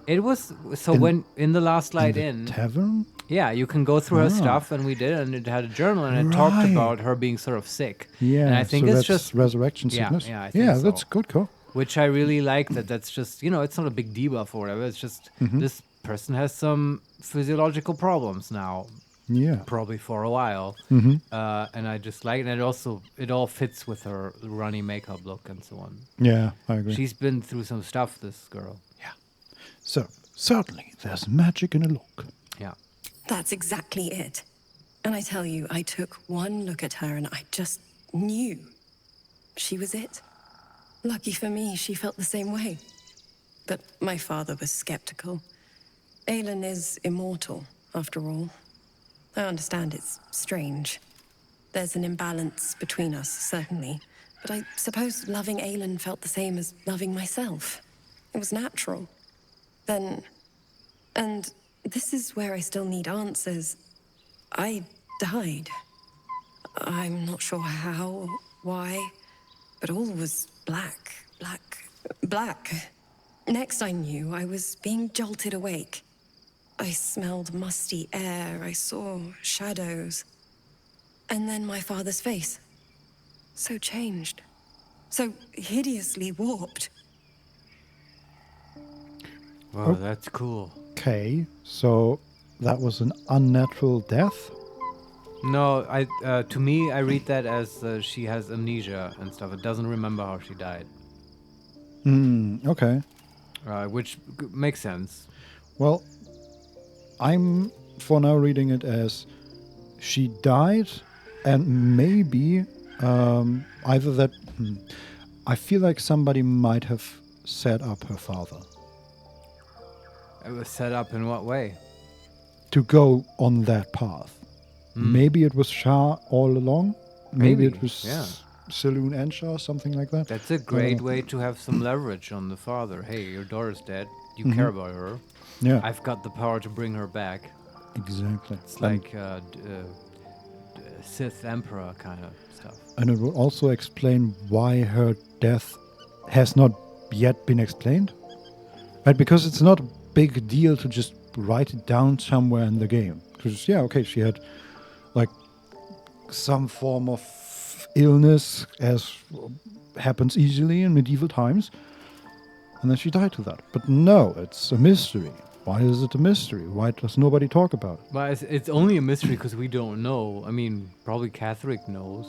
It was when in the Last Light in the tavern. Yeah, you can go through her stuff, and we did, and it had a journal, and it talked about her being sort of sick. Yeah, and I think so it's that's just resurrection sickness. Yeah, I think so. That's good call. Which I really like. That's just it's not a big debuff or whatever. It's just this person has some physiological problems now. Yeah, probably for a while. And I just like it. And it all fits with her runny makeup look and so on. Yeah, I agree. She's been through some stuff, this girl. Yeah. So certainly there's magic in a look. Yeah. That's exactly it. And I tell you, I took one look at her and I just knew she was it. Lucky for me, she felt the same way. But my father was skeptical. Aelin is immortal, after all. I understand it's strange. There's an imbalance between us, certainly. But I suppose loving Aelin felt the same as loving myself. It was natural. Then... And this is where I still need answers. I died. I'm not sure how or why, but all was black. Next I knew, I was being jolted awake. I smelled musty air, I saw shadows. And then my father's face. So changed. So hideously warped. Wow, that's cool. Okay, so that was an unnatural death? No, to me, I read that as she has amnesia and stuff. It doesn't remember how she died. Okay. Which makes sense. Well, I'm for now reading it as she died, and maybe either that. I feel like somebody might have set up her father. It was set up in what way? To go on that path. Maybe it was Shah all along. Maybe it was Saloon and Shah, something like that. That's a great way to have some leverage on the father. Hey, your daughter's dead. You care about her. Yeah. I've got the power to bring her back. Exactly. It's like Sith Emperor kind of stuff. And it will also explain why her death has not yet been explained. Right? Because it's not a big deal to just write it down somewhere in the game. Because, she had like some form of illness, as happens easily in medieval times. And then she died to that. But no, it's a mystery. Why is it a mystery? Why does nobody talk about it? Well, it's only a mystery because we don't know. I mean, probably Catherine knows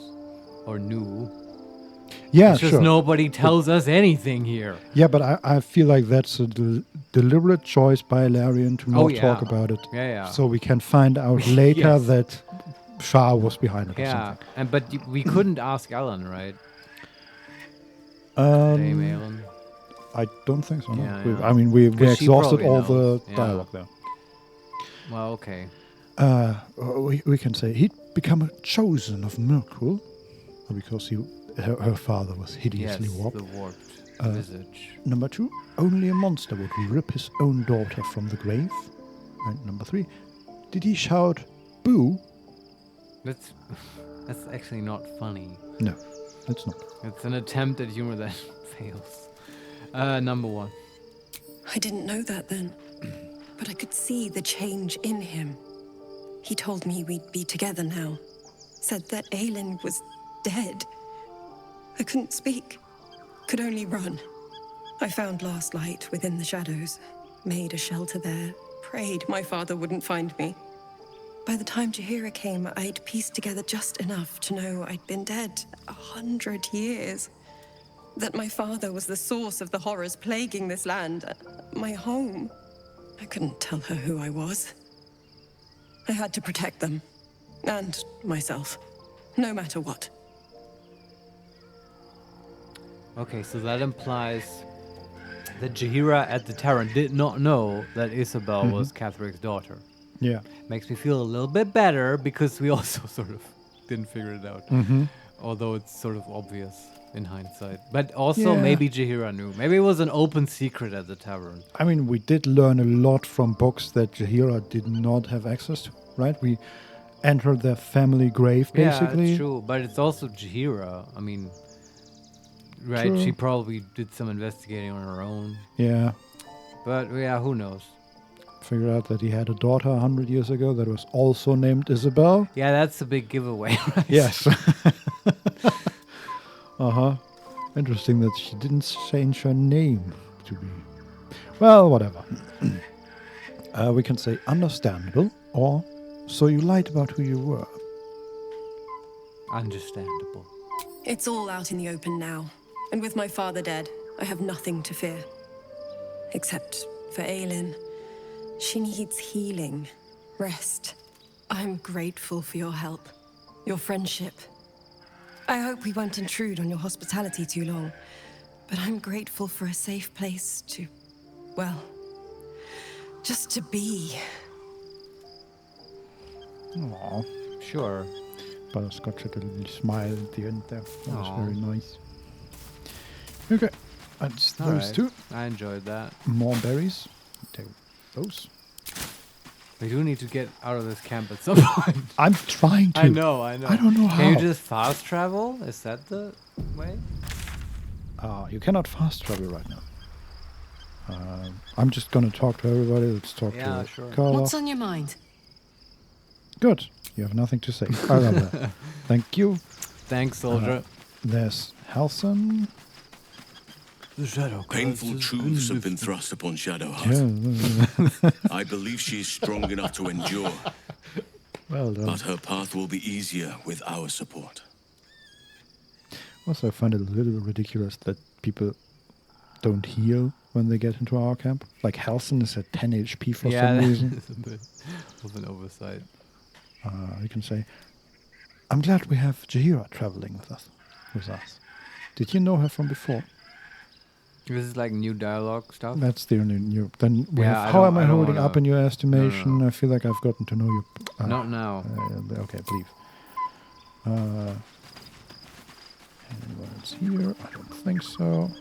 or knew. Yeah, it's just nobody tells us anything here. Yeah, but I feel like that's a deliberate choice by Larian to not talk about it. Yeah. So we can find out later that Shah was behind it or something. But we couldn't ask Alan, right? Dame Alan. I don't think so. No. Yeah. I mean, we exhausted all the dialogue there. Well, okay. We can say he'd become a chosen of Mirkul because her father was hideously warped. The warped visage. Number 2, only a monster would rip his own daughter from the grave. And number 3, did he shout, "Boo"? That's actually not funny. No, it's not. It's an attempt at humor that fails. Number 1. I didn't know that then, but I could see the change in him. He told me we'd be together now. Said that Aelin was dead. I couldn't speak. Could only run. I found Last Light within the shadows. Made a shelter there. Prayed my father wouldn't find me. By the time Jaheira came, I'd pieced together just enough to know I'd been dead 100 years. That my father was the source of the horrors plaguing this land. My home. I couldn't tell her who I was. I had to protect them. And myself. No matter what. Okay, so that implies that Jaheira at the tavern did not know that Isabel was Catherine's daughter. Yeah. Makes me feel a little bit better because we also sort of didn't figure it out. Although it's sort of obvious in hindsight. But also maybe Jaheira knew. Maybe it was an open secret at the tavern. I mean, we did learn a lot from books that Jaheira did not have access to, right? enter their family grave, basically. Yeah, it's true. But it's also Jahira. I mean, right? True. She probably did some investigating on her own. Yeah. But yeah, who knows? Figured out that he had a daughter 100 years ago that was also named Isabel. Yeah, that's a big giveaway, right? Yes. Interesting that she didn't change her name to be. Well, whatever. We can say understandable, or so you lied about who you were. Understandable. It's all out in the open now. And with my father dead, I have nothing to fear. Except for Aelin. She needs healing, rest. I'm grateful for your help, your friendship. I hope we won't intrude on your hospitality too long, but I'm grateful for a safe place to, well, just to be. Aww. Sure. Butterscotch had a little smile at the end there. That was Aw. very nice. Okay, that's those two. I enjoyed that. More berries. Take those. We do need to get out of this camp at some point. I'm trying to. I know. I don't know how. Can you just fast travel? Is that the way? You cannot fast travel right now. I'm just gonna talk to everybody. Let's talk to Carla. What's on your mind? Good. You have nothing to say. I love that. Thank you. Thanks, soldier. There's Halson. The Shadow. Painful truths have been thrust upon Shadowheart. Yeah. I believe she is strong enough to endure. Well done. But her path will be easier with our support. Also, I find it a little ridiculous that people don't heal when they get into our camp. Like Halson is at 10 HP for some reason. It's a bit of an oversight. You can say, I'm glad we have Jahira traveling with us. Did you know her from before? This is like new dialogue stuff. That's the only new. Then we Yeah, have, I how don't- am I I don't holding wanna- up in your estimation? No. I feel like I've gotten to know you. Not now. Okay, please. Anyone's here? I don't think so.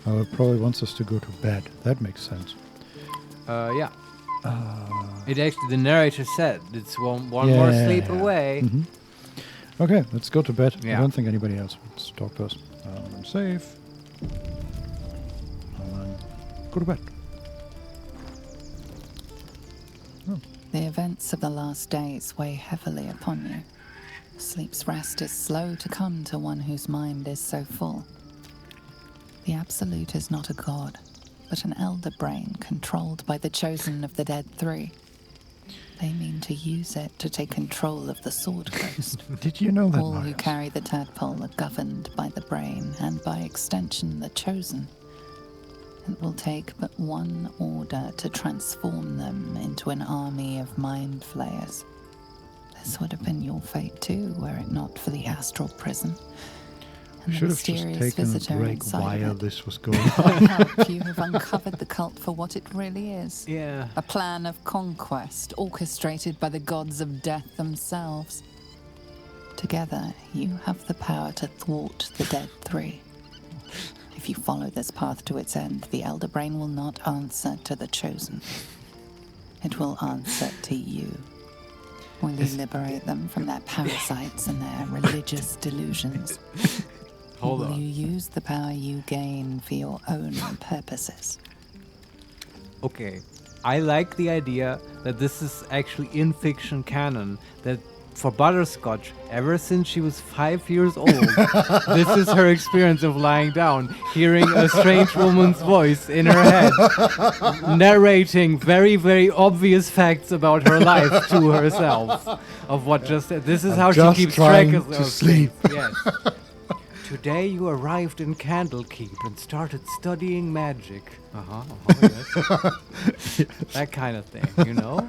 Oh, it probably wants us to go to bed. That makes sense. Yeah. It actually, the narrator said it's one more sleep away. Mm-hmm. Okay, let's go to bed. Yeah. I don't think anybody else wants to talk to us. I'm safe. Go to bed. Oh. The events of the last days weigh heavily upon you. Sleep's rest is slow to come to one whose mind is so full. The Absolute is not a god, but an elder brain controlled by the chosen of the Dead Three. They mean to use it to take control of the Sword Coast. Did you know that, All who Marius? carry the tadpole are governed by the brain, and by extension the chosen. It will take but one order to transform them into an army of Mind Flayers. This would have been your fate too, were it not for the astral prison. And the Should have just mysterious taken a visitor break inside while of it. this was going on. Help you have uncovered the cult for what it really is. Yeah. A plan of conquest orchestrated by the gods of death themselves. Together, you have the power to thwart the Dead Three. If you follow this path to its end, the Elder Brain will not answer to the Chosen. It will answer to you. Will you liberate them from their parasites and their religious delusions? Hold Will on. you use the power you gain for your own purposes? Okay. I like the idea that this is actually in fiction canon, that for Butterscotch, ever since she was 5 years old, this is her experience of lying down, hearing a strange woman's voice in her head, narrating very, very obvious facts about her life to herself. Of what just this is I'm how she just keeps track trying of to those sleep. things. Yes. Today you arrived in Candlekeep and started studying magic. Yes. That kind of thing, you know?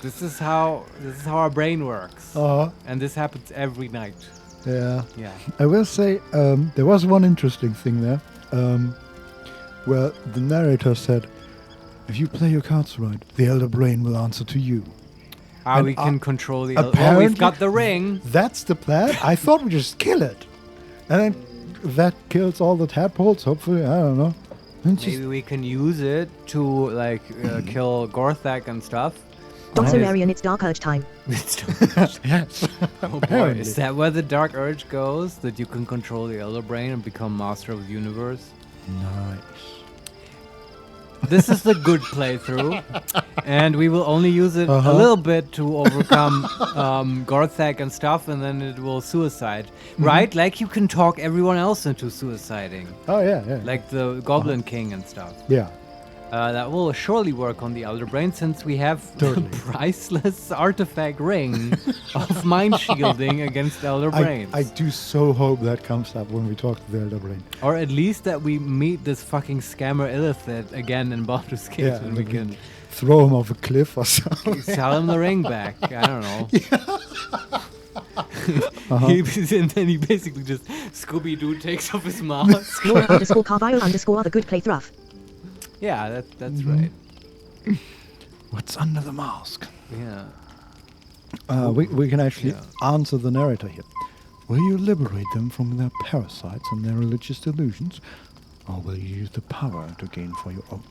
This is how our brain works. And this happens every night. Yeah. Yeah. I will say there was one interesting thing there, where the narrator said, "If you play your cards right, the Elder Brain will answer to you." How And we can control the... apparently we've got the ring. That's the plan. I thought we just kill it, and then that kills all the tadpoles, hopefully. I don't know. And just- Maybe we can use it to like kill Gorthak and stuff. Dr. Larian, it's Dark Urge time. Yes. Oh boy, Apparently. is that where the Dark Urge goes? That you can control the Elder Brain and become master of the universe? Nice. This is the good playthrough, and we will only use it a little bit to overcome Gorthak and stuff, and then it will suicide. Right? Like you can talk everyone else into suiciding. Oh, yeah. Like the Goblin King and stuff. Yeah. That will surely work on the Elder Brain, since we have Totally. the priceless artifact ring of mind shielding against Elder Brains. I do so hope that comes up when we talk to the Elder Brain. Or at least that we meet this fucking scammer Illithid again in Baldur's Gate, Yeah, and we can throw him off a cliff or something. sell him the ring back. I don't know. And then he basically just Scooby-Doo takes off his mask. Laura _ Carvile _ the good playthrough. Yeah, that's right. What's under the mask? Yeah. We can actually answer the narrator here. Will you liberate them from their parasites and their religious delusions, or will you use the power to gain for your own?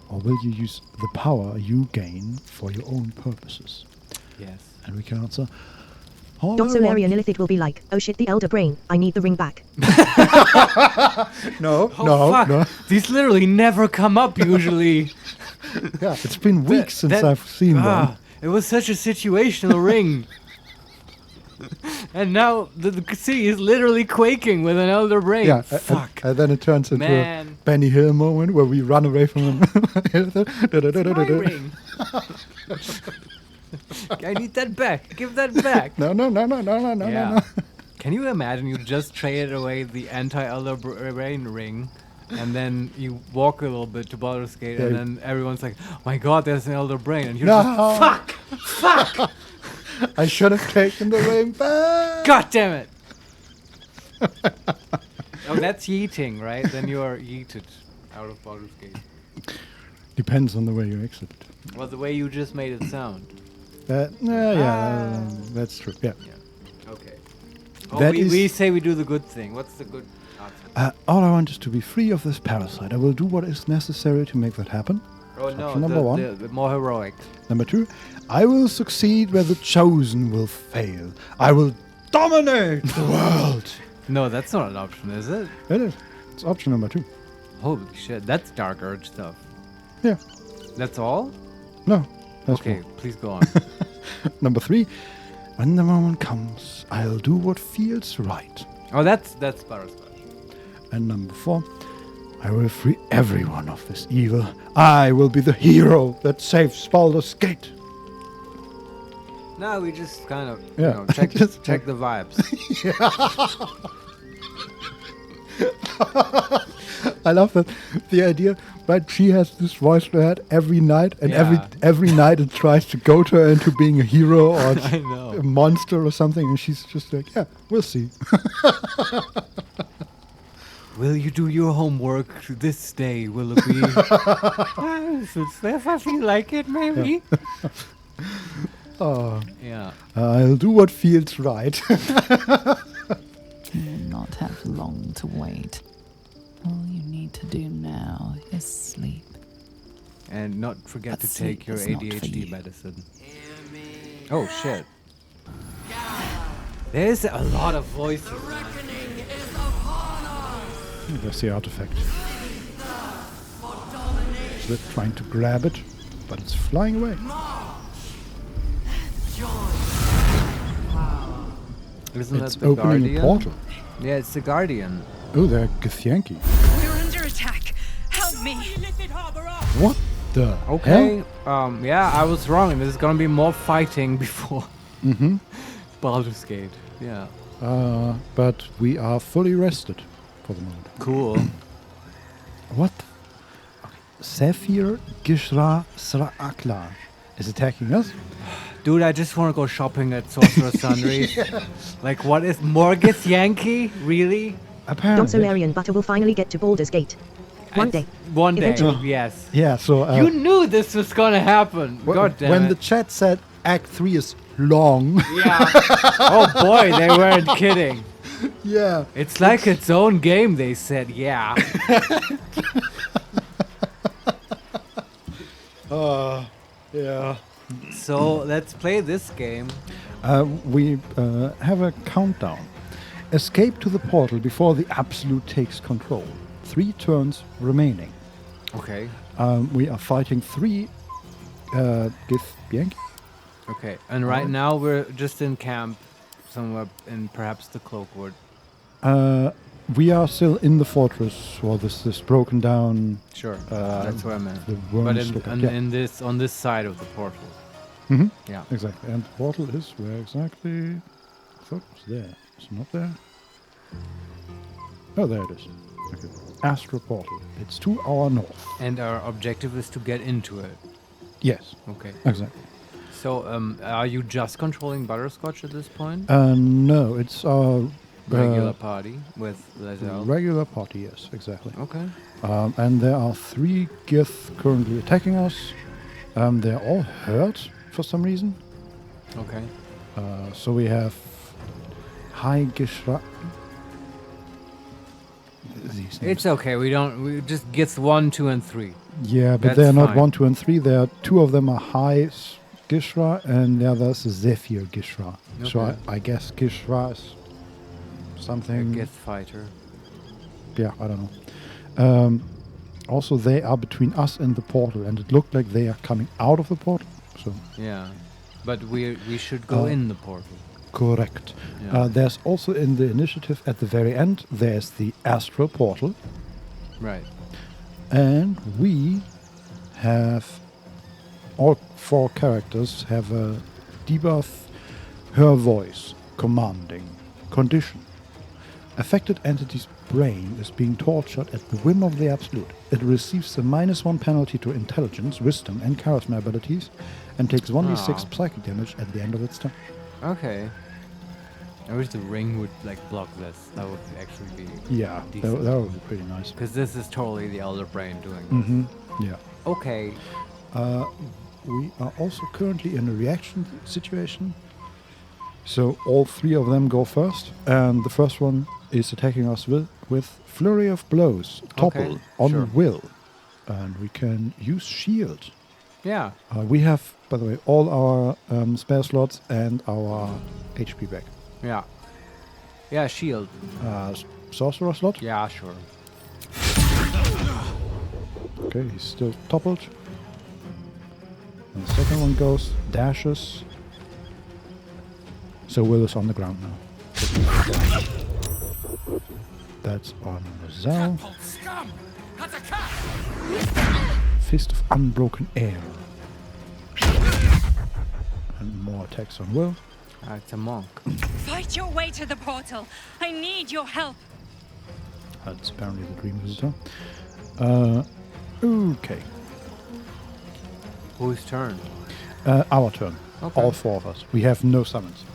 Or will you use the power you gain for your own purposes? Yes. And we can answer. all Dr. I want- Larian Illithid will be like, oh shit, the Elder Brain, I need the ring back. No, Oh, no, fuck. no. These literally never come up usually. Yeah, it's been weeks since I've seen one. It was such a situational ring. And now the city is literally quaking with an Elder Brain. Yeah, Fuck. and then it turns into Man. a Benny Hill moment where we run away from him. It's my ring. I need that back. Give that back. No. Yeah. Can you imagine you just traded away the anti-Elder Brain ring, and then you walk a little bit to Baldur's Gate, and then everyone's like, oh my god, there's an Elder Brain, and you're just, fuck! I should have taken the ring back. God damn it! Oh, that's yeeting, right? Then you are yeeted out of Baldur's Gate. Depends on the way you exit it. Well, the way you just made it sound. That's true. Yeah. Okay. Oh, That we is- say we do the good thing. What's the good answer? All I want is to be free of this parasite. I will do what is necessary to make that happen. Oh no, Option number one. the more heroic. Number 2, I will succeed where the chosen will fail. I will dominate the world. No, that's not an option, is it? It is. It's option number 2. Holy shit, that's Dark Urge stuff. Yeah. That's all? No. That's Okay, more. please go on. Number 3, when the moment comes, I'll do what feels right. Oh, that's Butterscotch. And number 4, I will free everyone of this evil. I will be the hero that saves Baldur's Gate. No, we just kind of Yeah. check Just check the vibes. I love that. The idea, right? She has this voice in her head every night, and Yeah. every night it tries to goad her into being a hero or I know. a monster or something, and she's just like, yeah, we'll see. Will you do your homework this day, Willoughby? If I feel like it, maybe. Oh, Yeah. I'll do what feels right. You will not have long to wait. All you need to do now is sleep. And not forget But to take sleep your is not for ADHD you. medicine. Oh shit. There's a lot of voices. There's the artifact. So they're trying to grab it, but it's flying away. Isn't It's that the opening Guardian? a portal. Yeah, it's the Guardian. Oh, they're Githyanki. We're under attack. Help me. What the Okay. Yeah, I was wrong. There's gonna be more fighting before Mm-hmm. Baldur's Gate. Yeah. But we are fully rested for the moment. Cool. What? Okay. Sephir Gishra Sra'akla is attacking us. Dude, I just want to go shopping at Sorcerer's Sundry. Like, what is Morgus Yankee? Really? Apparently. Dr. Larian Butter will finally get to Baldur's Gate. One day. One day, Eventually. yes. Yeah, so... You knew this was gonna happen. God damn when it. the chat said Act 3 is long... Yeah. Oh boy, they weren't kidding. Yeah. It's like its own game, they said, yeah. Yeah. So let's play this game. We have a countdown. Escape to the portal before the Absolute takes control. 3 turns remaining. Okay. We are fighting 3 Githyanki. Okay, and right now we're just in camp somewhere in perhaps the Cloakwood. We are still in the fortress, or this broken down. Sure, that's what I meant. The But worms look like- yeah. on this side of the portal. Mhm. Yeah. Exactly. And the portal is where exactly? I thought it was there. It's not there. Oh, there it is. Okay. Astral portal. It's to our north. And our objective is to get into it. Yes. Okay. Exactly. So, are you just controlling Butterscotch at this point? No, it's our Regular party with Lazel? regular party. Yes, exactly. Okay. And there are 3 Gith currently attacking us. They're all hurt for some reason. Okay. So we have High Gishra. These names. It's okay. We just gets 1, 2, and 3. Yeah, but That's they're not fine. 1, 2, and 3. There are 2 of them are High Gishra, and the other is Zephyr Gishra. So Okay. I guess Gishra is something. Gith fighter. Yeah, I don't know. Also, they are between us and the portal, and it looked like they are coming out of the portal. So Yeah, but we should go in the portal. correct. Yeah. There's also in the initiative at the very end. There's the astral portal, Right. and we have all 4 characters have a debuff. Her voice commanding condition. Affected entity's brain is being tortured at the whim of the Absolute. It receives a -1 penalty to intelligence, wisdom, and charisma abilities, and takes 1d6 Oh. psychic damage at the end of its turn. Okay. I wish the ring would like block this. That would actually be Yeah, that would be pretty nice. Because this is totally the Elder Brain doing this. Mm-hmm. Yeah. Okay. We are also currently in a reaction situation. So all 3 of them go first, and the first one is attacking us with Flurry of Blows, topple Okay, on sure. will, and we can use Shield. Yeah. We have, by the way, all our spare slots and our HP back. Yeah. Yeah, shield. Sorcerer slot? Yeah, sure. Okay, he's still toppled. And the second one goes, dashes. So Will is on the ground now. That's on Lazel. Fist of Unbroken Air. And more attacks on Will. It's a monk. Fight your way to the portal. I need your help. That's apparently the Dream Visitor. Okay. Whose turn? Our turn. Okay. All 4 of us. We have no summons.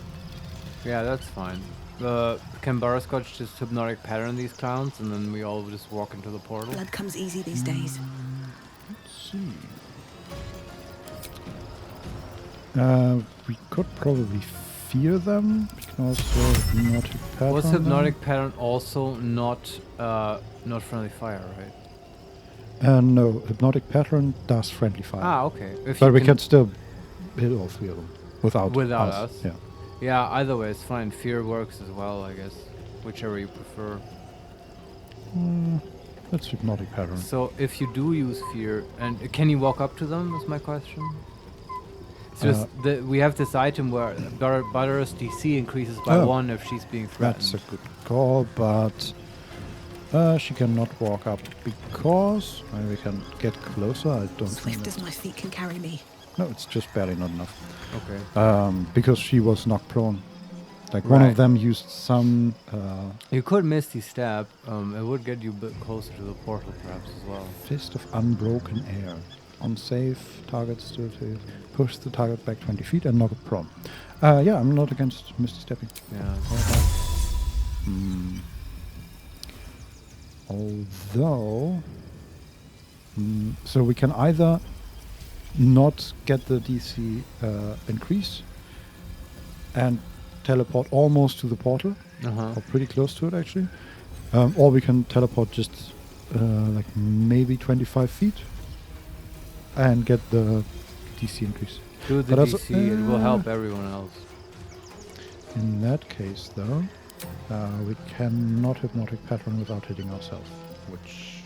Yeah, that's fine. Can Butterscotch just hypnotic pattern these clowns and then we all just walk into the portal? Blood comes easy these days. Let's see. We could probably fear them because hypnotic pattern. Was them. hypnotic pattern also not friendly fire, right? No, hypnotic pattern does friendly fire. Ah, okay. If But you we can still hit all 3 of them without us. Yeah. Yeah, either way it's fine. Fear works as well, I guess. Whichever you prefer. That's hypnotic pattern. So if you do use fear, and can you walk up to them? Is my question. It's just we have this item where Butter's DC increases by 1 if she's being threatened. That's a good call, but she cannot walk up because we can get closer. I don't think. Swift as my feet can carry me. No, it's just barely not enough. Okay. Because she was knocked prone. Like one of them used some. You could Misty Step. It would get you a bit closer to the portal, perhaps as well. Fist of Unbroken Air. On save, targets to push the target back 20 feet and knock it prone. Yeah, I'm not against Misty Stepping. Yeah. Although, so we can either not get the DC increase and teleport almost to the portal, or pretty close to it actually, or we can teleport just like maybe 25 feet and get the DC increase. Do the DC, it will help everyone else. In that case, though, we cannot hypnotic pattern without hitting ourselves, which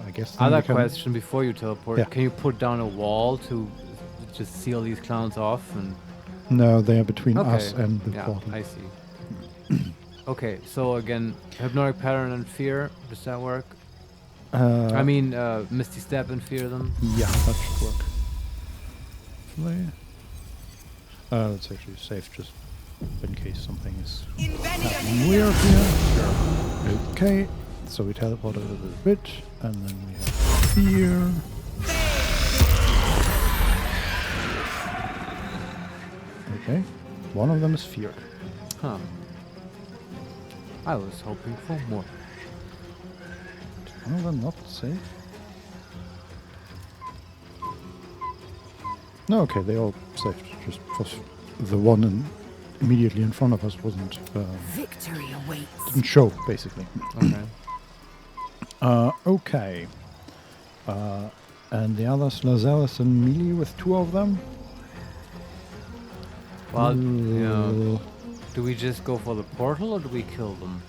I guess. Other question before you teleport: Yeah. Can you put down a wall to just seal these clowns off? And no, they are between us and the portal. I see. Okay, so again, hypnotic pattern and fear. Does that work? I mean, Misty Step and fear them. Yeah, that should work. It's actually safe just in case something is happening weird here. Okay, so we teleport a little bit, and then we have fear. Okay, one of them is feared. Huh. I was hoping for more. One of them not safe? No, okay, they all saved. Just the one immediately in front of us wasn't. Victory awaits. Didn't show, basically. Okay. Okay. And the others, Lazelle is in melee with 2 of them. Well, yeah. Do we just go for the portal or do we kill them?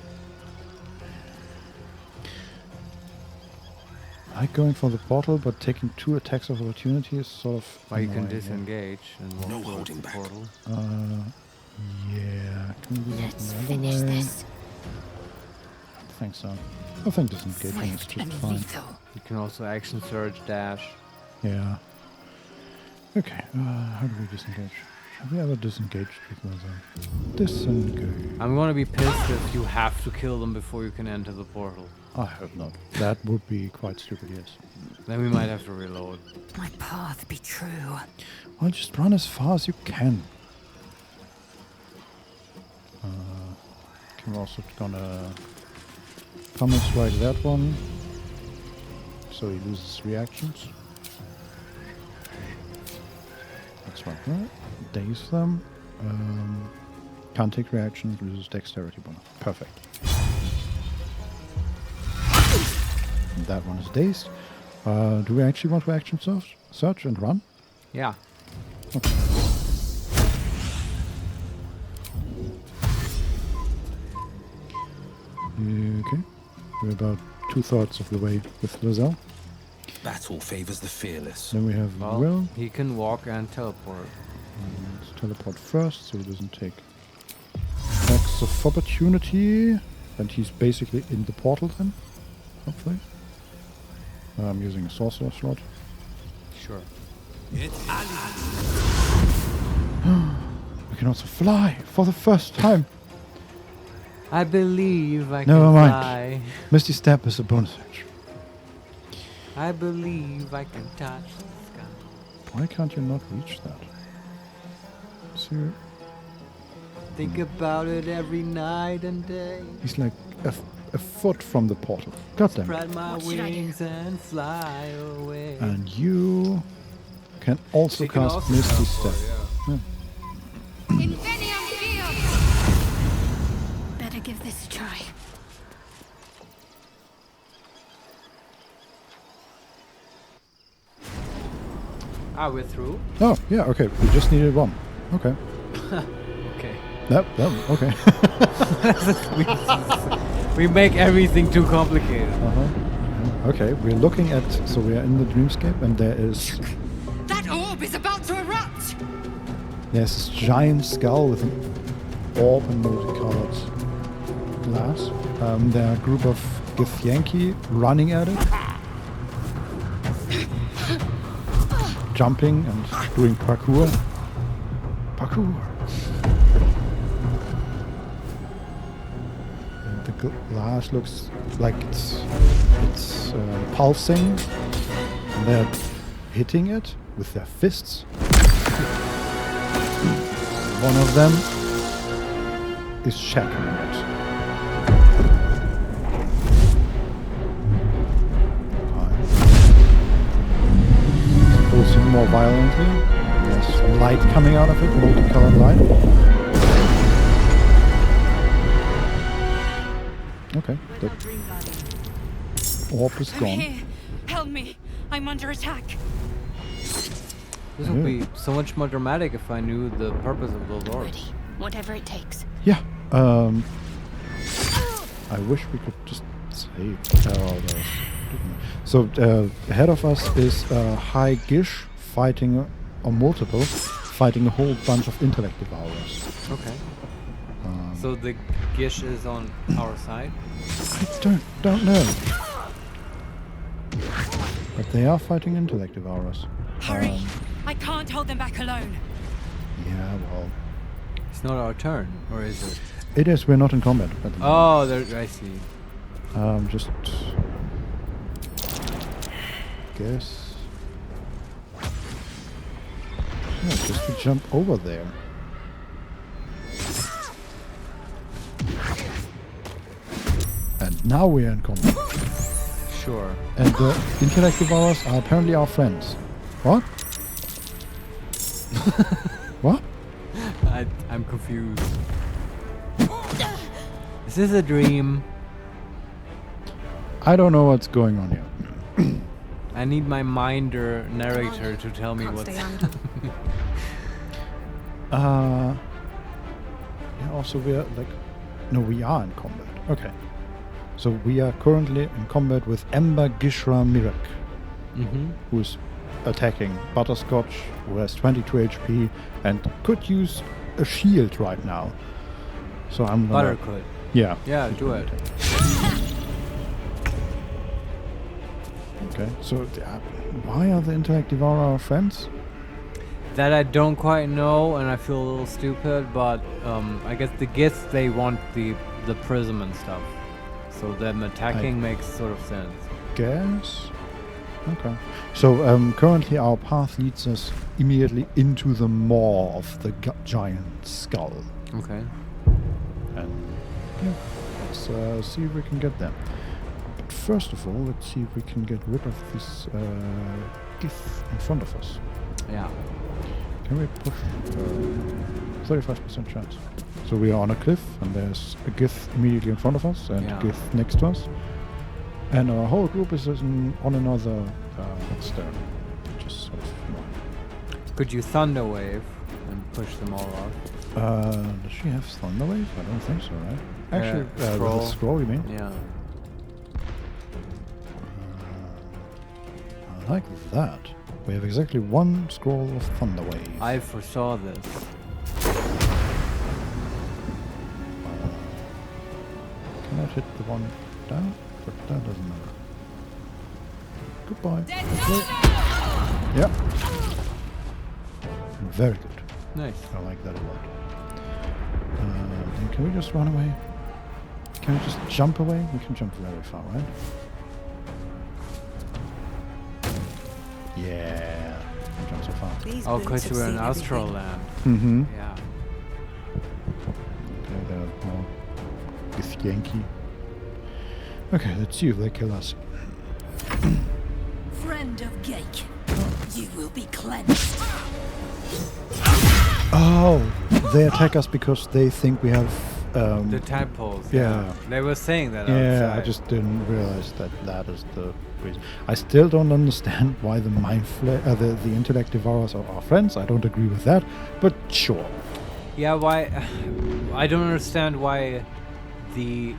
I'm going for the portal, but taking 2 attacks of opportunity is sort of. Or you can disengage and walk towards the portal. Yeah. Can we do that Let's the other finish way? this. I think so. I think disengaging is just fine. You can also action surge, dash. Yeah. Okay. How do we disengage? Have we ever disengaged with Lazelle? Disengage. I'm gonna be pissed if you have to kill them before you can enter the portal. I hope not. That would be quite stupid, yes. Then we might have to reload. My path be true. Well, just run as far as you can. I'm also gonna Thomas strike that one, so he loses reactions. That's right, right? Daze them. Can't take reactions, loses dexterity bonus. Perfect. That one is dazed. Do we actually want to action search and run? Yeah. Okay. Okay. We're about 2/3 of the way with Lazelle. Battle favors the fearless. Then we have Well, Will. he can walk and teleport. Let's teleport first, so he doesn't take attacks of opportunity. And he's basically in the portal then, hopefully. I'm using a sorcerer slot. Sure. We can also fly for the first time. I believe I Never can mind. fly. Misty Step is a bonus action. I believe I can touch the sky. Why can't you not reach that? So Think about it every night and day. he's like a foot from the portal. God damn it. Spread my wings and fly away. And you can also She can cast also Misty teleport, Step. yeah. Better give this a try. We're through. Oh, yeah, okay. We just needed one. Okay. Okay. Yep, okay. We make everything too complicated. Okay, we're looking at... So we are in the dreamscape, and there is... That orb is about to erupt! There's this giant skull with an orb and multicolored glass. There are a group of Githyanki running at it. Jumping and doing parkour. And the glass looks like it's pulsing. And they're hitting it with their fists. One of them is shattering it. Pulsing more violently. There's light coming out of it, multicolored light. Okay. The orb is I'm gone. here. Help me. I'm under attack. This would be so much more dramatic if I knew the purpose of those orbs. Ready. Whatever it takes. Yeah. I wish we could just save. So ahead of us is High Gish fighting, or multiple, fighting a whole bunch of intellect devourers. Okay. So the Gish is on our side? I don't know. But they are fighting intellect devourers. Hurry. I can't hold them back alone. Yeah, well. It's not our turn, or is it? It is, we're not in combat at the moment. Oh, there, I see. Just guess. Yeah, just to jump over there. And now we're in combat. Sure. And the intellect devourers are apparently our friends. What? What? I'm confused. Is this a dream? I don't know what's going on here. I need my minder narrator to tell me what's... Yeah, also we're like... No, we are in combat. Okay. So we are currently in combat with Ember Gishra Mirak, who's attacking Butterscotch, who has 22 HP and could use a shield right now. So I'm gonna... Butter could. Yeah. Yeah, do it. Okay, so why are the intellect devourer our friends? That I don't quite know, and I feel a little stupid, but I guess the gifts, they want the prism and stuff. So them attacking makes sort of sense. Guess? Okay. So currently our path leads us immediately into the maw of the giant skull. Okay. And yeah, let's see if we can get there. But first of all, let's see if we can get rid of this gif in front of us. Yeah. Can we push 35% chance? So we are on a cliff, and there's a gith immediately in front of us, and a gith next to us. And our whole group is on another stone. Just sort of, Could you thunder wave and push them all off? Does she have thunder wave? I don't think so, right? Actually, with a scroll, you mean? Yeah. I like that. We have exactly one scroll of thunder wave. I foresaw this. Can I hit the one down? But that doesn't matter. Goodbye. Yep. Very good. Nice. I like that a lot. Then can we just run away? Can we just jump away? We can jump very far, right? Yeah. We jump so far. Oh, because we're in Astral Land. Mm-hmm. Yeah. Okay, they're more Yankee. Okay, let's see if they kill us. Friend of Gake, you will be cleansed. Oh, they attack us because they think we have the tadpoles. Yeah. They were saying that Yeah, outside. I just didn't realize that that is the reason. I still don't understand why the Mind Flayer, the intellect devourers are our friends. I don't agree with that, but sure. Yeah, why? I don't understand why the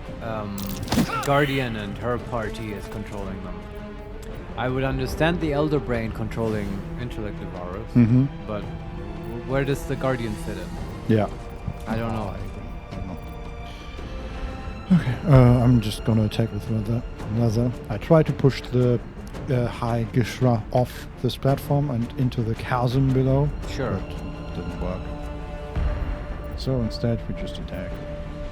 Guardian and her party is controlling them. I would understand the Elder Brain controlling intellect devourers, but where does the Guardian fit in? Yeah. I don't know. I don't know. Okay, I'm just gonna attack with another. I try to push the High Gishra off this platform and into the chasm below. Sure. But it didn't work. So instead we just attack.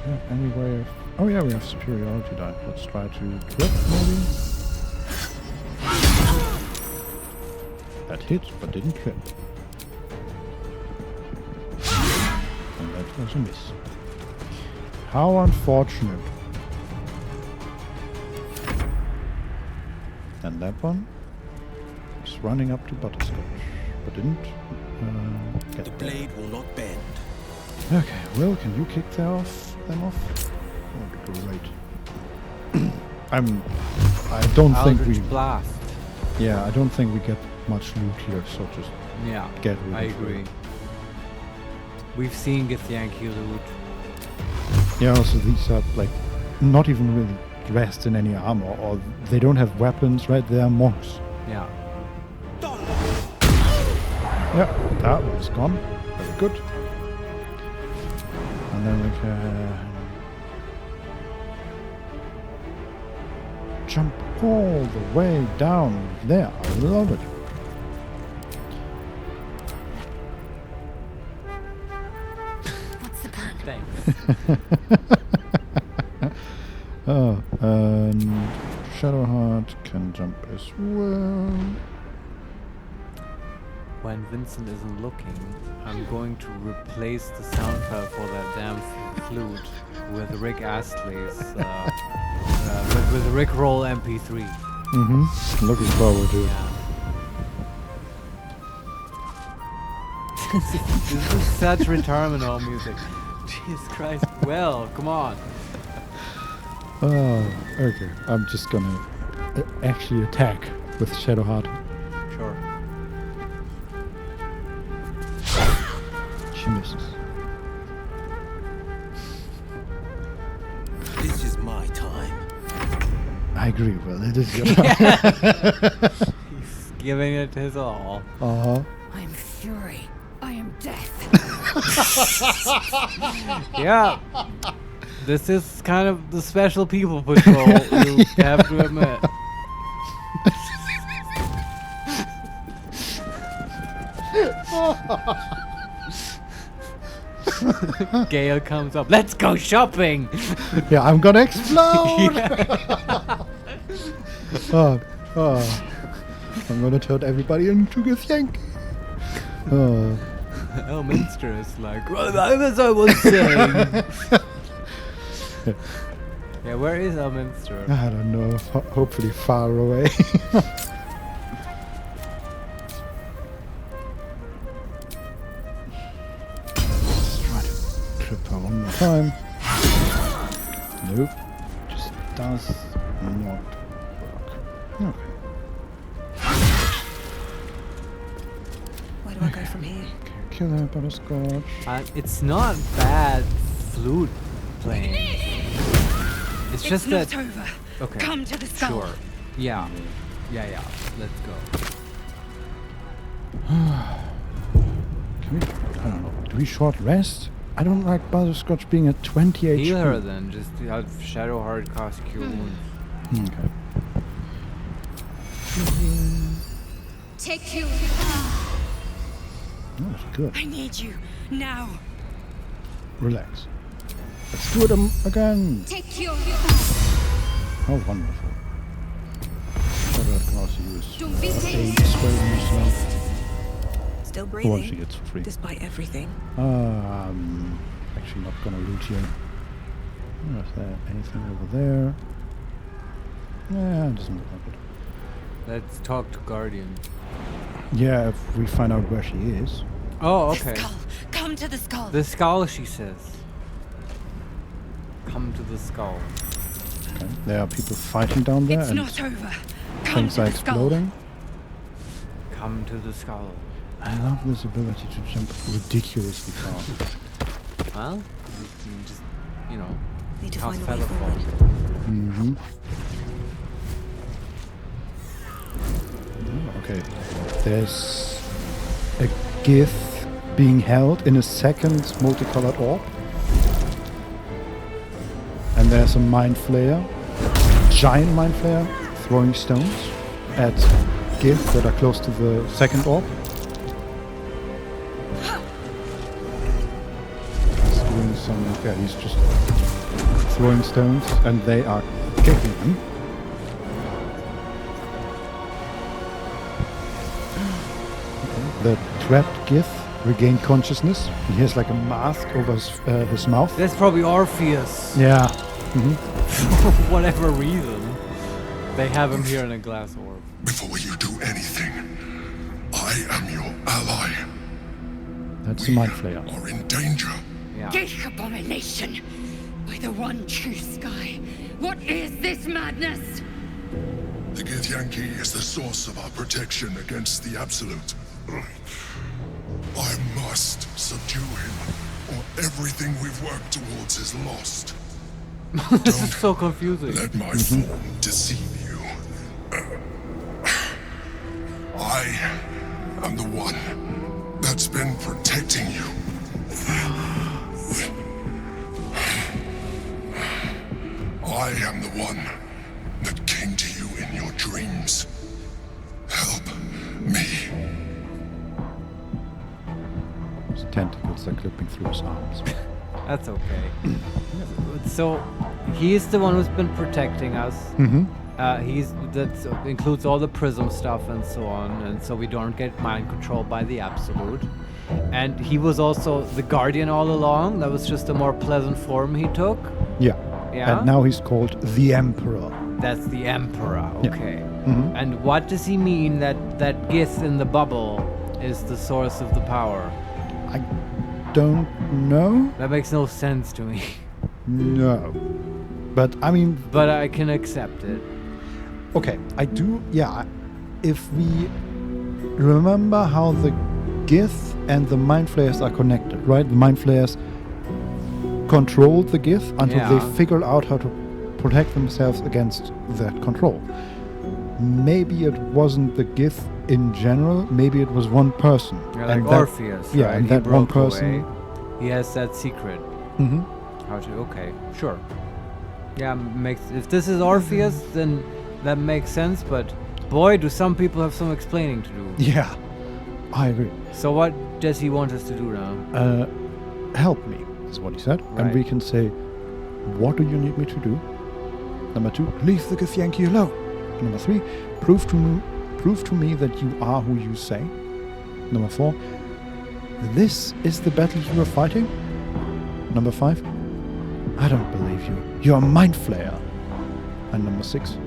Yeah, any way of... Oh yeah, we have superiority die. Let's try to trip, maybe? That hit, but didn't trip. And that was a miss. How unfortunate. And that one is running up to Butterscotch, but didn't get The there. blade will not bend. Okay, Will, can you kick them off? That would be great. I don't think we. Eldritch Blast. Yeah, I don't think we get much loot here, so just get rid I of agree. We've seen Githyanki loot. Yeah, also these are like not even really dressed in any armor, or they don't have weapons, right? They are monks. Yeah. Yeah, that one's gone. Very good. And then we can jump all the way down there. I love it. What's the plan? Thanks. Oh, and Shadowheart can jump as well. When Vincent isn't looking, I'm going to replace the sound file for that damn flute with Rick Astley's with Rick Roll MP3. Looking forward to it. This is such retirement home music. Jesus Christ. Well, come on. Oh, okay. I'm just gonna actually attack with Shadowheart. Sure. She misses. This is my time. I agree, Will. It is your time. He's giving it his all. Uh-huh. I am fury. I am death. Yeah. This is kind of the special people patrol, you have to admit. Gale comes up. Let's go shopping! Yeah, I'm gonna explode! I'm gonna turn everybody into Githyanki. Elminster is like, as I was saying. Yeah, where is Elminster? I don't know. Hopefully far away. Let's try to trip her one more time. Nope. Just does not work. Okay. Where do I go from here? Kill her, Butterscotch. It's not bad flute playing. It's just not that. Over. Okay. Come to the skull. Sure. Yeah. Yeah. Let's go. Can we? I don't know. Do we short rest? I don't like Butterscotch being at 20 HP. Heal her then. Just have Shadowheart cast Cure Wounds. Okay. Take you. That was good. I need you now. Relax. Let's do it again. Take you. How wonderful. Shadowheart can also use aid spell yourself. Still Or breathing, she gets for free. despite everything. Actually not gonna loot here. Is there anything over there? Yeah, it doesn't look like it. Let's talk to Guardian. Yeah, if we find out where she is. Oh, okay. The skull. Come to the skull. The skull, she says. Come to the skull. Okay. There are people fighting down there, It's and not over. Come things to are the skull. exploding. Come to the skull. I love this ability to jump ridiculously far. Well, you can just, Need to cast find a way Featherfall. Mm-hmm. Okay. There's a Gith being held in a second multicolored orb. And there's a Mind Flayer, giant Mind Flayer, throwing stones at Gith that are close to the second orb. He's doing some, yeah, he's just throwing stones and they are kicking him. The trapped Gith regained consciousness. He has like a mask over his mouth. That's probably Orpheus. Yeah. For whatever reason, they have him here in a glass orb. Before you do anything, I am your ally. That's a Mind Flayer. Are in danger. Yeah. Gate abomination. By the one true sky, What is this madness? The Githyanki is the source of our protection against the Absolute. I must subdue him, or everything we've worked towards is lost. This is so confusing. Let my form deceive you. I am the one that's been protecting you. I am the one that came to you in your dreams. Help me. His tentacles are clipping through his arms. That's okay. So he's the one who's been protecting us. That includes all the prism stuff and so on, and so we don't get mind controlled by the Absolute. And he was also the Guardian all along. That was just a more pleasant form he took. Yeah. Yeah. And now he's called the Emperor. That's the Emperor. Okay. Yeah. And what does he mean that Gith in the bubble is the source of the power? I don't know. That makes no sense to me. No. But I mean... But I can accept it. Okay, I do... Yeah, if we remember how the Gith and the Mind Flayers are connected, right? The Mind Flayers controlled the Gith until they figured out how to protect themselves against that control. Maybe it wasn't the Gith in general, maybe it was one person. Yeah, like and Orpheus, yeah, right? and He that one broke person... away. He has that secret. Mm-hmm. How to... Okay, sure. Yeah, if this is Orpheus, then that makes sense, but boy, do some people have some explaining to do. Yeah, I agree. So what does he want us to do now? Help me, is what he said. Right. And we can say, what do you need me to do? Number 2, leave the Githyanki alone. Number 3, prove to me that you are who you say. Number 4, this is the battle you are fighting. Number 5, I don't believe you. You're a Mind Flayer. And number 6,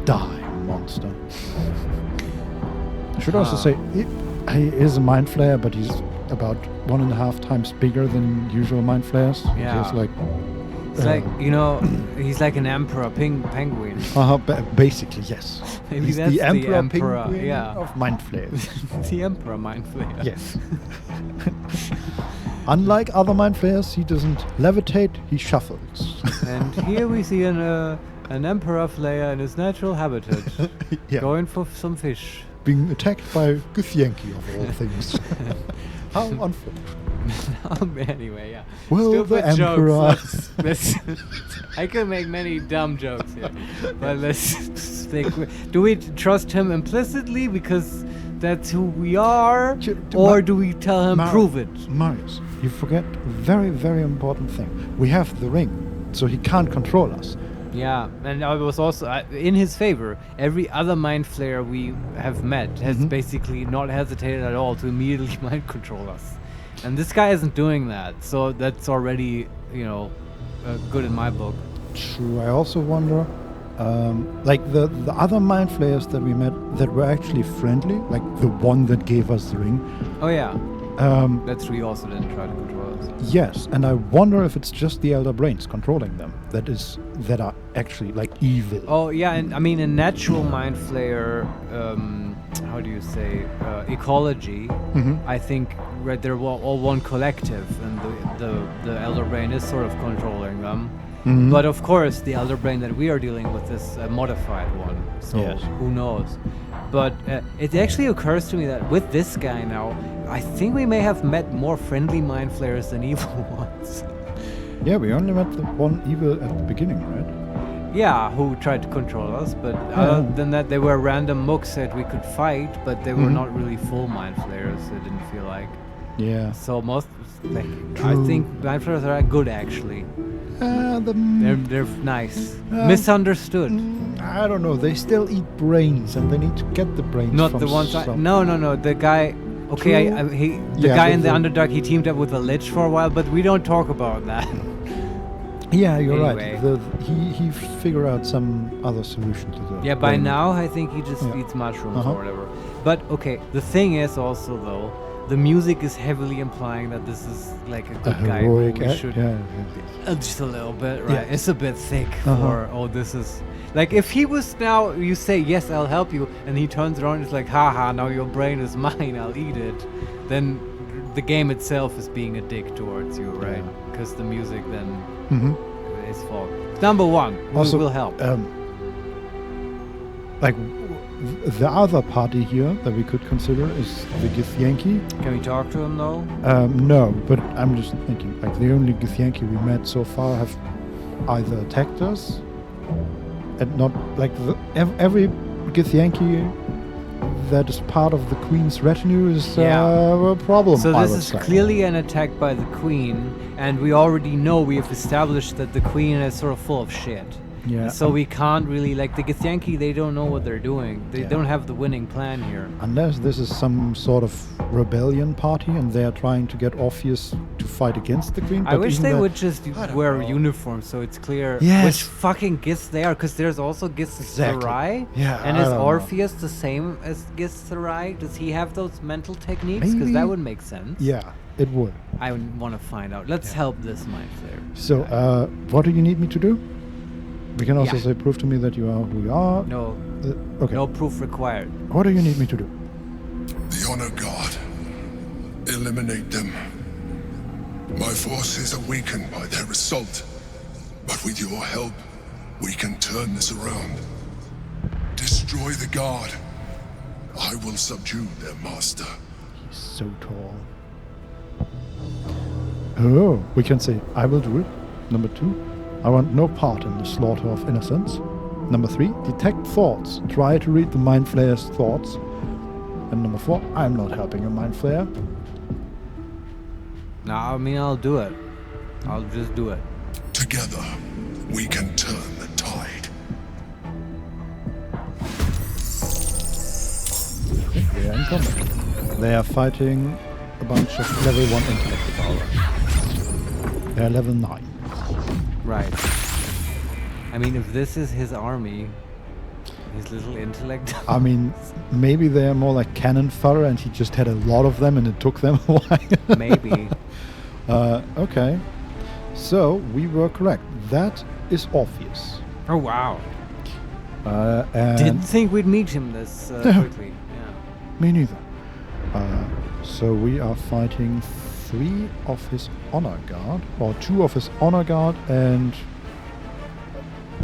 die, monster. I should also say, he is a Mind Flayer, but he's about 1.5 times bigger than usual Mind Flayers. Yeah. He's like... It's like, you know, he's like an emperor penguin. Basically, yes. Maybe he's that's the emperor penguin yeah. of Mind Flayers. The emperor Mind Flayer. Yes. Unlike other Mind Flayers, he doesn't levitate, he shuffles. And here we see an emperor Flayer in his natural habitat, going for some fish. Being attacked by Githyanki of all things. How unfortunate. Anyway, yeah. Well, Stupid the Emperor. Jokes. Let's I can make many dumb jokes here, but let's think. Do we trust him implicitly because that's who we are, or do we tell him prove it? Marius, you forget a very, very important thing. We have the ring, so he can't control us. Yeah, and I was also in his favor. Every other Mind Flayer we have met has basically not hesitated at all to immediately mind control us. And this guy isn't doing that, so that's already, you know, good in my book. True. I also wonder, like the other Mind Flayers that we met that were actually friendly, like the one that gave us the ring. Oh yeah. That's true. He also didn't try to control us. Yes, and I wonder if it's just the Elder Brains controlling them that are actually like evil. Oh yeah, and I mean in natural Mind Flayer, how do you say, ecology, I think they're all one collective, and the Elder Brain is sort of controlling them. But of course, the Elder Brain that we are dealing with is a modified one, so who knows? But it actually occurs to me that with this guy now, I think we may have met more friendly Mind Flayers than evil ones. Yeah, we only met the one evil at the beginning, right? Yeah, who tried to control us, but other than that, they were random mooks that we could fight, but they were not really full Mind Flayers, it didn't feel like. Yeah. So most, like, I think Mind Flayers are good, actually. They're nice. Misunderstood. I don't know, they still eat brains, and they need to get the brains Not from the ones No, the guy... Okay, the guy in the Underdark, he teamed up with a Lich for a while, but we don't talk about that. Yeah, you're Anyway. right. He figured out some other solution to the... Yeah, by now I think he just eats mushrooms or whatever. But okay, the thing is also though, the music is heavily implying that this is like a good guy. Heroic We should just a little bit, right? Yeah. It's a bit thick for this is like if he was now you say yes, I'll help you, and he turns around and is like, haha, now your brain is mine, I'll eat it. Then the game itself is being a dick towards you, right? Because the music then is fault. Number one, also, will help. Like the other party here that we could consider is the Githyanki. Can we talk to him though? No, but I'm just thinking, like the only Githyanki we met so far have either attacked us and not like every Githyanki that is part of the Queen's retinue is a problem. So this is clearly an attack by the Queen, and we already know, we have established that the Queen is sort of full of shit. Yeah. So we can't really, like the Githyanki, they don't know what they're doing. They don't have the winning plan here. Unless this is some sort of rebellion party and they are trying to get Orpheus to fight against the Queen. I wish they would just wear uniforms so it's clear which fucking Giths they are, because there's also Githzerai. Yeah. And is Orpheus the same as Githzerai? Does he have those mental techniques? Because that would make sense. Yeah, it would. I want to find out. Let's help this Mind Flayer. So, what do you need me to do? We can also say, prove to me that you are who you are. No. Okay. No proof required. What do you need me to do? The Honor Guard. Eliminate them. My forces are weakened by their assault. But with your help, we can turn this around. Destroy the Guard. I will subdue their master. He's so tall. Oh, we can say, I will do it. Number 2. I want no part in the slaughter of innocents. Number 3, detect thoughts. Try to read the Mind Flayer's thoughts. And number 4, I'm not helping a Mind Flayer. No, I mean, I'll do it. I'll just do it. Together, we can turn the tide. They are in combat. They are fighting a bunch of level 1 intellect devourers. They are level 9. Right. I mean, if this is his army, his little intellect. I mean, maybe they're more like cannon fodder and he just had a lot of them and it took them a while. Maybe. Okay. So, we were correct. That is Orpheus. Oh, wow. And didn't think we'd meet him this quickly. Yeah. Me neither. So, we are fighting 3 of his honor guard, or 2 of his honor guard, and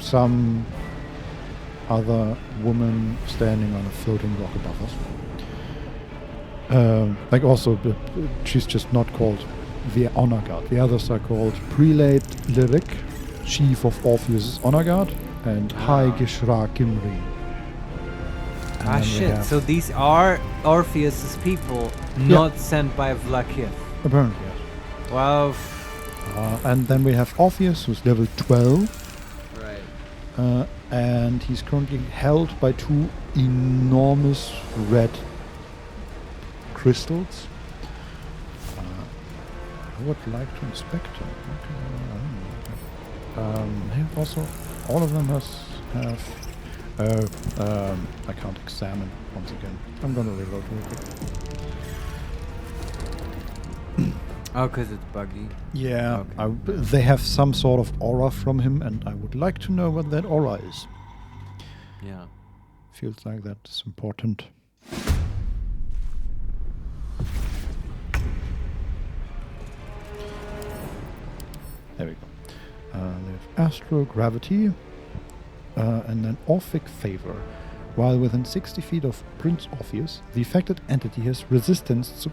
some other woman standing on a floating rock above us. Like also, she's just not called the honor guard. The others are called Prelate Lyric, chief of Orpheus' honor guard, and High Gishra Gimri. Ah shit, so these are Orpheus' people, not sent by Vlakith. Apparently, yes. Wow. And then we have Orpheus, who's level 12. Right. And he's currently held by 2 enormous red crystals. I would like to inspect them. They have also, all of them have. I can't examine once again. I'm gonna reload real quick. Oh, because it's buggy. Yeah, okay. They have some sort of aura from him, and I would like to know what that aura is. Yeah. Feels like that's important. There we go. They have astral gravity, and then Orphic favor. While within 60 feet of Prince Orpheus, the affected entity has resistance to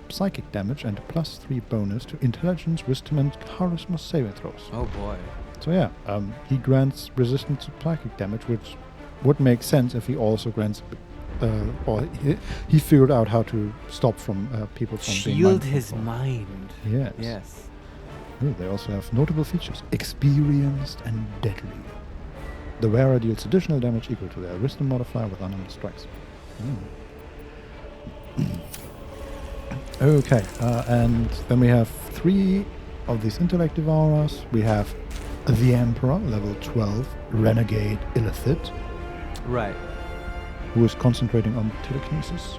psychic damage and a +3 bonus to intelligence, wisdom, and charisma saving throws. Oh boy. So yeah, he grants resistance to psychic damage, which would make sense if he also grants, or he figured out how to stop from people from being shield his mind. Yes. Yes. Ooh, they also have notable features: experienced and deadly. The wearer deals additional damage equal to their wisdom modifier with unarmed strikes. Okay, and then we have 3 of these intellect devourers. We have the Emperor, level 12, Renegade Illithid. Right. Who is concentrating on telekinesis.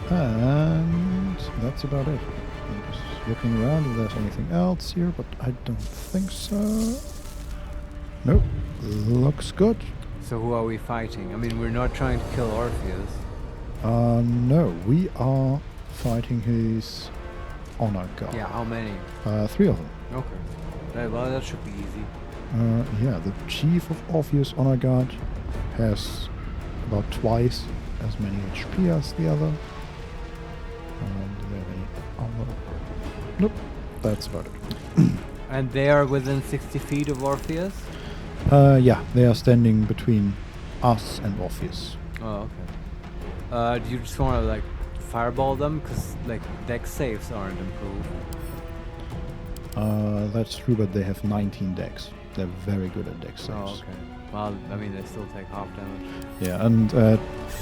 And that's about it. I'm just looking around if there's anything else here, but I don't think so. Nope. Looks good. So who are we fighting? I mean, we're not trying to kill Orpheus. No, we are fighting his honor guard. Yeah, how many? 3 of them. Okay. Well, that should be easy. Yeah, the chief of Orpheus honor guard has about twice as many HP as the other. And do they have any armor? Nope, that's about it. And they are within 60 feet of Orpheus? Yeah, they are standing between us and Orpheus. Oh, okay. Do you just want to, like, fireball them? Because, like, dex saves aren't improved. That's true, but they have 19 dex. They're very good at dex saves. Oh, okay. Well, I mean, they still take half damage. Yeah, and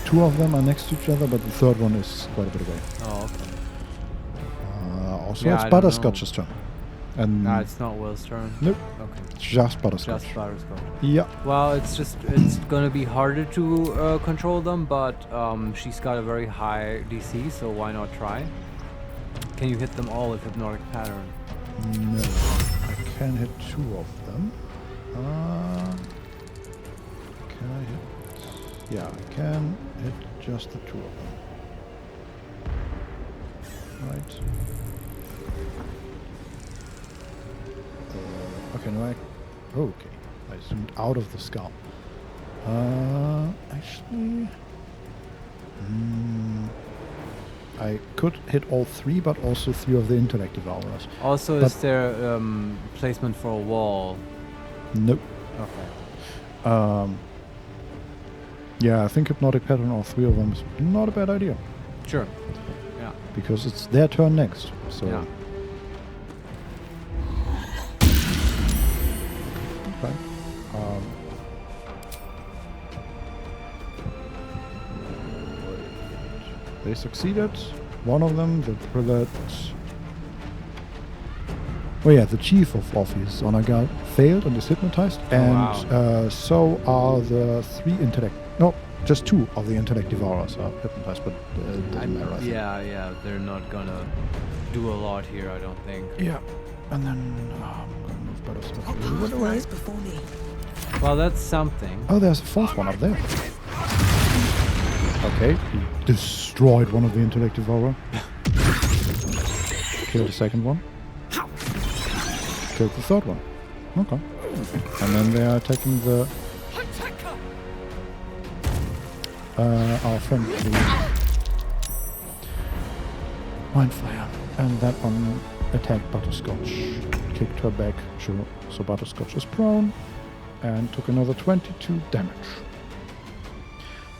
2 of them are next to each other, but the third one is quite a bit away. Oh, okay. Also, it's Butterscotch's turn. And nah, it's not Will's turn. Nope. Okay. It's just Butterscotch. Just Butterscotch. Yeah. Well, it's gonna be harder to control them, but she's got a very high DC, so why not try? Can you hit them all with Hypnotic Pattern? No, I can hit 2 of them. Can I hit? Yeah, I can hit just the 2 of them. Right. Okay, no, okay. I zoomed out of the skull. Actually... I could hit all 3, but also 3 of the intellect devourers. Also, but is there placement for a wall? Nope. Okay. Yeah, I think Hypnotic Pattern, all 3 of them, is not a bad idea. Sure. Yeah. Because it's their turn next, so... Yeah. Okay. They succeeded. One of them, the prelate... Oh yeah, the chief of Orpheus honor guard failed and is hypnotized, and so are the 3 intellect... No, just 2 of the intellect devourers are hypnotized, but it doesn't matter, I think. Yeah, they're not gonna do a lot here, I don't think. Yeah, and then I'm gonna move Butterscotch a little bit away. Before me. Well, that's something. Oh, there's a 4th one up there. Okay, he destroyed one of the intellect devourer. Killed the 2nd one. Killed the 3rd one. Okay. And then they are attacking the... our friend, the Mind Flayer. And that one attacked Butterscotch. Kicked her back, so Butterscotch is prone. And took another 22 damage.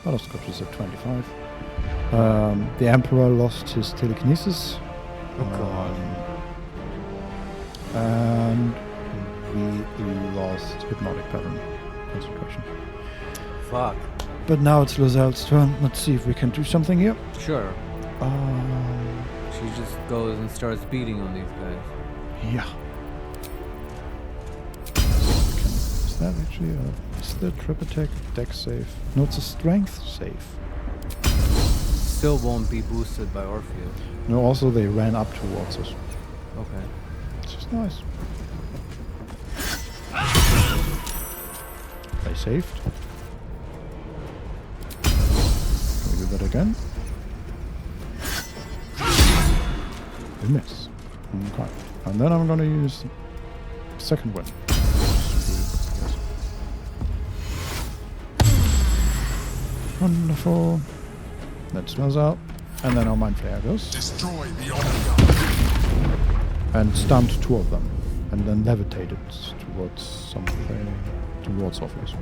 Butterscotch is at 25. The Emperor lost his telekinesis. Oh god. And we lost Hypnotic Pattern concentration. Fuck. But now it's Lozel's turn. Let's see if we can do something here. Sure. She just goes and starts beating on these guys. Yeah. Is that actually a... Is the trip attack dex save? No, it's a strength save. Still won't be boosted by Orpheus. No, also they ran up towards us. Okay. It's just nice. They saved. Can we do that again? We miss. Okay. And then I'm gonna use second win. Wonderful. That smells out. And then our Mind Flayer goes. Destroy the honor. And stunned 2 of them. And then levitated towards something. Towards Orpheus.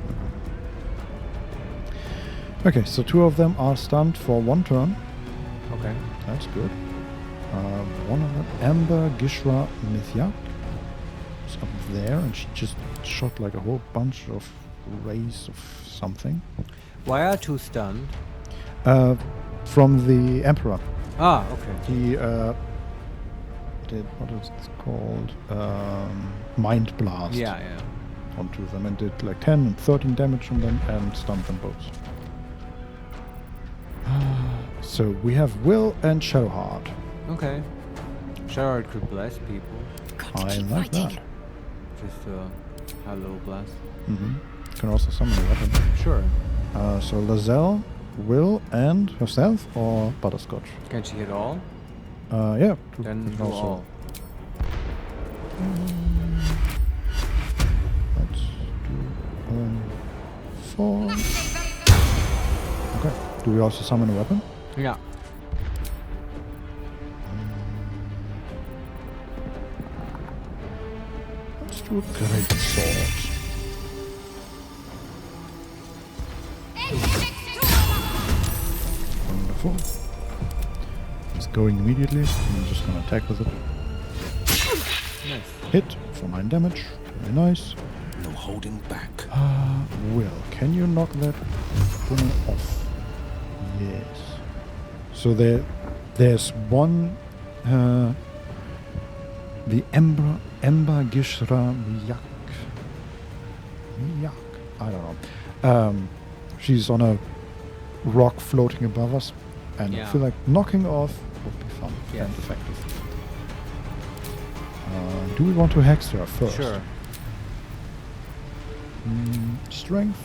Okay, so 2 of them are stunned for 1 turn. Okay. That's good. One of them, Amber Gishra Mithya, is up there, and she just shot like a whole bunch of rays of something. Why are 2 stunned? From the Emperor. Ah, okay. He did, what is it called? Mind Blast. Yeah. Onto them, and did like 10 and 13 damage on them, and stunned them both. So we have Will and Shadowheart. Okay. Shadowheart could bless people. I like that. Just hello bless. Can also summon a weapon. Sure. So Lazelle, Will, and herself, or Butterscotch? Can she hit all? Yeah. Then do also. all. Let's do 4. Okay. Do we also summon a weapon? Yeah. Let's do a great sword. Wonderful. It's going immediately. I'm just gonna attack with it. Nice. Hit for 9 damage. Very nice. No holding back. Will, can you knock that one off? Yes. So there's one. The Ember Gishra Miyak. I don't know. She's on a rock floating above us, and I feel like knocking off would be fun and effective. Do we want to hex her first? Sure. Strength.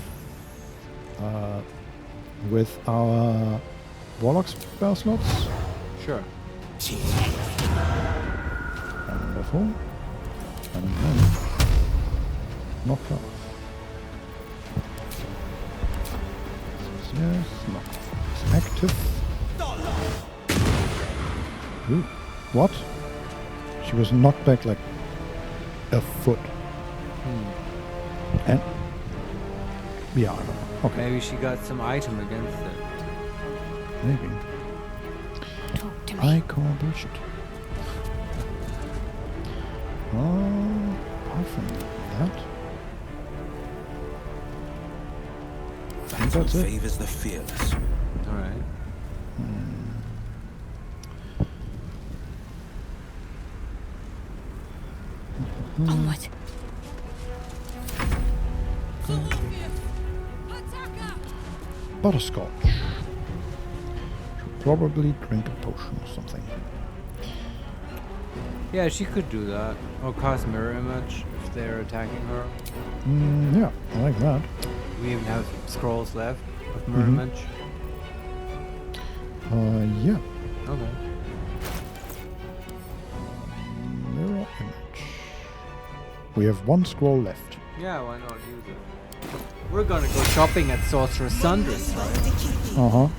With our Warlock spell slots. Sure. Wonderful. And then knock off. Yes, knock off is active. Ooh, what? She was knocked back like a foot. And yeah, I don't know. Okay. Maybe she got some item against it. Maybe. Talk to me. I call bullshit. Apart from that, I think that's it. Favors the fearless. All right. Onward. Butterscotch. Should probably drink a potion or something. Yeah, she could do that. Or cast mirror image if they're attacking her. Yeah, I like that. We even have scrolls left of mirror image. Yeah. Okay. Mirror image. We have 1 scroll left. Yeah, why not use it? We're gonna go shopping at Sorcerer's Sundress, right?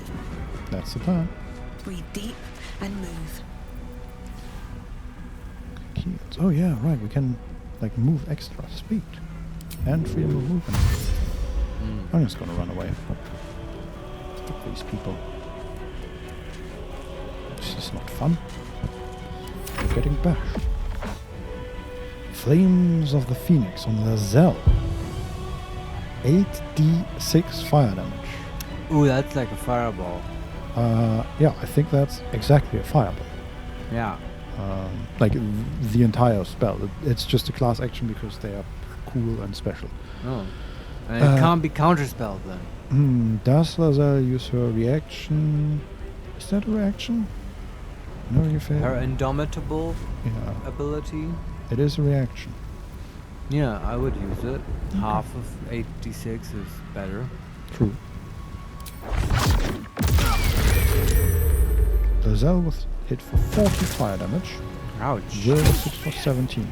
That's the plan. Breathe deep and move. Oh yeah, right. We can like move extra speed and freedom of movement. I'm just gonna run away. Fuck these people. This is not fun. We're getting bashed. Flames of the Phoenix on Lazelle. 8d6 fire damage. Ooh, that's like a fireball. Yeah, I think that's exactly a fireball. Yeah. Like the entire spell. It's just a class action because they are cool and special. Oh. And it can't be counterspelled then. Does Lazelle use her reaction? Is that a reaction? No, you fail. Her indomitable ability? It is a reaction. Yeah, I would use it. Half of 8d6 is better. True. Lazelle was hit for 40 fire damage. Ouch. Will was hit for 17.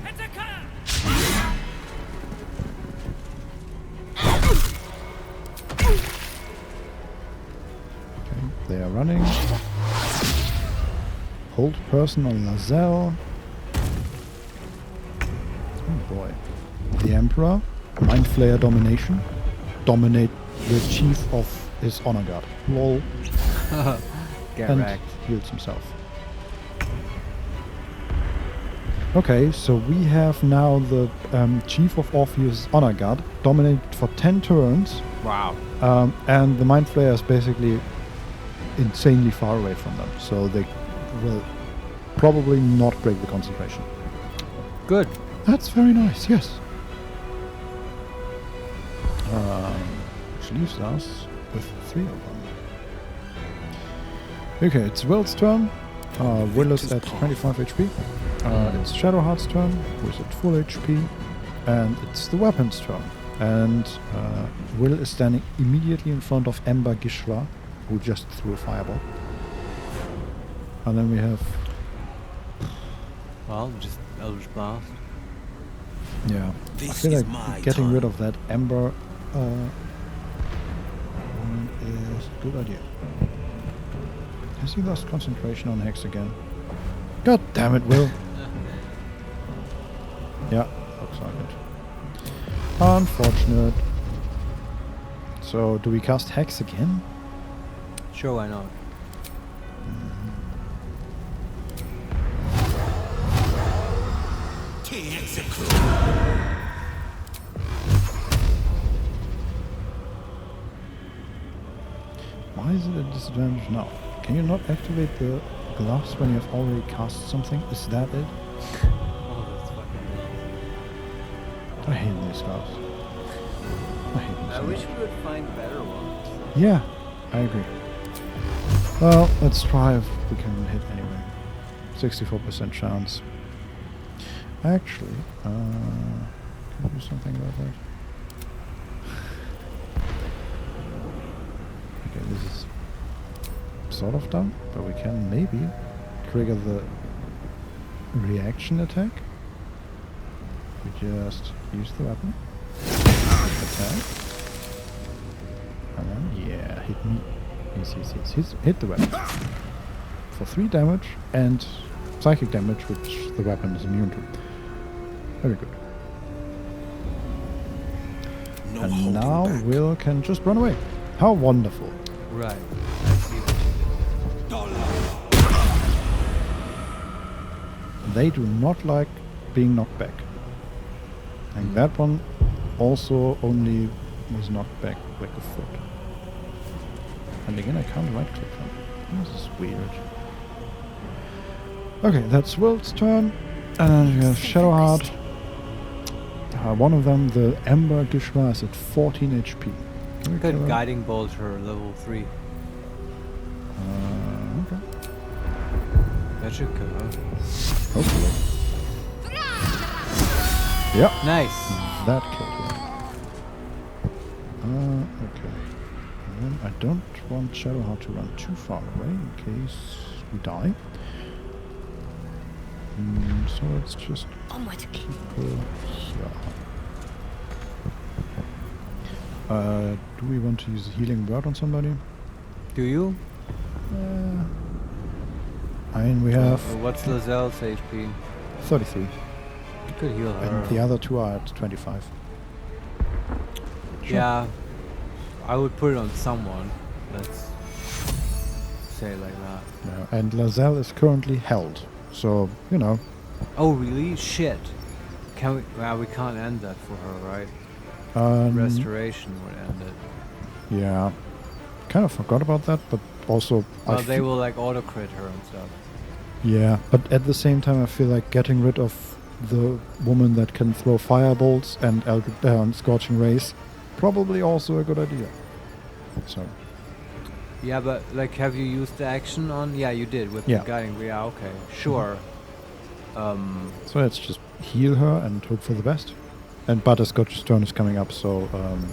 Okay, they are running. Hold person on Lazelle. Oh boy. The Emperor, Mind Flayer Domination. Dominate the chief of his honor guard. Lol. Get and wrecked. heals himself. Okay, so we have now the chief of Orpheus' honor guard dominated for 10 turns. Wow. And the Mind Flayer is basically insanely far away from them, so they will probably not break the concentration. Good. That's very nice, yes. Which leaves us with 3 of them. Okay, it's Will's turn. Will is at 25 HP. It's Shadowheart's turn, who's at full HP. And it's the weapon's turn. And Will is standing immediately in front of Ember Gishla, who just threw a fireball. And then we have... Well, just Eldritch Blast. Yeah. I feel like getting rid of that Ember one is a good idea. Has he lost concentration on Hex again? God damn it, Will. Yeah, looks like it. Unfortunate. So, do we cast Hex again? Sure, why not? Why is it a disadvantage now? Can you not activate the gloves when you have already cast something? Is that it? Oh, that's fucking weird. I hate these gloves. I hate them so I wish much. we would find better ones. Yeah, I agree. Well, let's try if we can hit anyway. 64% chance. Actually, can we do something about that? Okay, this is sort of done, but we can maybe trigger the reaction attack. We just use the weapon. Attack. And then, yeah, hit me. Yes. Hit the weapon. For 3 damage and psychic damage, which the weapon is immune to. Very good. And now Will can just run away. How wonderful. Right. I see what you did. They do not like being knocked back. And that one also only was knocked back like a foot. And again, I can't right click on it. This is weird. Okay, that's Will's turn. And then we have Shadowheart. One of them, the Ember Gishwa, is at 14 HP. Good guiding bolt her level 3. Okay. That should kill her. Hopefully. Yep. Nice. That killed her. Okay. And then I don't want Shadowheart to run too far away in case we die. So let's just keep her here. Do we want to use a healing word on somebody? Do you? I mean, we have... What's Lazelle's HP? 33. You could heal her. And the other two are at 25. Sure. Yeah. I would put it on someone. Let's say it like that. Yeah, and Lazelle is currently held. So, you know. Oh, really? Shit. Can we... Well, we can't end that for her, right? Restoration would end it. Yeah. Kind of forgot about that, but also... Well, they will like auto-crit her and stuff. Yeah, but at the same time I feel like getting rid of the woman that can throw firebolts and scorching rays probably also a good idea. So... Yeah, but like, have you used the action on? Yeah, you did with the guiding. Yeah, okay, sure. So let's just heal her and hope for the best. And Butterscotch's turn is coming up, so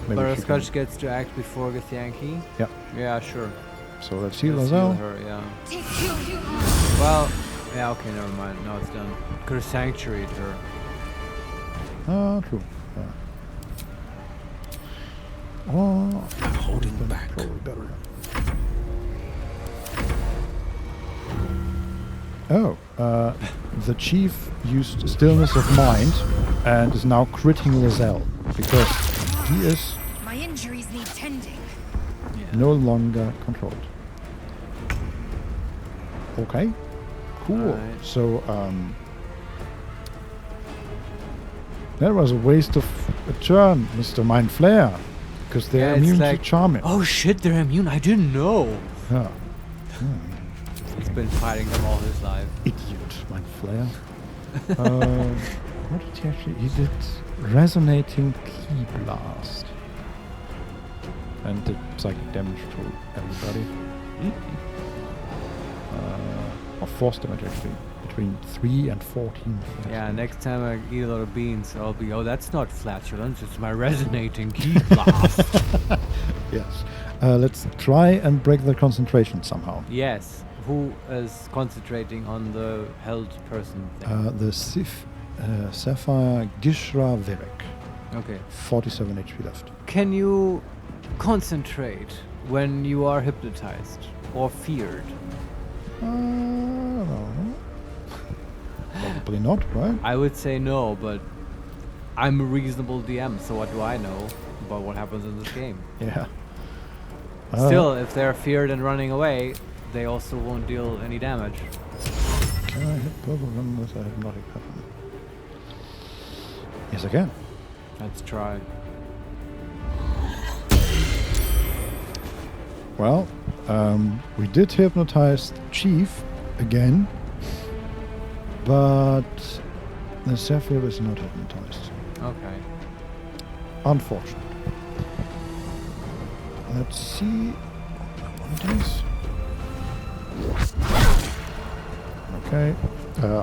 maybe Butterscotch gets to act before Githyanki? Yeah. Yeah, sure. So let's heal Let's Lazelle. heal her, yeah. Well, yeah, okay, never mind. Now it's done. Could have sanctuaried her. True. Oh, I'm holding back. Probably better. Oh, the chief used stillness of mind and is now critting Lazelle because he is My injuries need tending. no longer controlled. Okay, cool. Right. So that was a waste of a turn, Mr. Mind Flayer, because they're immune to charming. Oh shit, they're immune. I didn't know. Yeah. He's been fighting them all his life. Idiot, Mind Flayer. What did he actually... He did resonating key blast. And did psychic damage to everybody. or force damage actually, between 3 and 14. Yeah, next time I eat a lot of beans, I'll be, oh, that's not flatulence, it's my resonating ki blast. Yes. Let's try and break the concentration somehow. Yes. Who is concentrating on the held person thing? The Sapphire Gishra Verek. Okay. 47 HP left. Can you concentrate when you are hypnotized or feared? Probably not, right? I would say no, but I'm a reasonable DM, so what do I know about what happens in this game? Yeah. Still, if they're feared and running away, they also won't deal any damage. Can I hit both of them with a hypnotic weapon? Yes, I can. Let's try. Well, we did hypnotize Chief again, but the Zephyr is not hypnotized. Okay. Unfortunate. Let's see what it is. Okay.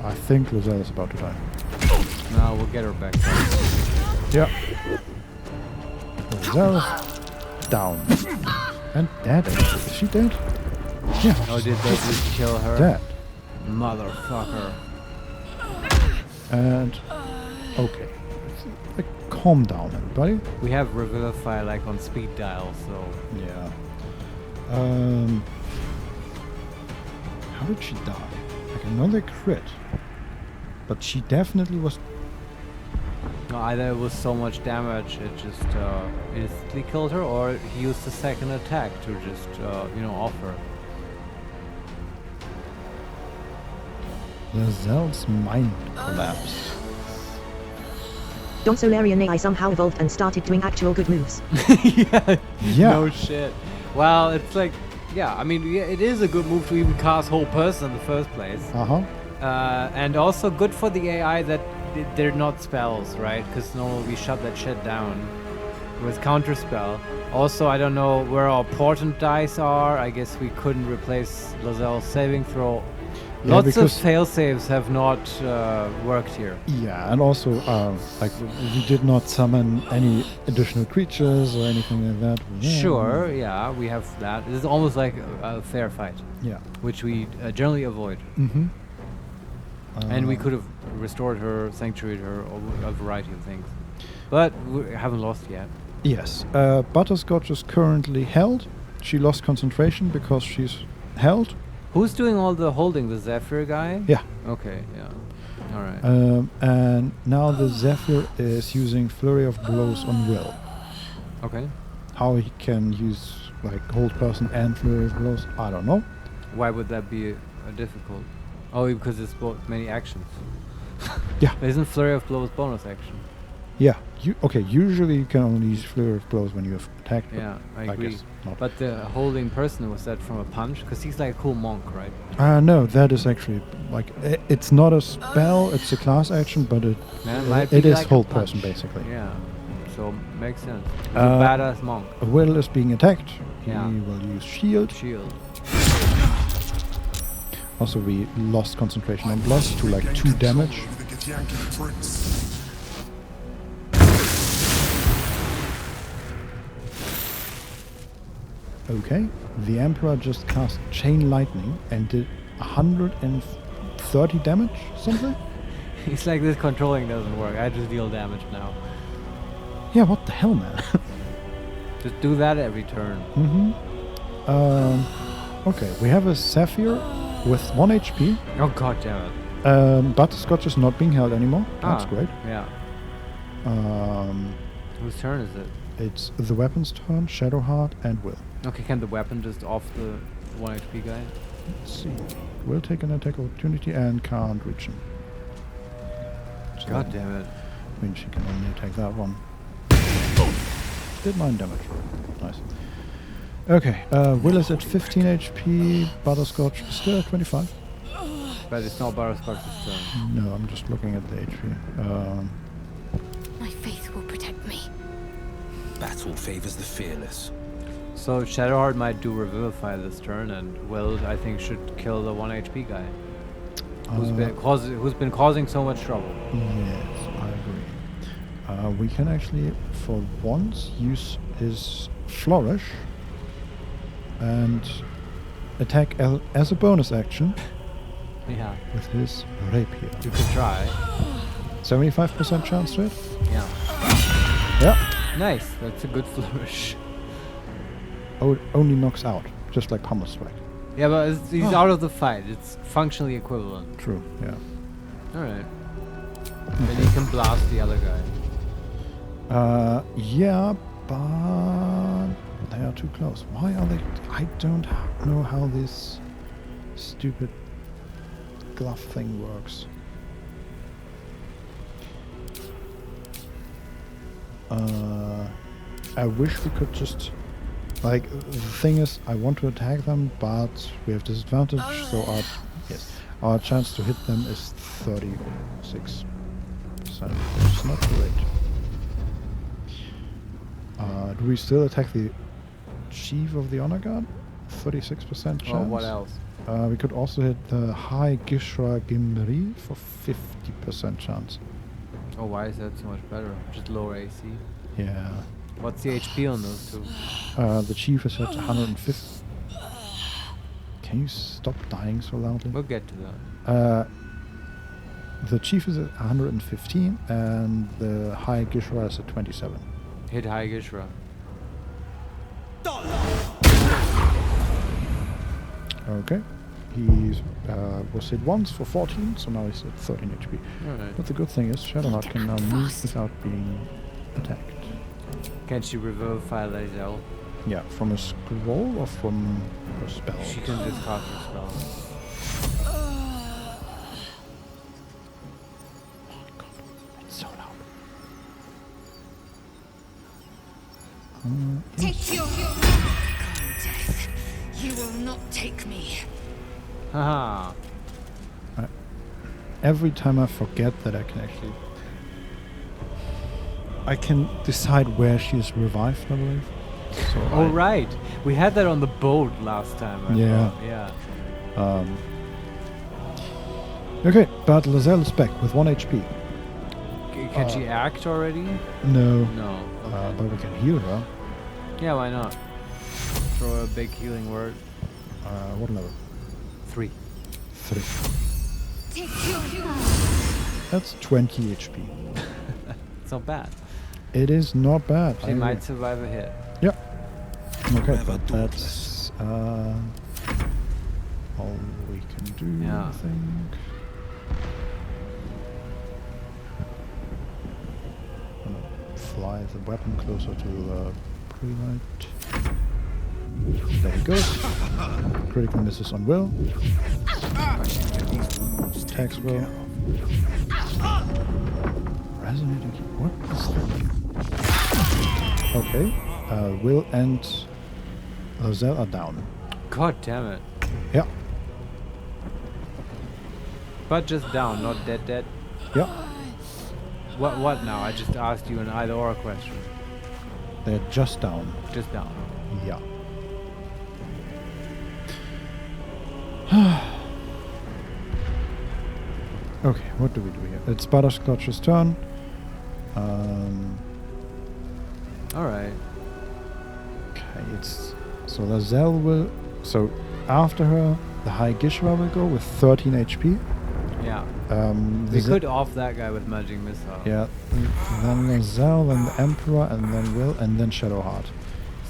I think Lozelle is about to die. No, we'll get her back. Yeah. Lozelle down. And dead, actually. Is she dead? Yeah. Oh, did they just kill her? Dead. Motherfucker. And... okay. Calm down, everybody. We have Revivify like on speed dial, so... Yeah. How did she die? Like another crit. But she definitely was... No, either it was so much damage it just instantly killed her, or he used the second attack to just, off her. Lazelle's mind collapsed. Don Solarian AI somehow evolved and started doing actual good moves. Yeah. Yeah. No shit. Well, it's like, yeah, I mean, yeah, it is a good move to even cast whole person in the first place. Uh-huh. And also good for the AI that they're not spells, right? Because normally we shut that shit down with counterspell. Also, I don't know where our portent dice are. I guess we couldn't replace Lazelle's saving throw. Yeah, Lots of failsafes have not worked here. Yeah, and also, like, we did not summon any additional creatures or anything like that. Yeah. Sure, yeah, we have that. This is almost like a fair fight. Yeah. Which we generally avoid. Mm-hmm. And we could have restored her, sanctuaried her, or a variety of things. But we haven't lost yet. Yes. Butterscotch is currently held. She lost concentration because she's held. Who's doing all the holding? The Zephyr guy? Yeah. Okay, yeah. Alright. And now the Zephyr is using Flurry of Blows on Will. Okay. How he can use, like, hold person and Flurry of Blows, I don't know. Why would that be difficult? Oh, because it's both many actions. Yeah. Isn't Flurry of Blows bonus action? Yeah. Usually you can only use Flurry of Blows when you have attacked. Yeah, I guess agree. not. But the holding person, was that from a punch? Because he's like a cool monk, right? No, that is actually, like, it's not a spell, it's a class action, but it is like hold person, basically. Yeah, so makes sense. He's a badass monk. Will is being attacked. Yeah. He will use shield. Also, we lost concentration on blood to like 2 damage. Okay, the Emperor just cast Chain Lightning and did 130 damage, something? He's like, this controlling doesn't work, I just deal damage now. Yeah, what the hell, man? Just do that every turn. Mm-hmm. Okay, we have a Sapphire with 1 HP. Oh god damn it. Butterscotch is not being held anymore. That's great. Yeah. Whose turn is it? It's the weapon's turn, Shadowheart, and Will. Okay, can the weapon just off the 1 HP guy? Let's see. Will take an attack opportunity and can't reach him. So God damn it. I mean, she can only attack that one. Did 9 damage. Nice. Okay, Will is at 15 HP, Butterscotch is still at 25. But it's not Butterscotch's turn. No, I'm just looking at the HP. My faith will protect me. Battle favors the fearless. So Shadowheart might do Revivify this turn, and Will, I think, should kill the 1 HP guy. who's been causing so much trouble. Yes, I agree. We can actually, for once, use his flourish and attack as a bonus action. Yeah. With his rapier. You could try. 75% chance to hit. Yeah. Yeah. Nice. That's a good flourish. Oh, it only knocks out, just like Pummel Strike. Yeah, but he's out of the fight. It's functionally equivalent. True. Yeah. All right. Then you can blast the other guy. Yeah, but they are too close. Why are they? I don't know how this stupid glove thing works. I wish we could just, like, the thing is, I want to attack them, but we have disadvantage, so our chance to hit them is 36%, which is not great. Do we still attack the Chief of the Honor Guard? 36% chance. Oh, what else? We could also hit the High Gishra Gimri for 50% chance. Oh, why is that so much better? Just lower AC? Yeah. What's the HP on those two? The Chief is at 150. Can you stop dying so loudly? We'll get to that. The Chief is at 115 and the High Gishra is at 27. Hit High Gishra. Okay. He was hit once for 14, so now he's at 13 HP. Alright. But the good thing is Shadowheart can now move without being attacked. Can she revivify Lae'zel? Yeah, from a scroll or from her spell? She can just cast her spell. It's so loud. Take your death. You will not take me. Haha. Every time I forget that I can decide where she is revived, I believe. So Oh, right. We had that on the boat last time. I thought. Yeah. Okay, but Lae'zel is back with 1 HP. Can she act already? No. No. But we can heal her. Yeah, why not? Throw a big healing word. What level? 3. 3. Take your That's 20 HP. It's not bad. It is not bad. She might survive a hit. Yeah. Okay, but that's all we can do, Yeah. I think. I'm gonna fly the weapon closer to the prelate. There he goes. Critical misses on Will. Attacks Will. Resonating. What is that? Okay. Will and Lae'zel are down. God damn it. Yeah. But just down, not dead. Yeah. What now? I just asked you an either or question. They're just down. Just down. Yeah. Okay, what do we do here? It's Butterscotch's turn. Alright. Okay, it's... So Lae'zel will... So, after her, the High Gishra will go with 13 HP. Yeah. We could off that guy with Magic Missile. Yeah. Then Lae'zel, then the Emperor, and then Will, and then Shadowheart.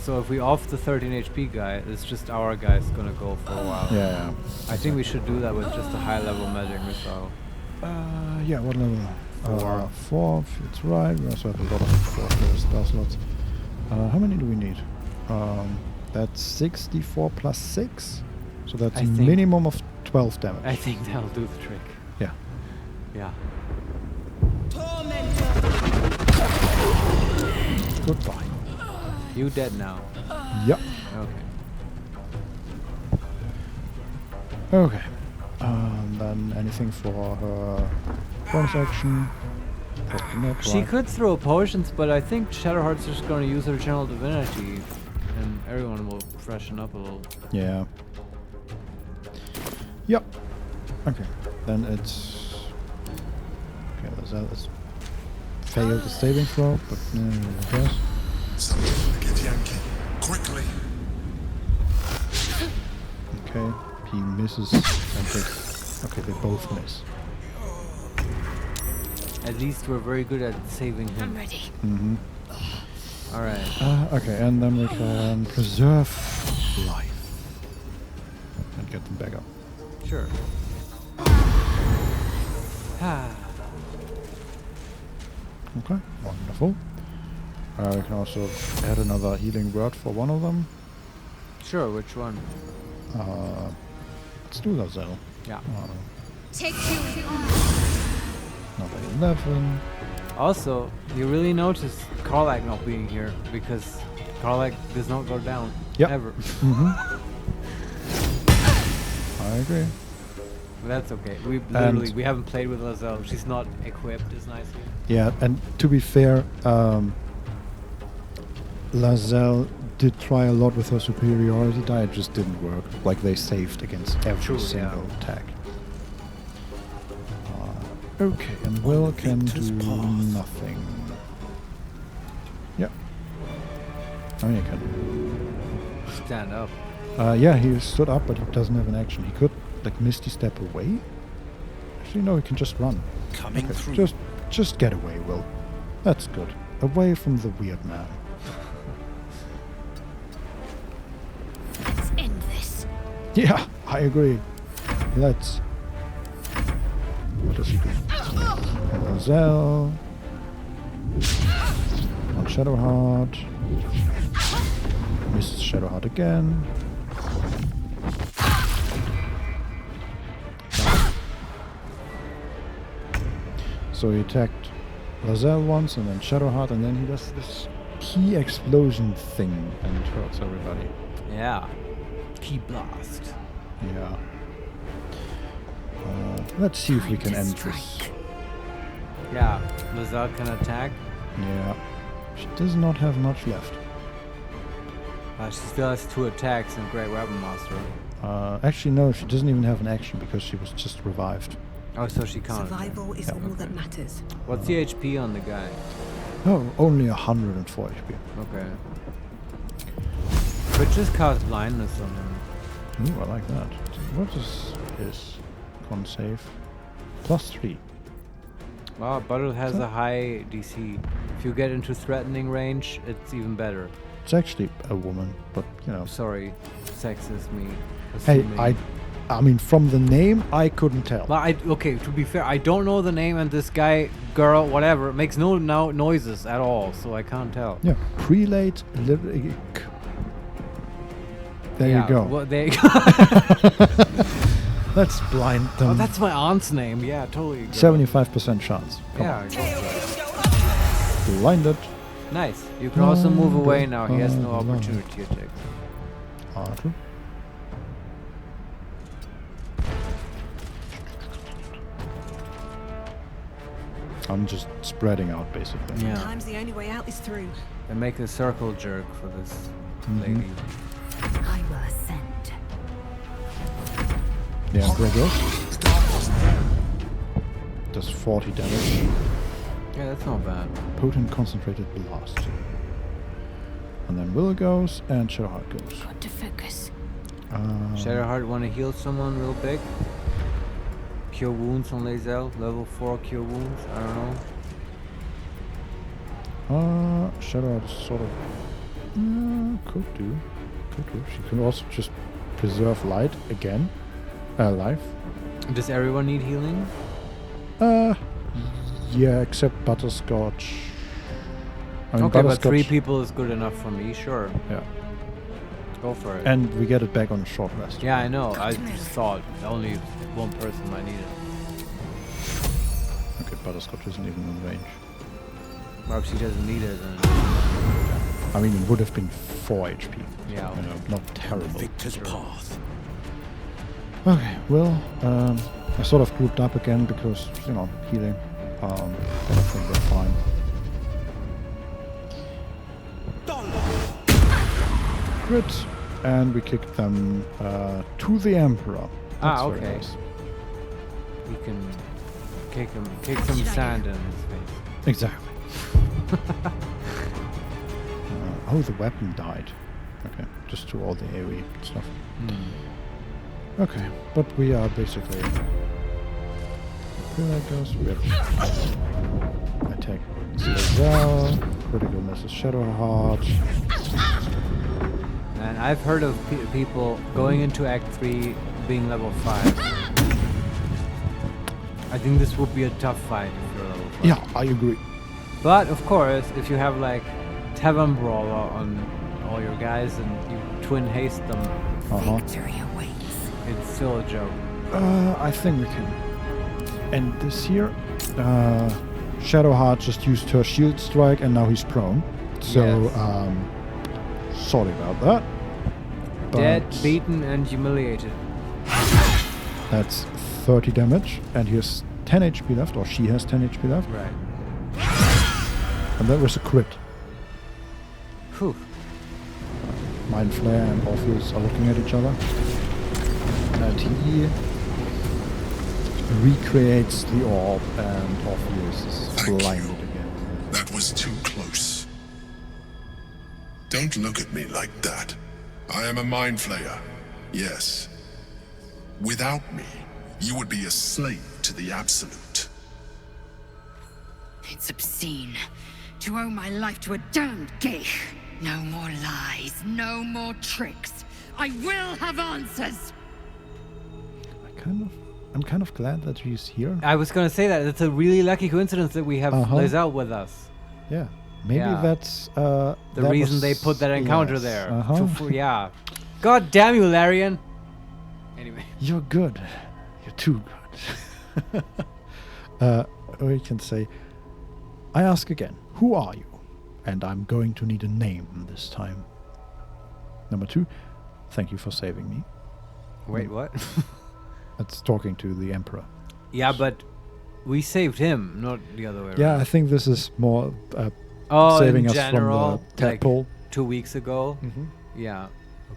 So if we off the 13 HP guy, it's just our guy's gonna go for a while. Yeah. I think we should do that with just a high level Magic Missile. Yeah, what level? 4, if it's right. We also have a lot of 4 spell slots. How many do we need? That's 64 plus 6. So that's a minimum of 12 damage. I think that'll do the trick. Yeah. Yeah. Goodbye. You dead now? Yep. Okay. Okay. Then anything for her bonus action? She could throw potions, but I think Shadowheart's just going to use her Channel Divinity, and everyone will freshen up a little. Yeah. Yep. Okay, then it's... Okay, that's failed the saving throw, but yes. Something to get Yankee. Quickly. Okay, he misses and takes... Okay, they both miss. At least we're very good at saving him. I'm ready. Mm-hmm. Alright. Okay, and then we can preserve life. And get them back up. Sure. Okay, wonderful. We can also add another healing word for one of them. Sure, which one? Let's do Lazelle. Yeah. Take 2. Another 11. Also, you really notice Karlak not being here because Karlak does not go down. Yep. Ever. Mm-hmm. I agree. That's okay. We haven't played with Lazelle. She's not equipped as nicely. Yeah, and to be fair, Lazelle did try a lot with her superiority die, it just didn't work. Like they saved against every single attack. Okay, and Will can do nothing. Yep. I mean, he can stand up. Yeah, he stood up, but he doesn't have an action. He could like Misty Step away. Actually, no, he can just run. Coming through. Just get away, Will. That's good. Away from the weird man. Let's end this. Yeah, I agree. Let's. What does he do? Lazelle. On Shadowheart. Misses Shadowheart again. So he attacked Lazelle once and then Shadowheart, and then he does this key explosion thing and hurts everybody. Yeah. Key blast. Yeah. Let's see if we can end this. Yeah, Lazelle can attack. Yeah. She does not have much left. She still has 2 attacks and Great Weapon Master. Actually, no, she doesn't even have an action because she was just revived. Oh, so she can't. Survival is all that matters. What's the HP on the guy? Oh, only 104 HP. Okay. But just cast blindness on him. Ooh, I like that. What is his con save? +3. Wow, Butterscotch has a high DC. If you get into threatening range, it's even better. It's actually a woman, but you know. Sorry, sexist me. Hey, assuming. I mean, from the name, I couldn't tell. Well, okay, to be fair, I don't know the name, and this guy, girl, whatever, makes no noises at all, so I can't tell. Yeah, prelate lyric. There you go. Well, there you go. Let's blind them. Oh, that's my aunt's name. Yeah, totally. 75% chance. Come on. Blinded. Nice. You can also move away now. He has no opportunity attacks. True. I'm just spreading out, basically. Yeah. Sometimes the only way out is through. And make a circle jerk for this lady. I will ascend. Yeah, there goes. Does 40 damage. Yeah, that's not bad. Potent concentrated blast. And then Will goes, and Shadowheart goes. Got to focus. Shadowheart want to heal someone real big? Cure wounds on Lazelle, level 4 cure wounds, I don't know. Shadowheart sort of... could do. She can also just preserve light again. Life. Does everyone need healing? Yeah, except Butterscotch. I mean, okay, but Butterscotch 3 people is good enough for me, sure. Yeah. Go for it. And we get it back on a short rest. Yeah, I know. I just thought only one person might need it. Okay, Butterscotch isn't even in range. Well, if she doesn't need it, then... I mean, it would have been 4 HP. Yeah. You know, not terrible. Victor's path. Okay, well, I sort of grouped up again because, you know, healing. But I think we're fine. Good. And we kick them to the Emperor. That's very okay. nice. he can kick some sand in his face. Exactly. Oh, the weapon died. Okay, just to all the AoE stuff. Okay, but we are basically... Here that goes. We have attack Cesar, critical misses Shadowheart. And I've heard of people going into Act 3 being level 5. I think this would be a tough fight if you're level 5. Yeah, I agree. But of course, if you have like Tavern Brawler on all your guys and you twin haste them, Victory awaits. It's still a joke. I think we can end this here. Shadowheart just used her shield strike and now he's prone. So, sorry about that. Dead, beaten, and humiliated. That's 30 damage, and he has 10 HP left, or she has 10 HP left. Right. And that was a crit. Whew. Mind Flayer and Orpheus are looking at each other. And he recreates the orb, and Orpheus is blinded again. That was too close. Don't look at me like that. I am a Mind Flayer, yes. Without me, you would be a slave to the Absolute. It's obscene to owe my life to a damned geich. No more lies, no more tricks. I will have answers. I'm kind of glad that he's here. I was gonna say that it's a really lucky coincidence that we have Lizelle with us. Yeah, maybe that's the that reason was, they put that encounter yes, there. Yeah. God damn you, Larian. Anyway. You're good. You're too good. Or you can say, I ask again, who are you? And I'm going to need a name this time. Number 2, thank you for saving me. Wait, what? That's talking to the Emperor. Yeah, but we saved him, not the other way around. Yeah, I think this is more saving us from the tadpole. Like 2 weeks ago. Yeah,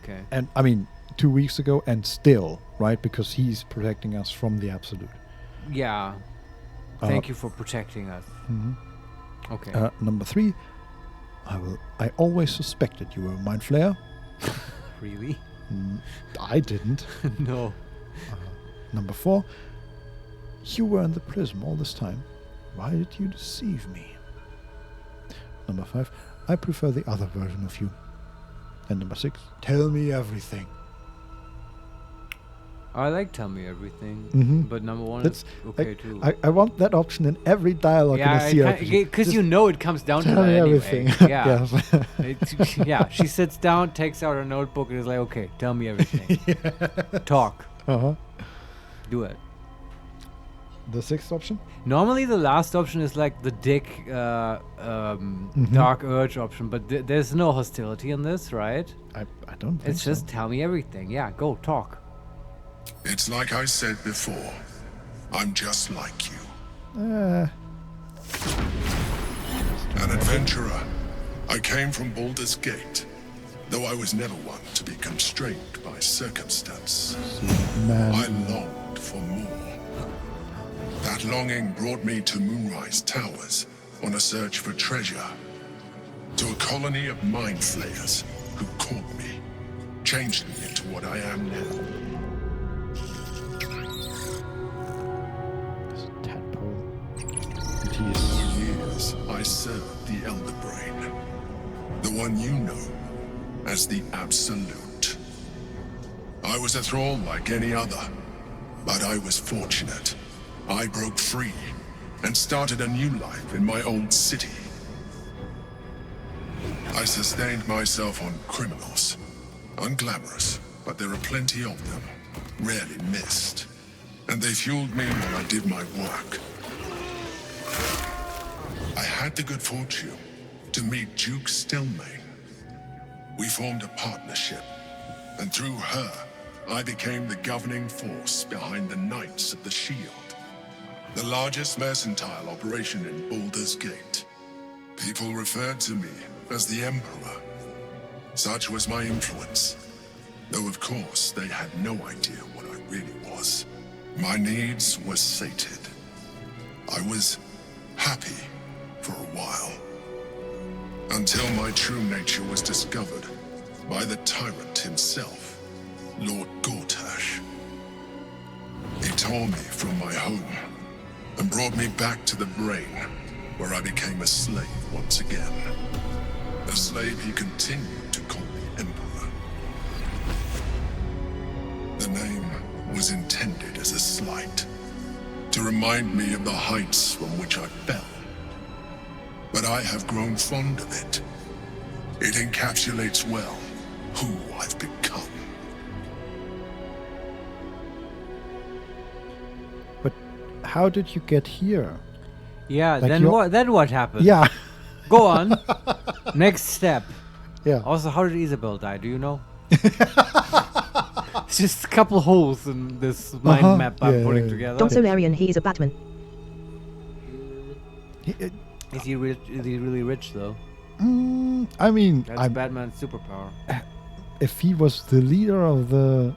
okay. And I mean, 2 weeks ago and still, right? Because he's protecting us from the Absolute. Yeah. Thank you for protecting us. Okay. Number 3, I always suspected you were a Mind Flayer. Really? I didn't. No. Number 4, you were in the prism all this time. Why did you deceive me? Number 5, I prefer the other version of you. And number 6, tell me everything. I like tell me everything, but number 1 is okay too. I want that option in every dialogue in a CRPG. Because you know it comes down to that everything. anyway. Yeah. Yeah, she sits down, takes out her notebook, and is like, okay, tell me everything. Talk. Do it. The 6th option? Normally the last option is like the dick dark urge option, but there's no hostility in this, right? I don't think It's just tell me everything. Yeah, go talk. It's like I said before. I'm just like you. An adventurer. I came from Baldur's Gate, though I was never one to be constrained by circumstance. I longed for more. That longing brought me to Moonrise Towers on a search for treasure. To a colony of Mind Flayers who caught me, changed me into what I am now. For years, I served the Elder Brain, the one you know as the Absolute. I was a thrall like any other, but I was fortunate. I broke free and started a new life in my old city. I sustained myself on criminals. Unglamorous, but there are plenty of them, rarely missed. And they fueled me while I did my work. I had the good fortune to meet Duke Stelmane. We formed a partnership, and through her, I became the governing force behind the Knights of the Shield, the largest mercantile operation in Baldur's Gate. People referred to me as the Emperor. Such was my influence, though of course they had no idea what I really was. My needs were sated. I was happy for a while. Until my true nature was discovered by the tyrant himself, Lord Gortash. He tore me from my home and brought me back to the brain, where I became a slave once again. A slave he continued to call the Emperor. The name was intended as a slight, to remind me of the heights from which I fell. But I have grown fond of it. It encapsulates well who I've become. But how did you get here? Yeah, Like then what? Then what happened? Yeah. Go on. Next step. Yeah. Also, how did Isabel die? Do you know? It's just a couple holes in this mind map I'm putting together. Don't so Larian, he is a Batman. Is he really rich though? I mean, That's Batman's superpower. If he was the leader of the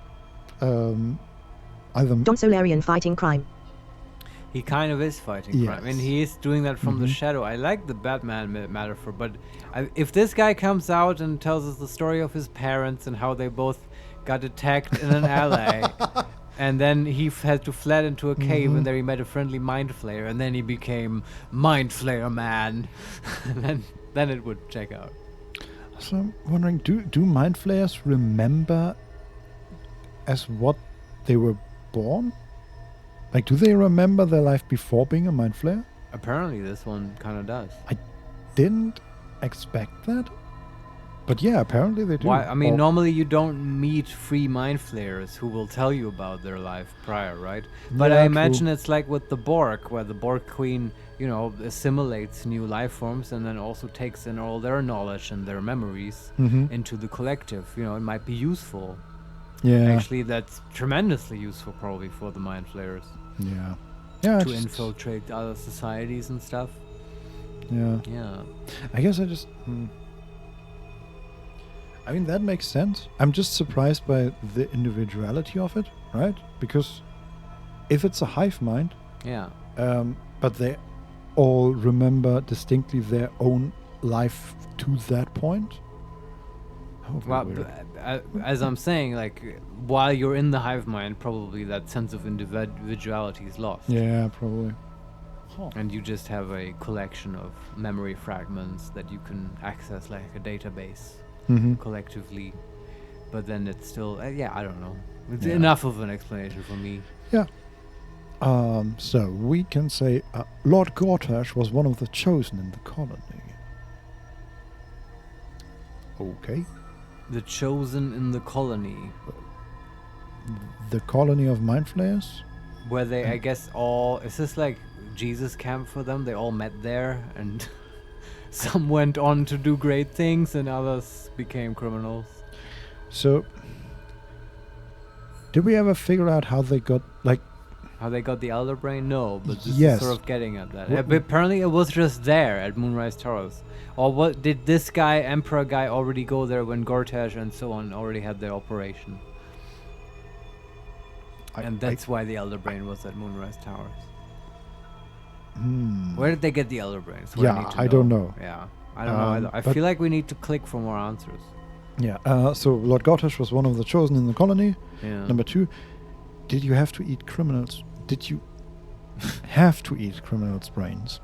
either Don Solarian fighting crime. He kind of is fighting crime, and he is doing that from the shadow. I like the Batman metaphor, but if this guy comes out and tells us the story of his parents and how they both got attacked in an alley, and then he had to fled into a cave, and there he met a friendly Mind Flayer, and then he became Mind Flayer Man, and then it would check out. So I'm wondering, do Mind Flayers remember as what they were born? Like, do they remember their life before being a Mind Flayer? Apparently this one kind of does. I didn't expect that. But yeah, apparently they do. Why? I mean, normally you don't meet free Mind Flayers who will tell you about their life prior, right? But I imagine it's like with the Borg, where the Borg Queen, you know, assimilates new life forms and then also takes in all their knowledge and their memories into the collective. You know, it might be useful. Yeah. Actually, that's tremendously useful probably for the Mind Flayers. Yeah. Yeah. To infiltrate other societies and stuff. Yeah. Yeah. I guess I just... I mean, that makes sense. I'm just surprised by the individuality of it, right? Because if it's a hive mind... Yeah. But they all remember distinctly their own life to that point? Well, as I'm saying, like, while you're in the hive mind, probably that sense of individuality is lost. Yeah, probably. Huh. And you just have a collection of memory fragments that you can access like a database collectively. But then it's still, yeah, I don't know. It's enough of an explanation for me. Yeah. So we can say Lord Gortash was one of the chosen in the colony. Okay. The chosen in the colony. The colony of Mind Flayers? Where they, I guess, all... Is this like Jesus camp for them? They all met there and some went on to do great things and others became criminals. So, did we ever figure out how they got, like... How they got the Elder Brain? No, but this is sort of getting at that. Apparently it was just there at Moonrise Towers. Or what did this guy, Emperor guy, already go there when Gortash and so on already had their operation? And that's why the Elder Brain was at Moonrise Towers. Where did they get the Elder Brain? Yeah, I don't know. Yeah, I don't know either. I feel like we need to click for more answers. Yeah, so Lord Gortash was one of the chosen in the colony. Yeah. Number 2, did you have to eat criminals? Did you have to eat criminals' brains?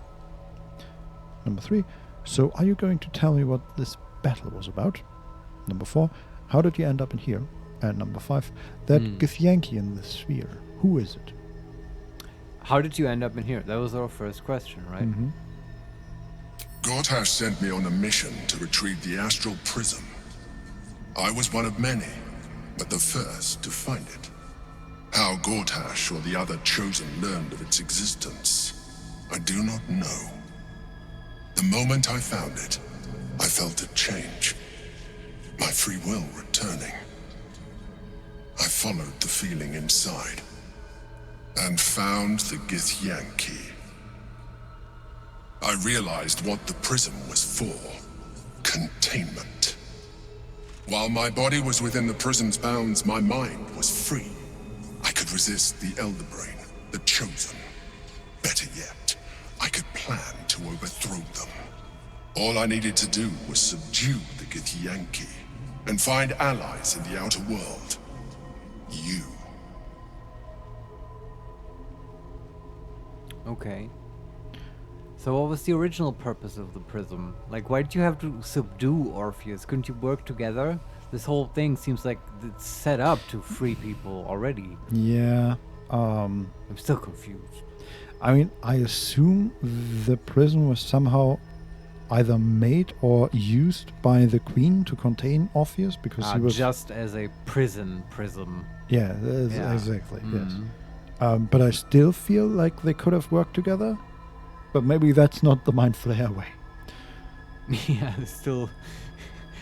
Number 3, so are you going to tell me what this battle was about? Number 4, how did you end up in here? And number 5, that Githyanki in the sphere, who is it? How did you end up in here? That was our first question, right? Gortash sent me on a mission to retrieve the astral prism. I was one of many, but the first to find it. How Gortash or the other chosen learned of its existence, I do not know. The moment I found it, I felt a change. My free will returning. I followed the feeling inside and found the Githyanki. I realized what the prism was for. Containment. While my body was within the prism's bounds, my mind was free. I could could resist the Elder Brain, the Chosen. Better yet, I could plan to overthrow them. All I needed to do was subdue the Githyanki and find allies in the outer world. You. Okay. So what was the original purpose of the prism? Like, why did you have to subdue Orpheus? Couldn't you work together? This whole thing seems like it's set up to free people already. Yeah. I'm still confused. I mean, I assume the prison was somehow either made or used by the queen to contain Orpheus, because he was just as a prism. Yeah, Yeah. exactly. Mhm. Yes. But I still feel like they could have worked together. But maybe that's not the Mind Flayer way. Yeah, still.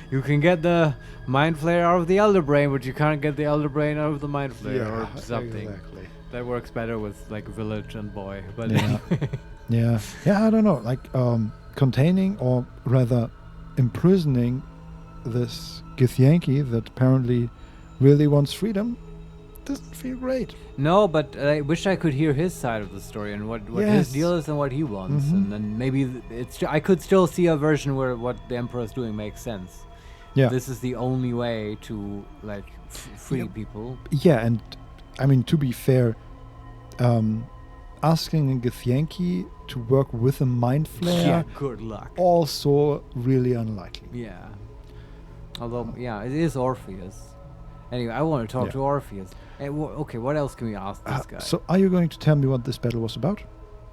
You can get the Mind Flayer out of the Elder Brain, but you can't get the Elder Brain out of the Mind Flayer or something. Exactly. That works better with like Village and Boy. But Yeah. Yeah, I don't know. Like containing, or rather imprisoning, this Githyanki that apparently really wants freedom doesn't feel great. No, but I wish I could hear his side of the story and what his deal is and what he wants, and then maybe I could still see a version where what the Emperor is doing makes sense. Yeah. This is the only way to like free people. Yeah, and I mean, to be fair, asking a Githyanki to work with a Mind Flayer, Yeah, good luck. also really unlikely. Yeah. Although, yeah, it is Orpheus. Anyway, I want to talk to Orpheus. Okay, what else can we ask this guy? So, are you going to tell me what this battle was about?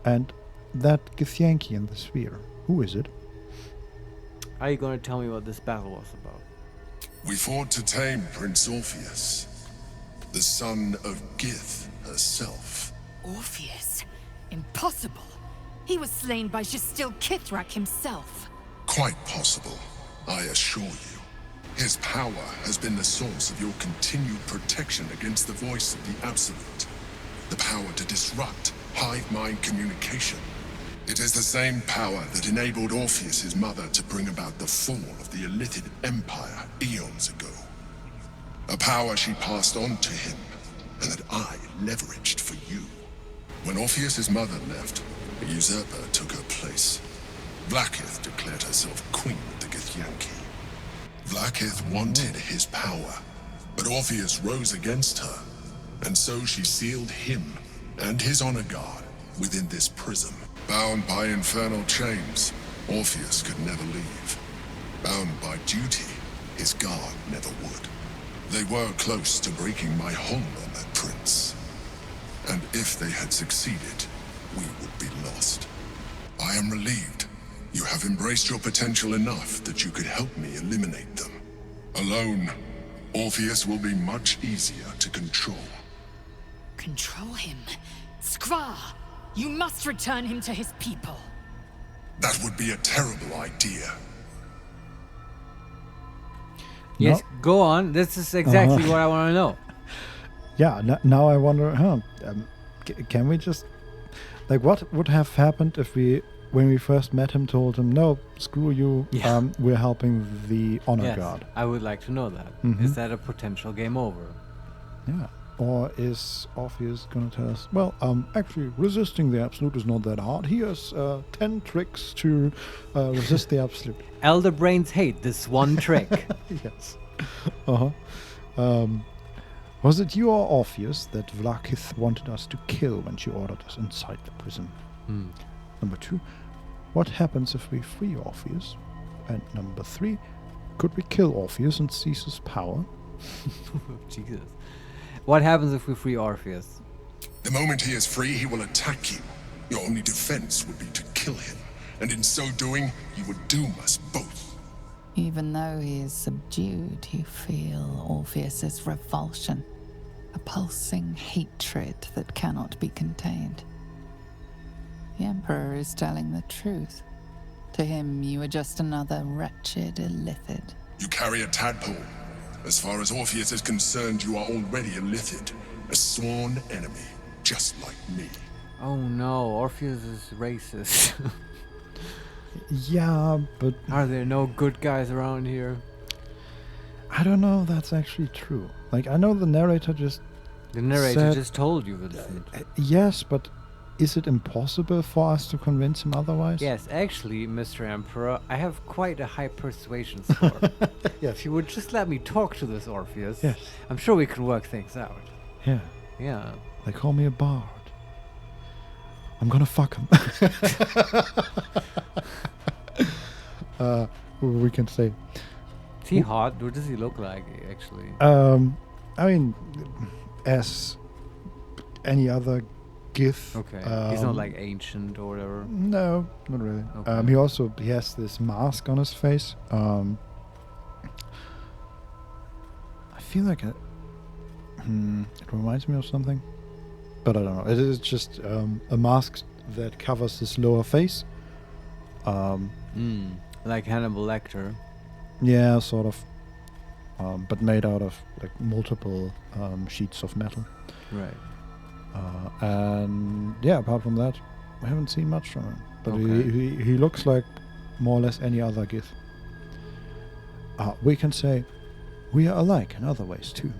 And that Githyanki in the sphere, who is it? Are you going to tell me what this battle was about? We fought to tame Prince Orpheus, the son of Gith herself. Orpheus? Impossible. He was slain by Justil Kithrak himself. Quite possible, I assure you. His power has been the source of your continued protection against the voice of the Absolute. The power to disrupt hive mind communication. It is the same power that enabled Orpheus' mother to bring about the fall of the Illithid Empire eons ago. A power she passed on to him, and that I leveraged for you. When Orpheus' mother left, a usurper took her place. Vlaakith declared herself queen of the Githyanki. Vlaakith wanted his power, but Orpheus rose against her, and so she sealed him and his honor guard within this prism. Bound by infernal chains, Orpheus could never leave. Bound by duty, his guard never would. They were close to breaking my hold on that prince. And if they had succeeded, we would be lost. I am relieved. You have embraced your potential enough that you could help me eliminate them. Alone, Orpheus will be much easier to control. Control him? Skra! You must return him to his people. That would be a terrible idea. Yes, go on. This is exactly what I want to know. Yeah, now I wonder, can we just... Like, what would have happened if we, when we first met him, told him, no, screw you, we're helping the honor guard? I would like to know that. Is that a potential game over? Yeah. Or is Orpheus going to tell us, well, actually, resisting the Absolute is not that hard. Here's 10 tricks to resist the Absolute. Elder Brains hate this one trick. Yes. Was it you or Orpheus that Vlaakith wanted us to kill when she ordered us inside the prison? Number 2, what happens if we free Orpheus? And number 3, could we kill Orpheus and seize his power? Jesus. What happens if we free Orpheus? The moment he is free, he will attack you. Your only defense would be to kill him. And in so doing, you would doom us both. Even though he is subdued, you feel Orpheus's revulsion, a pulsing hatred that cannot be contained. The Emperor is telling the truth. To him, you are just another wretched Illithid. You carry a tadpole. As far as Orpheus is concerned, you are already Illithid, a sworn enemy, just like me. Oh no, Orpheus is racist. Yeah, but... Are there no good guys around here? I don't know if that's actually true. Like, I know the narrator just The narrator said, just told you, Vincent. Yes, but is it impossible for us to convince him otherwise? Yes, actually, Mr. Emperor, I have quite a high persuasion score. Yes. If you would just let me talk to this Orpheus, Yes. I'm sure we can work things out. Yeah. Yeah. They call me a bard. I'm gonna fuck him. We can say. Is he hot? What does he look like, actually? I mean, as any other Gith. Okay. He's not like ancient or whatever. No, not really. Okay. He has this mask on his face. I feel like it reminds me of something, but I don't know. It is just a mask that covers his lower face. Like Hannibal Lecter. Yeah, sort of. But made out of like multiple sheets of metal. Right. And yeah, apart from that, we haven't seen much from him. But Okay. he looks like more or less any other Gith. We can say we are alike in other ways too.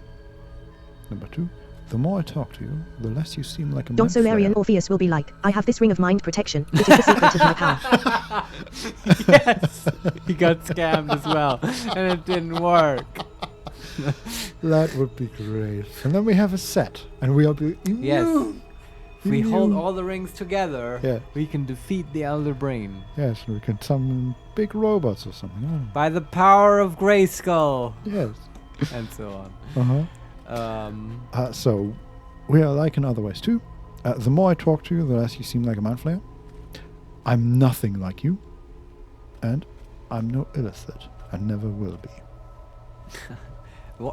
Number 2, the more I talk to you, the less you seem like a Don mind flayer. Solarian Orpheus will be like, I have this ring of mind protection. It is the secret of my power. Yes! He got scammed as well, and it didn't work. That would be great. And then we have a set, and we'll be immune. Yes. If we hold Immune. all the rings together, Yeah. we can defeat the Elder Brain. Yes, we can summon big robots or something. I don't know. By the power of Grayskull! Yes. And so on. So, we are alike in other ways too. The more I talk to you, the less you seem like a mind flayer. I'm nothing like you. And I'm no illithid. I never will be.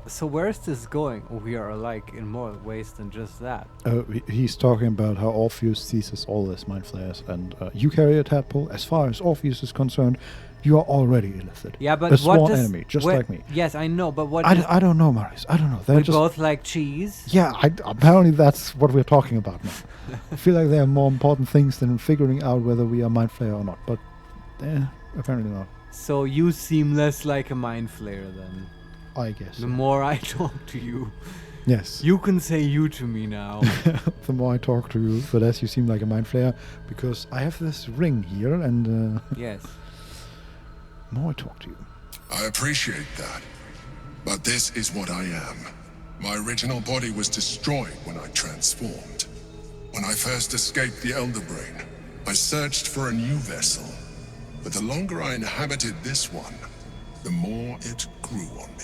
So where is this going? We are alike in more ways than just that. He's talking about how Orpheus sees us all as mind flayers. And you carry a tadpole. As far as Orpheus is concerned, you are already illithid. Yeah, but a what sworn does... enemy, just like me. Yes, I know, but what... I don't know, Marius. I don't know. They're we just both like cheese? Yeah, apparently that's what we're talking about now. I feel like there are more important things than figuring out whether we are mind flayer or not, but apparently not. So you seem less like a mind flayer then? I guess. The more I talk to you. Yes. You can say you to me now. The more I talk to you, the less you seem like a mind flayer, because I have this ring here, and yes. The more I talk to you. I appreciate that, but this is what I am. My original body was destroyed when I transformed. When I first escaped the Elder Brain, I searched for a new vessel, but the longer I inhabited this one, the more it grew on me.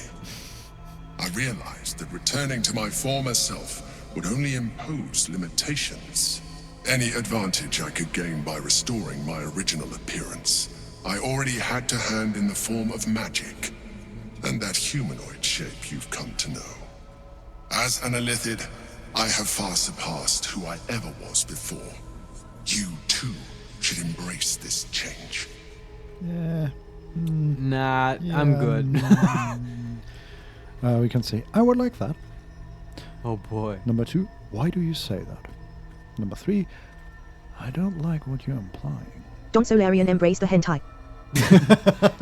I realized that returning to my former self would only impose limitations. Any advantage I could gain by restoring my original appearance, I already had to hand in the form of magic, and that humanoid shape you've come to know. As an Illithid, I have far surpassed who I ever was before. You too should embrace this change. Yeah. Nah, I'm good. We can say, I would like that. Oh boy. Number 2, why do you say that? Number 3, I don't like what you're implying. Don Solarian embrace the hentai.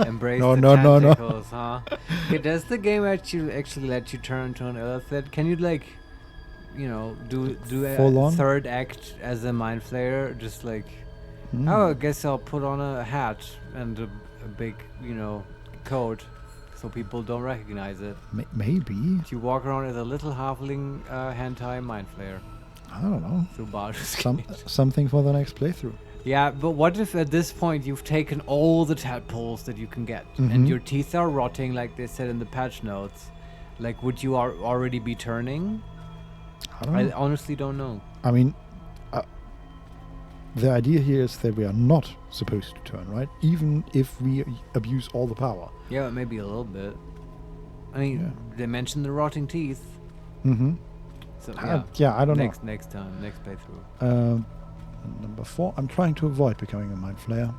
Embrace No, the no, no, no. tentacles, huh? Okay, does the game actually let you turn into an illithid? Can you like, you know, do Full a on? third act as a mind flayer? Just like, oh, I guess I'll put on a hat and a big, you know, coat, so people don't recognize it. Maybe. You walk around as a little halfling hentai mind flayer. I don't know. Through Baldur's Something for the next playthrough. Yeah, but what if at this point you've taken all the tadpoles that you can get, Mhm. and your teeth are rotting like they said in the patch notes? Like, would you already be turning? I don't know. I honestly don't know. I mean, the idea here is that we are not supposed to turn, right? Even if we abuse all the power. Yeah, maybe a little bit. I mean, they mentioned the rotting teeth. Mm-hmm. So yeah, I don't know. Next time, next playthrough. Number 4, I'm trying to avoid becoming a mind flayer.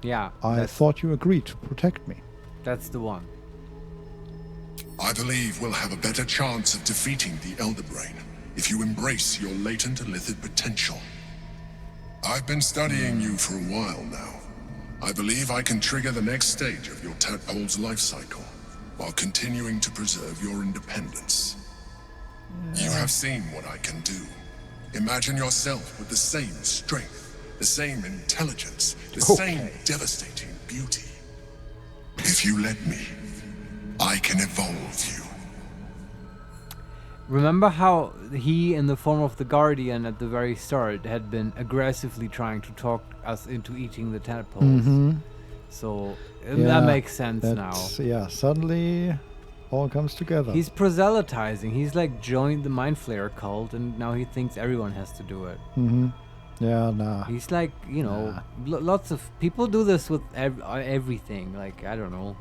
Yeah. I thought you agreed to protect me. That's the one. I believe we'll have a better chance of defeating the Elder Brain if you embrace your latent Illithid potential. I've been studying you for a while now. I believe I can trigger the next stage of your tadpole's life cycle while continuing to preserve your independence. You have seen what I can do. Imagine yourself with the same strength, the same intelligence, the same devastating beauty. If you let me, I can evolve you. Remember how he, in the form of the Guardian at the very start, had been aggressively trying to talk us into eating the tadpoles? Mm-hmm. So that makes sense now. Yeah, suddenly all comes together. He's proselytizing. He's like joined the Mind Flayer cult, and now he thinks everyone has to do it. Mm-hmm. Yeah, nah. He's like, you know, lots of people do this with everything. Like, I don't know,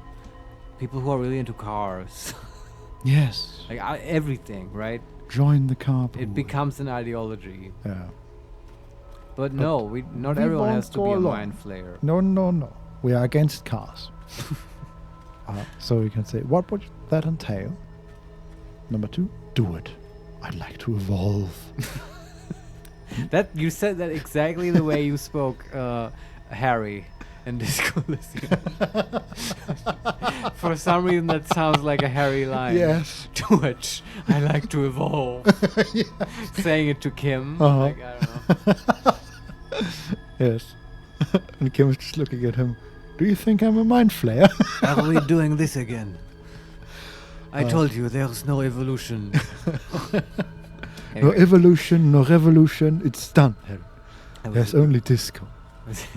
people who are really into cars. Yes. Like everything, right? Join the carpool. It becomes an ideology. Yeah. But no, not everyone has to be a Mind Flayer. No. We are against cars. So we can say, what would that entail? Number 2, do it. I'd like to evolve. That you said that exactly the way you spoke, Harry, in Disco Elysium. For some reason, that sounds like a Harry line. Yes. Do it. I like to evolve. Yes. Saying it to Kim. Uh-huh. Like, I don't know. Yes. And Kim is just looking at him. Do you think I'm a Mind Flayer? Are we doing this again? I told you there's no evolution. No evolution, no revolution. It's done, Harry. There's only disco. It's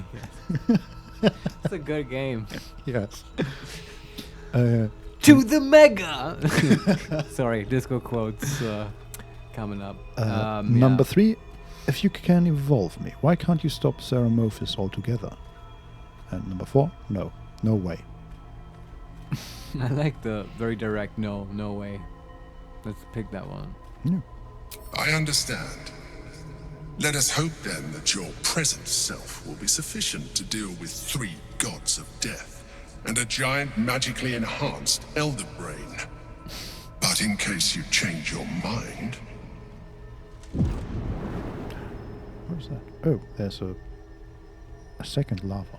a good game. Yes. To the mega! Sorry, disco quotes coming up. Number 3, if you can evolve me, why can't you stop Ceremophis altogether? And number 4, no way. I like the very direct no way. Let's pick that one. Yeah. I understand. Let us hope then that your present self will be sufficient to deal with 3 gods of death and a giant magically enhanced elder brain. But in case you change your mind... What's that? Oh, there's a second lava,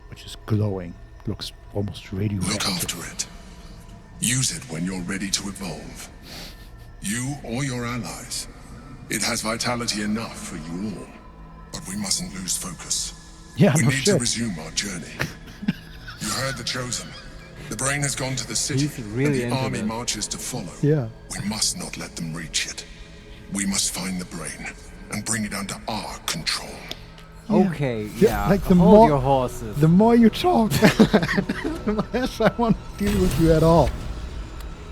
which is glowing. Looks almost radioactive. Look after it. Use it when you're ready to evolve. You or your allies. It has vitality enough for you all. But we mustn't lose focus. Yeah, we no need shit. to resume our journey. You heard the Chosen. The brain has gone to the city, really and the into army this. marches to follow. Yeah. We must not let them reach it. We must find the brain and bring it under our control. Okay, yeah. Like the Hold more your horses. The more you talk, the less I want to deal with you at all.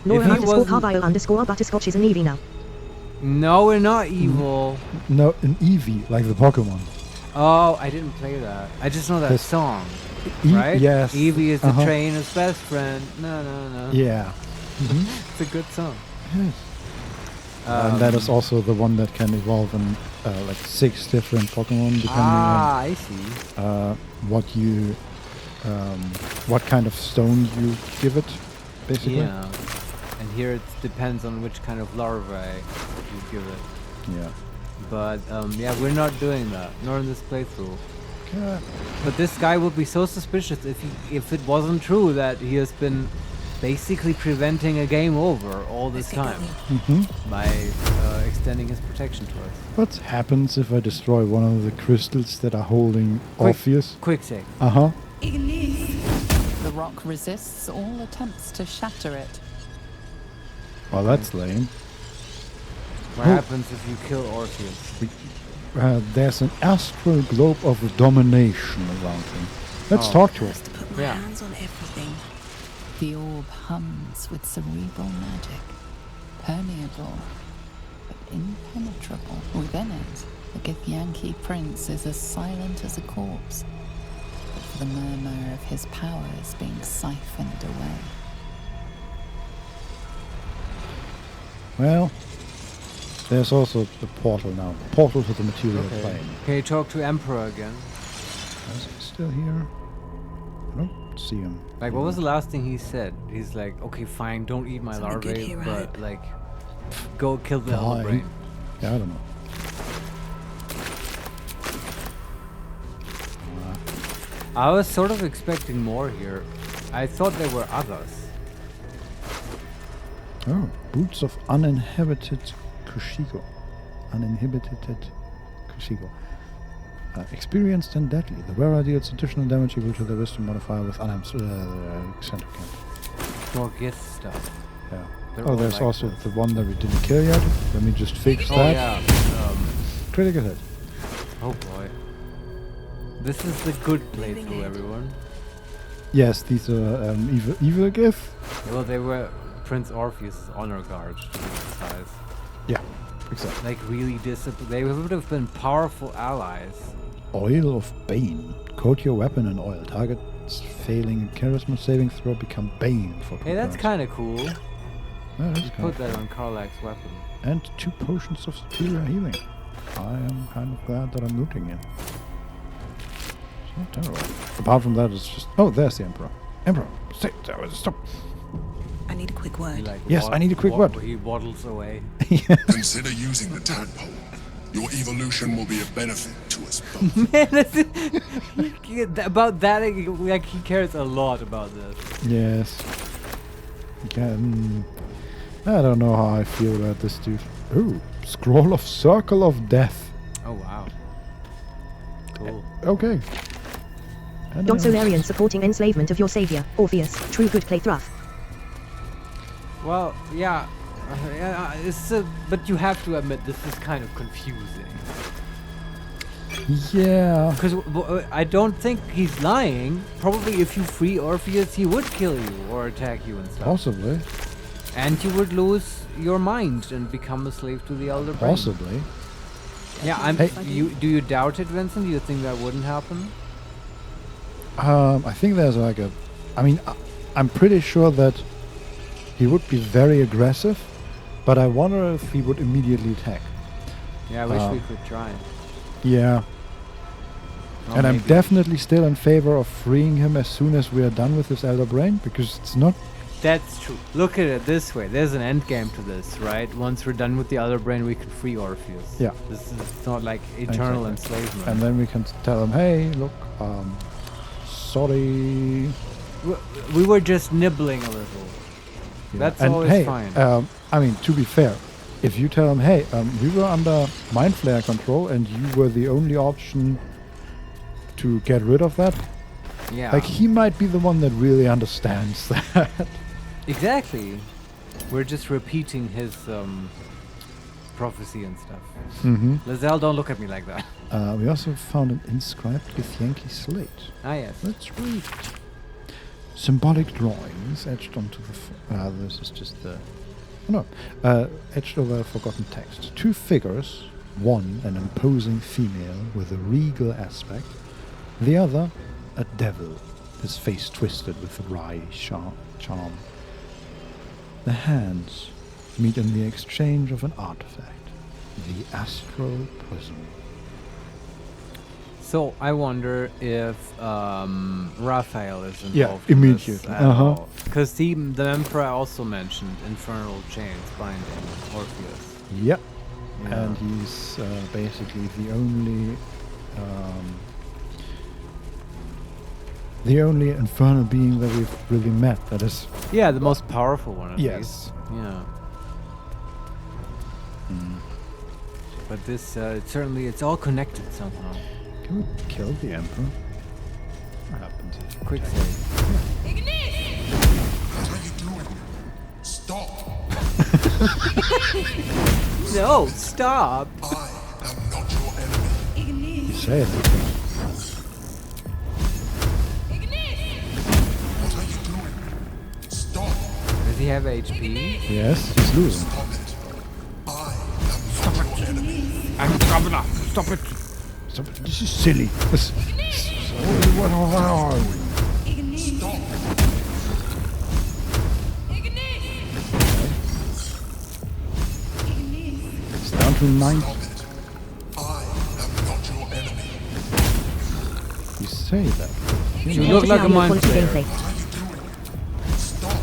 If he wasn't- _Butterscotch is an Eevee now. No, we're not evil. No, an Eevee, like the Pokemon. Oh, I didn't play that. I just know that This- song. Right? Yes. Eevee is the Uh-huh. trainer's best friend. No. Yeah. It's a good song. Yes. And that is also the one that can evolve in like 6 different Pokemon, depending I see. on what kind of stone you give it, basically. Yeah. And here it depends on which kind of larvae you give it. Yeah. But yeah, we're not doing that. Not in this playthrough. Okay. But this guy would be so suspicious if it wasn't true that he has been basically preventing a game over all this time by extending his protection to us. What happens if I destroy one of the crystals that are holding Orpheus? Quick save. Uh-huh. The rock resists all attempts to shatter it. Well, that's lame. What happens if you kill Orpheus? There's an astral globe of domination around him. Let's talk to it. Put my hands on everything. The orb hums with cerebral magic, permeable, but impenetrable. Within it, the Githyanki prince is as silent as a corpse, but for the murmur of his power is being siphoned away. Well, there's also the portal now. Portal to the material plane. Can you talk to Emperor again? Is he still here? I don't see him. Like, what was the last thing he said? He's like, okay, fine, don't eat my larvae, but like, go kill the elder brain. Yeah, I don't know. I was sort of expecting more here. I thought there were others. Oh. Boots of Uninhibited Kushigo. Uninhibited Kushigo. Experienced and deadly. The wearer deals additional damage equal to the wisdom modifier with eccentric. More gift stuff. Yeah. They're Oh, all there's like also this. the one that we didn't kill yet. Let me just fix Oh that. yeah. Critical hit. Oh boy. This is the good playthrough, everyone. Yes, these are evil gifts. Well, they were Prince Orpheus' honor guard to be precise. Yeah, exactly. Like really disciplined. They would have been powerful allies. Oil of Bane. Coat your weapon in oil. Targets failing a charisma saving throw become Bane for 2 Hey, that's turns. kind of cool. Yeah, that's Just kinda put that on Karlach's weapon. And 2 potions of superior healing. I am kind of glad that I'm looting in. It's not terrible. Apart from that, it's just... Oh, there's the Emperor. Emperor, stop. I need a quick word. Yes, I need a quick word. He waddles away. Consider using the tadpole. Your evolution will be a benefit to us both. Man, about that, like he cares a lot about this. Yes. I don't know how I feel about this dude. Ooh, Scroll of Circle of Death. Oh wow. Cool. Okay. Don Solarian supporting enslavement of your savior, Orpheus. True good play Thruff. Well, yeah. But you have to admit this is kind of confusing. Yeah. Because I don't think he's lying. Probably if you free Orpheus, he would kill you or attack you and stuff. Possibly. And you would lose your mind and become a slave to the Elder Brain. Possibly. Yeah, Hey. Do you doubt it, Vincent? Do you think that wouldn't happen? I think there's like I'm pretty sure that he would be very aggressive, but I wonder if he would immediately attack. Yeah, I wish we could try. Yeah. Or And I'm maybe- definitely still in favor of freeing him as soon as we are done with his Elder Brain, because it's not... That's true. Look at it this way. There's an end game to this, right? Once we're done with the Elder Brain, we can free Orpheus. Yeah. This is not like eternal enslavement. And then we can tell him, hey, look, sorry. We were just nibbling a little. Yeah. That's and always hey, fine. I mean, to be fair, if you tell him, hey, we were under Mind Flayer control and you were the only option to get rid of that, Yeah. like, he might be the one that really understands that. Exactly. We're just repeating his prophecy and stuff. Mhm. Lizelle, don't look at me like that. We also found an inscribed Githyanki slate. Ah, yes. Let's read. Symbolic drawings etched onto the... this is just the... Oh, no. Etched over a forgotten text. 2 figures. One, an imposing female with a regal aspect. The other, a devil, his face twisted with a wry charm. The hands meet in the exchange of an artifact. The astral prism. So I wonder if Raphael is involved. Yeah, in immediately. this because the Emperor also mentioned infernal chains binding Orpheus. Yep. Yeah. And he's basically the only infernal being that we've really met. That is. Yeah, the most powerful one at Yes. least. Yeah. But this, it's all connected somehow. Can we kill the Emperor? What happens if Quick save. What are you doing? Stop! No, stop! I am not your enemy. You say it? What are you doing? Stop! Does he have HP? Yes, he's losing. Stop it. I am not your enemy. I'm Governor! Stop it! Stop it. This is silly. Stop! It's down to 9. Stop it. I am not your enemy. You say that. You look like a mind Quality flayer. gameplay. Stop!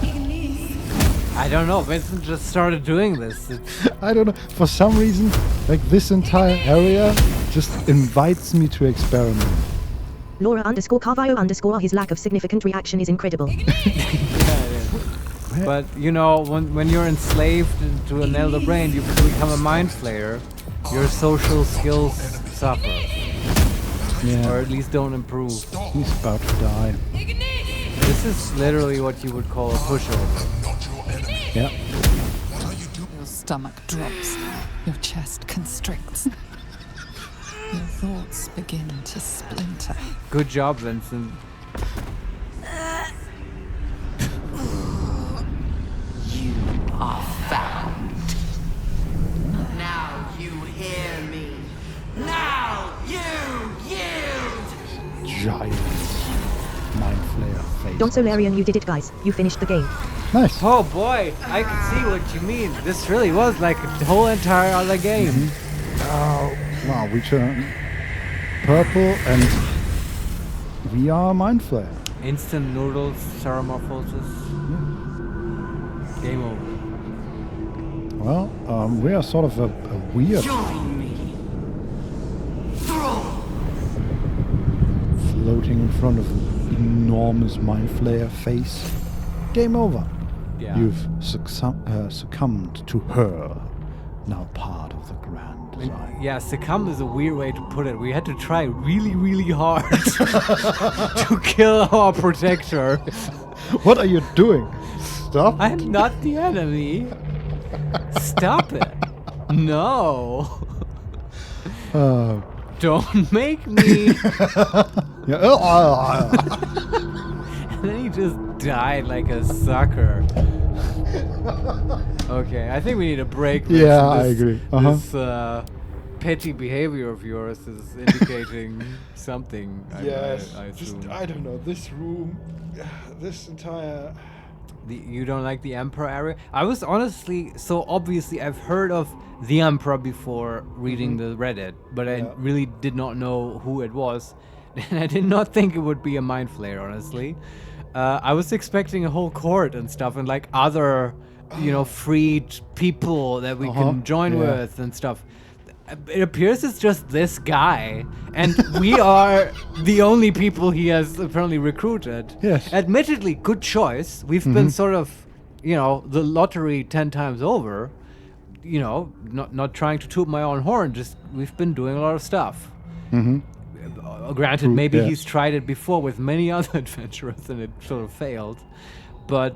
I don't know, Vincent just started doing this. I don't know. For some reason, like, this entire area just invites me to experiment. Laura _Carvalho _ his lack of significant reaction is incredible. Where But you know, when you're enslaved to an elder brain, you become a mind flayer. Your social skills suffer, or at least don't improve. He's about to die. This is literally what you would call a pushover. Yeah. Your stomach drops. Your chest constricts. Your thoughts begin to splinter. Good job, Vincent. You are found. Now you hear me. Now you yield. Giant Mind Flayer face. Don't so Larian, you did it, guys. You finished the game. Nice. Oh boy, I can see what you mean. This really was like a whole entire other game. Oh, wow, we turn purple and we are Mind Flayer. Instant noodles, Saramorphosis. Game over. Well, we are sort of a weird Join me. floating in front of an enormous Mind Flayer face. Game over. Yeah. You've succumbed to her, now part of the grand design. Yeah, succumb is a weird way to put it. We had to try really, really hard to kill our protector. What are you doing? Stop. I'm not the enemy. Stop it. No. Don't make me. And then he just died like a sucker. Okay, I think we need a break. Yeah, I agree. This petty behavior of yours is indicating something. Yes. I assume. I don't know. This room, this entire. You don't like the Emperor area? I was honestly, so obviously I've heard of the Emperor before reading the Reddit, but I really did not know who it was. And I did not think it would be a Mind Flayer, honestly. I was expecting a whole court and stuff and like other, you know, freed people that we can join with and stuff. It appears it's just this guy, and we are the only people he has apparently recruited. Yes. Admittedly, good choice. We've been sort of, you know, the lottery 10 times over. You know, not trying to toot my own horn, just we've been doing a lot of stuff. Granted, maybe he's tried it before with many other adventurers and it sort of failed. But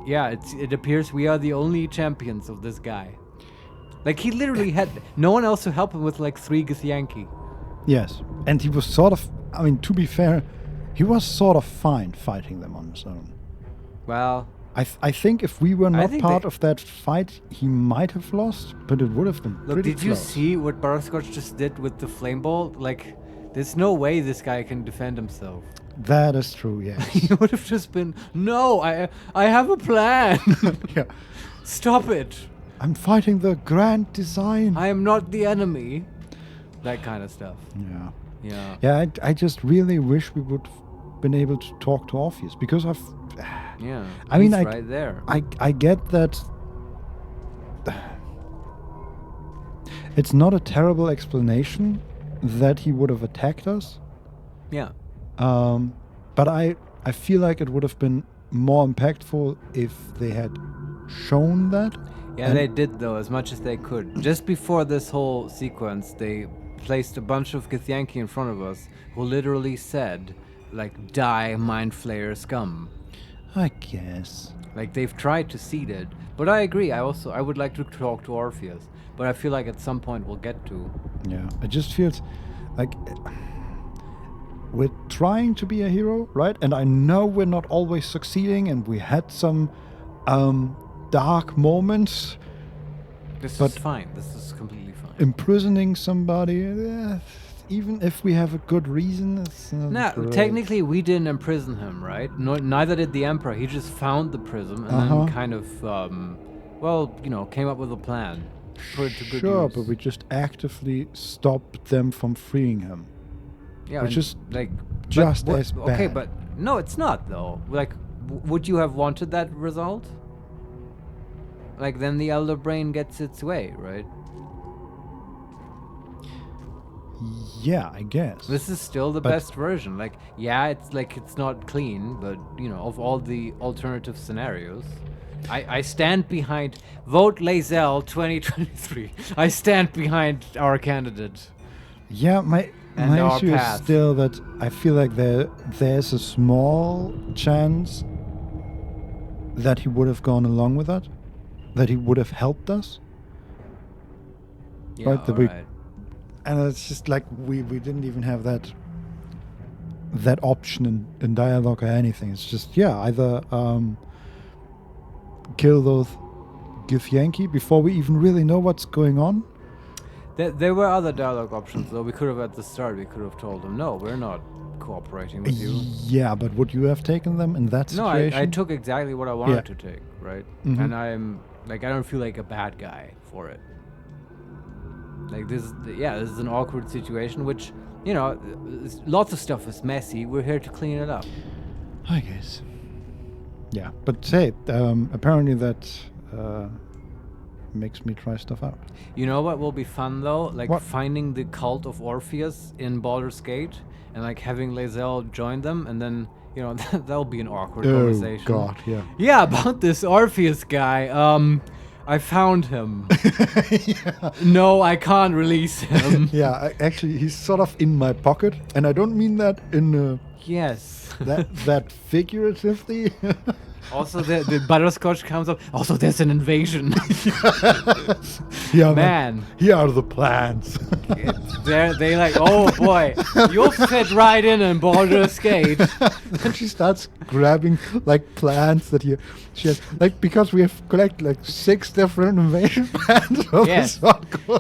yeah, it appears we are the only champions of this guy. Like, he literally had no one else to help him with, like, 3 Githyanki. Yes. And he was sort of, I mean, to be fair, he was sort of fine fighting them on his own. Well... I think if we were not part of that fight, he might have lost, but it would have been pretty did you close. see what Butterscotch just did with the flame bolt? Like, there's no way this guy can defend himself. That is true, yes. He would have just been, no, I have a plan. Yeah. Stop it. I'm fighting the grand design. I am not the enemy. That kind of stuff. Yeah. Yeah. Yeah, I just really wish we would have been able to talk to Orpheus, because I've... Yeah, I mean, right there. I get that... It's not a terrible explanation that he would have attacked us. Yeah. But I feel like it would have been more impactful if they had shown that. Yeah, they did, though, as much as they could. Just before this whole sequence, they placed a bunch of Githyanki in front of us who literally said, like, die, Mind Flayer scum. I guess. Like, they've tried to seed it. But I agree, I would like to talk to Orpheus. But I feel like at some point we'll get to. Yeah, it just feels like we're trying to be a hero, right? And I know we're not always succeeding, and we had some dark moments. This is fine. This is completely fine. Imprisoning somebody, even if we have a good reason, it's not great. Technically we didn't imprison him, right? Neither did the Emperor. He just found the prism and then kind of, well, you know, came up with a plan. Put it to good use. But we just actively stopped them from freeing him. Yeah, which is like just as bad. Okay, but no, it's not though. Like, would you have wanted that result? Like, then the Elder Brain gets its way, right? Yeah, I guess. This is still the best version. Like, yeah, it's like it's not clean, but you know, of all the alternative scenarios, I stand behind. Vote Lae'zel 2023. I stand behind our candidate. Yeah, my our issue is path. still that I feel like there's a small chance that he would have gone along with that he would have helped us. Yeah, right? And it's just like we didn't even have that option in dialogue or anything. It's just either kill those Githyanki before we even really know what's going on. There were other dialogue options, though. We could have at the start. We could have told them, no, we're not cooperating with you. Yeah, but would you have taken them in that situation? No, I took exactly what I wanted to take, right? And I'm like, I don't feel like a bad guy for it. Like this is an awkward situation, which, you know, lots of stuff is messy. We're here to clean it up. I guess. Yeah, but say, apparently that makes me try stuff out. You know what will be fun though? Like finding the cult of Orpheus in Baldur's Gate and like having Lae'zel join them, and then, you know, that'll be an awkward conversation. Oh God, yeah. Yeah, about this Orpheus guy. I found him. No, I can't release him. Yeah, actually, he's sort of in my pocket, and I don't mean that in yes, that figuratively. Also, the Butterscotch comes up. Also, there's an invasion. Yeah, man. Here are the plans. They like, oh boy, you'll fit right in Baldur's Gate. And she starts grabbing like plans that she has, like, because we have collected like 6 different invasion plans. Yes.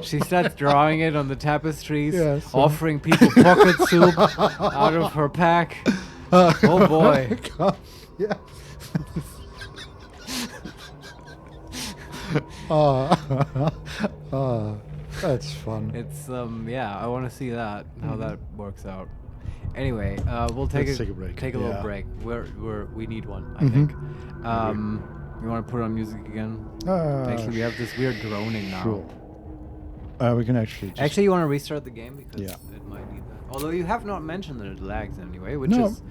She starts drawing it on the tapestries, offering Yeah, people pocket soup out of her pack. Oh boy. Yeah. That's fun. It's I want to see that, how that works out. Anyway, we'll take Let's a break. Take a little break. We need one, I think. You want to put on music again? Actually, we have this weird droning now. Sure. We can actually. Actually, you want to restart the game because Yeah. it might need that. Although you have not mentioned that it lags anyway, which No. is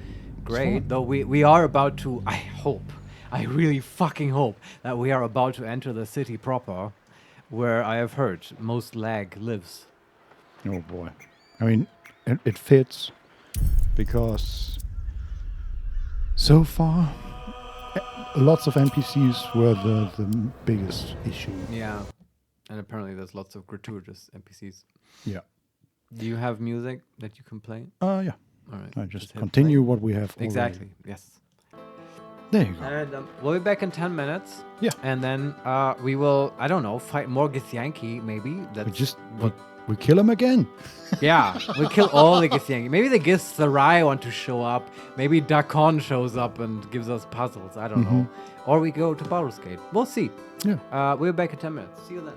great. Though we are about to. I really fucking hope that we are about to enter the city proper, where I have heard most lag lives. Oh boy. I mean, it fits because so far lots of NPCs were the biggest issue. Yeah. And apparently there's lots of gratuitous NPCs. Yeah. Do you have music that you can play? Yeah. All right. I just hit continue play. what we have already. Exactly. Yes. There you go. And we'll be back in 10 minutes. Yeah. And then we will, I don't know, fight more Githyanki, maybe. That's we kill him again. Yeah, we kill all the Githyanki. Maybe the Githzerai want to show up. Maybe Dakon shows up and gives us puzzles. I don't know. Or we go to Baldur's Gate. We'll see. Yeah. We'll be back in 10 minutes. See you then.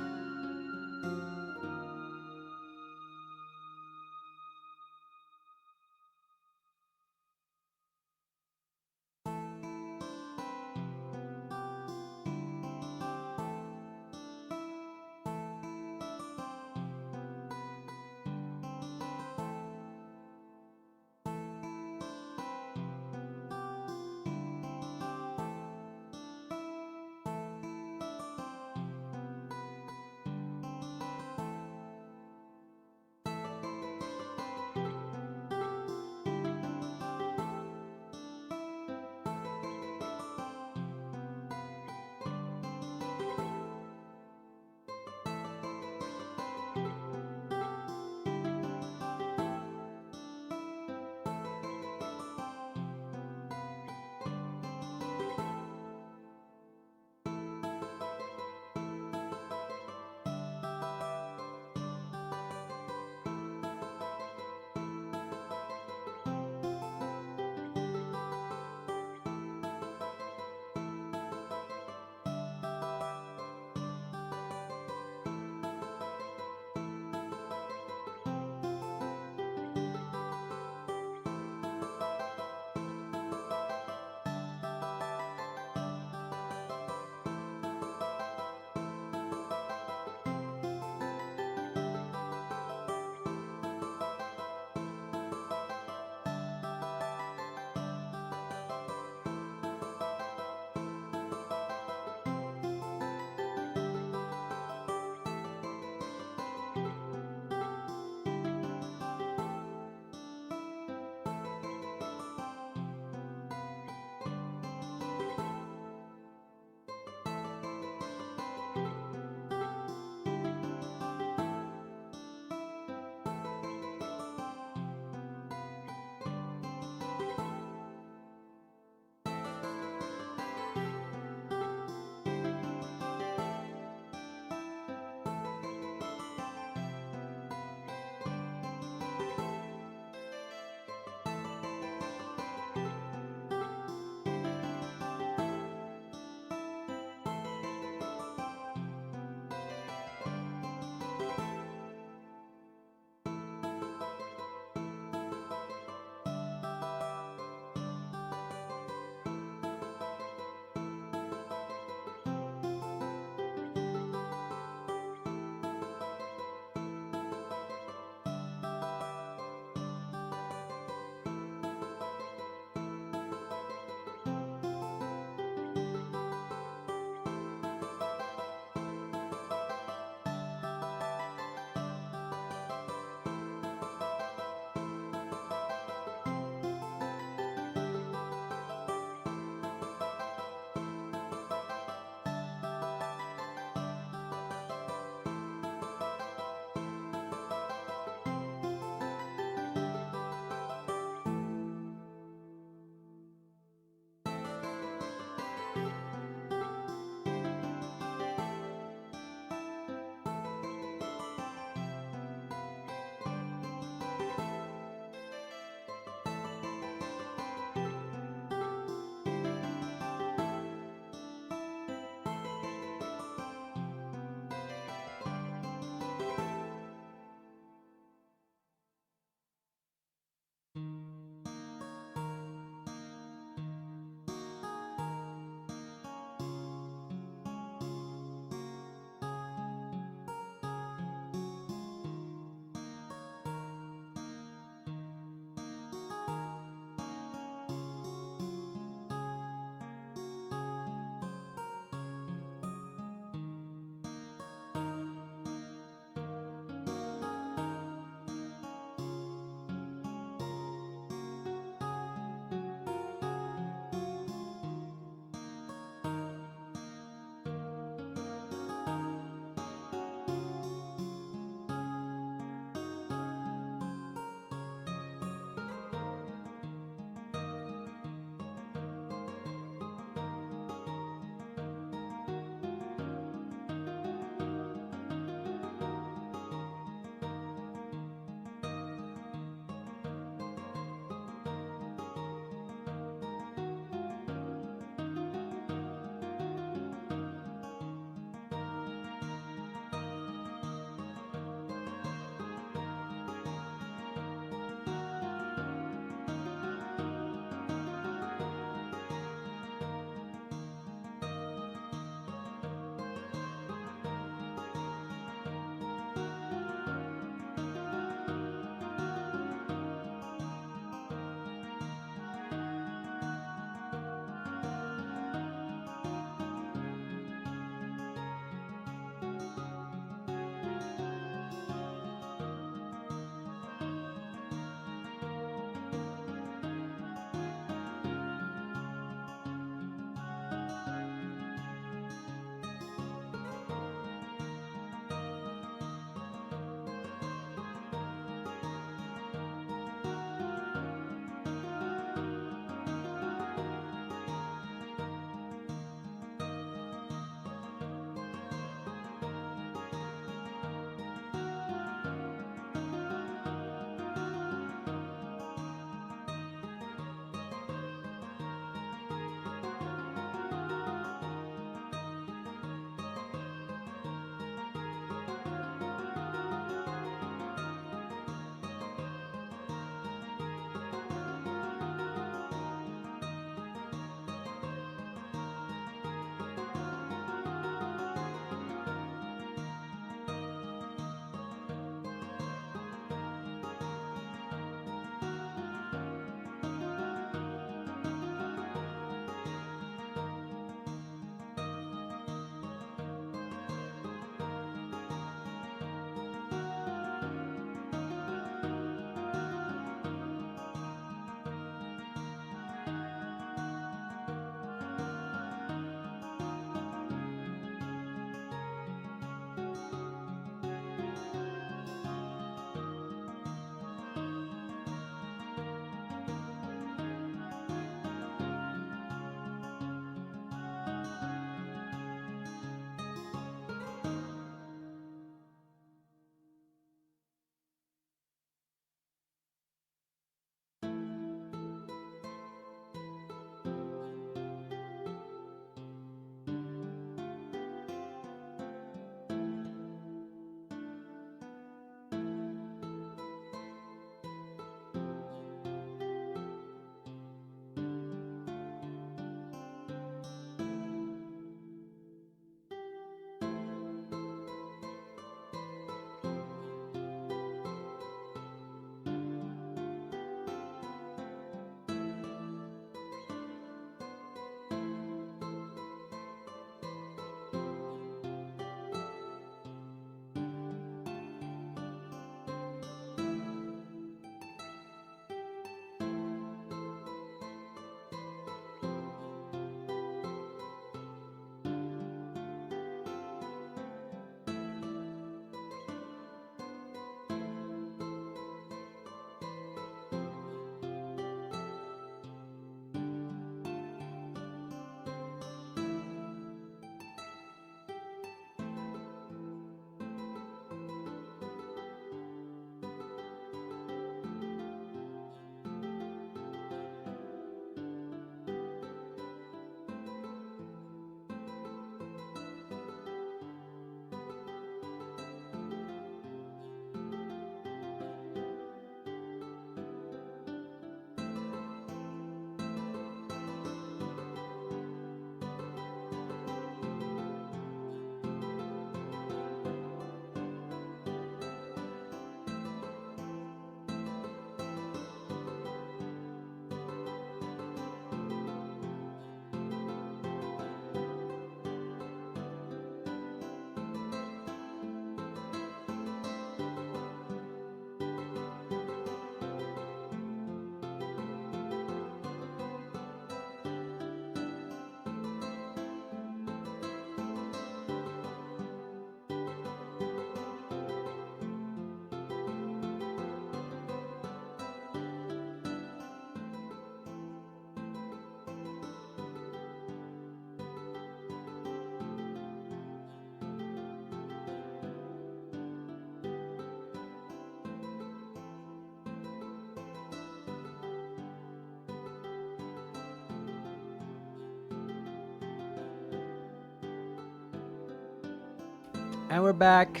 And we're back.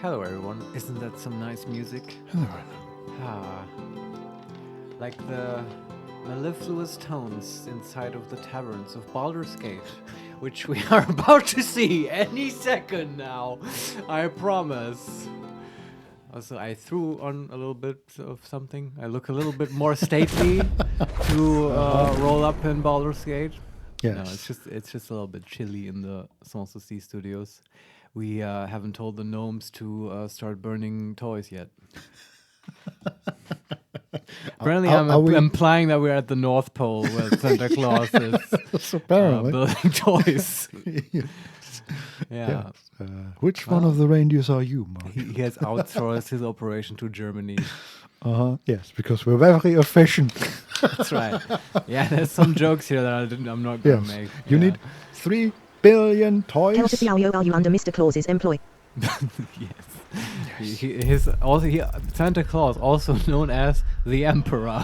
Hello, everyone. Isn't that some nice music? Hello. Like the mellifluous tones inside of the taverns of Baldur's Gate, which we are about to see any second now. I promise. Also, I threw on a little bit of something. I look a little bit more stately to roll up in Baldur's Gate. Yes. No, it's just a little bit chilly in the Sans Souci studios. We haven't told the gnomes to start burning toys yet. Apparently, I'm implying that we're at the North Pole where Santa Claus is building toys. Yeah. Which one of the reindeers are you, Mark? He has outsourced his operation to Germany. Yes, because we're very efficient. That's right. Yeah, there's some jokes here that I'm not going to make. You need 3 billion toys. How to see how you are you under Mr. Claus's employ? Yes. Santa Claus, also known as the Emperor.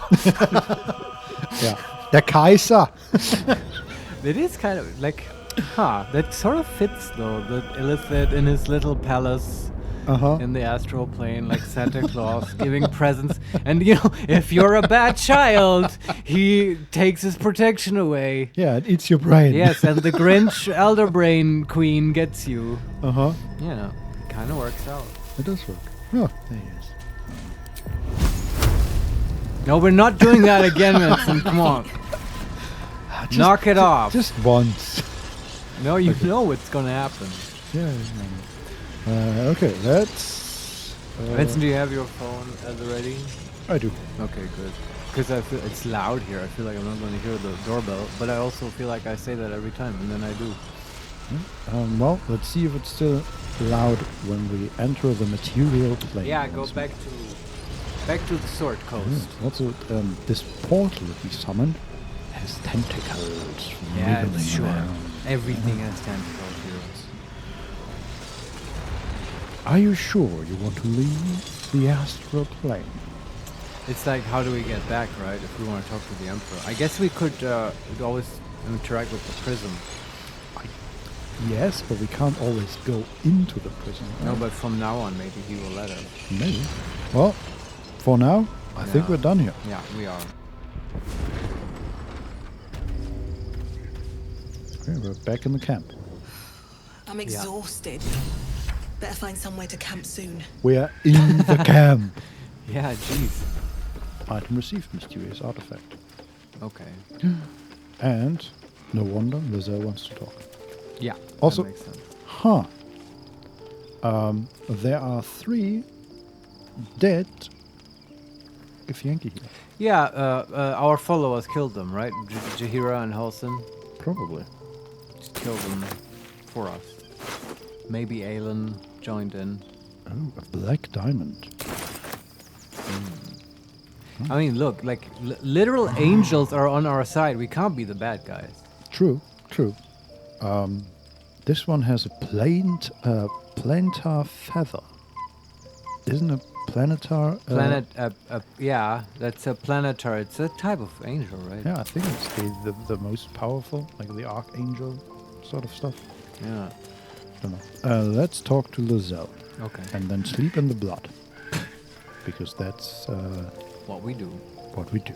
Yeah. Der Kaiser. It is kind of like, that sort of fits though. That Illithid in his little palace in the astral plane, like Santa Claus giving presents. And if you're a bad child, he takes his protection away. Yeah, it eats your brain. Yes, and the Grinch Elder Brain Queen gets you. Yeah, it kind of works out. It does work. Oh, there he is. No, we're not doing that again, Vincent. Come on. Knock it off. Just once. No, you know what's going to happen. Yeah. Okay, let's... Vincent, do you have your phone at the ready? I do. Okay, good. Because I feel it's loud here. I feel like I'm not going to hear the doorbell, but I also feel like I say that every time, and then I do. Well, let's see if it's still loud when we enter the material plane. Yeah, go back to the Sword Coast. Also, this portal that we summoned has tentacles. Yeah, wiggling sure. around. Everything has tentacles here. Are you sure you want to leave the astral plane? It's like, how do we get back, right? If we want to talk to the Emperor. I guess we could always interact with the prism. Yes, but we can't always go into the prison. Right? No, but from now on, maybe he will let us. Maybe. Well, for now, I think we're done here. Yeah, we are. Okay, we're back in the camp. I'm exhausted. Better find somewhere to camp soon. We're in the camp. Yeah, jeez. Item received, mysterious artifact. Okay. And no wonder Lizelle wants to talk. Yeah. Also, that makes sense. There are 3 dead Githyanki here. Yeah, our followers killed them, right? Jaheira and Halsin? Probably. Just killed them for us. Maybe Aelin joined in. Oh, a black diamond. I mean, look, like, literal angels are on our side. We can't be the bad guys. True. This one has a plantar feather. Isn't a planetar... yeah, that's a planetar. It's a type of angel, right? Yeah, I think it's the most powerful, like the archangel sort of stuff. Yeah. Don't know. Let's talk to Lizelle. Okay. And then sleep in the blood. Because that's... what we do. What we do.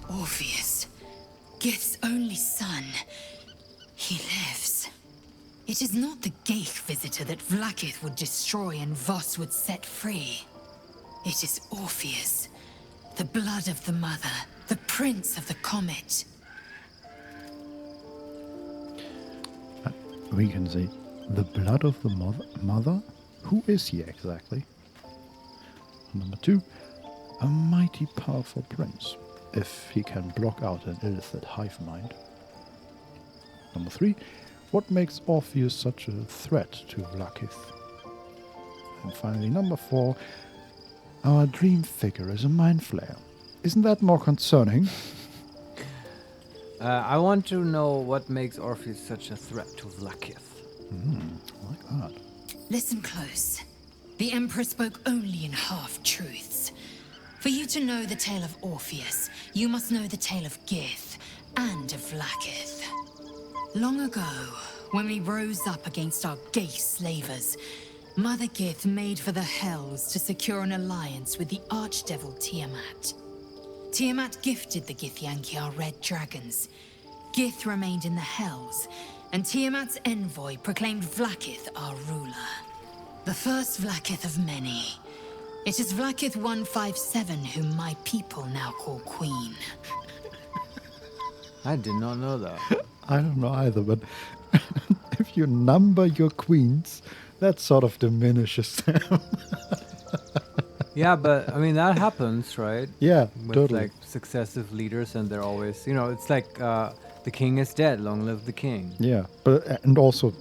Orpheus, Gith's only son. He lives. It is not the Geich visitor that Vlaakith would destroy and Voss would set free. It is Orpheus, the blood of the mother, the prince of the comet. We can say, the blood of the mother? Who is he exactly? Number 2, a mighty powerful prince, if he can block out an Illithid hive mind. Number 3, what makes Orpheus such a threat to Vlaakith? And finally, number 4, our dream figure is a Mind Flayer. Isn't that more concerning? I want to know what makes Orpheus such a threat to Vlaakith. Like that. Listen close. The Emperor spoke only in half-truths. For you to know the tale of Orpheus, you must know the tale of Gith, and of Vlaakith. Long ago, when we rose up against our gay slavers, Mother Gith made for the Hells to secure an alliance with the Archdevil Tiamat. Tiamat gifted the Githyanki our red dragons. Gith remained in the Hells, and Tiamat's envoy proclaimed Vlaakith our ruler. The first Vlaakith of many. It is Vlaakith 157 whom my people now call Queen. I did not know that. I don't know either, but if you number your queens, that sort of diminishes them. Yeah, but I mean that happens, right? Yeah, with totally. like successive leaders, and they're always, it's like the king is dead, long live the king. Yeah, but and also,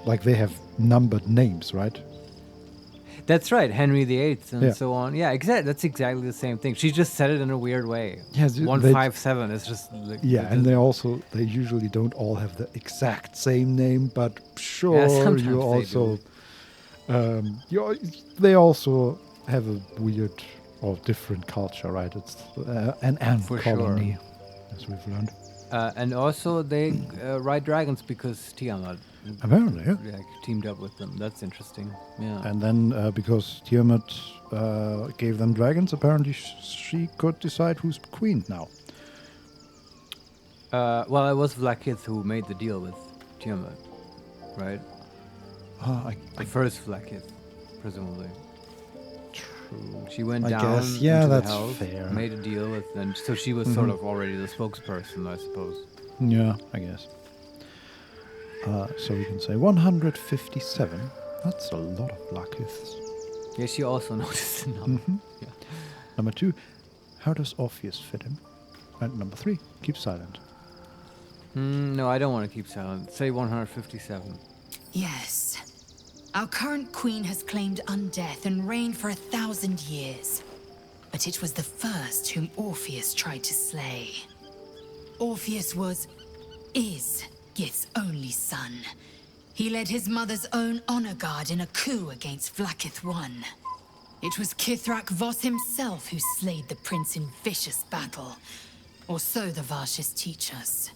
like they have numbered names, right? That's right, Henry VIII and Yeah. so on. Yeah, that's exactly the same thing. She just said it in a weird way. Yes, 157 is just like, Yeah, and they usually don't all have the exact same name, but sure, sometimes you they also, they also have a weird or different culture, right? It's an ant For colony, as we've learned. and also they ride dragons because Tiamat Apparently, yeah. like, teamed up with them. That's interesting. Yeah. And then because Tiamat gave them dragons, apparently she could decide who's queen now. Well, it was Vlaakith who made the deal with Tiamat, right? The first Vlaakith, presumably. True. She went I down guess, yeah, into that's the Hells, fair. made a deal with them, so she was sort of already the spokesperson, I suppose. Yeah, I guess. So we can say 157. That's a lot of Vlaakiths. Yeah, she also noticed the number. Yeah. Number 2, how does Orpheus fit in? And number 3, keep silent. No, I don't want to keep silent. Say 157. Yes. Our current queen has claimed undeath and reigned for 1,000 years. But it was the first whom Orpheus tried to slay. Orpheus is Gith's only son. He led his mother's own honor guard in a coup against Vlaakith I. It was Kithrak Voss himself who slayed the prince in vicious battle. Or so the Varshas teach us.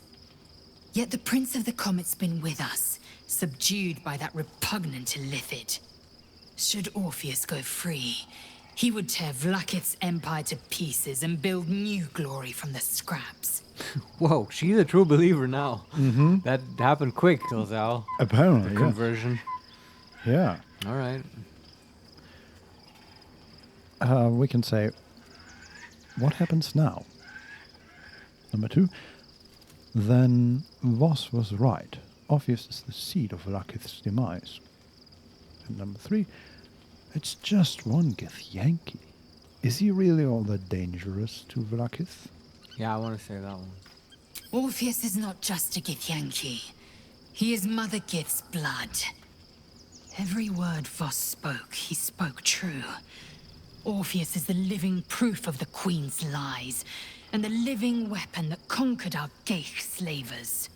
Yet the Prince of the Comet's been with us, subdued by that repugnant Illithid. Should Orpheus go free, he would tear Vlaakith's empire to pieces and build new glory from the scraps. Whoa, she's a true believer now. Mm-hmm. That happened quick, Tilzal. Apparently, The yeah. conversion. Yeah. All right. We can say, what happens now? Number 2, then Voss was right. Orpheus is the seed of Vlaakith's demise. And number 3, it's just one Githyanki. Is he really all that dangerous to Vlaakith? Yeah, I want to say that one. Orpheus is not just a Githyanki. He is Mother Gith's blood. Every word Voss spoke, he spoke true. Orpheus is the living proof of the Queen's lies, and the living weapon that conquered our Geich slavers.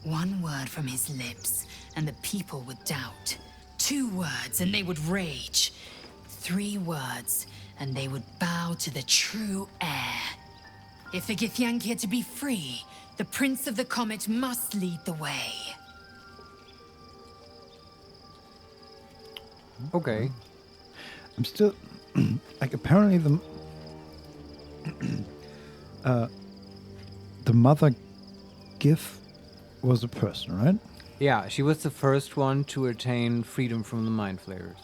One word from his lips, and the people would doubt. 2 words, and they would rage. 3 words, and they would bow to the true heir. If the Githyanki are to be free, the Prince of the Comet must lead the way. Okay. I'm still... like, apparently the Mother Gith was a person, right? Yeah, she was the first one to attain freedom from the Mind Flayers.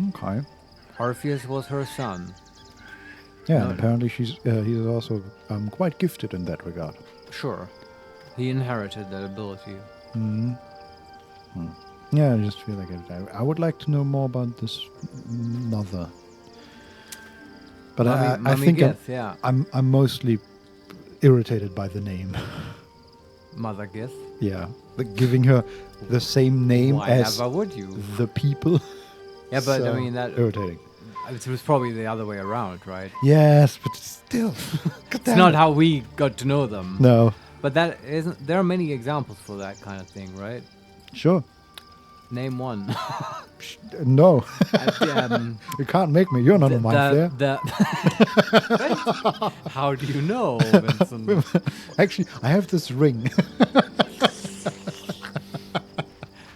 Okay. Orpheus was her son. Yeah, and apparently he's also quite gifted in that regard. Sure. He inherited that ability. Yeah, I just feel like I would like to know more about this mother. But I think Gith, yeah. I'm mostly irritated by the name. Mother Gith? Yeah, giving her the same name as Why would you? the people. Yeah, but So I mean that irritating. It was probably the other way around, right? Yes, but still, It's not how we got to know them. No. But that isn't. There are many examples for that kind of thing, right? Sure. Name one. No. You can't make me. You're not a Mind Flayer. How do you know, Vincent? Actually, I have this ring.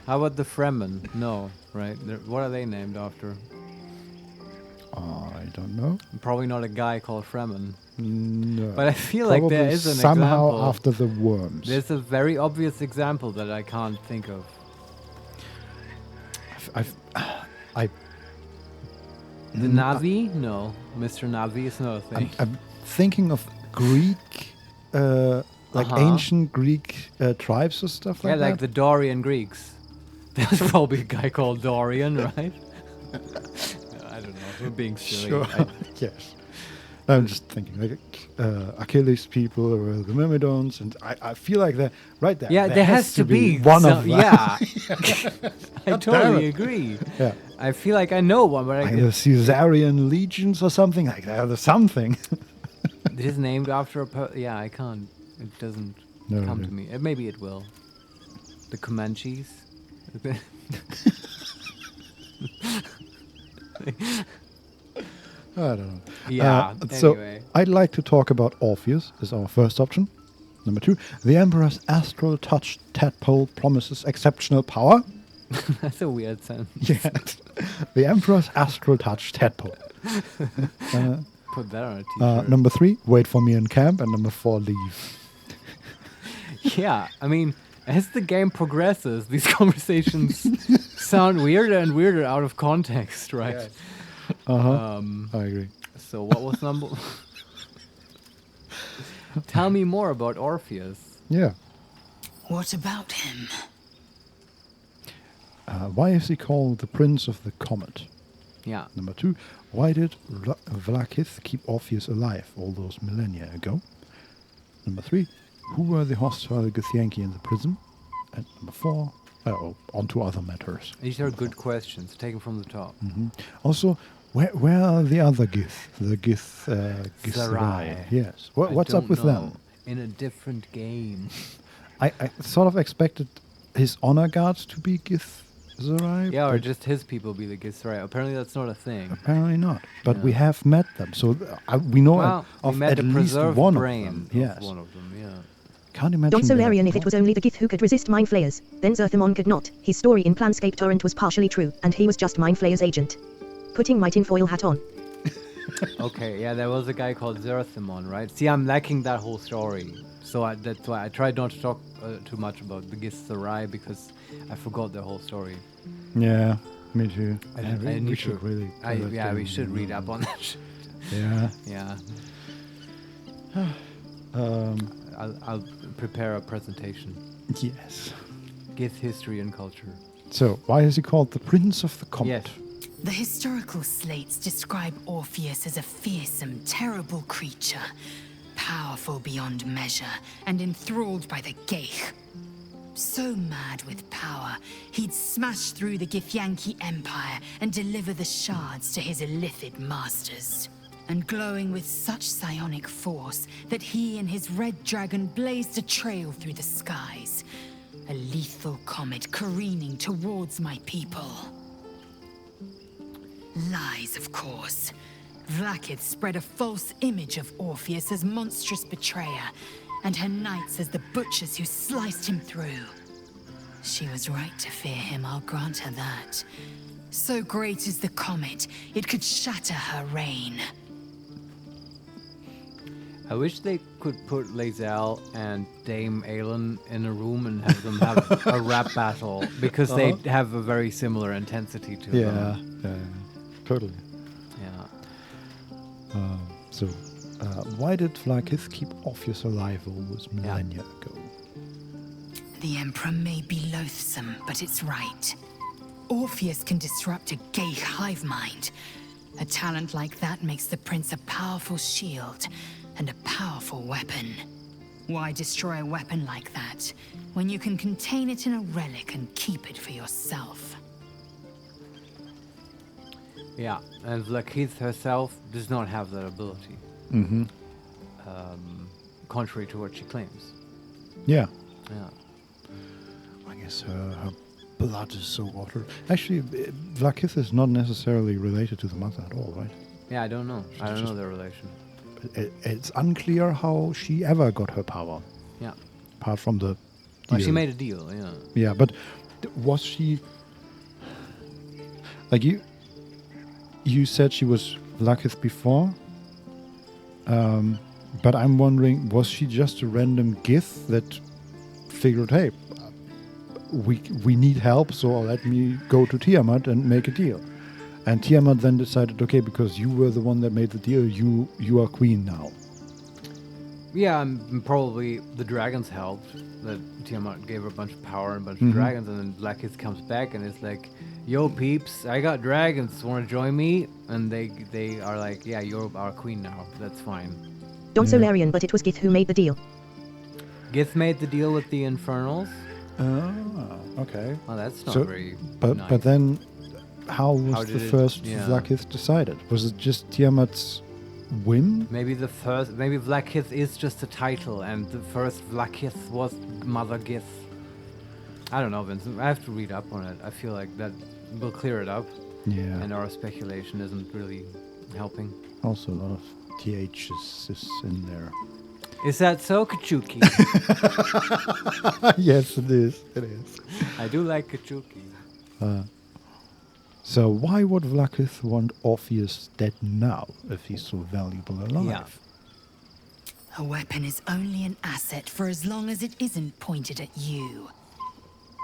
How about the Fremen? No, right? What are they named after? I don't know. Probably not a guy called Fremen. No. But I feel like there is an somehow example. After the worms. There's a very obvious example that I can't think of. The Navi? No. Mr. Navi is not a thing. I'm thinking of Greek, ancient Greek tribes or stuff like that. Yeah, like the Dorian Greeks. There's probably a guy called Dorian, right? I don't know. We're being silly. Sure. Yes. I'm just thinking, like Achilles people or the Myrmidons, and I feel like that right there. Yeah, there has to be one of them. Yeah, I totally agree. Yeah, I feel like I know one, but like the Caesarian legions or something like that. There's something. It is named after a. Yeah, I can't. It doesn't come to me. Maybe it will. The Comanches. I don't know. Yeah, so anyway. I'd like to talk about Orpheus as our first option. Number 2, the Emperor's astral touch tadpole promises exceptional power. That's a weird sentence. Yeah. The Emperor's astral touch tadpole. Put that on a t-shirt. Number 3, wait for me in camp. And number 4, leave. Yeah, I mean, as the game progresses, these conversations sound weirder and weirder out of context, right? Yes. I agree. So what was number... Tell me more about Orpheus. Yeah. What about him? Why is he called the Prince of the Comet? Yeah. Number 2, why did Vlaakith keep Orpheus alive all those millennia ago? Number 3, who were the hostile Githyanki in the prison? And number 4, on to other matters. These are good questions, taken from the top. Also, where are the other Gith? The Githzerai. Yes. What's up with them? In a different game. I sort of expected his honor guards to be Githzerai. Yeah, or just his people be the Githzerai. Apparently that's not a thing. Apparently not. But we have met them, so we know of met at a least preserved one brain of them. Yes. One of them, yeah. Can't imagine. Don Solarian, if it was only the Gith who could resist Mind Flayers, then Zerthimon could not. His story in Planscape Torrent was partially true, and he was just Mind Flayer's agent. Putting my tinfoil hat on. Okay, yeah, there was a guy called Zerthimon, right? See, I'm lacking that whole story. So that's why I tried not to talk too much about the Githzerai, because I forgot the whole story. Yeah, me too. We should really. We should read up on that shit. Yeah. Yeah. I'll prepare a presentation. Yes. Gith history and culture. So, why is he called the Prince of the Comet? Yes. The historical slates describe Orpheus as a fearsome, terrible creature, powerful beyond measure, and enthralled by the Geich. So mad with power, he'd smash through the Githyanki Empire and deliver the shards to his illithid masters. And glowing with such psionic force that he and his red dragon blazed a trail through the skies. A lethal comet careening towards my people. Lies, of course. Vlaakith spread a false image of Orpheus as monstrous betrayer, and her knights as the butchers who sliced him through. She was right to fear him, I'll grant her that. So great is the comet, it could shatter her reign. I wish they could put Lae'zel and Dame Aelin in a room and have them have a rap battle, because they have a very similar intensity to them. Yeah, totally. Yeah. So, why did Vlaakith keep Orpheus alive all those millennia ago? The Emperor may be loathsome, but it's right. Orpheus can disrupt a Geich hive mind. A talent like that makes the Prince a powerful shield and a powerful weapon. Why destroy a weapon like that when you can contain it in a relic and keep it for yourself? Yeah, and Vlaakith herself does not have that ability. Mm-hmm. Contrary to what she claims. Yeah. Yeah. I guess her blood is so water. Actually, Vlaakith is not necessarily related to the mother at all, right? Yeah, I don't know. I don't know their relation. It's unclear how she ever got her power. Yeah. Apart from the Well, she deal. made a deal, yeah. Yeah, but was she... Like, you said she was Vlaakith before, but I'm wondering, was she just a random Gith that figured, hey, we need help, so let me go to Tiamat and make a deal. And Tiamat then decided, okay, because you were the one that made the deal, you are queen now. Yeah, and probably the dragons helped. That Tiamat gave her a bunch of power and a bunch of dragons, and then Vlaakith comes back and is like, yo peeps, I got dragons, wanna join me? And they are like, yeah, you're our queen now, that's fine. Don't so Larian, but it was Gith who made the deal. Gith made the deal with the Infernals? Ah, okay. Well, that's not very nice. But then, how was the first yeah. Vlaakith decided? Was it just Tiamat's whim? Maybe Vlaakith is just a title, and the first Vlaakith was Mother Gith. I don't know, Vincent. I have to read up on it. I feel like that will clear it up. Yeah. And our speculation isn't really helping. Also, a lot of THs is in there. Is that so, Kachuki? Yes, it is. It is. I do like Kachuki. So why would Vlaakith want Orpheus dead now if he's so valuable alive? Yeah. A weapon is only an asset for as long as it isn't pointed at you.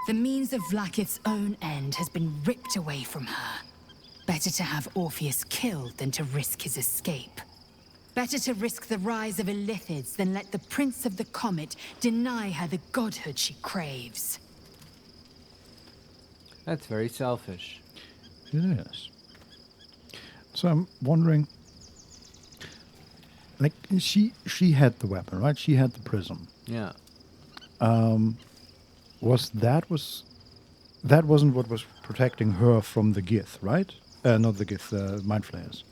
The means of Vlaakith's own end has been ripped away from her. Better to have Orpheus killed than to risk his escape. Better to risk the rise of Illithids than let the Prince of the Comet deny her the godhood she craves. That's very selfish. It is. So I'm wondering, like, she had the weapon, right? She had the prism. Yeah. That wasn't what was protecting her from the Gith, right? Not the Gith, the Mind Flayers.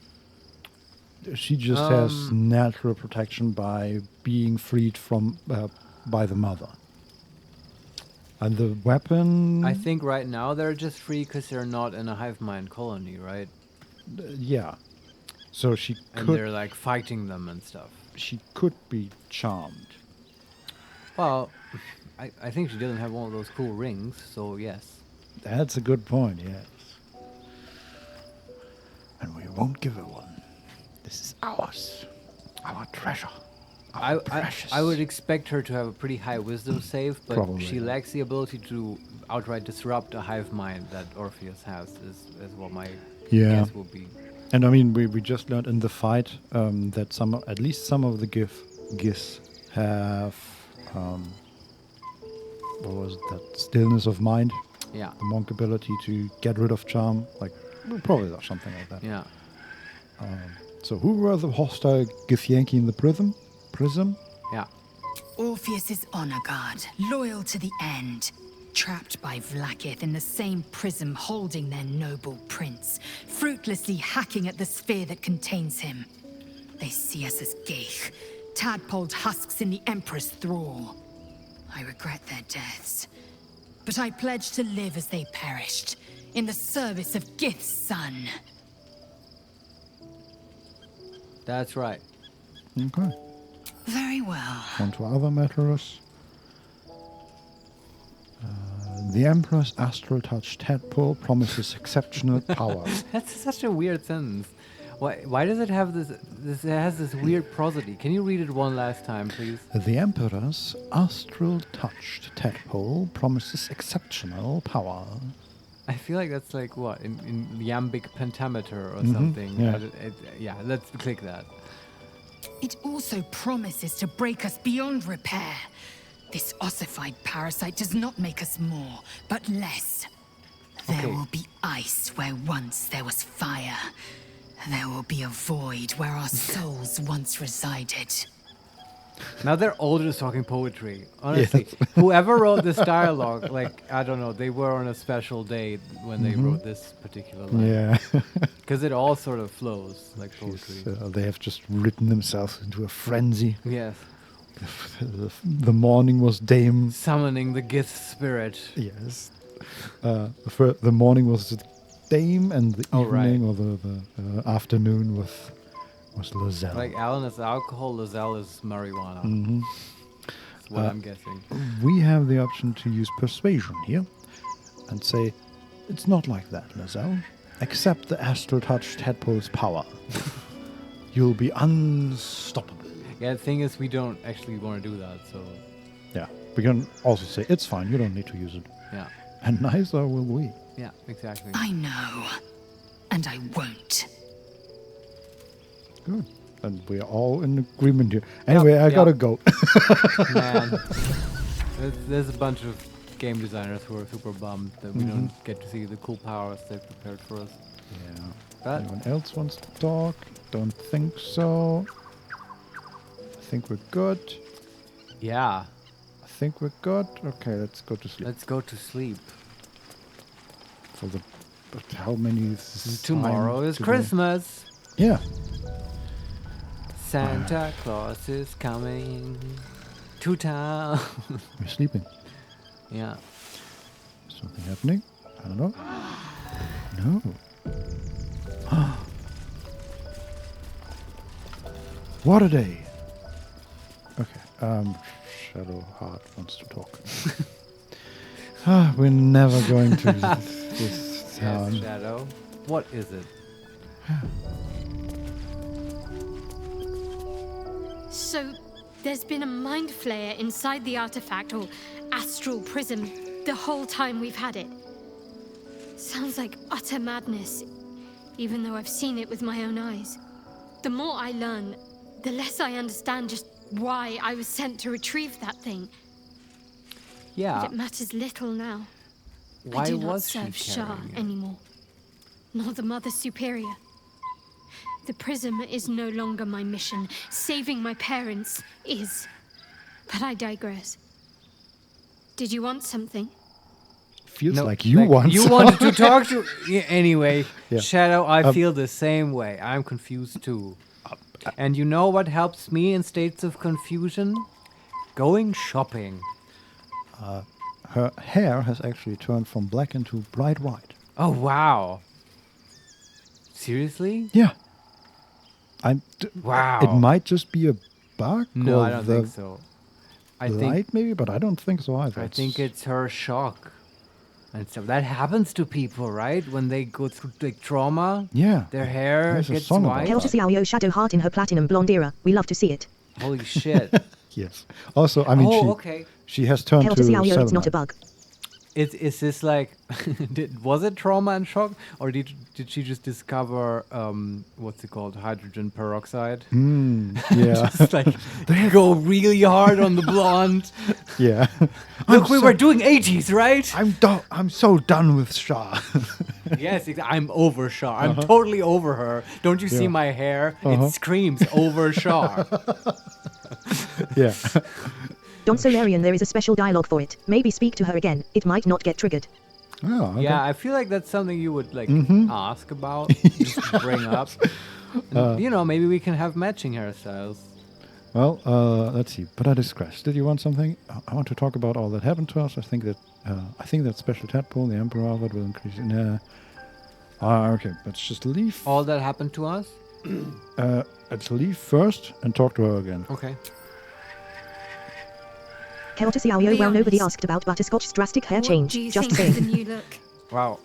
She just has natural protection by being freed from by the mother. And the weapon... I think right now they're just free because they're not in a hive mind colony, right? Yeah. So she and could... they're like fighting them and stuff. She could be charmed. Well, I think she doesn't have one of those cool rings, so yes. That's a good point, yes. And we won't give her one. This is ours. Our treasure. I would expect her to have a pretty high wisdom save, but Probably, she lacks the ability to outright disrupt a hive mind that Orpheus has, is what my guess will be. And I mean, we just learned in the fight that at least some of the Giths have, what was it, that stillness of mind? Yeah. The monk ability to get rid of charm, like, probably something like that. Yeah. So who were the hostile Githyanki in the prism? Yeah. Orpheus's honor guard, loyal to the end. Trapped by Vlaakith in the same prism holding their noble prince, fruitlessly hacking at the sphere that contains him. They see us as geich, tadpoled husks in the Emperor's thrall. I regret their deaths, but I pledge to live as they perished, in the service of Gith's son. That's right. Okay. Very well. On to other matters. The Emperor's astral touch tadpole promises exceptional power. That's such a weird sentence. Why does it have this? It has this weird prosody. Can you read it one last time, please? The Emperor's astral touched tadpole promises exceptional power. I feel like that's like what in iambic pentameter or something. Yeah. Let's click that. It also promises to break us beyond repair. This ossified parasite does not make us more, but less. There will be ice where once there was fire. There will be a void where our souls once resided. Now they're all just talking poetry. Honestly, whoever wrote this dialogue, like, I don't know, they were on a special day when they wrote this particular line. Yeah. Because it all sort of flows like poetry. They have just written themselves into a frenzy. Yes. The morning was Dame. Summoning the Gith spirit. Yes. The morning was the dame, and the evening right. or the afternoon was Lozelle. Like Alan is alcohol, Lozelle is marijuana. Mhm. That's what I'm guessing. We have the option to use persuasion here and say, it's not like that, Lozelle. Accept the astral touch tadpole's power. You'll be unstoppable. Yeah, the thing is, we don't actually want to do that, so... Yeah, we can also say, it's fine, you don't need to use it. Yeah. And neither will we. Yeah, exactly. I know. And I won't. Good. And we're all in agreement here. Anyway, I gotta go. Man. There's a bunch of game designers who are super bummed that we don't get to see the cool powers they've prepared for us. Yeah. But Anyone else wants to talk? Don't think so. I think we're good. yeah, I think we're good. Okay, let's go to sleep. let's go to sleep. For the... But how many... Tomorrow is today? Christmas. Yeah. Santa Claus is coming to town. We're sleeping. Yeah. Something happening? I don't know. No. What a day. Okay. Shadowheart wants to talk. We're never going to this town. Yes, Shadow. What is it? So, there's been a Mind Flayer inside the artifact, or astral prism, the whole time we've had it. Sounds like utter madness, even though I've seen it with my own eyes. The more I learn, the less I understand just why I was sent to retrieve that thing. Yeah. But it matters little now. Why I do not was she serve Shah carrying it? anymore, nor the Mother Superior. The prism is no longer my mission. Saving my parents is. But I digress. Did you want something? Feels No, like you want You some. wanted to talk to... Yeah, anyway, Yeah. Shadow, I feel the same way. I'm confused too. And you know what helps me in states of confusion? Going shopping. Her hair has actually turned from black into bright white. Oh, wow. Seriously? Yeah. Wow. It might just be a bug. No, or I don't the think so. I light think maybe, but I don't think so either. I think it's her shock. And stuff. That happens to people, right? When they go through like trauma. Yeah. Their hair There's a gets song about white. Hail to Xiaoyo Shadowheart in her platinum blonde era. We love to see it. Holy shit. Yes. Also, I mean, okay. she has turned Hail to to Xiaoyo, it's Selenite. not a bug. Is this like, was it trauma and shock, or did she just discover what's it called, hydrogen peroxide? Yeah. Just like go really hard on the blonde. Yeah. Look, we were doing 80s, right? I'm so done with Shah. Yes, I'm over Shah. I'm totally over her. Don't you see Yeah. my hair? It screams over Shah. Yeah. Don Solarian, there is a special dialogue for it. Maybe speak to her again. It might not get triggered. Oh, okay. Yeah, I feel like that's something you would like ask about, just bring up. And, maybe we can have matching hairstyles. Well, let's see. But I digress. Did you want something? I want to talk about all that happened to us. I think that special tadpole, the Emperor, that will increase. Okay, let's just leave. All that happened to us? Let's leave first and talk to her again. Okay. Hail to Xiaoyo, well, nobody asked about Butterscotch's drastic hair change. Do you Just think of the saying. new look? Wow.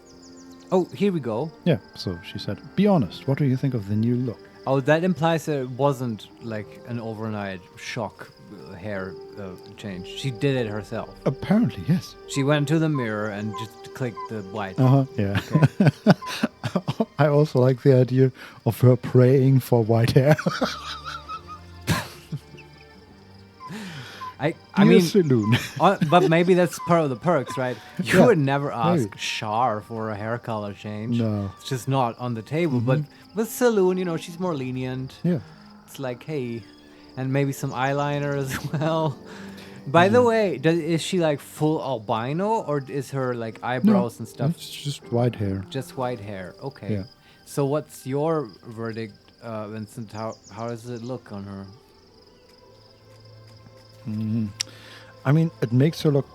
Oh, here we go. Yeah, so she said, be honest, what do you think of the new look? Oh, that implies that it wasn't like an overnight shock hair change. She did it herself. Apparently, yes. She went to the mirror and just clicked the white. Yeah. Okay. I also like the idea of her praying for white hair. I mean, saloon. But maybe that's part of the perks, right? You Yeah, would never ask maybe. Shar for a hair color change. No. It's just not on the table. But with Saloon, she's more lenient. Yeah. It's like, hey, and maybe some eyeliner as well. By the way, is she like full albino, or is her like eyebrows and stuff It's just white hair. just white hair? Okay. Yeah. So what's your verdict, Vincent? How does it look on her? I mean, it makes her look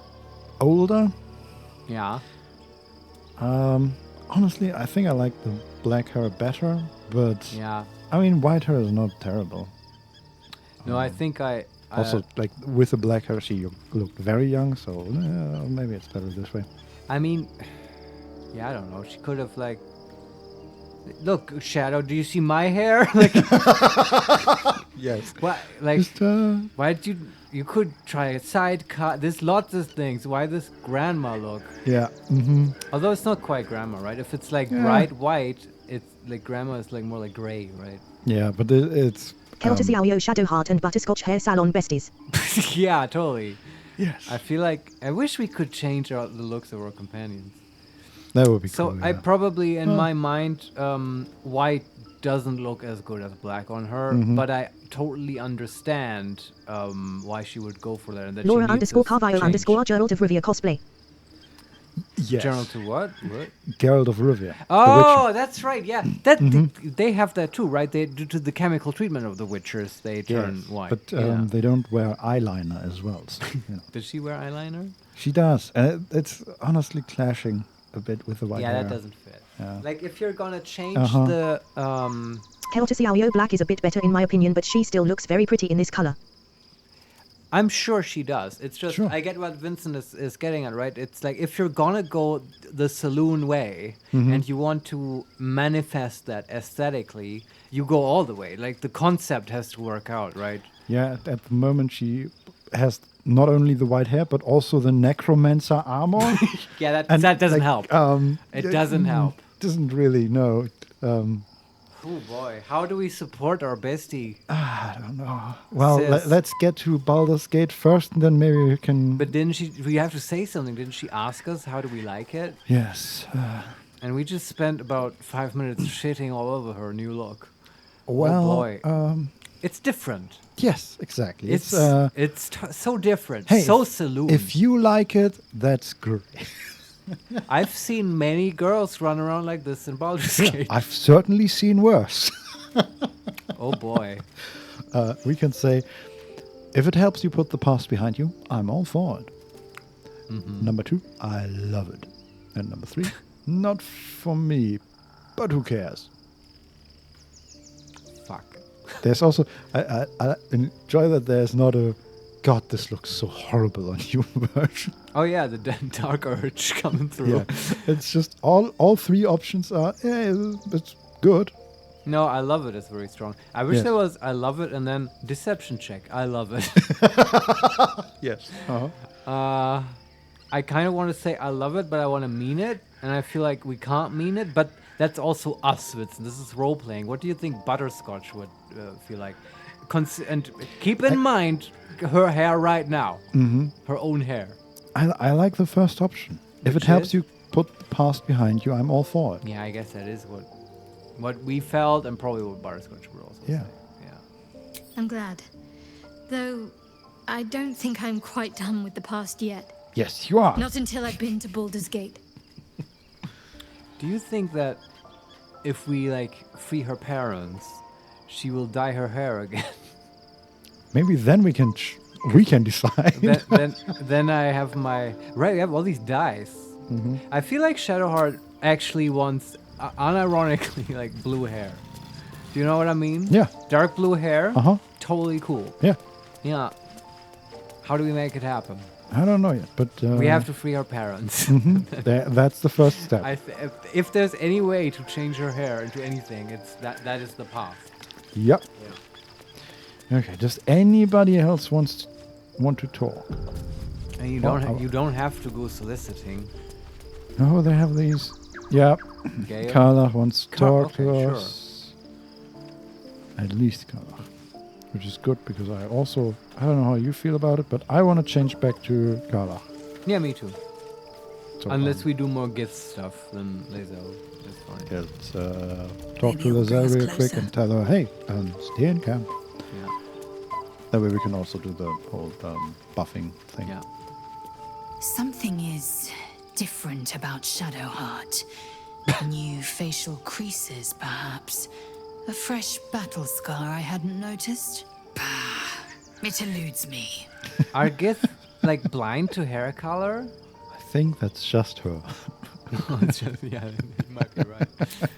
older, Yeah. Honestly, I think I like the black hair better, but Yeah. I mean, white hair is not terrible. No, I think I Also, like with the black hair, she looked very young, so maybe it's better this way. I mean, yeah, I don't know. She could have like, look, Shadow. Do you see my hair? Like, yes. Why? Like, Just, why did you? You could try a side cut. There's lots of things. Why this grandma look? Yeah. Mm-hmm. Although it's not quite grandma, right? If it's like Yeah. bright white, it's like grandma is like more like gray, right? Yeah, but it's. Kelter Xiaoyo Shadowheart and Butterscotch Hair Salon besties. Yeah, totally. Yes. I feel like I wish we could change the looks of our companions. That would be So cool. I Yeah. probably, in my mind, white doesn't look as good as black on her, Mhm. but I totally understand why she would go for that. And that Laura she needs _ this Carvio change. _ Gerald of Rivia cosplay. Yes. General to what? What? Geralt of Rivia. Oh, that's right. Yeah, that Mhm. they have that too, right? They due to the chemical treatment of the Witchers, they turn Yes, white. but Yeah. they don't wear eyeliner as well. So, you know. Does she wear eyeliner? She does, and it's honestly clashing a bit with the white Yeah, hair. that doesn't fit. Yeah. Like if you're gonna change Uh-huh. the Kelter Xiaoyo Black is a bit better in my opinion, but she still looks very pretty in this color. I'm sure she does. It's just Sure. I get what Vincent is getting at, right? It's like if you're gonna go the saloon way Mhm. and you want to manifest that aesthetically, you go all the way. Like the concept has to work out, right? Yeah, at the moment she has not only the white hair but also the necromancer armor. Yeah, that And, that doesn't like, help. It yeah, doesn't help. Doesn't really know. Oh boy, how do we support our bestie? I don't know. Well, Sis? let's get to Baldur's Gate first, and then maybe we can. But didn't she? We have to say something. Didn't she ask us how do we like it? Yes. And we just spent about 5 minutes shitting all over her new look. Well, oh boy, it's different. yes, exactly. It's so different. Hey, So saloon. If you like it, that's great. I've seen many girls run around like this in Baldur's Gate. I've certainly seen worse. Oh boy. We can say, if it helps you put the past behind you, I'm all for it. Mm-hmm. Number 2, I love it. And number 3, not for me, but who cares? Fuck. There's also, I enjoy that there's not a, God, this looks so horrible on you version. Oh yeah, the dark urge coming through. Yeah, it's just all 3 options are, it's good. No, I love it. It's very strong. I wish Yes. there was I love it and then deception check. I love it. Yes. I kind of want to say I love it, but I want to mean it, and I feel like we can't mean it. But that's also us, Vincent. This is role playing. What do you think Butterscotch would feel like? And keep in mind her hair right now, her own hair. I like the first option. If Which it helps is? you put the past behind you, I'm all for it. Yeah, I guess that is what we felt, and probably what Butterscotch would also Yeah. say. Yeah. I'm glad. Though, I don't think I'm quite done with the past yet. Yes, you are. Not until I've been to Baldur's Gate. Do you think that if we like free her parents, she will dye her hair again? Maybe then we can decide. then I have my right. We have all these dyes. I feel like Shadowheart actually wants, unironically, like blue hair. Do you know what I mean? Yeah. Dark blue hair. Totally cool. Yeah. Yeah. How do we make it happen? I don't know yet, but We have to free our parents. That's the first step. If there's any way to change her hair into anything, it's that is the path. Yep. Okay. Does anybody else want to talk? And you don't have to go soliciting. No, they have these. Yeah. Gale? Carla wants to talk to okay, us. At least Carla. Which is good because I don't know how you feel about it, but I want to change back to Carla. Yeah, me too. So, Unless we do more gift stuff, then Lazo, that's fine. Let's talk to Lizelle real quick and tell her, hey, stay in camp. Yeah. That way we can also do the whole buffing thing. Yeah. Something is different about Shadowheart. New facial creases, perhaps. A fresh battle scar I hadn't noticed. Bah, it eludes me. Are Gith like blind to hair color? I think that's just her. It's just, yeah, it might be right.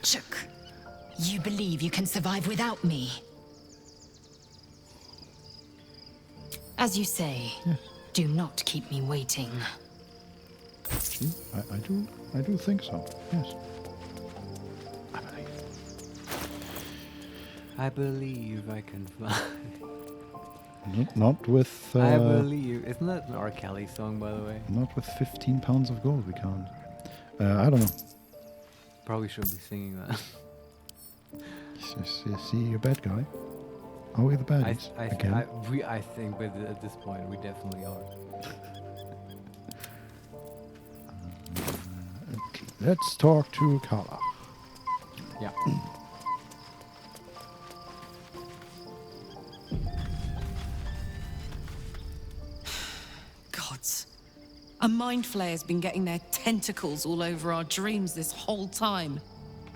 Chook, you believe you can survive without me? As you say, do not keep me waiting. I do think so. Yes. I believe I can fly. Not with. I believe. Isn't that an R. Kelly song, by the way? Not with 15 pounds of gold. We can't. I don't know. Probably shouldn't be singing that. See, you're a bad guy. Are we the baddies? I think, but at this point, we definitely are. Okay, let's talk to Carla. Yeah. Gods. A Mind Flayer's been getting their tentacles all over our dreams this whole time.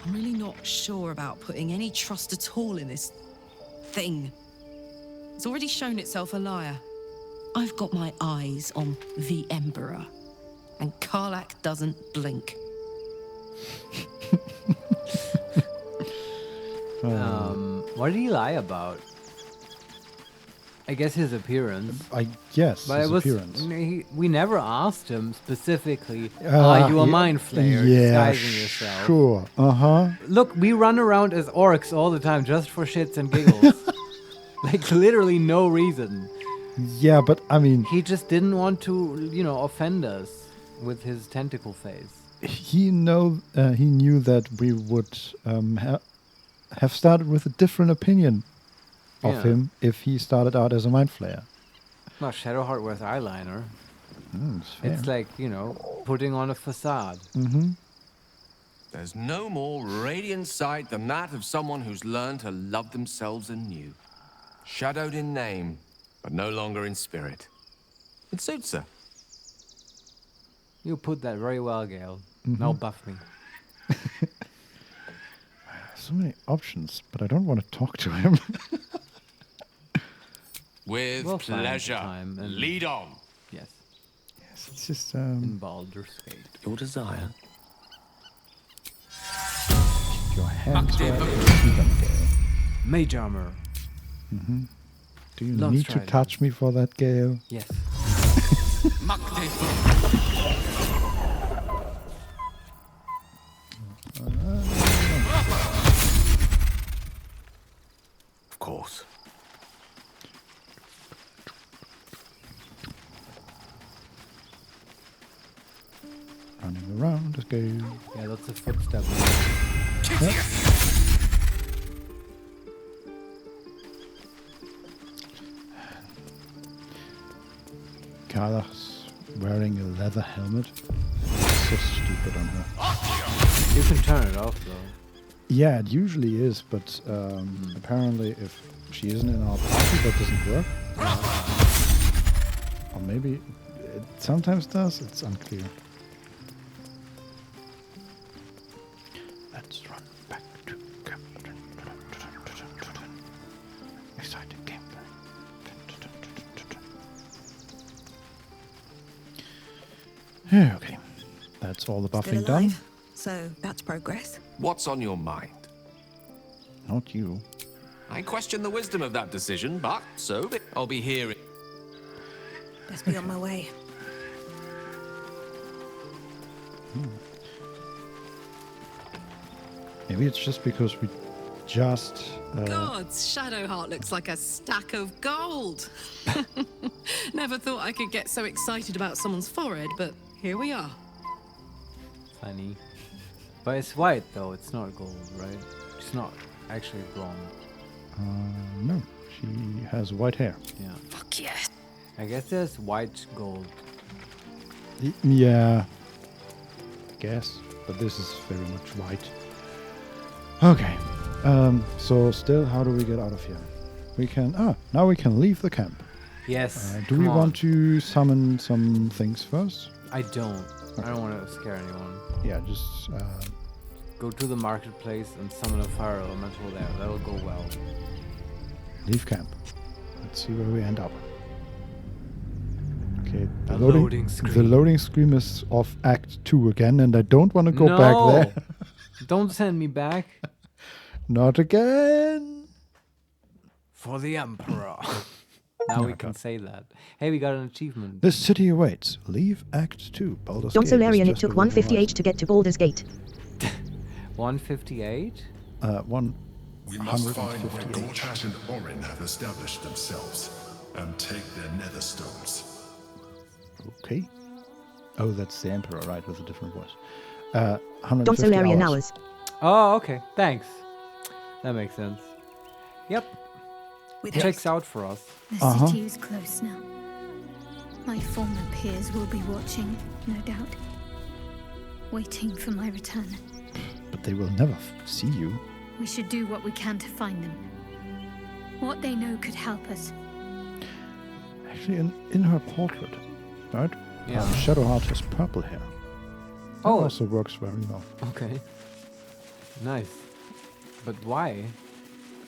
I'm really not sure about putting any trust at all in this thing. It's already shown itself a liar. I've got my eyes on the Emperor, and Karlach doesn't blink. What did he lie about? I guess his appearance. Yes, but his appearance. We never asked him specifically, are you a Mind Flayer disguising yourself? Sure, Look, we run around as orcs all the time just for shits and giggles. Like, literally no reason. Yeah, but I mean... He just didn't want to, offend us with his tentacle face. He knew that we would have started with a different opinion of him if he started out as a Mind Flayer. Well, Shadowheart wears eyeliner. It's like, putting on a facade. Mm-hmm. There's no more radiant sight than that of someone who's learned to love themselves anew. Shadowed in name, but no longer in spirit. It suits her. You put that very well, Gale. Mm-hmm. Now buff me. So many options, but I don't want to talk to him. With pleasure. Lead on. Yes. Yes, it's just in Baldur's Gate. Your desire. Keep your hands right into them, Gale. Mage armor. Mm-hmm. Do you need to touch me for that, Gale? Yes. Of course. Running around, let's go. Yeah, lots of footsteps. Carla's wearing a leather helmet. So stupid on her. You can turn it off, though. Yeah, it usually is, but apparently if she isn't in our party, that doesn't work. Or maybe it sometimes does, it's unclear. Let's run back to camp. Exciting camp. Okay, that's all the buffing done. So that's progress. What's on your mind? Not you. I question the wisdom of that decision, but so be I'll be hearing. Let's be on my way. Maybe it's just because we just... Gods, Shadowheart looks like a stack of gold. Never thought I could get so excited about someone's forehead, but here we are. Funny. But it's white, though. It's not gold, right? It's not actually blonde. No, she has white hair. Yeah. Fuck yeah. I guess there's white gold. Yeah, I guess. But this is very much white. Okay. So still, how do we get out of here? We can... now we can leave the camp. Yes. Do we want to summon some things first? I don't. Okay. I don't want to scare anyone. Yeah, just... go to the marketplace and summon a fire elemental there. That'll go well. Leave camp. Let's see where we end up. Okay. The loading screen. The loading screen is of Act 2 again, and I don't want to go back there. Don't send me back. Not again. For the Emperor. Now we can say that. Hey, we got an achievement. This city awaits. Leave Act 2. Baldur's Don Gate Solarian, is it just took over the 158 horizon. to get to Baldur's Gate. 158? We must find where Gortat and Orin have established themselves and take their nether stones. Okay. Oh, that's the Emperor, right, with a different voice. Don 150 Solarian hours. hours. Oh, okay. Thanks. That makes sense. Yep. With Checks haste. out for us. The city is close now. My former peers will be watching, no doubt. Waiting for my return. But they will never see you. We should do what we can to find them. What they know could help us. Actually, in her portrait, right? Yeah. Shadowheart has purple hair. That also works very well. Okay. Nice. But why?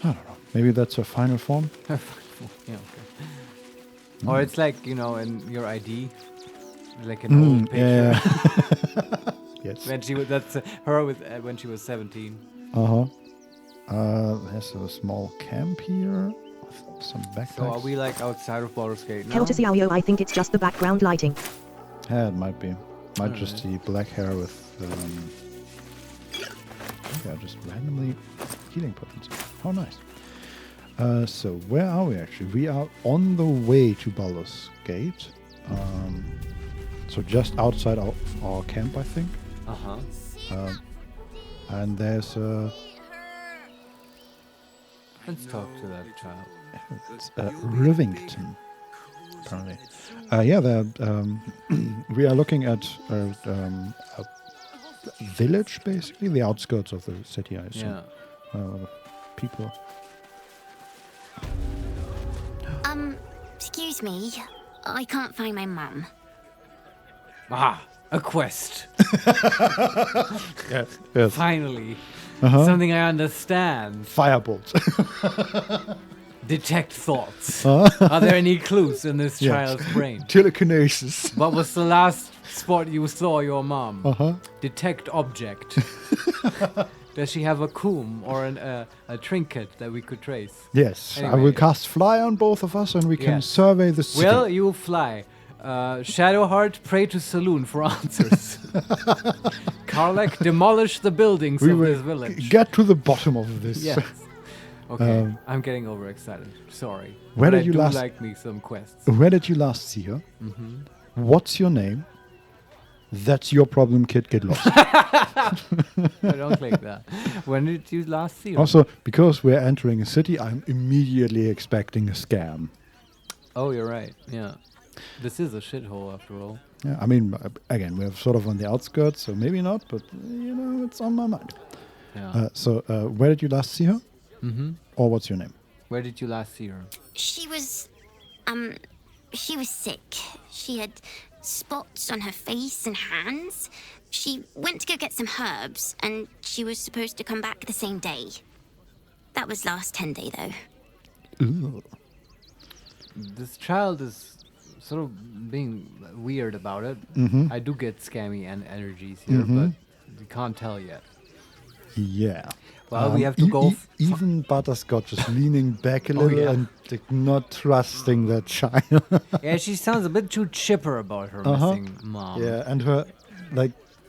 I don't know. Maybe that's her final form? Yeah, okay. Or it's like, in your ID, like an old picture. Yeah. Yes. When she was, that's her with when she was 17. There's a small camp here with some backpacks. So are we like outside of Baldur's Gate now? Helter Xiaoyo, I think it's just the background lighting. Yeah, it might be. Might just be black hair with just randomly healing potions. How nice. So where are we actually? We are on the way to Baldur's Gate. So just outside of our camp, I think. And there's a... Let's talk to that child. It's Rivington, apparently. We are looking at a village, basically, the outskirts of the city, I assume. Yeah. People. Excuse me. I can't find my mum. Ah, a quest. Yes. Finally. Something I understand. Firebolt. Detect thoughts. Are there any clues in this child's brain? Telekinesis. What was the last spot you saw your mom? Detect object. Does she have a comb or a trinket that we could trace? Yes. Anyway. I will cast Fly on both of us and we can survey the city. Will you fly? Shadowheart, pray to Saloon for answers. Karlek, demolish the buildings of this village. Get to the bottom of this. Yes. Okay, I'm getting overexcited. Sorry. Where But did you last like me some quests. Where did you last see her? What's your name? That's your problem, kid. Get lost. I don't click that. When did you last see her? Also, because we're entering a city, I'm immediately expecting a scam. Oh, you're right. Yeah. This is a shithole after all. Yeah, I mean, again, we're sort of on the outskirts, so maybe not, but, it's on my mind. Yeah. Where did you last see her? Or what's your name? Where did you last see her? She was sick. She had spots on her face and hands. She went to go get some herbs, and she was supposed to come back the same day. That was last 10 day, though. Ooh. This child is sort of being weird about it. I do get scammy and energies here, but we can't tell yet. Yeah. Well, we have to go. Even Butterscotch is leaning back a little and not trusting that child. Yeah, she sounds a bit too chipper about her missing mom. Yeah, and her,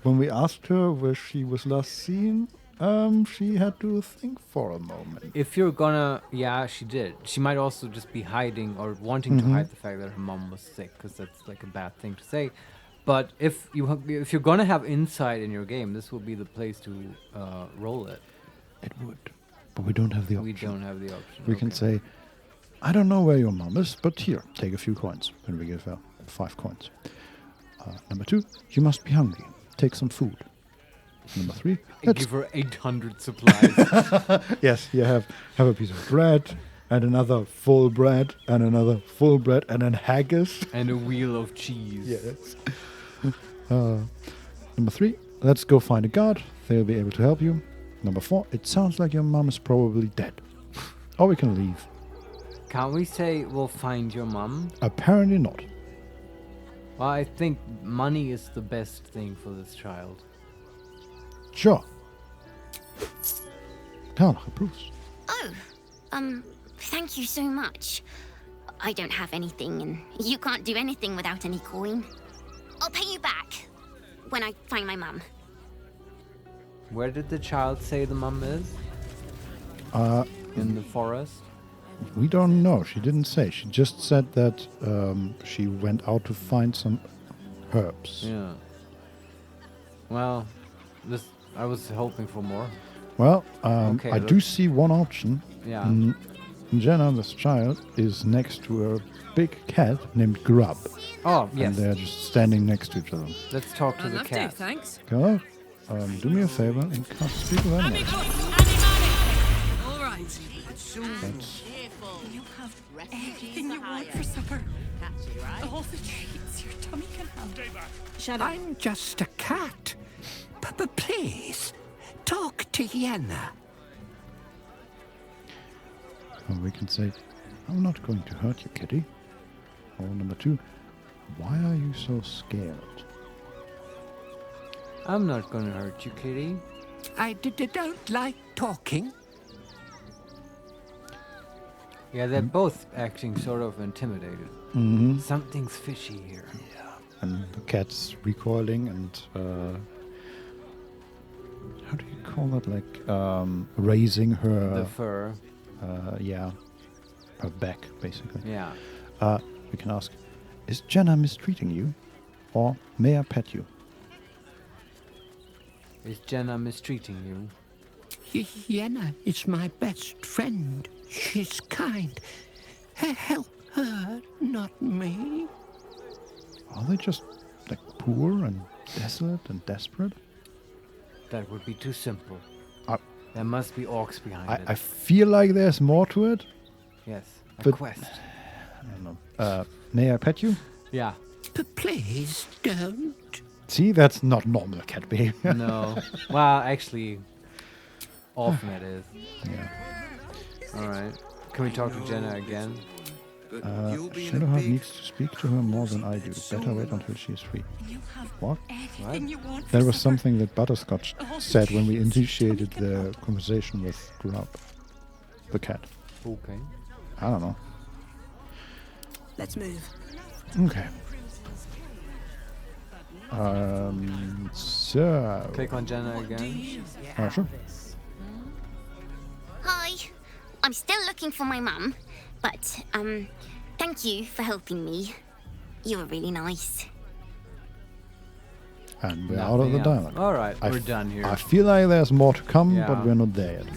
when we asked her where she was last seen, she had to think for a moment. If you're gonna, she did. She might also just be hiding or wanting to hide the fact that her mom was sick, because that's like a bad thing to say. But if you're gonna have insight in your game, this will be the place to roll it. It would, but we don't have the option. We don't have the option. We can say, I don't know where your mom is, but here, take a few coins. And we give her 5 coins. Number 2, you must be hungry. Take some food. Number 3, give her 800 supplies. Yes, you have a piece of bread, and another full bread, and another full bread, and then haggis. And a wheel of cheese. Yes. Number 3, let's go find a guard. They'll be able to help you. Number 4, it sounds like your mom is probably dead. Or we can leave. Can't we say we'll find your mom? Apparently not. Well, I think money is the best thing for this child. Sure. Karlach approves. Oh, thank you so much. I don't have anything, and you can't do anything without any coin. I'll pay you back when I find my mum. Where did the child say the mum is? In the forest? We don't know. She didn't say. She just said that she went out to find some herbs. Yeah. Well, I was hoping for more. Well, Okay, I do see one option. Yeah. Jenna, this child, is next to a big cat named Grub. Oh, yes. And they're just standing next to each other. Let's talk to I'd the love cat. to, thanks. Karlach, do me a favor and cast Speak of Animals. All right. That's You have everything you want for supper. All the treats your tummy can handle. Shut up. I'm just a cat. But please, talk to Yenna. And we can say, I'm not going to hurt you, kitty. Or number 2, why are you so scared? I'm not gonna hurt you, kitty. I don't like talking. Yeah, they're both acting sort of intimidated. Mm-hmm. Something's fishy here. Yeah. And the cat's recoiling and, how do you call that? Like, raising her... The fur. Yeah. Her back, basically. Yeah. We can ask, is Jenna mistreating you? Or may I pet you? Is Jenna mistreating you? Yenna is my best friend. She's kind. Help her, not me. Are they just, like, poor and desolate and desperate? That would be too simple. There must be orcs behind it. I feel like there's more to it. Yes, a but quest. I don't know. May I pet you? Yeah. But please don't. See, that's not normal cat behavior. No. Well, actually, often it is. Yeah. Alright. Can we talk to Jenna again? Shadowheart needs to speak to her more than I do. Better wait until she is free. What? That was something that Butterscotch said when we initiated the conversation with Grub, the cat. Okay. I don't know. Let's move. Okay. So... Click on Jenna again. Sure. Hi. I'm still looking for my mum, but, thank you for helping me. You were really nice. And we're out of the dialogue. Alright, we're done here. I feel like there's more to come, Yeah. but we're not there yet.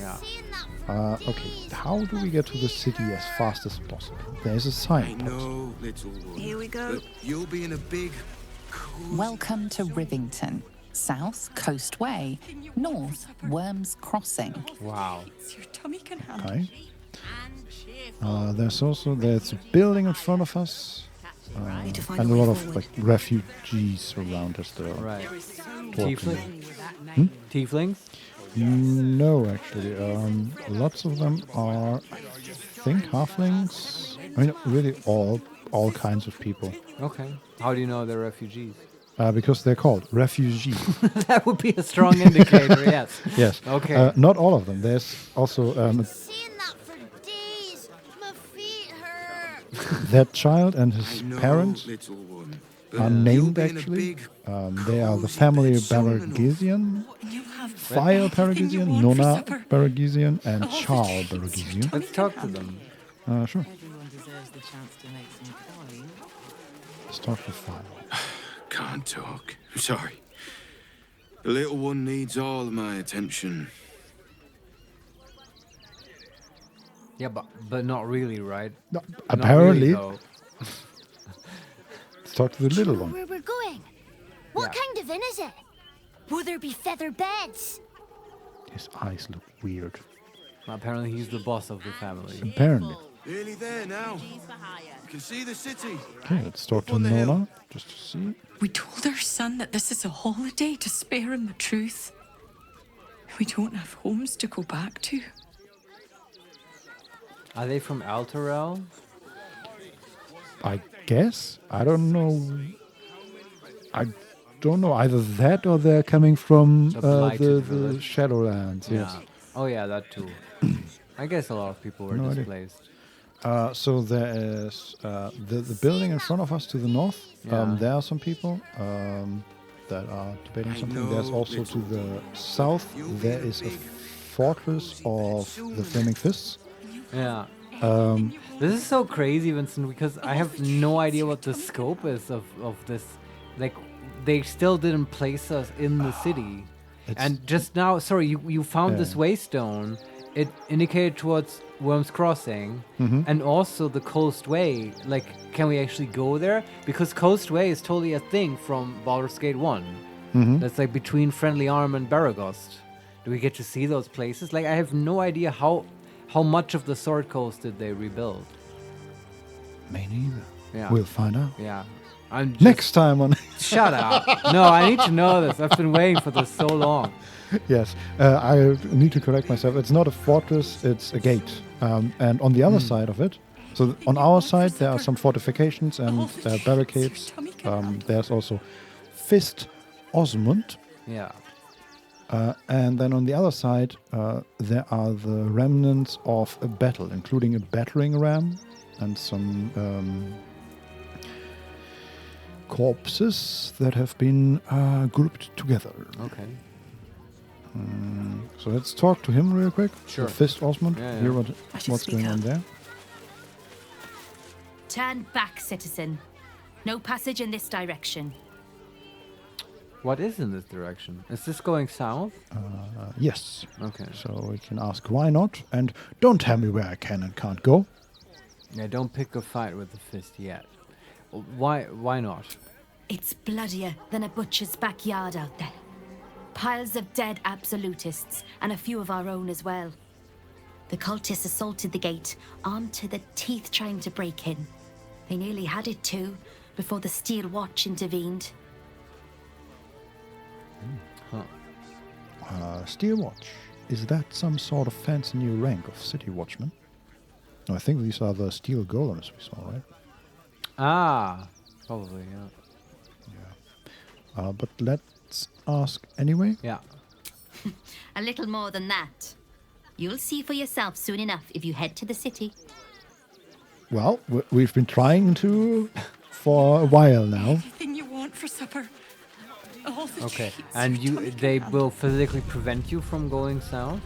Yeah. Okay, how do we get to the city as fast as possible? There's a signpost. No, little one. Here we go. But you'll be in a big... Welcome to Rivington. South, Coast Way. North, Worms Crossing. Wow. Your tummy can handle. Okay. There's a building in front of us. And a lot of like refugees around us there. Right. Talking. Tieflings? No, actually. Lots of them are, I think, halflings. I mean, really all kinds of people. Okay. How do you know they're refugees? Because they're called refugees. That would be a strong indicator, yes. Yes. Okay. Not all of them. There's also that child and his parents are named actually. They are the family Baragesian, Fire Baragesian, Nona Baragesian, and Charles Baragesian. Let's talk to them. Sure. Let's talk to Fire. Can't talk. I'm sorry. The little one needs all of my attention. Yeah, but not really, right? No, Not apparently. really, though. Let's talk to the little one. Where we're going? What kind of inn is it? Will there be feather beds? His eyes look weird. Well, apparently he's the boss of the family. Apparently. Nearly there now. You can see the city. Okay, let's talk to Nona, just to see. We told our son that this is a holiday to spare him the truth. We don't have homes to go back to. Are they from Alterel? I guess. I don't know I don't know. Either that or they're coming from The blighted the village. Shadowlands. Yeah. Yes. Oh yeah, that too. I guess a lot of people were No idea. displaced. So there is the building in front of us to the north. Yeah. There are some people that are debating something. There's also to the south. There is a fortress of the Flaming Fists. Yeah. This is so crazy, Vincent, because I have no idea what the scope is of this. Like, they still didn't place us in the city. And just now, sorry, you found this waystone. It indicated towards Worm's Crossing, and also the Coast Way. Like, can we actually go there? Because Coast Way is totally a thing from Baldur's Gate 1. That's like between Friendly Arm and Baragost. Do we get to see those places? Like, I have no idea how much of the Sword Coast did they rebuild. Me neither. Yeah. We'll find out. Yeah. I'm just, Next time on. Shut up. No, I need to know this. I've been waiting for this so long. Yes, I need to correct myself. It's not a fortress, it's a gate. And on the other side of it, so on our side, there are some fortifications and barricades. There's also Fist Osmond. Yeah. And then on the other side, there are the remnants of a battle, including a battering ram and some corpses that have been grouped together. Okay. So let's talk to him real quick. Sure. Fist Osmond, Yeah, hear yeah. what's going on there. Turn back, citizen. No passage in this direction. What is in this direction? Is this going south? Yes. Okay. So we can ask why not, and don't tell me where I can and can't go. Yeah, don't pick a fight with the fist yet. Why not? It's bloodier than a butcher's backyard out there. Piles of dead absolutists, and a few of our own as well. The cultists assaulted the gate, armed to the teeth trying to break in. They nearly had it too, before the Steel Watch intervened. Steel Watch. Is that some sort of fancy new rank of City Watchman? No, I think these are the steel golems we saw, right? Ah, probably, yeah. But let's ask anyway. Yeah. A little more than that. You'll see for yourself soon enough if you head to the city. Well, we've been trying to for a while now. Everything you want for supper. All the Okay, treats and your tummy they can will physically prevent you from going south?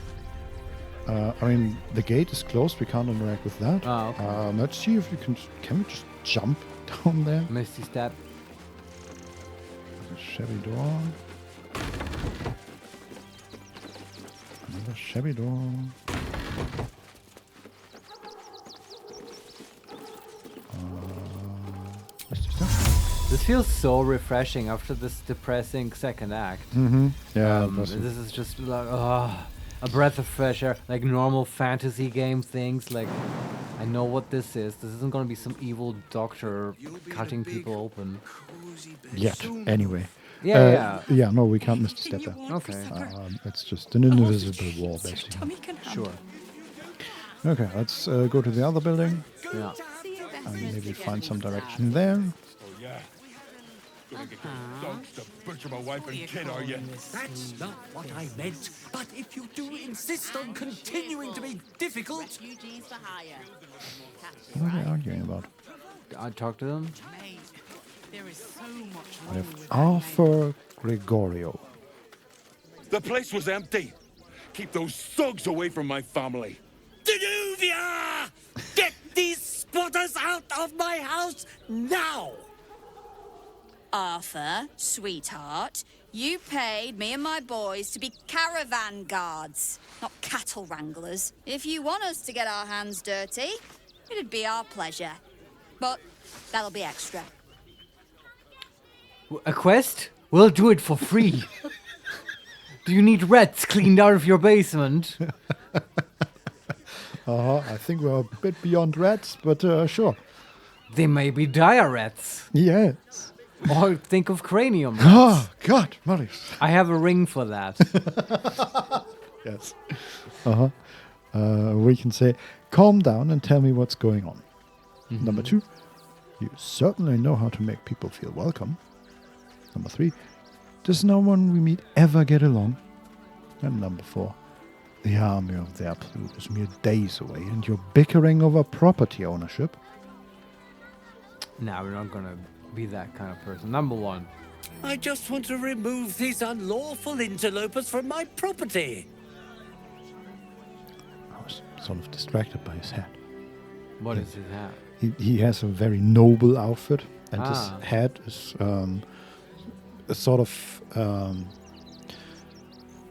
I mean, the gate is closed. We can't interact with that. Ah, okay. Let's see if we can we just jump down there? Misty step. There's a shabby door. Another shabby door. Misty step. This feels so refreshing after this depressing second act. Yeah, this is just like a breath of fresh air, like normal fantasy game things. Like, I know what this is. This isn't gonna be some evil doctor cutting people open. Yet, anyway. Yeah. Yeah, no, we can't miss the step there. Okay. It's just an invisible wall, basically. Sure. Okay, let's go to the other building. Yeah. And maybe find some direction there. Gonna get those dogs to butcher my wife and kid, are you? That's not what I meant. But if you do insist on continuing to be difficult... What are they arguing about? I talked to them. We have Arthur Gregorio. The place was empty. Keep those thugs away from my family. Danuvia! Get these spotters out of my house now! Arthur, sweetheart, you paid me and my boys to be caravan guards, not cattle wranglers. If you want us to get our hands dirty, it'd be our pleasure. But that'll be extra. A quest? We'll do it for free. Do you need rats cleaned out of your basement? I think we're a bit beyond rats, but sure. They may be dire rats. Yes. Or think of cranium rats. Oh, God, Marius. I have a ring for that. Yes. We can say, calm down and tell me what's going on. Number 2, you certainly know how to make people feel welcome. Number 3, does no one we meet ever get along? And number 4, the army of the Absolute is mere days away and you're bickering over property ownership? Nah, we're not gonna be that kind of person. Number 1. I just want to remove these unlawful interlopers from my property. I was sort of distracted by his hat. What is his hat? He has a very noble outfit, and Ah. his hat is a sort of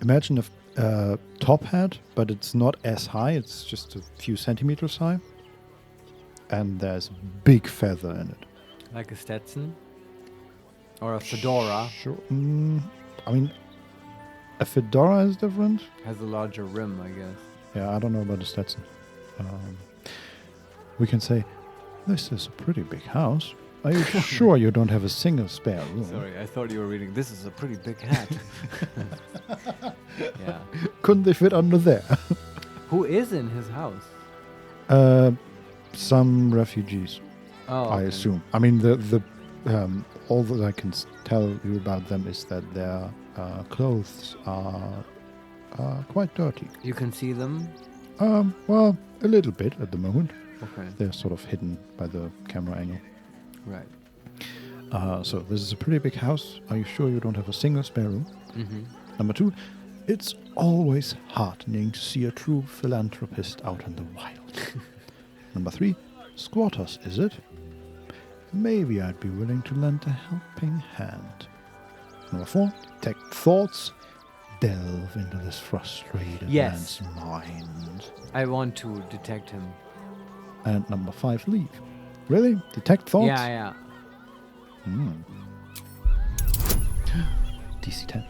imagine a top hat, but it's not as high. It's just a few centimeters high, and there's a big feather in it. Like a Stetson? Or a fedora? Sure. I mean, a fedora is different. Has a larger rim, I guess. Yeah, I don't know about the Stetson. We can say, this is a pretty big house. Are you sure you don't have a single spare room? Sorry, I thought you were reading, this is a pretty big hat. Yeah. Couldn't they fit under there? Who is in his house? Some refugees, Oh, I okay. assume. I mean, the all that I can tell you about them is that their clothes are quite dirty. You can see them? Well, a little bit at the moment. Okay. They're sort of hidden by the camera angle. Right. So this is a pretty big house. Are you sure you don't have a single spare room? Mm-hmm. Number 2, it's always heartening to see a true philanthropist out in the wild. Number 3, squatters, is it? Maybe I'd be willing to lend a helping hand. Number 4, detect thoughts. Delve into this frustrated Yes. man's mind. I want to detect him. And number 5, leave. Really? Detect thoughts? Yeah. DC 10.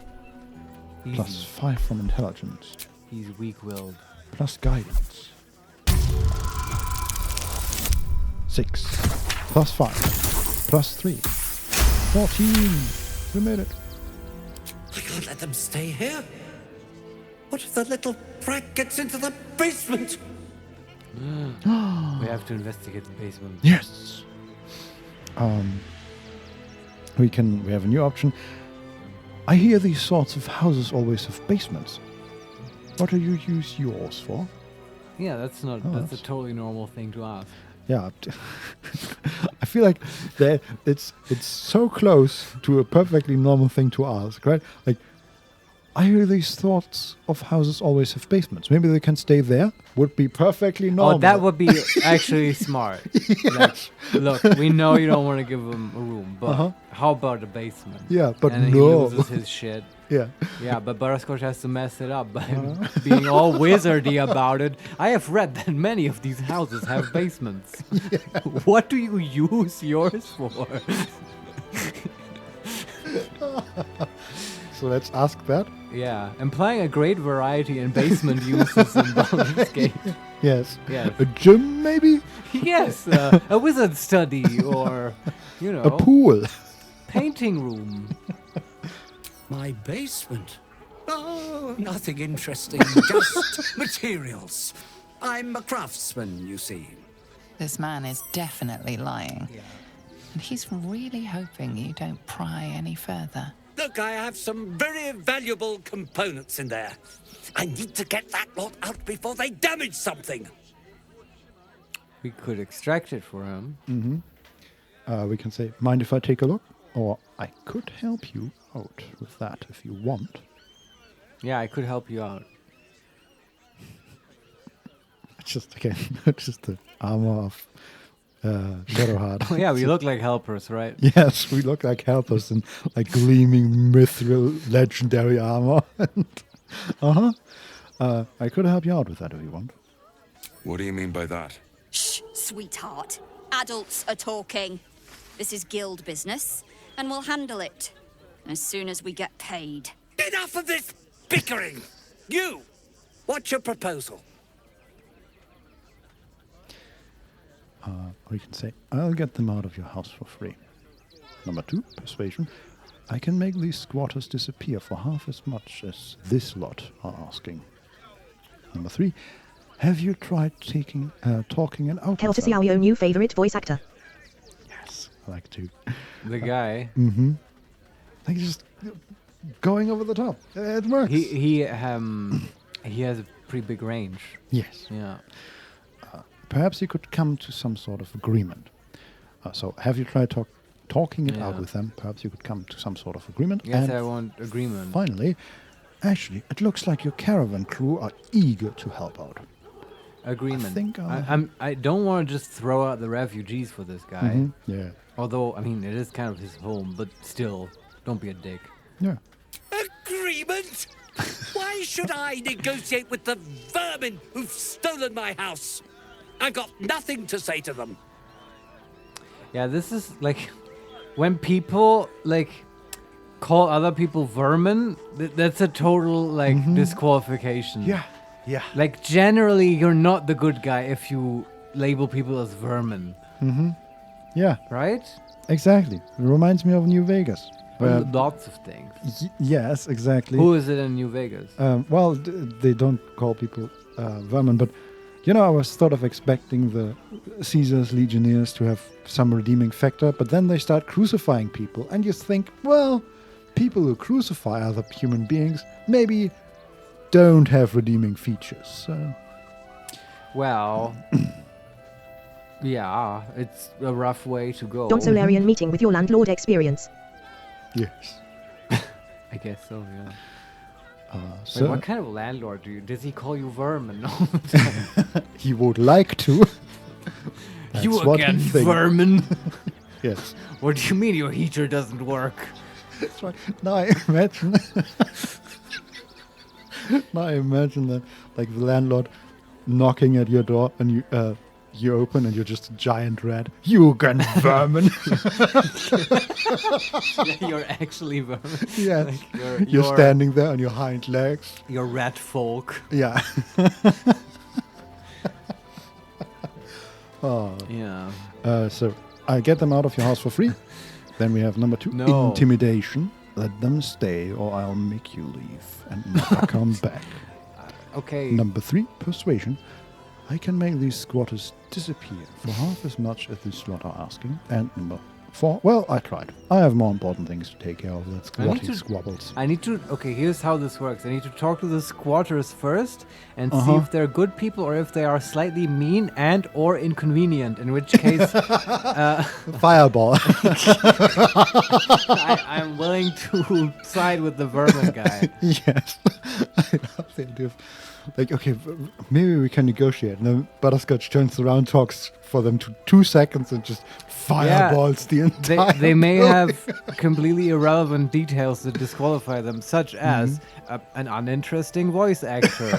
Easy. Plus 5 from intelligence. He's weak-willed. Plus guidance. 6. Plus 5. Plus 3. 14. We made it. I can't let them stay here. What if the little brat gets into the basement? We have to investigate the basement. Yes. We have a new option. I hear these sorts of houses always have basements. What do you use yours for? Yeah, that's not. Oh, that's a totally normal thing to ask. Yeah. I feel like that it's so close to a perfectly normal thing to ask, right? Like, I hear these thoughts of houses always have basements. Maybe they can stay there. Would be perfectly normal. Oh, that would be actually smart. Like, look, we know you don't want to give him a room, but how about a basement? Yeah, but and then no. he loses his shit. Yeah. Yeah, but Butterscotch has to mess it up by being all wizardy about it. I have read that many of these houses have basements. Yeah. What do you use yours for? So let's ask that. Yeah, implying a great variety in basement uses in Baldur's Gate. Yes. Yes. A gym, maybe? Yes, a wizard study or, a pool. Painting room. My basement? Oh, nothing interesting, just materials. I'm a craftsman, you see. This man is definitely lying. Yeah. And he's really hoping you don't pry any further. Look, I have some very valuable components in there. I need to get that lot out before they damage something. We could extract it for him. Mm-hmm. We can say, mind if I take a look? Or I could help you out with that if you want. Yeah, I could help you out. Just the armor of Shadowheart. Oh, yeah, we look like helpers, right? Yes, we look like helpers in like gleaming mithril legendary armor. I could help you out with that if you want. What do you mean by that? Shh, sweetheart. Adults are talking. This is guild business, and we'll handle it as soon as we get paid. Enough of this bickering! You! What's your proposal? Or you can say, I'll get them out of your house for free. Number 2, persuasion. I can make these squatters disappear for half as much as this lot are asking. Number 3, have you tried talking an outlaw? Keltis, our new favorite voice actor. Yes, I like to. The guy. Mm-hmm. Like just going over the top. It works. He has a pretty big range. Yes. Yeah. Perhaps you could come to some sort of agreement. So have you tried talking it out with them? Perhaps you could come to some sort of agreement. Yes, and I want agreement. Finally, actually, it looks like your caravan crew are eager to help out. Agreement. I think I don't want to just throw out the refugees for this guy. Mhm, yeah. Although, I mean, it is kind of his home, but still, don't be a dick. Yeah. Agreement? Why should I negotiate with the vermin who've stolen my house? I got nothing to say to them. Yeah, this is like when people like call other people vermin. That's a total like disqualification. Yeah, yeah. Like generally, you're not the good guy if you label people as vermin. Yeah. Right? Exactly. It reminds me of New Vegas. where- Lots of things. Yes, exactly. Who is it in New Vegas? Well, they don't call people vermin, but you know, I was sort of expecting the Caesar's legionnaires to have some redeeming factor, but then they start crucifying people, and you think, well, people who crucify other human beings maybe don't have redeeming features. So. Well, yeah, it's a rough way to go. Don't Solarian meeting with your landlord experience. Yes. I guess so, yeah. Wait, So what kind of landlord do you? Does he call you vermin all the time? he would like to. You That's what he again, thinks. vermin? Yes. What do you mean your heater doesn't work? That's right. Now I imagine. Now I imagine that, like the landlord knocking at your door, and you open, and you're just a giant rat. You again, vermin. Yeah, you're actually vermin. Yes. Like you're standing there on your hind legs. You're rat folk. Yeah. Oh. Yeah. So I get them out of your house for free. Then we have number 2, No. intimidation. Let them stay, or I'll make you leave and never come back. Okay. Number 3, persuasion. I can make these squatters disappear for half as much as this lot are asking. And number 4, well, I tried. I have more important things to take care of than squatty squabbles. I need to. Okay, here's how this works. I need to talk to the squatters first and see if they're good people or if they are slightly mean and or inconvenient. In which case, Fireball. I'm willing to side with the vermin guy. Yes. I love the idea of, like, okay, maybe we can negotiate. And then Butterscotch turns around, talks for them to 2 seconds, and just fireballs the entire They may building. have completely irrelevant details that disqualify them, such as an uninteresting voice actor.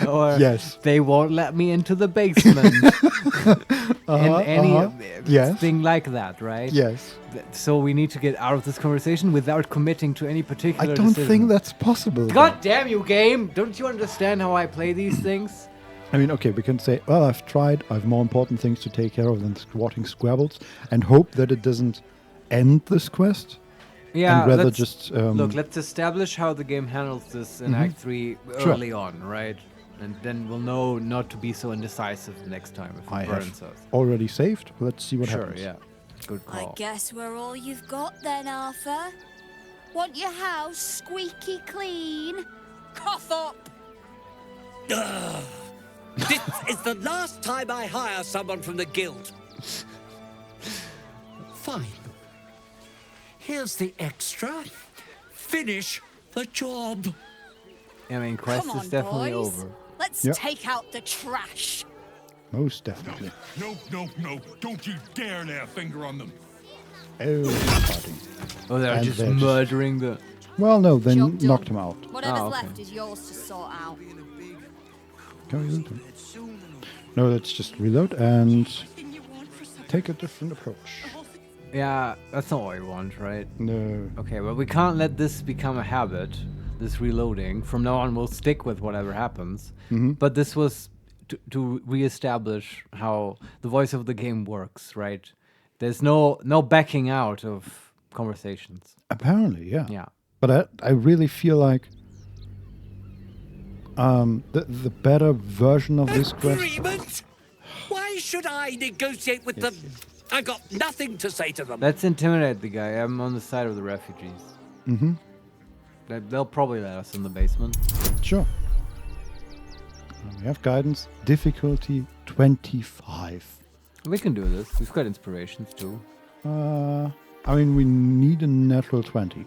Or Yes. they won't let me into the basement. Thing like that, right? Yes. So we need to get out of this conversation without committing to any particular I don't decision. think that's possible. God damn you, game! Don't you understand how I play these things? I mean, okay, we can say, well, I've tried. I have more important things to take care of than squatting squabbles, and hope that it doesn't end this quest. Yeah, and rather let's- just look, let's establish how the game handles this in Act 3 Sure. early on, right? And then we'll know not to be so indecisive next time if I it have burns us. already saved. Let's see what Sure, happens. yeah. Good I call. guess we're all you've got then, Arthur. Want your house squeaky clean? Cough up! Ugh. This is the last time I hire someone from the guild. Fine. Here's the extra. Finish the job. I mean, quest Come is on, definitely boys. over. Let's Yep. take out the trash. Most definitely. No, no, no. Don't you dare lay a finger on them. Oh, party. Oh, they're And just they're murdering the... Well, no, they Job done. knocked him out. Whatever's okay. left is yours to sort out. Can we loot him? No, let's just reload and take a different approach. Yeah, that's not what we want, right? No. Okay, but we can't let this become a habit, this reloading. From now on, we'll stick with whatever happens. But this was to reestablish how the voice of the game works, right? There's no backing out of conversations. Apparently, yeah. Yeah. But I really feel like the better version of this quest. Agreement? Why should I negotiate with the I got nothing to say to them. Let's intimidate the guy. I'm on the side of the refugees. Mm-hmm. They'll probably let us in the basement. Sure. We have guidance. Difficulty 25. We can do this. We've got inspirations too. I mean, we need a natural 20.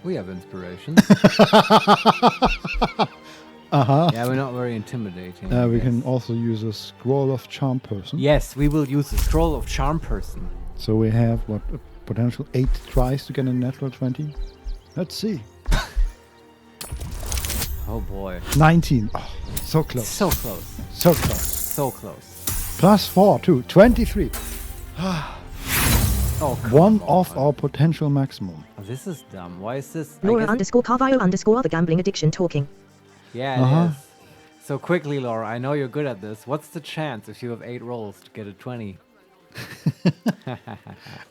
We have inspirations. Uh-huh. Yeah, we're not very intimidating. We can also use a scroll of charm person. Yes, we will use the scroll of charm person. So we have, what, a potential 8 tries to get a natural 20? Let's see. Oh boy. 19. Oh, so close. So close. So close. So close. Plus 4, too. 23. Oh, one off our potential maximum. Oh, this is dumb. Why is this? Laura _ Carvile _ the gambling addiction talking. Yeah, it is. So quickly, Laura, I know you're good at this. What's the chance if you have 8 rolls to get a 20? In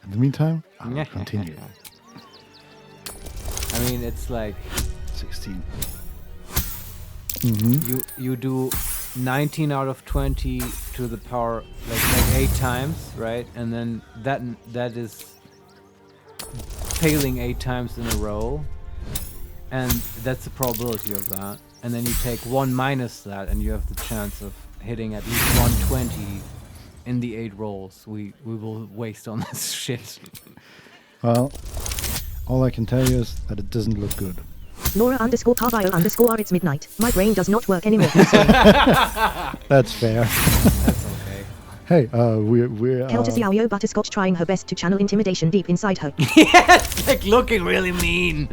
the meantime, I will continue. I mean, it's like 16. You do 19 out of 20 to the power like 8 times, right? And then that is failing 8 times in a row, and that's the probability of that. And then you take 1 minus that, and you have the chance of hitting at least 120 in the 8 rolls we will waste on this shit. Well, all I can tell you is that it doesn't look good. Laura _ Carvile _ it's midnight. My brain does not work anymore. That's fair. That's okay. Hey, we're Kelter Xiaoyo Butterscotch trying her best to channel intimidation deep inside her. Yes, like looking really mean.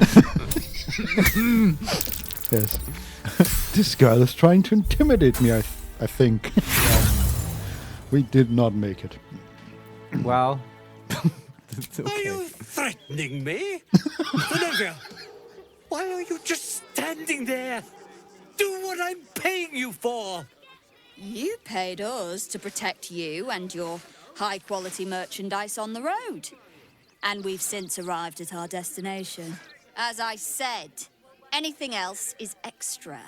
Yes. This girl is trying to intimidate me, I think. We did not make it. Well, okay. Are you threatening me? Olivia, why are you just standing there? Do what I'm paying you for. You paid us to protect you and your high-quality merchandise on the road. And we've since arrived at our destination. As I said, anything else is extra.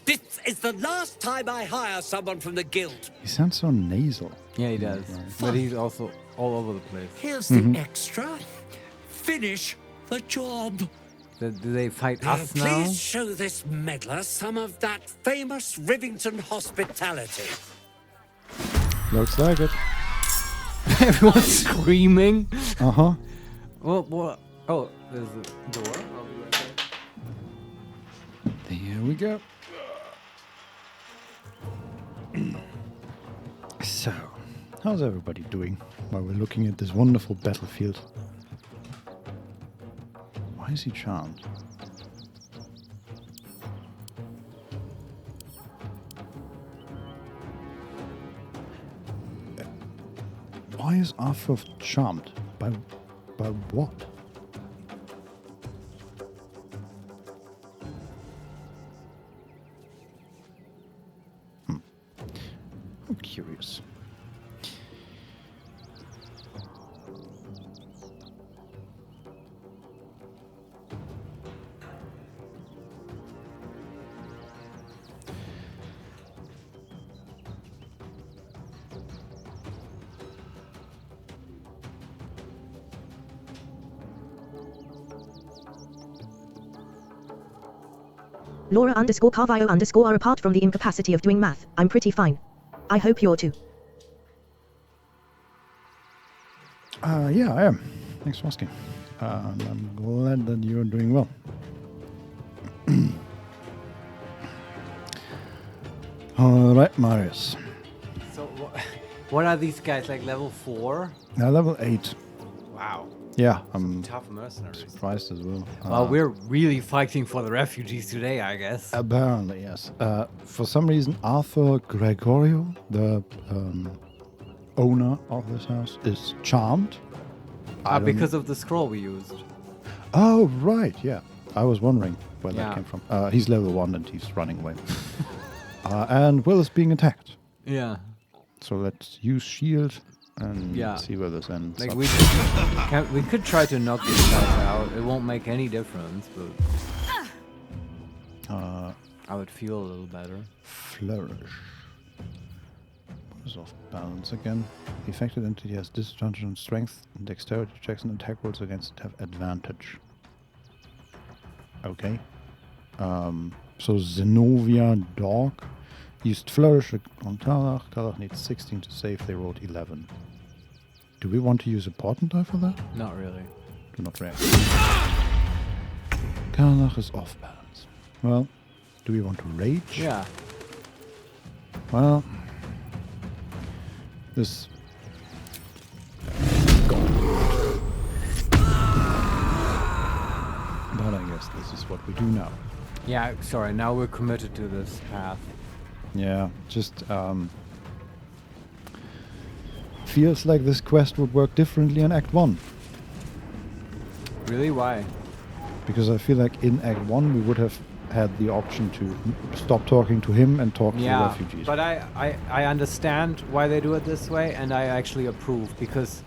This is the last time I hire someone from the guild. He sounds so nasal. Yeah, he does. But he's also all over the place. Here's the extra. Finish the job. Do they fight us now? Please show this meddler some of that famous Rivington hospitality. Looks like it. Everyone's screaming. Uh-huh. Well, oh, there's a door. I'll be right back. Here we go. So, how's everybody doing while we're looking at this wonderful battlefield? Why is he charmed? Why is Arthur charmed? By what? I'm curious. Laura _ Carvio _ apart from the incapacity of doing math, I'm pretty fine. I hope you're too. Yeah, I am. Thanks for asking. I'm glad that you're doing well. All right, Marius. So, what are these guys, like level 4? Now level 8. Wow. Yeah, I'm tough mercenaries. Surprised as well. Well, we're really fighting for the refugees today, I guess. Apparently, yes. For some reason, Arthur Gregorio, the owner of this house, is charmed. Because of the scroll we used. Oh, right, yeah. I was wondering where Yeah. that came from. He's level 1 and he's running away. And Will is being attacked. Yeah. So let's use shield and Yeah. see where this ends. Like up. we could try to knock these guys out. It won't make any difference, but I would feel a little better. Flourish. Is off balance again. The affected entity has disadvantage on strength and dexterity checks and attack rolls against it have advantage. Okay. So Zenobia Dog used Flourish on Karlach. Karlach needs 16 to save. They rolled 11. Do we want to use a portent die for that? Not really. Do not react. Karlach is off balance. Well, do we want to rage? Yeah. Well, this. But I guess this is what we do now. Yeah, sorry, now we're committed to this path. Yeah, just feels like this quest would work differently in Act 1. Really? Why? Because I feel like in Act 1 we would have had the option to stop talking to him and talk to the refugees. But I understand why they do it this way, and I actually approve, because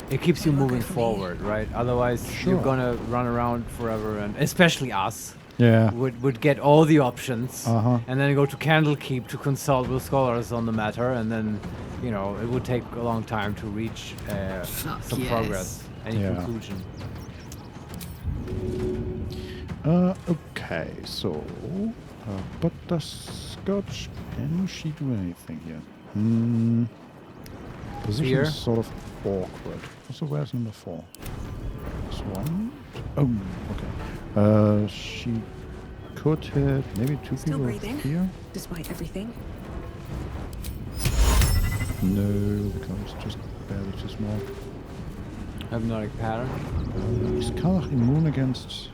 it keeps you moving forward, right? Otherwise, you're gonna run around forever, and especially us. Yeah. Would get all the options, and then go to Candlekeep to consult with scholars on the matter, and then, you know, it would take a long time to reach some progress, any conclusion. Okay, so Butterscotch, can she do anything here? Position is sort of awkward. So where's number 4? This one. Oh, okay. She could hit maybe 2 Still people breathing, here. despite everything. No, the cloud is just barely too small. Hypnotic pattern. Is Karlach immune against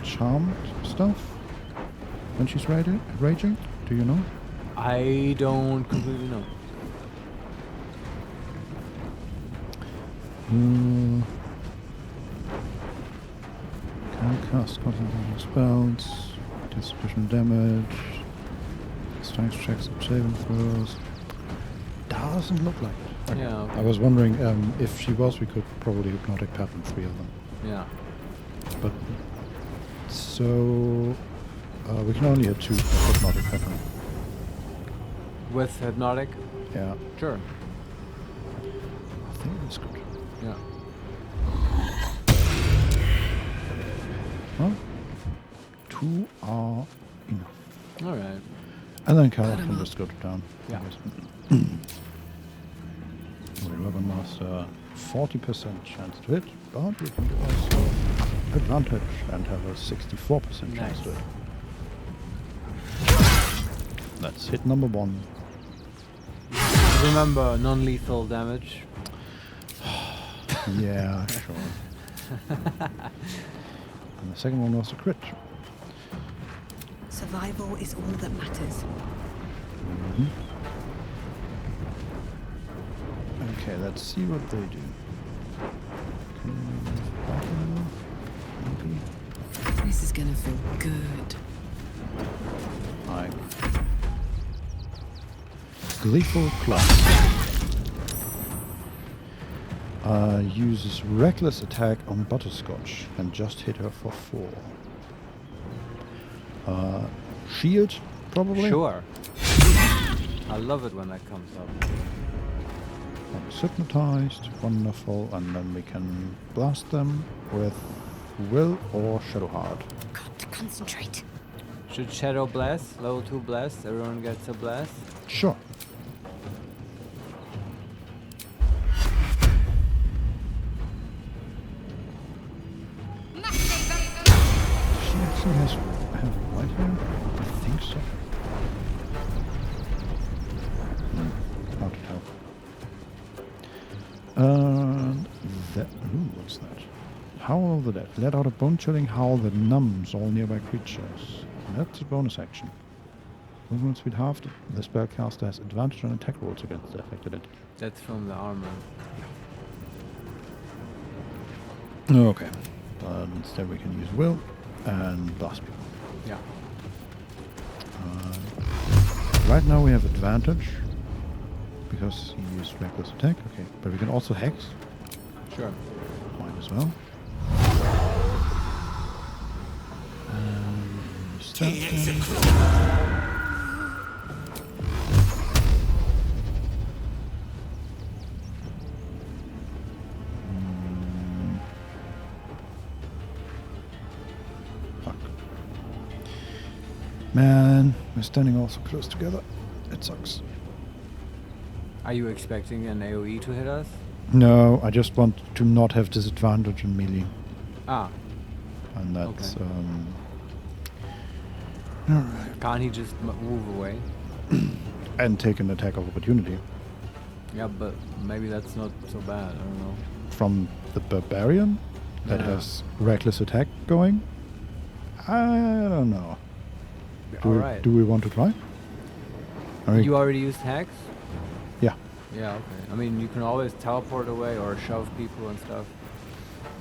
charmed stuff when she's raging? Do you know? I don't completely know. Can cast concentration spells, do sufficient damage, strength checks and saving throws. Doesn't look like it. Okay. Yeah. Okay. I was wondering if she was, we could probably hypnotic pattern 3 of them. Yeah. But so we can only hit 2 hypnotic pattern. With hypnotic? Yeah. Sure. I think that's good. Yeah. Well, 2 are enough. All right. And then Karlach can just go to town. Yeah. Weapon Master, 40% chance to hit, but we can also advantage and have a 64% chance to hit. That's hit number 1. Remember, non-lethal damage. Yeah, sure. And the second one was a crit. Survival is all that matters. Okay, let's see what they do. This is gonna feel good. Fine. Gleeful Club. Uses reckless attack on Butterscotch and just hit her for 4. Shield, probably? Sure. I love it when that comes up. One is hypnotized, wonderful, and then we can blast them with Will or Shadowheart. Got to concentrate. Should Shadow Blast? Level 2 Blast? Everyone gets a blast? Sure. She actually has right here? I think so. Hard to tell. And that. Ooh, what's that? Howl of the Dead. Let out a bone-chilling howl that numbs all nearby creatures. That's a bonus action. Movement speed halved. The spellcaster has advantage on attack rolls against the affected entity. That's from the armor. Okay. But instead we can use Will and blast people. Yeah. Right now we have advantage because he used reckless attack. Okay, but we can also hex. Sure. Might as well. We're standing all so close together. It sucks. Are you expecting an AoE to hit us? No, I just want to not have disadvantage in melee. Ah. And that's... Okay. Alright. Can't he just move away? And take an attack of opportunity. Yeah, but maybe that's not so bad. I don't know. From the barbarian that has reckless attack going? I don't know. Alright. Do we want to try? You already used hacks? Yeah. Yeah, okay. I mean, you can always teleport away or shove people and stuff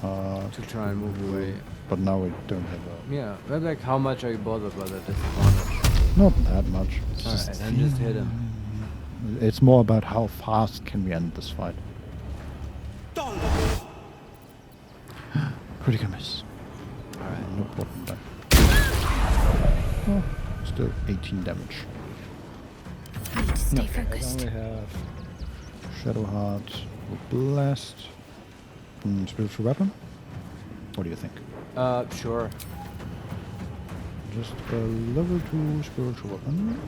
to try and move away. But now we don't have a... Yeah, but like how much are you bothered by the disadvantage? Not that much. It's Alright, then just hit him. It's more about how fast can we end this fight. Critical miss. Alright. No problem there. Oh, still 18 damage. Stay Okay, focused. then we have Shadow Heart, Blast, Spiritual Weapon. What do you think? Sure. Just a level 2 Spiritual Weapon.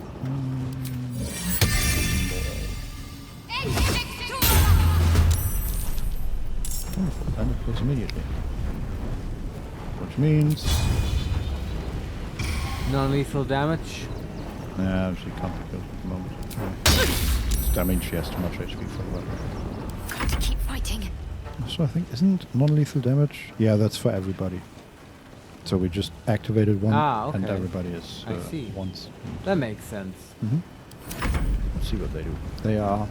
Oh, and it goes immediately. Which means... Non-lethal damage? Yeah, she can't be killed at the moment. I mean, she has too much HP for the weapon. Got to keep fighting. So I think, isn't non-lethal damage? Yeah, that's for everybody. So we just activated one, okay. and everybody is I see. once. That makes sense. Let's see what they do. They are...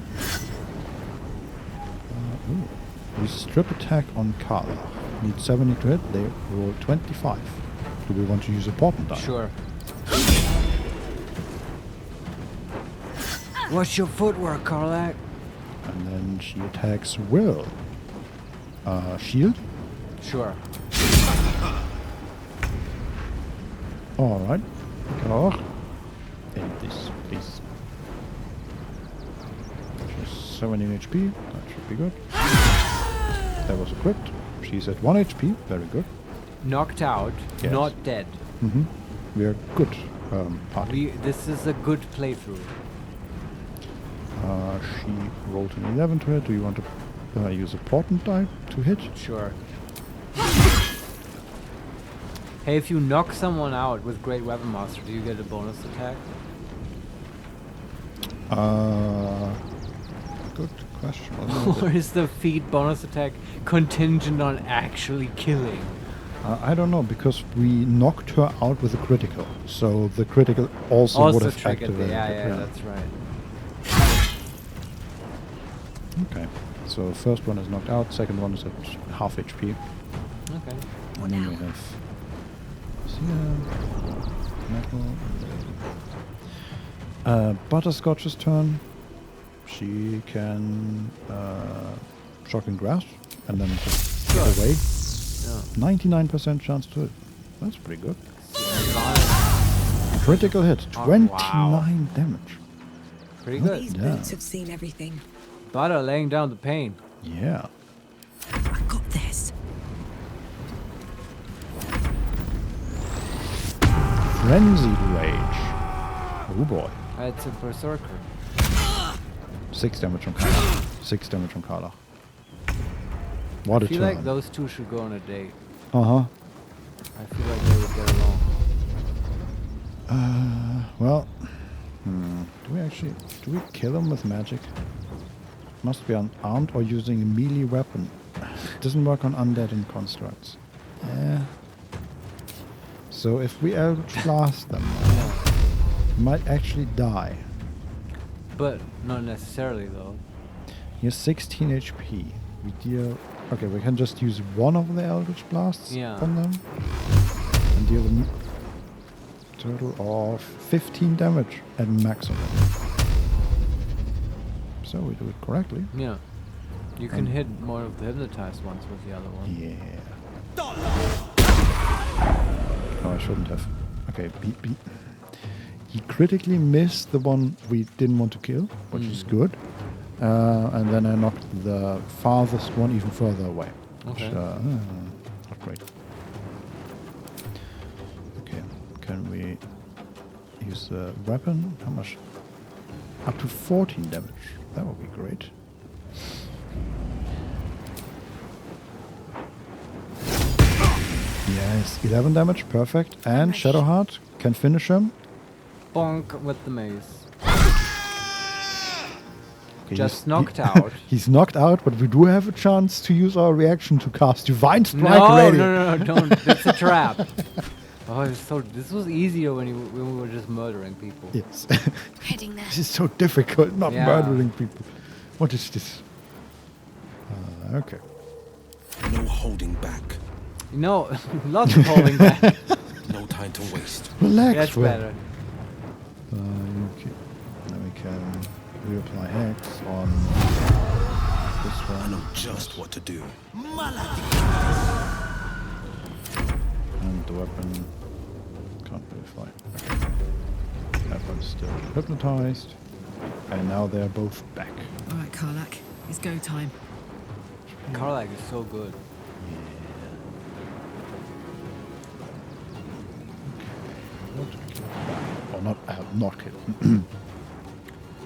use strip attack on Carla. Need 70 to hit, they roll 25. Do we want to use a portent die? Sure. What's your footwork, Karlak? And then she attacks Will. Shield? Sure. Alright. Oh. End this, please. She's 17 HP. That should be good. That was a crit. She's at 1 HP. Very good. Knocked out, Yes. not dead. We are good. Party. This is a good playthrough. She rolled an 11 to hit. Do you want to use a portent die to hit? Sure. Hey, if you knock someone out with Great Weapon Master, do you get a bonus attack? Good question. Or is the feat bonus attack contingent on actually killing? I don't know, because we knocked her out with a critical. So the critical also would have triggered activated. yeah, that's right. Okay. So first one is knocked out, second one is at half HP. Okay. And then we have metal. Butterscotch's turn. She can shocking grasp and then just get away. 99% chance to hit. That's pretty good. Critical hit, 29 damage. Pretty good. These boots have seen everything. Butter laying down the pain. Yeah. I got this. Frenzied Rage. Oh boy. It's a berserker. 6 damage from Carla. 6 damage from Carla. What a I feel turn. like those two should go on a date. Uh-huh. I feel like they would get along. Well, do we kill him with magic? Must be unarmed or using a melee weapon. Doesn't work on undead and constructs. Yeah. So if we Eldritch Blast them, we might actually die. But not necessarily though. He has 16 HP. We deal... Okay, we can just use one of the Eldritch Blasts on them. And deal them total of 15 damage at maximum. So we do it correctly. Yeah. You can hit more of the hypnotized ones with the other one. Yeah. Oh, I shouldn't have. Okay, he critically missed the one we didn't want to kill, which is good. And then I knocked the farthest one even further away. Okay. Which, not great. Okay, can we use the weapon. How much? Up to 14 damage. That would be great. Yes, 11 damage, perfect. And Shadowheart can finish him. Bonk with the mace. Okay, Just knocked out. He's knocked out, but we do have a chance to use our reaction to cast Divine Strike No, ready. no, don't. It's a trap. Oh, this was easier when we were just murdering people. Yes. Heading there. This is so difficult, not murdering people. What is this? Okay. No holding back. No, lots of holding back. No time to waste. Relax. That's better. Okay. Then we can reapply Hex on this one. I know just what to do. And the weapon can't really fly. That one's still hypnotized. And now they're both back. Alright, Karlak. It's go time. Karlak is so good. Or not kill.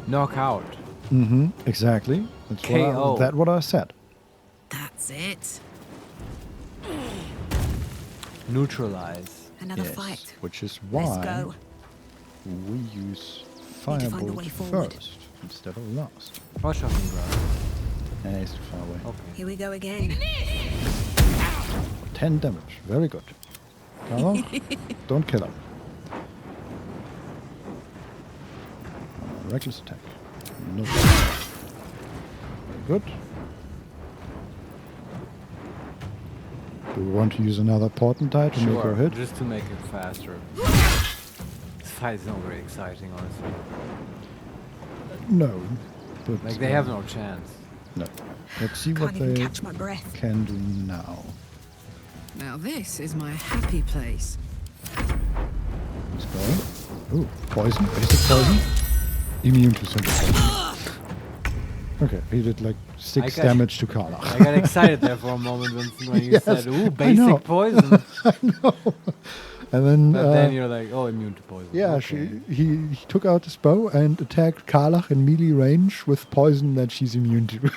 Knock out. Mm-hmm. Exactly. That's KO. What I said. That's it. Neutralize. Another fight. Which is Let's why go. we use Need to find a Firebolt way forward. first instead of last. Or shocking ground. And he's too far away. Okay. Here we go again. 10 damage. Very good. Carla, don't kill him. Reckless attack. No. Very good. Do we want to use another portent-die to make her hit? Just to make it faster. This fight is not very exciting, honestly. No. But Like, they have no chance. No. Let's see what Can't even they catch my breath. can do now. Now this is my happy place. Let's go. Ooh, poison. Basic poison. Immune to simple poison. Okay, he did like 6 damage to Carla. I got excited there for a moment when you said, ooh, basic poison. I know. And then, but then you're like, oh, immune to poison. Yeah, Okay. he took out his bow and attacked Karlach in melee range with poison that she's immune to.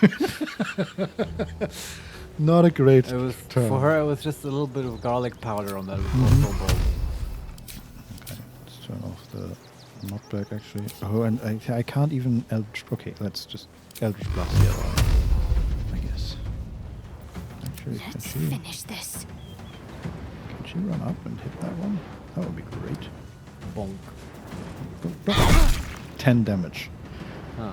Not a great It was turn. for her. It was just a little bit of garlic powder on that Mhm. crossbow bolt. Okay, let's turn off the knockback actually. Oh, and I can't even Eldritch. Okay, let's just Eldritch Blast the other one, I guess. Actually, can Let's she finish this. run up and hit that one? That would be great. Bonk. 10 damage. Huh.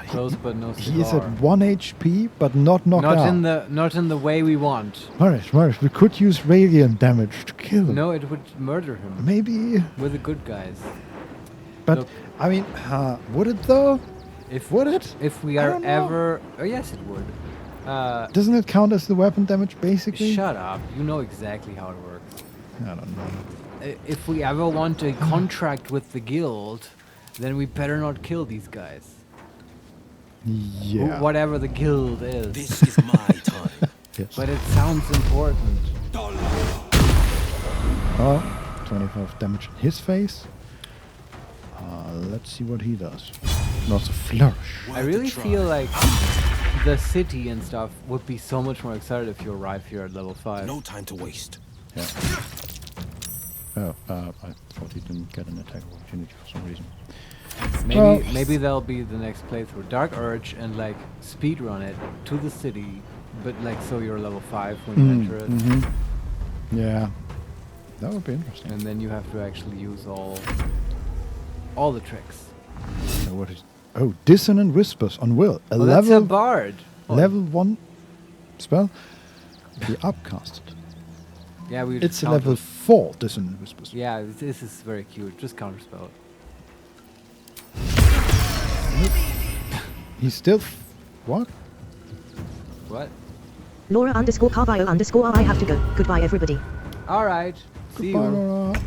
Close but no cigar. He is at 1 HP, but not knocked out. Not in the way we want. Marius, we could use radiant damage to kill him. No, it would murder him. Maybe. We're the good guys. But Look, I mean, would it though? would it? If we I are don't know. ever, oh yes, it would. Doesn't it count as the weapon damage basically? Shut up. You know exactly how it works. I don't know. If we ever want a contract with the guild, then we better not kill these guys. Yeah. Whatever the guild is. This is my time. Yes. But it sounds important. Oh, 25 damage in his face. Let's see what he does. Not a flourish. I really feel like the city and stuff would be so much more excited if you arrive here at level 5. No time to waste. Yeah. Oh, I thought he didn't get an attack opportunity for some reason. Maybe that'll be the next playthrough. Dark Urge and like speedrun it to the city, but like so you're level 5 when you enter it. Yeah. That would be interesting. And then you have to actually use all the tricks. So what is? Oh, Dissonant Whispers on Will. A Oh, level. that's a bard. Level 1 spell. Be upcasted. Yeah, we. It's a level 4 Dissonant Whispers. Yeah, this is very cute. Just counterspell it. He's still. What? What? Laura_Carvile_ I have to go. Goodbye, everybody. All right. See Goodbye, you. Laura.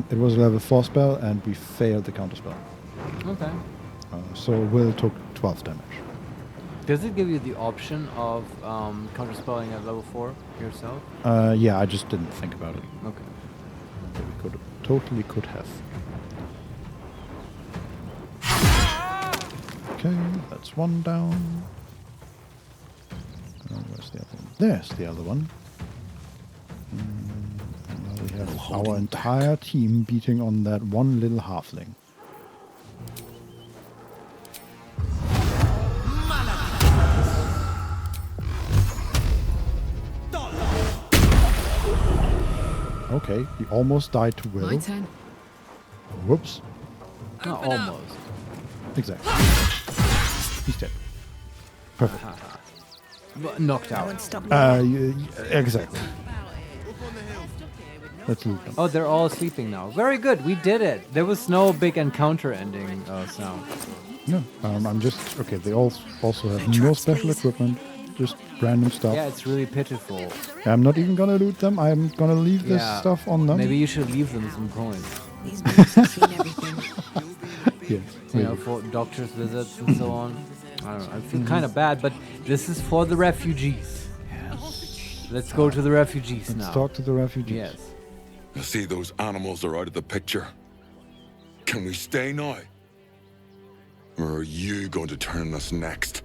It was a level 4 spell, and we failed the counterspell. Okay. So Will took 12 damage. Does it give you the option of counterspelling at level 4 yourself? Yeah, I just didn't think about it. Okay. We could totally could have. Okay, that's one down. Where's the other one? There's the other one. And now we have our entire team beating on that one little halfling. Okay, he almost died to Will. My turn. Whoops. Not almost. Exactly. He's dead. Perfect. Knocked out. Exactly. Let's loot them. Oh, they're all sleeping now. Very good. We did it. There was no big encounter ending sound. No, I'm just... Okay, they all also have no special equipment. Just random stuff. Yeah, it's really pitiful. I'm not even gonna loot them. I'm gonna leave this stuff on them. Maybe you should leave them some coins. These boys have seen everything. Yes. You know, for doctor's visits and so on. I don't know. I feel kind of bad, but this is for the refugees. Yes. Let's go to the refugees now. Let's talk to the refugees. Yes. I see those animals are out of the picture. Can we stay now? Or are you going to turn us next?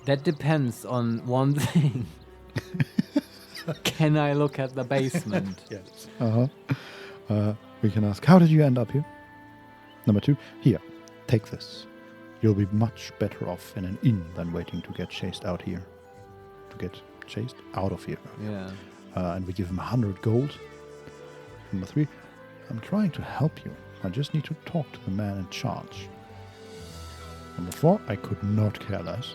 That depends on one thing. Can I look at the basement? Yes. We can ask, how did you end up here? Number 2, here, take this. You'll be much better off in an inn than waiting to get chased out here. To get chased out of here. Yeah. And we give him 100 gold. Number 3, I'm trying to help you. I just need to talk to the man in charge. Number 4, I could not care less.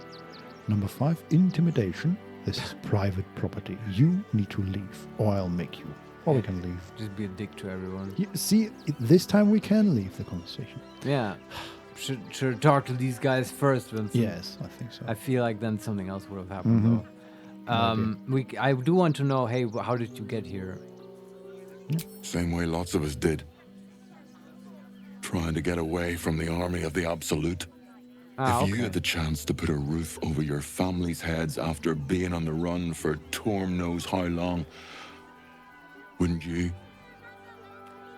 Number 5, intimidation. This is private property. You need to leave, or I'll make you. Or we can leave. Just be a dick to everyone. See, this time we can leave the conversation. Yeah. Should talk to these guys first, Vincent. Yes, I think so. I feel like then something else would have happened, though. I do want to know, hey, how did you get here? Same way lots of us did. Trying to get away from the army of the Absolute. If you had the chance to put a roof over your family's heads after being on the run for Torm knows how long, wouldn't you?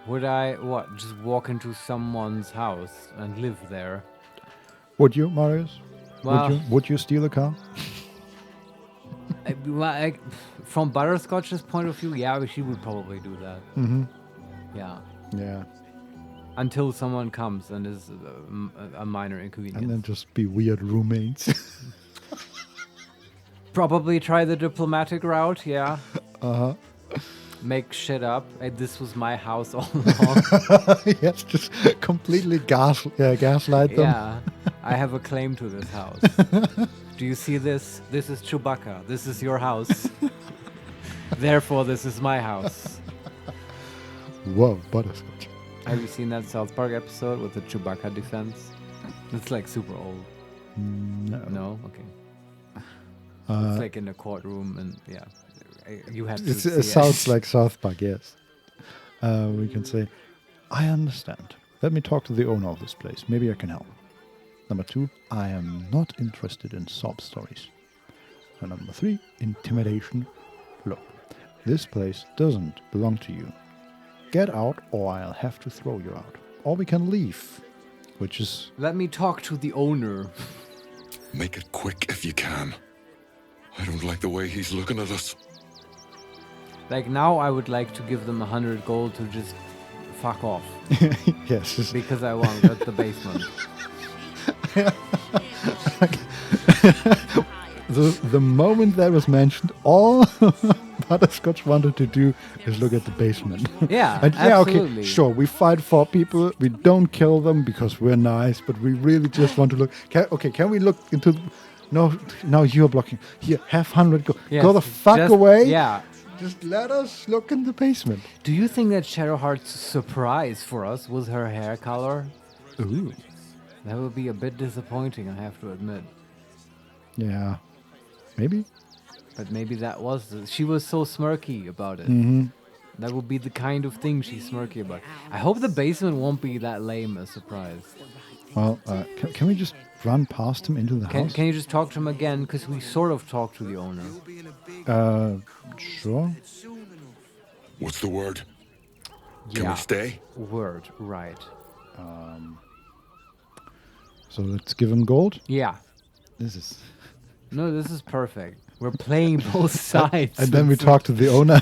Would I, just walk into someone's house and live there? Would you, Marius? Well, would you steal a car? From Butterscotch's point of view, yeah, she would probably do that. Mm-hmm. Yeah. Yeah. Until someone comes and is a minor inconvenience. And then just be weird roommates. Probably try the diplomatic route, yeah. Uh-huh. Make shit up. Hey, this was my house all along. Yes, just completely gaslight them. Yeah, I have a claim to this house. Do you see this? This is Chewbacca. This is your house. Therefore, this is my house. Whoa, Butterscotch. Have you seen that South Park episode with the Chewbacca defense? It's like super old. No. No? Okay. It's like in a courtroom and yeah. You have to it sounds like South Park, yes. We can say, I understand. Let me talk to the owner of this place. Maybe I can help. Number 2, I am not interested in sob stories. And number 3, intimidation. Look, this place doesn't belong to you. Get out or I'll have to throw you out. Or we can leave, which is... Let me talk to the owner. Make it quick if you can. I don't like the way he's looking at us. Like now I would like to give them 100 gold to just fuck off. Yes. Because I want at the basement. The moment that was mentioned, all Butterscotch wanted to do is look at the basement. Yeah, and absolutely. Okay, sure, we fight for people, we don't kill them because we're nice, but we really just want to look. Can we look into... No, now you're blocking. Here, have 100 go. Yes, go the fuck away. Yeah. Just let us look in the basement. Do you think that Shadowheart's surprise for us was her hair color? Ooh. That would be a bit disappointing, I have to admit. Yeah. Maybe. But maybe that was... She was so smirky about it. Mm-hmm. That would be the kind of thing she's smirky about. I hope the basement won't be that lame a surprise. Well, can we just run past him into the house? Can you just talk to him again? Because we sort of talked to the owner. Sure. What's the word? Can we stay? Word, right. So let's give him gold? Yeah. This is... No, this is perfect. We're playing both sides. And then we talk to the owner.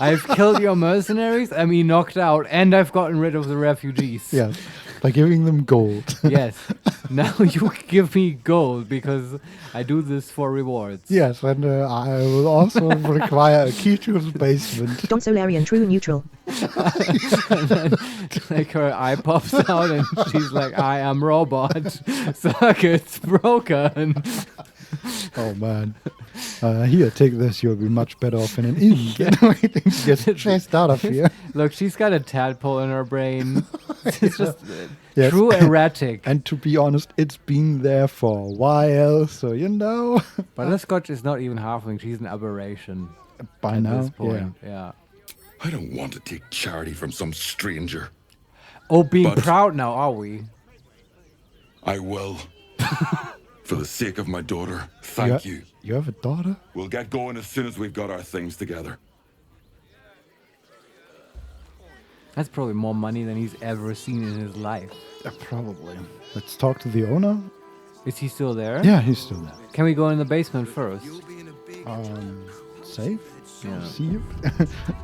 I've killed your mercenaries, knocked out, and I've gotten rid of the refugees. Yeah, by giving them gold. Yes. Now you give me gold because I do this for rewards. Yes, and I will also require a key to the basement. Don Solarian, true neutral. And then, like, her eye pops out and she's like, I am robot. Circuits broken. Oh, man. Here, take this. You'll be much better off in an inn. Waiting to get chased out of here. Look, she's got a tadpole in her brain. It's just true erratic. And to be honest, it's been there for a while, so you know. Butterscotch is not even halfling. She's an aberration. By at now, this point. Yeah. I don't want to take charity from some stranger. Oh, being proud now, are we? I will. For the sake of my daughter, thank you. You have a daughter? We'll get going as soon as we've got our things together. That's probably more money than he's ever seen in his life. Probably. Let's talk to the owner. Is he still there? Yeah, he's still there. Can we go in the basement first? Safe? Yeah. See you.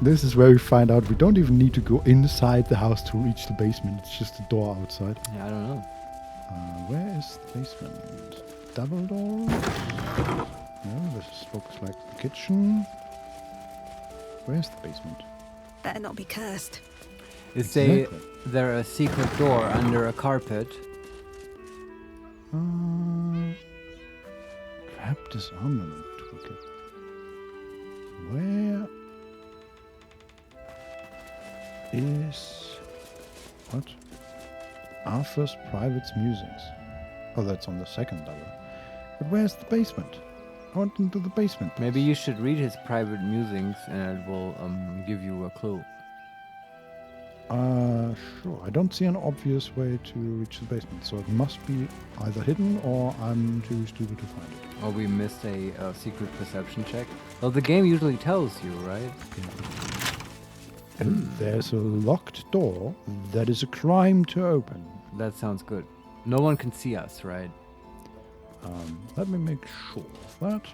This is where we find out we don't even need to go inside the house to reach the basement. It's just a door outside. Yeah, I don't know. Where is the basement? Double door? No, this looks like the kitchen. Where's the basement? Better not be cursed. Is there a secret door under a carpet? Trap disarmament toolkit. Where is... What? Arthur's Private Musings. Oh, that's on the second level. But where's the basement? I want into the basement. Maybe you should read his private musings and it will give you a clue. Sure. I don't see an obvious way to reach the basement, so it must be either hidden or I'm too stupid to find it. Or we missed a secret perception check. Well, the game usually tells you, right? Yeah. And there's a locked door that is a crime to open. That sounds good. No one can see us, right? Let me make sure of that.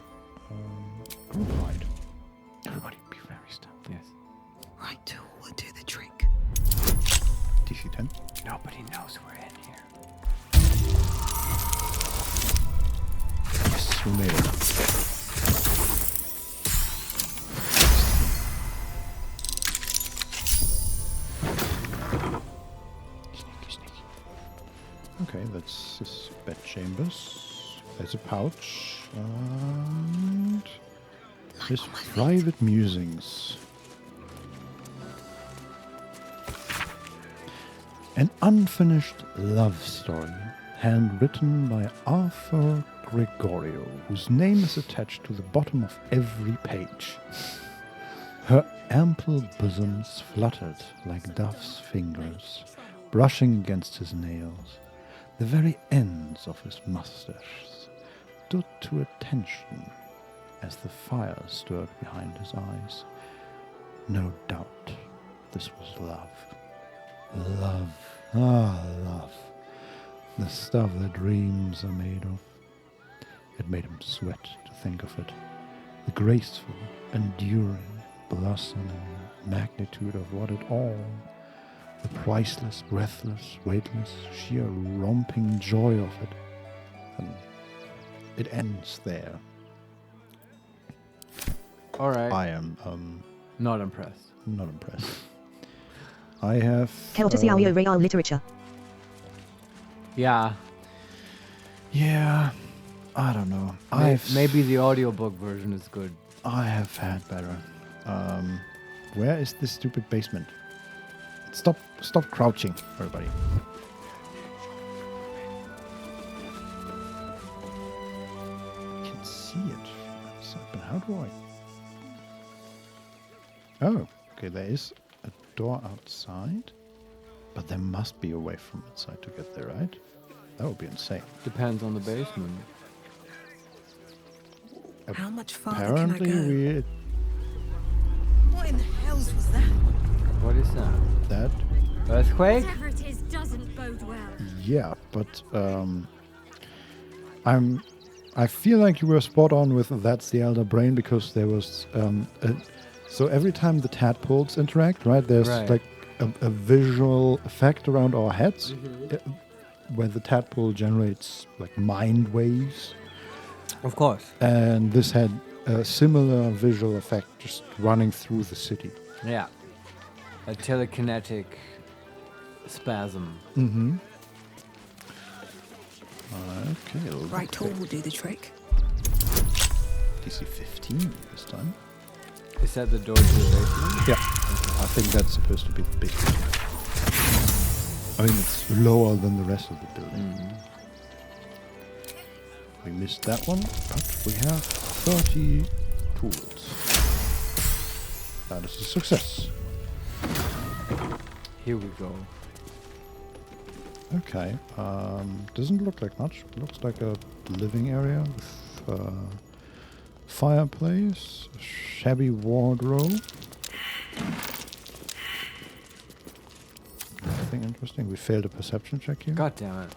Group hide. Everybody be very still. Yes. Right tool will do the trick. DC 10. Nobody knows we're in here. Yes, we made it. Sneaky. Okay, that's his bed chambers. There's a pouch. And his private musings. An unfinished love story, handwritten by Arthur Gregorio, whose name is attached to the bottom of every page. Her ample bosoms fluttered like dove's fingers, brushing against his nails. The very ends of his mustache stood to attention as the fire stirred behind his eyes. No doubt this was love. Love. Ah, love. The stuff that dreams are made of. It made him sweat to think of it. The graceful, enduring, blossoming magnitude of what it all. The priceless, breathless, weightless, sheer romping joy of it. And it ends there. Alright. I am, not impressed. Not impressed. I have... Courtesy audio real literature. Yeah. Yeah. I don't know. Maybe the audiobook version is good. I have had better. Where is this stupid basement? Stop crouching, everybody. I can see it. But how do I... Oh, okay, there is a door outside. But there must be a way from inside to get there, right? That would be insane. Depends on the basement. How much farther Apparently can I go? we... What in the hells was that? What is that? That? Earthquake? Whatever it is doesn't bode well. Yeah, but I feel like you were spot on with that's the Elder Brain, because there was so every time the tadpoles interact, right? There's like a visual effect around our heads where the tadpole generates like mind waves. Of course. And this had a similar visual effect just running through the city. Yeah. A telekinetic spasm. Mm-hmm. Okay. Right tool will do the trick. DC 15 this time. Is that the door to the basement? Yeah. I think that's supposed to be the big one. I mean, it's lower than the rest of the building. We missed that one, but we have 30 tools. That is a success. Here we go. Okay. Doesn't look like much. Looks like a living area with fireplace, a shabby wardrobe. Nothing interesting. We failed a perception check here. God damn it.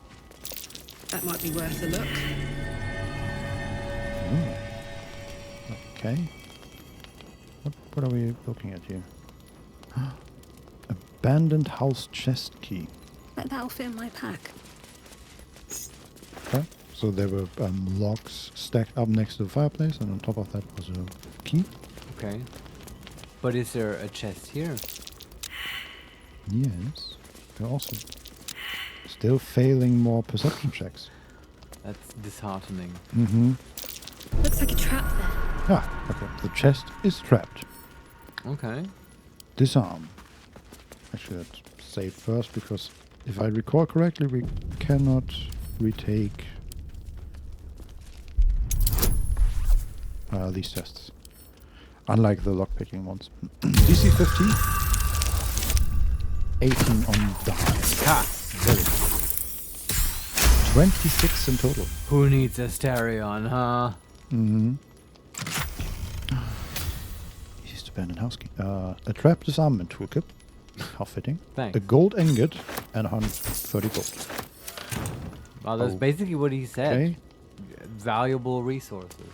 That might be worth a look. Okay. What are we looking at here? Abandoned house chest key. Bet that'll fit in my pack. Okay. So there were logs stacked up next to the fireplace, and on top of that was a key. Okay. But is there a chest here? Yes. We're also still failing more perception checks. That's disheartening. Mm-hmm. Looks like a trap there. Ah, okay. The chest is trapped. Okay. Disarm. Actually, let's save first, because if I recall correctly, we cannot retake these tests. Unlike the lockpicking ones. DC 15. 18 on die. Ha! Very good. 26 in total. Who needs a Asterion, huh? Mm-hmm. Easy to abandon house key. A trap disarmament toolkit. How fitting. Thanks. A gold ingot and 130 gold. Well, that's basically what he said. Okay. Valuable resources.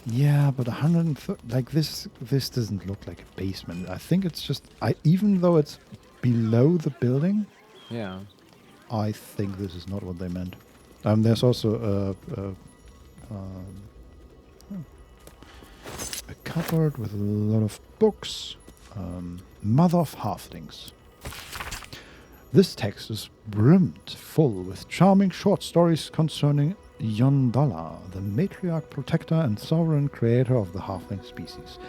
Yeah, but 130, like this doesn't look like a basement. I think it's just, even though it's below the building, yeah, I think this is not what they meant. There's also a cupboard with a lot of books. Mother of Halflings. This text is brimmed full with charming short stories concerning Yondala, the matriarch, protector, and sovereign creator of the halfling species.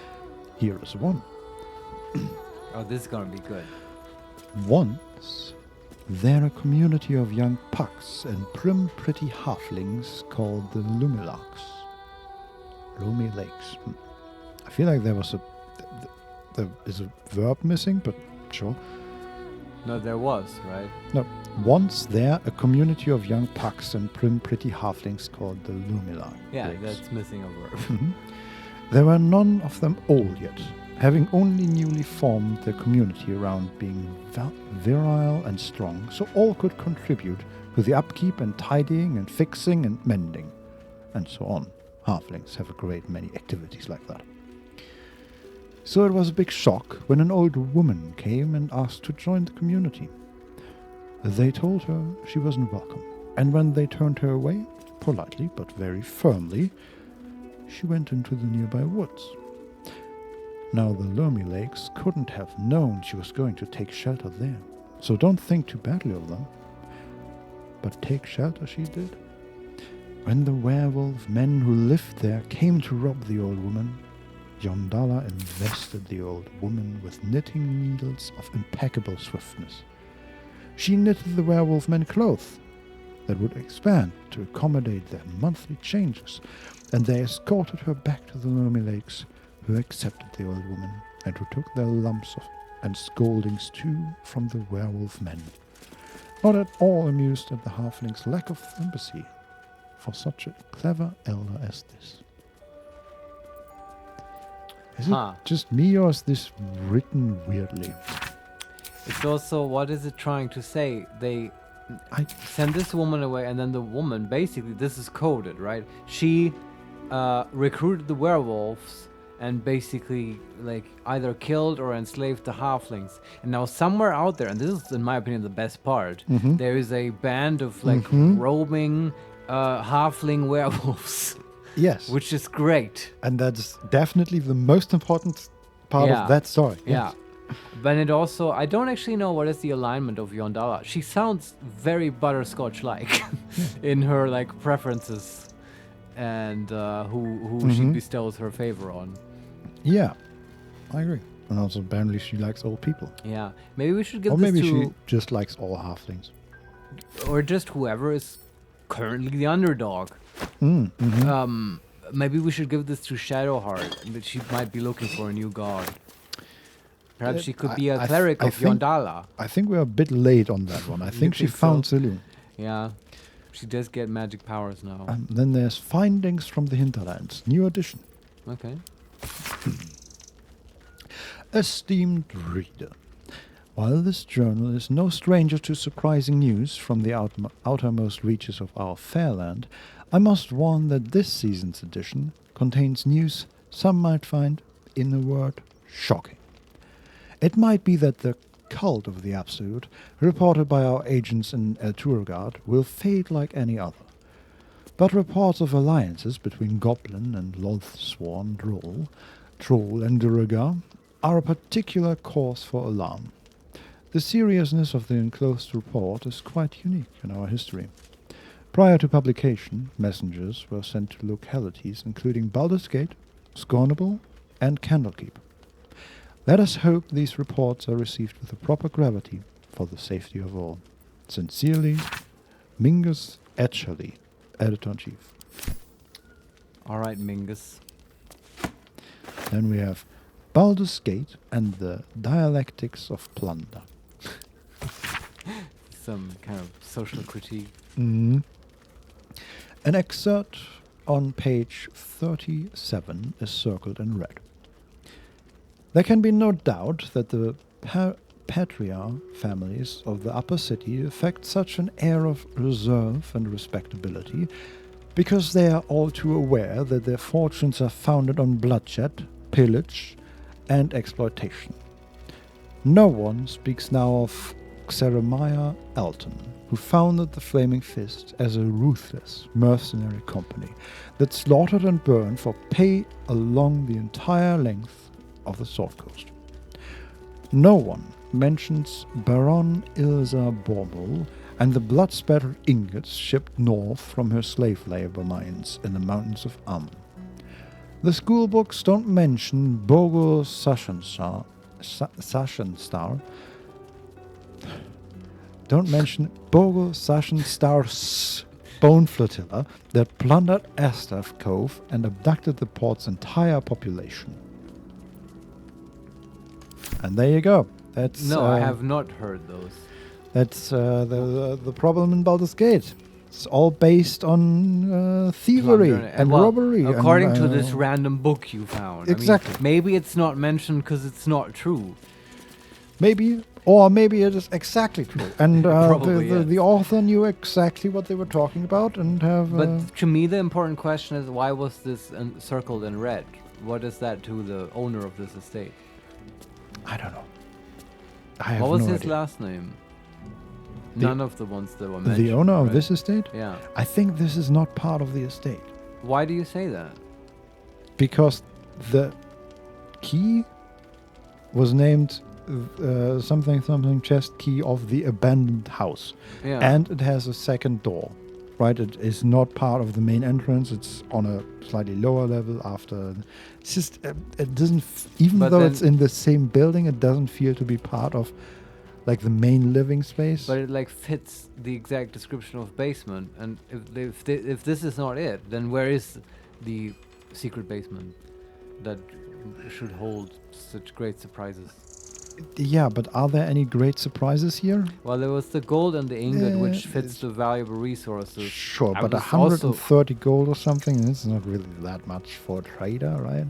Here is one. Oh, this is gonna be good. Once, there a community of young pucks and prim, pretty halflings called the Lumilarks. Lumi Lakes. I feel like there was there is a verb missing, but sure. No, there was, right? No. Once there, a community of young pucks and prim, pretty halflings called the Lumilarks. Yeah, that's missing a verb. There were none of them old yet, having only newly formed their community around being virile and strong, so all could contribute to the upkeep and tidying and fixing and mending, and so on. Halflings have a great many activities like that. So it was a big shock when an old woman came and asked to join the community. They told her she wasn't welcome, and when they turned her away, politely but very firmly, she went into the nearby woods. Now the Lurmy Lakes couldn't have known she was going to take shelter there, so don't think too badly of them. But take shelter she did. When the werewolf men who lived there came to rob the old woman, Yondala invested the old woman with knitting needles of impeccable swiftness. She knitted the werewolf men clothes that would expand to accommodate their monthly changes, and they escorted her back to the Lurmy Lakes, who accepted the old woman and who took their lumps of and scoldings too from the werewolf men. Not at all amused at the halfling's lack of sympathy for such a clever elder as this. Is it just me or is this written weirdly? It's also, what is it trying to say? They send this woman away, and then the woman, basically, this is coded, right? She recruited the werewolves and basically, like, either killed or enslaved the halflings. And now somewhere out there, and this is, in my opinion, the best part, there is a band of, like, roaming halfling werewolves. Yes. Which is great. And that's definitely the most important part of that story. Yeah. Yes. But it also, I don't actually know what is the alignment of Yondala. She sounds very Butterscotch-like in her, like, preferences and who she bestows her favor on. Yeah, I agree. And also apparently she likes old people. Yeah. Maybe we should give or this maybe to... she just likes all halflings. Or just whoever is currently the underdog. Maybe we should give this to Shadowheart, but she might be looking for a new god. Perhaps she could be a cleric of Yondala. I think we're a bit late on that one. I think she found Saloon. Yeah. She does get magic powers now. Then there's Findings from the Hinterlands, new edition. Okay. Esteemed reader, while this journal is no stranger to surprising news from the outermost reaches of our fair land, I must warn that this season's edition contains news some might find, in a word, shocking. It might be that the cult of the Absolute, reported by our agents in El Turgard, will fade like any other. But reports of alliances between Goblin and Loathsworn Troll and Duragar are a particular cause for alarm. The seriousness of the enclosed report is quite unique in our history. Prior to publication, messengers were sent to localities including Baldur's Gate, Scornable, and Candlekeep. Let us hope these reports are received with the proper gravity for the safety of all. Sincerely, Mingus Etcherly, Editor-in-Chief. All right, Mingus. Then we have Baldur's Gate and the Dialectics of Plunder. Some kind of social critique. An excerpt on page 37 is circled in red. There can be no doubt that the patriarch families of the upper city affect such an air of reserve and respectability because they are all too aware that their fortunes are founded on bloodshed, pillage, and exploitation. No one speaks now of Xeremiah Elton, who founded the Flaming Fist as a ruthless mercenary company that slaughtered and burned for pay along the entire length of the Sword Coast. No one mentions Baron Ilza Borbel and the blood-spattered ingots shipped north from her slave labor mines in the mountains of Ammon. The school books don't mention Bogo Sashenstar. Don't mention Bogo Sashenstar's bone flotilla that plundered Astav Cove and abducted the port's entire population. And there you go. That's I have not heard those. That's the problem in Baldur's Gate. It's all based on thievery and robbery. According to this random book you found. Exactly. I mean, maybe it's not mentioned because it's not true. Maybe, or maybe it is exactly true. And the author knew exactly what they were talking about and have... But to me, the important question is, why was this circled in red? What is that to the owner of this estate? I don't know. What was his last name? None of the ones that were mentioned. The owner of this estate? Yeah. I think this is not part of the estate. Why do you say that? Because the key was named something chest key of the abandoned house. Yeah. And it has a second door. Right? It is not part of the main entrance. It's on a slightly lower level after. It's just, it doesn't, even though it's in the same building, it doesn't feel to be part of like the main living space. But it like fits the exact description of basement. And if this is not it, then where is the secret basement that should hold such great surprises? Yeah, but are there any great surprises here? Well, there was the gold and the ingot, which fits the valuable resources. Sure, but 130 gold or something, it's not really that much for a trader, right?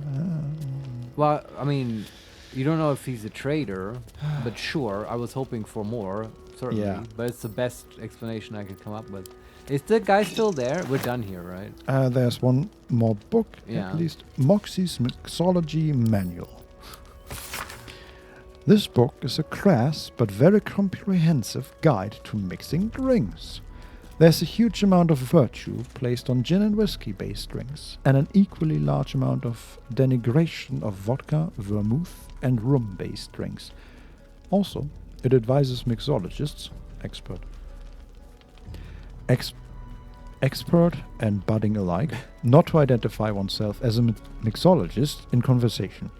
Well, I mean, you don't know if he's a traitor, but sure, I was hoping for more, certainly. Yeah. But it's the best explanation I could come up with. Is the guy still there? We're done here, right? There's one more book, Yeah. at least. Moxie's Mixology Manual. This book is a crass but very comprehensive guide to mixing drinks. There's a huge amount of virtue placed on gin and whiskey-based drinks, and an equally large amount of denigration of vodka, vermouth, and rum-based drinks. Also, it advises mixologists, expert and budding alike, not to identify oneself as a mixologist in conversation.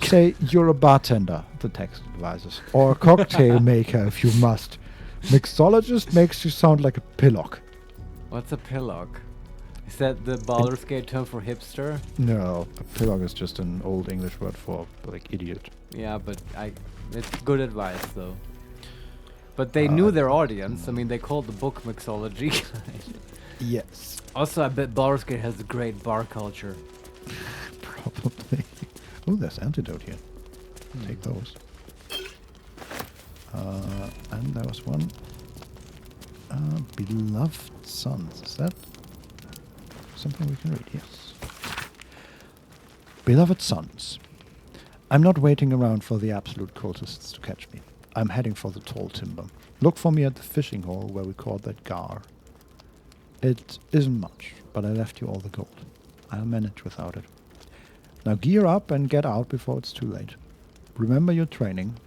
Say you're a bartender, the text advises, or a cocktail maker if you must. Mixologist makes you sound like a pillock. What's a pillock? Is that the Baldur's Gate term for hipster? No, a pillock is just an old English word for, like, idiot. Yeah, but it's good advice, though. But they knew their audience. I mean, they called the book Mixology. Yes. Also, I bet Baldur's Gate has a great bar culture. Probably. Oh, there's antidote here. Take those. And there was one. Beloved Sons. Is that something we can read? Yes. Beloved Sons. I'm not waiting around for the absolute cultists to catch me. I'm heading for the tall timber. Look for me at the fishing hole where we caught that gar. It isn't much, but I left you all the gold. I'll manage without it. Now gear up and get out before it's too late. Remember your training,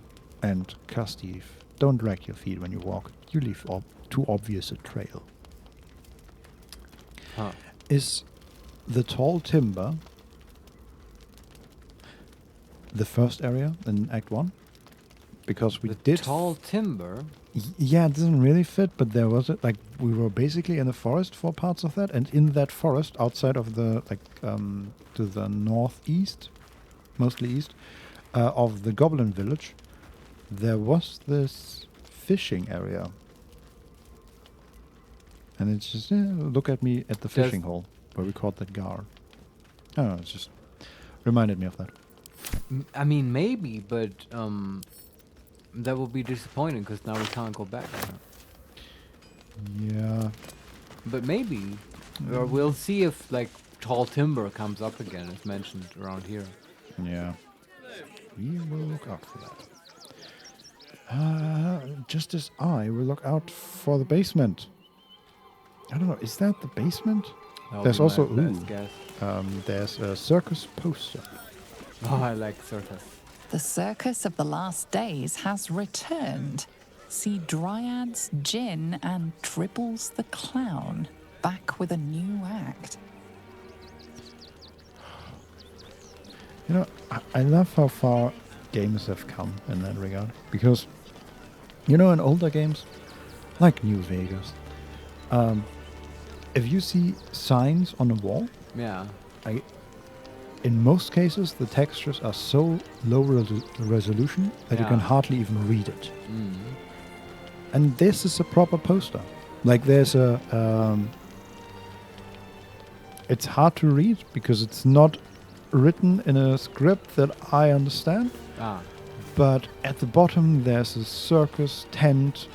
and Castive, don't drag your feet when you walk. You leave too obvious a trail. Huh. Is the tall timber the first area in Act 1? Because we did... Tall timber? Yeah, it doesn't really fit, but there was it. Like, we were basically in the forest for parts of that, and in that forest, outside of the, to the northeast, mostly east, of the Goblin Village, there was this fishing area. And it's just, look at me at the fishing hole, where we caught that gar. I don't know, it just reminded me of that. I mean, maybe, but that would be disappointing because now we can't go back there. Yeah. But maybe. Or we'll see if, like, tall timber comes up again, as mentioned around here. Yeah. We will look out for that. Just as I will look out for the basement. I don't know, is that the basement? There's also, there's a circus poster. Oh, I like circus. The Circus of the Last Days has returned. See Dryads, Jinn, and Dribbles the Clown back with a new act. You know, I love how far games have come in that regard. Because, you know, in older games, like New Vegas, if you see signs on a wall, yeah, in most cases, the textures are so low resolution that you can hardly even read it. Mm. And this is a proper poster. Like, there's a... it's hard to read because it's not written in a script that I understand. But at the bottom, there's a circus tent,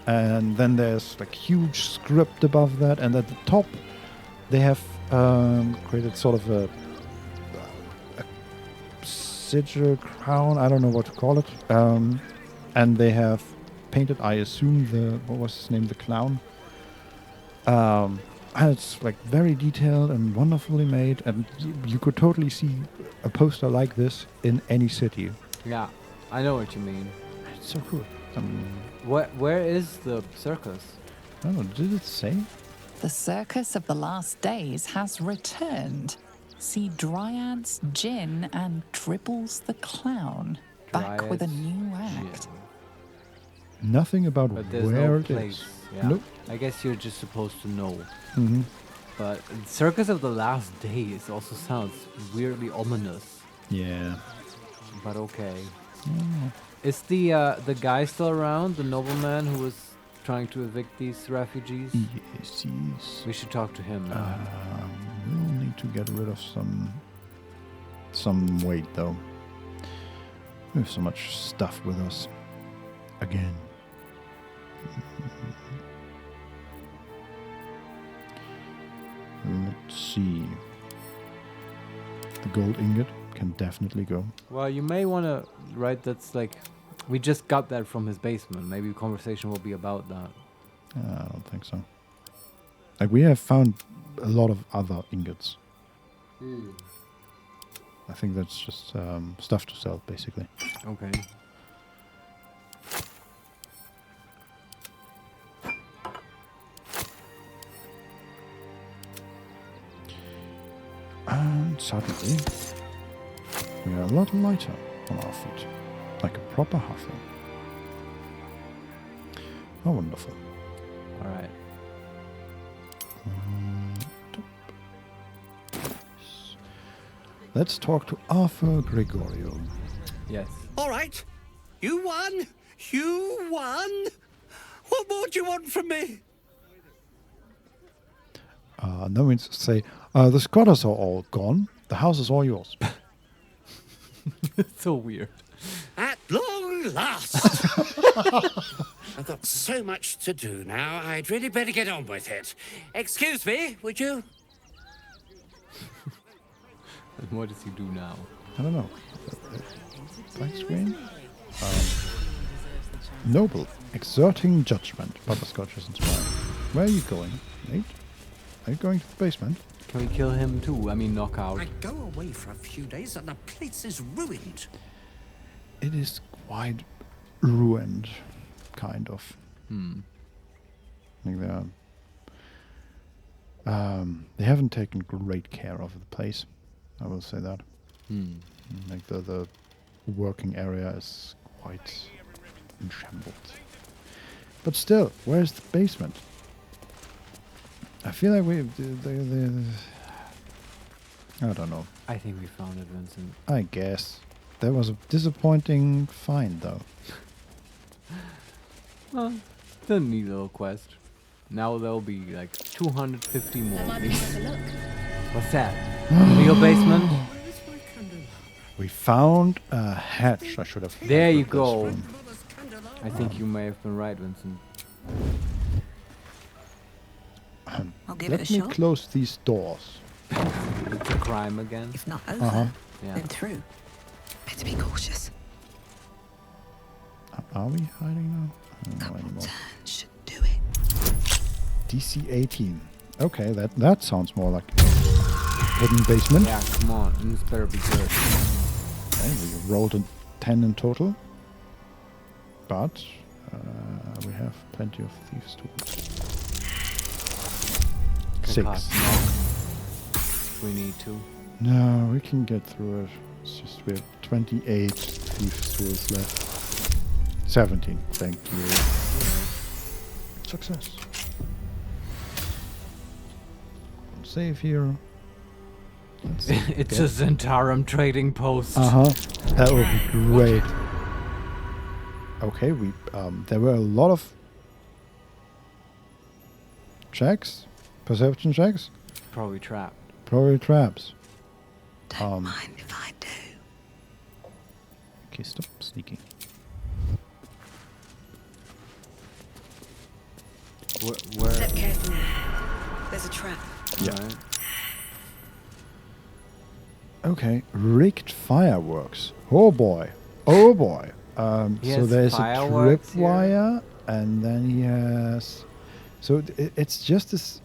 and then there's, like, huge script above that. And at the top, they have created sort of a sigil crown, I don't know what to call it, and they have painted, I assume, what was his name, the clown, and it's like very detailed and wonderfully made, and you could totally see a poster like this in any city. Yeah, I know what you mean. It's so cool. Where is the circus? I don't know, did it say? The Circus of the Last Days has returned. See Dryads, Jinn, and Dribbles the Clown back with a new act. Nothing about where it is. Yeah. Nope. I guess you're just supposed to know. Mm-hmm. But Circus of the Last Days also sounds weirdly ominous. Yeah. But okay. Yeah. Is the guy still around? The nobleman who was trying to evict these refugees? Yes, yes. We should talk to him. We'll need to get rid of some some weight, though. We have so much stuff with us. Again. Let's see. The gold ingot can definitely go. Well, you may want to write that's like, we just got that from his basement. Maybe the conversation will be about that. I don't think so. Like, we have found a lot of other ingots. I think that's just stuff to sell, basically. Okay. And suddenly, we are a lot lighter on our feet, like a proper halfling. How wonderful. All right. Let's talk to Arthur Gregorio. Yes. All right. You won. You won. What more do you want from me? No means to say, the squatters are all gone. The house is all yours. It's so weird. At long last. I've got so much to do now. I'd really better get on with it. Excuse me, would you? And what does he do now? I don't know. Black screen? Noble. Exerting judgment. Butterscotch is inspired. Where are you going, Nate? Are you going to the basement? Can we kill him too? I mean, knock out. I go away for a few days and the place is ruined. It is quite ruined, kind of. I think they haven't taken great care of the place. I will say that. Like the working area is quite in shambles. But still, where's the basement? I feel like I don't know. I think we found it, Vincent. I guess. That was a disappointing find, though. Well, the neat little quest. Now there'll be like 250 more. What's that? Real basement? We found a hatch. I should have. There you go. I think you may have been right, Vincent. I'll give it a Let me shot. close these doors. It's a crime again. If not over, Yeah. then through. Better be cautious. Are we hiding now? I don't know anymore. Should do it. DC 18. Okay, that sounds more like hidden basement. Yeah, come on. This better be good. Okay, we rolled a 10 in total. But we have plenty of thieves' tools. 6. We need to. No, we can get through it. It's just we have 28 thieves' tools left. 17. Thank you. Success. Save here. Let's see. It's a Zentarum trading post. That would be great. Okay, we there were a lot of checks, perception checks. Probably trapped. Probably traps. Don't mind if I do. Okay, stop sneaking. Where? Step carefully. There's a trap. Yeah. Right. Okay, rigged fireworks. Oh boy. Oh boy. So has there's a fireworks tripwire, and then he has. So it's just this,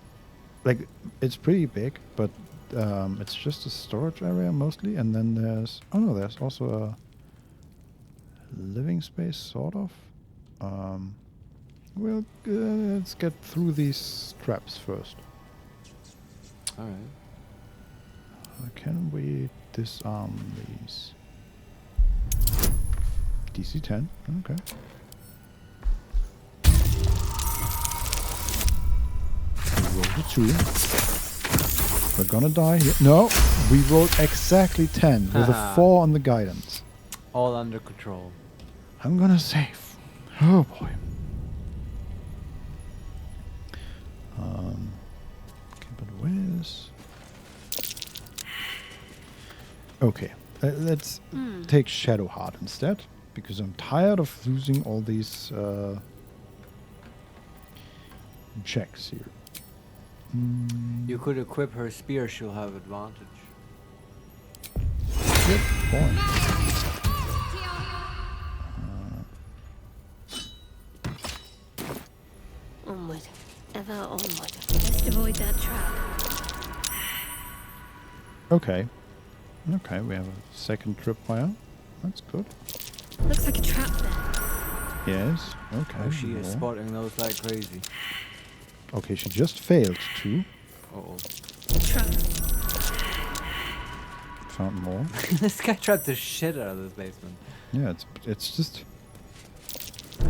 like, it's pretty big, but it's just a storage area mostly, and then there's there's also a living space, sort of. Well, let's get through these traps first. All right. Can we disarm these? DC 10. Okay. We rolled a 2. We're gonna die here. No, we rolled exactly 10 with a 4 on the guidance. All under control. I'm gonna save. Oh boy. Okay, but where's... Okay, Let's take Shadowheart instead, because I'm tired of losing all these checks here. You could equip her spear, she'll have advantage. Good point. Onward. Ever onward. Best avoid that trap. Okay. Okay, we have a second tripwire. That's good. Looks like a trap there. Yes. Okay. Oh, she is more. spotting those like crazy. Okay, she just failed too. Uh-oh. Trap. Found more. This guy trapped the shit out of this basement. Yeah, it's just...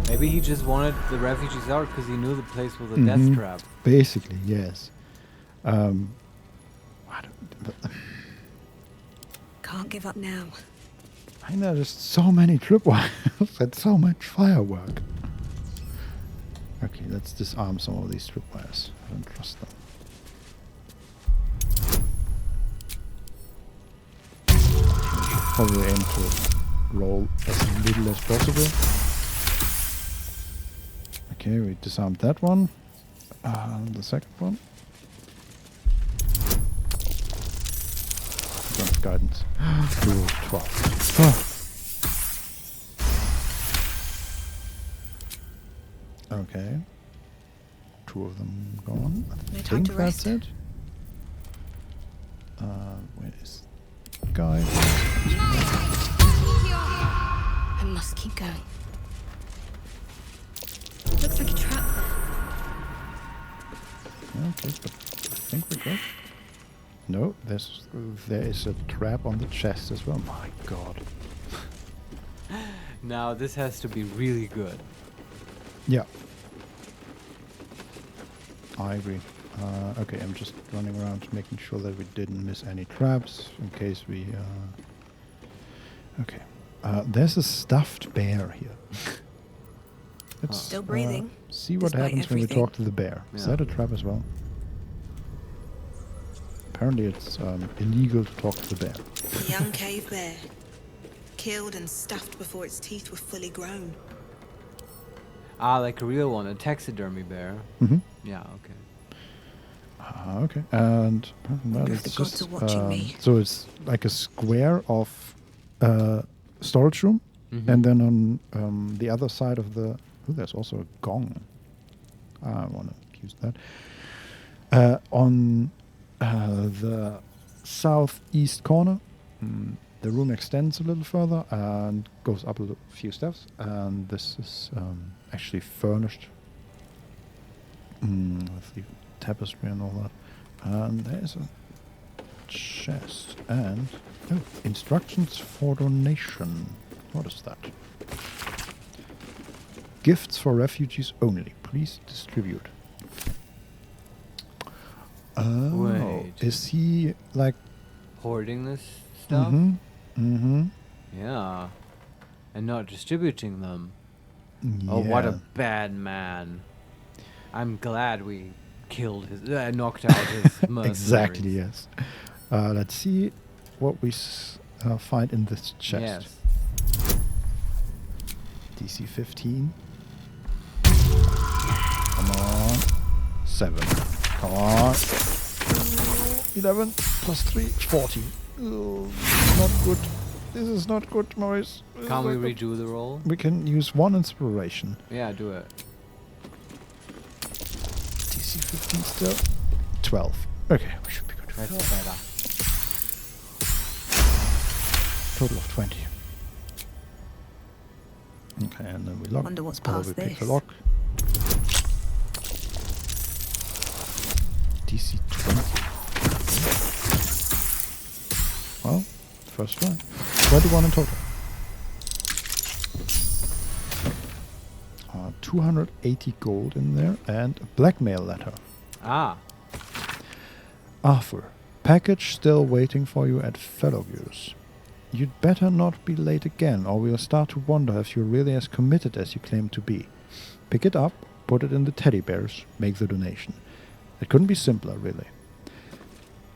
Maybe he just wanted the refugees out because he knew the place was a death trap. Basically, yes. Can't give up now. I know there's so many tripwires and so much firework. Okay, let's disarm some of these tripwires. I don't trust them. Probably aim to roll as little as possible. Okay, we disarmed that one. The second one. Against guidance. 12. Oh. Okay. 2 of them gone. I think that's it. Where is guide? I must keep going. Looks like a trap there. Okay, but I think we're good. No, there is a trap on the chest as well. My god. Now this has to be really good. Yeah. I agree. Okay, I'm just running around making sure that we didn't miss any traps in case we... Okay. There's a stuffed bear here. Let's Still breathing. see what despite happens when we everything. talk to the bear. Is Yeah. that a trap as well? Apparently it's illegal to talk to the bear. A young cave bear. Killed and stuffed before its teeth were fully grown. Ah, like a real one, a taxidermy bear. Mm-hmm. Yeah, okay. Okay, and well, Wonder if it's the gods just, are watching me. so it's like a square of storage room, and then on the other side of the there's also a gong. I want to use that. On the southeast corner, the room extends a little further and goes up a few steps, and this is actually furnished with the tapestry and all that. And there's a chest and instructions for donation. What is that? Gifts for refugees only. Please distribute. Oh, Wait. is he like Hoarding this stuff? Yeah. And not distributing them. Oh, what a Yeah. bad man. I'm glad we killed his, knocked out his mercenaries. Exactly, yes. Let's see what we find in this chest. Yes. DC 15. Come on. 7. Come on. 11 plus 3, 14. Oh, not good. This is not good, Marius. This Can't is we not good. redo the roll? We can use 1 inspiration. Yeah, do it. DC 15 still. 12. Okay, we should be good. That's better. Total of 20. Okay, and then we lock. Wonder what's Probably past pick the this. lock. DC 20. Well, first try. 21 in total. 280 gold in there and a blackmail letter. Ah. Arthur, package still waiting for you at Fellowviews. You'd better not be late again, or we'll start to wonder if you're really as committed as you claim to be. Pick it up, put it in the teddy bears, make the donation. It couldn't be simpler, really.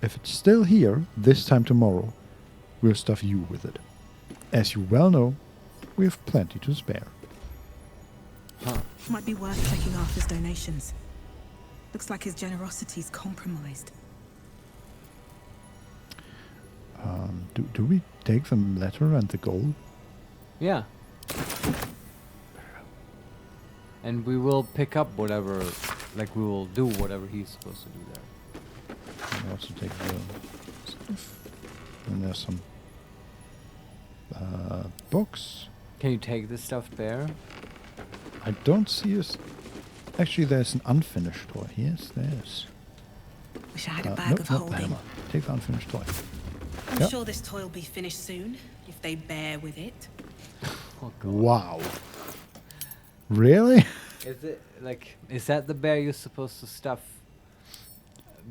If it's still here, this time tomorrow, we'll stuff you with it. As you well know, we have plenty to spare. Might be worth checking Arthur's donations. Looks like his generosity's compromised. Do we take the letter and the gold? Yeah. And we will pick up whatever, like we will do whatever he's supposed to do there. And also take the stuff. And there's some books. Can you take the stuffed bear? I don't see us. Actually, there's an unfinished toy. Yes, there's. Wish I had a bag of holding. Take the unfinished toy. I'm sure this toy will be finished soon, if they bear with it. Oh, God. Wow. Really? Is it like, is that the bear you're supposed to stuff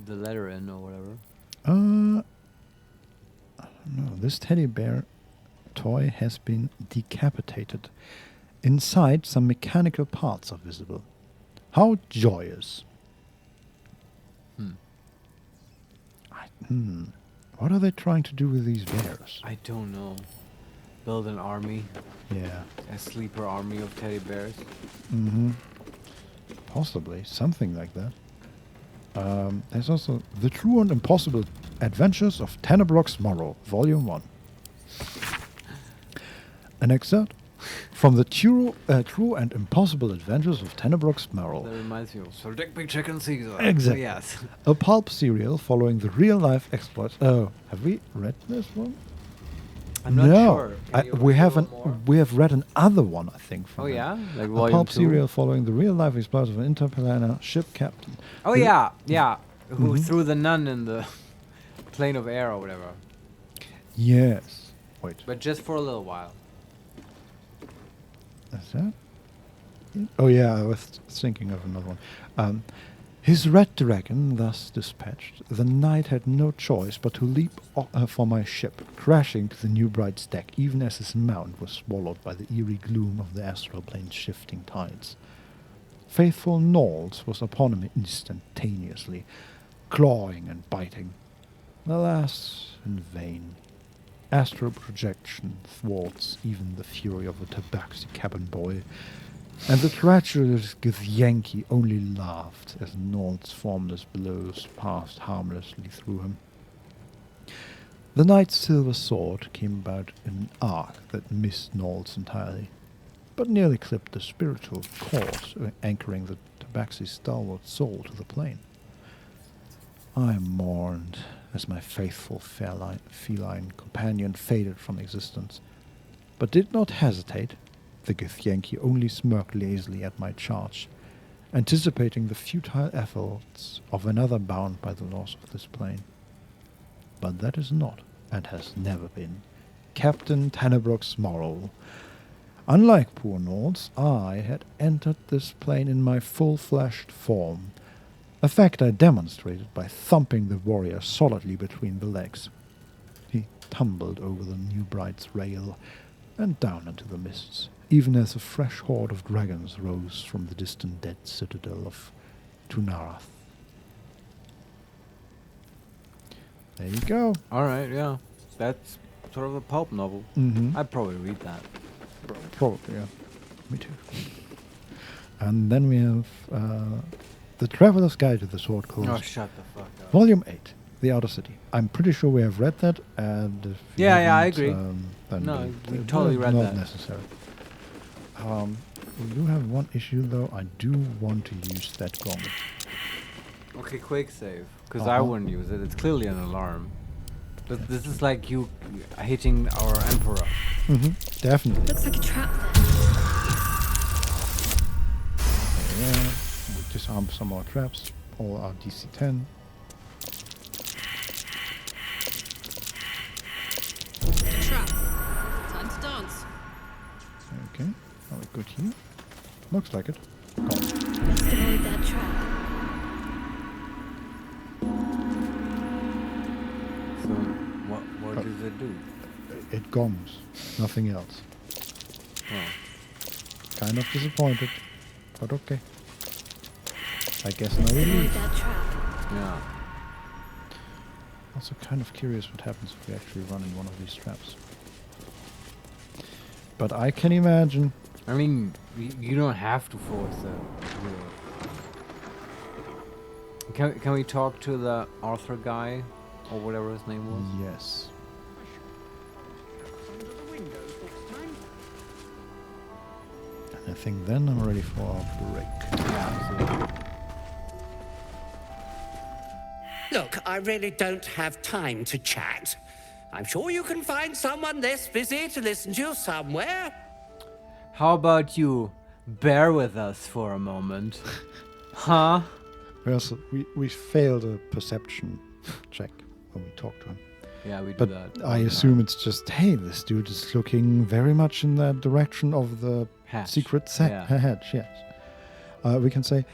the letter in or whatever? No, this teddy bear toy has been decapitated. Inside, some mechanical parts are visible. How joyous. What are they trying to do with these bears? I don't know. Build an army. Yeah. A sleeper army of teddy bears. Possibly. Something like that. There's also The True and Impossible Adventures of Tenebrock's Morrow, Volume 1. An excerpt from The True and Impossible Adventures of Tenebrock's Morrow. That reminds me of Sir Dick Big Chicken Caesar. Exactly. Yes. A pulp serial following the real-life exploits. Oh, have we read this one? I'm not sure. We have read another one, I think. From him. Yeah? Like a pulp serial following the real-life exploits of an interplanar ship captain. Oh, yeah. Who threw the nun in the plane of air or whatever. Yes. Wait. But just for a little while. Is that? Oh yeah, I was thinking of another one. His red dragon thus dispatched, the knight had no choice but to leap for my ship, crashing to the new bride's deck, even as his mount was swallowed by the eerie gloom of the astral plane's shifting tides. Faithful Knowles was upon him instantaneously, clawing and biting. Alas, in vain. Astral projection thwarts even the fury of a tabaxi cabin boy, and the treacherous Githyanki only laughed as Knowles' formless blows passed harmlessly through him. The knight's silver sword came about in an arc that missed Knowles entirely, but nearly clipped the spiritual course anchoring the tabaxi's stalwart soul to the plane. I mourned as my faithful feline companion faded from existence, but did not hesitate. The Githyanki only smirked lazily at my charge, anticipating the futile efforts of another bound by the laws of this plane. But that is not, and has never been, Captain Tenebrock's Morrow. Unlike poor Knowles, I had entered this plane in my full-fleshed form, a fact I demonstrated by thumping the warrior solidly between the legs. He tumbled over the new bride's rail and down into the mists, even as a fresh horde of dragons rose from the distant dead citadel of Tunarath. There you go. Alright, yeah. That's sort of a pulp novel. I'd probably read that. Probably, yeah. Me too. And then we have The Traveler's Guide to the Sword Coast. Oh, shut the fuck up. Volume 8, The Outer City. I'm pretty sure we have read that, and if you I haven't, agree. Then No, we totally read not that. Not necessary. We do have one issue, though. I do want to use that gong. Okay, quick save. Because I wouldn't use it. It's clearly an alarm. But this is like you hitting our emperor. Definitely. Looks like a trap. Yeah, we disarm some more traps. All are DC 10. Trap. Time to dance. Okay, are we good here? Looks like it. Best avoid that trap. So, what does it do? It gongs. Nothing else. Oh. Kind of disappointed, but okay. I guess now we Avoid leave. that trap. Yeah. Also kind of curious what happens if we actually run in one of these traps. But I can imagine... I mean, you don't have to force it. Really. Can we talk to the Arthur guy? Or whatever his name was? Yes. And I think then I'm ready for our break. Yeah, Look, I really don't have time to chat. I'm sure you can find someone less busy to listen to you somewhere. How about you bear with us for a moment? Huh? We failed a perception check when we talked to him. Yeah, we do but that. I assume it's just, hey, this dude is looking very much in that direction of the secret hatch, yes. We can say,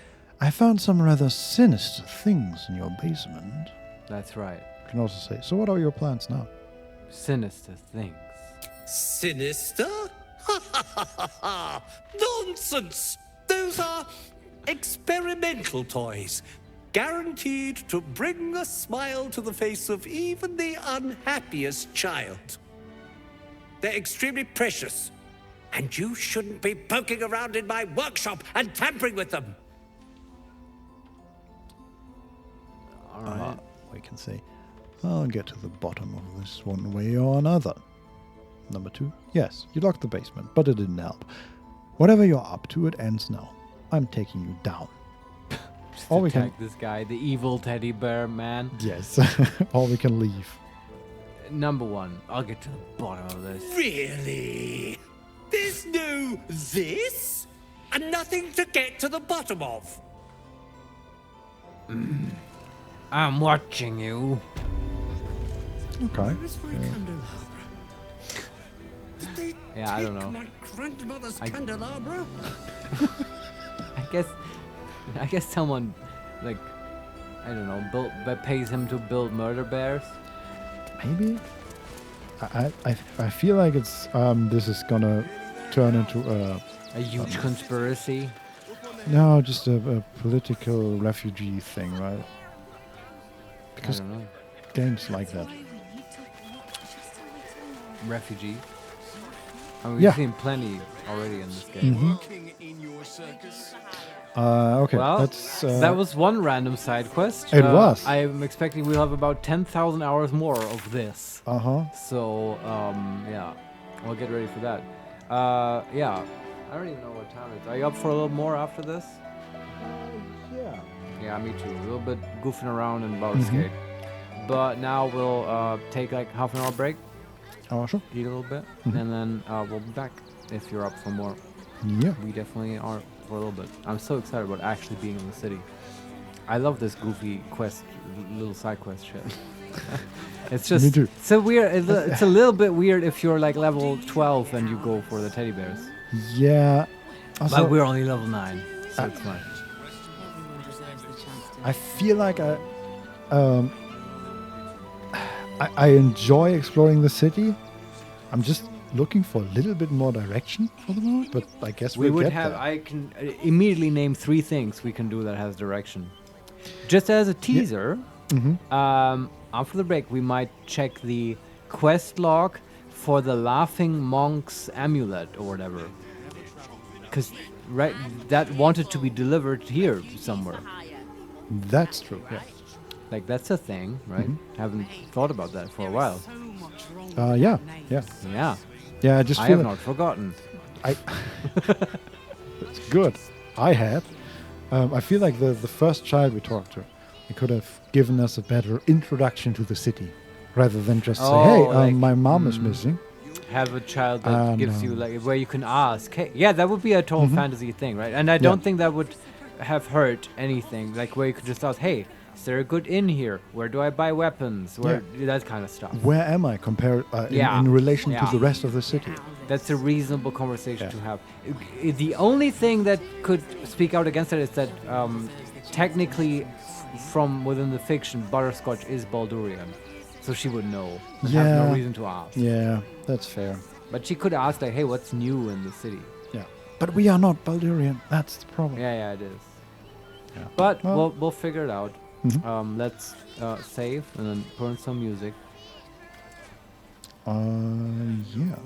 I found some rather sinister things in your basement. That's right. We can also say, so what are your plans now? Sinister things. Sinister? Nonsense! Those are experimental toys, guaranteed to bring a smile to the face of even the unhappiest child. They're extremely precious, and you shouldn't be poking around in my workshop and tampering with them. We can say, I'll get to the bottom of this one way or another. Number 2, yes, you locked the basement, but it didn't help. Whatever you're up to, it ends now. I'm taking you down. Or we can this guy, the evil teddy bear man. Yes, or we can leave. Number 1, I'll get to the bottom of this. Really? There's no this? And nothing to get to the bottom of? I'm watching you. Okay. Yeah, I don't know. My grandmother's candelabra? I guess someone, like, I don't know, pays him to build murder bears. Maybe. I feel like it's this is gonna turn into a huge conspiracy. No, just a political refugee thing, right? Because I don't know. Games like that. Refugee. I mean, we've seen plenty already in this game. Okay, well, that was one random side quest. It was. I'm expecting we'll have about 10,000 hours more of this. So, yeah, we'll get ready for that. Yeah, I don't even know what time it is. Are you up for a little more after this? Yeah. Yeah, me too. A little bit goofing around in Butterscotch. But now we'll take like half an hour break. Oh, sure. Eat a little bit, and then we'll be back if you're up for more. Yeah. We definitely are for a little bit. I'm so excited about actually being in the city. I love this goofy quest, little side quest shit. It's just Me too. so weird. It's a little bit weird if you're like level 12 and you go for the teddy bears. Yeah. Also, but we're only level 9, so it's fine. I feel like I enjoy exploring the city. I'm just looking for a little bit more direction for the moment, but I guess we would get have. there. I can immediately name 3 things we can do that has direction. Just as a teaser, after the break, we might check the quest log for the Laughing Monk's amulet or whatever, because that wanted to be delivered here somewhere. That's true. Yeah. Like that's a thing, right? Haven't thought about that for a while. Yeah. I just I feel have not forgotten. It's good. I had. I feel like the first child we talked to, he could have given us a better introduction to the city, rather than just say, "Hey, like, my mom is missing." Have a child that gives you like where you can ask. Hey, yeah, that would be a total fantasy thing, right? And I don't think that would have hurt anything. Like where you could just ask, "Hey, is there a good inn here? Where do I buy weapons?" Where that kind of stuff. Where am I compared in relation to the rest of the city? That's a reasonable conversation to have. The only thing that could speak out against it is that technically, from within the fiction, Butterscotch is Baldurian, so she would know. Have no reason to ask. Yeah, that's fair. But she could ask like, "Hey, what's new in the city?" Yeah, but we are not Baldurian. That's the problem. Yeah, it is. Yeah. But we'll figure it out. Let's save and then put on some music. Yeah.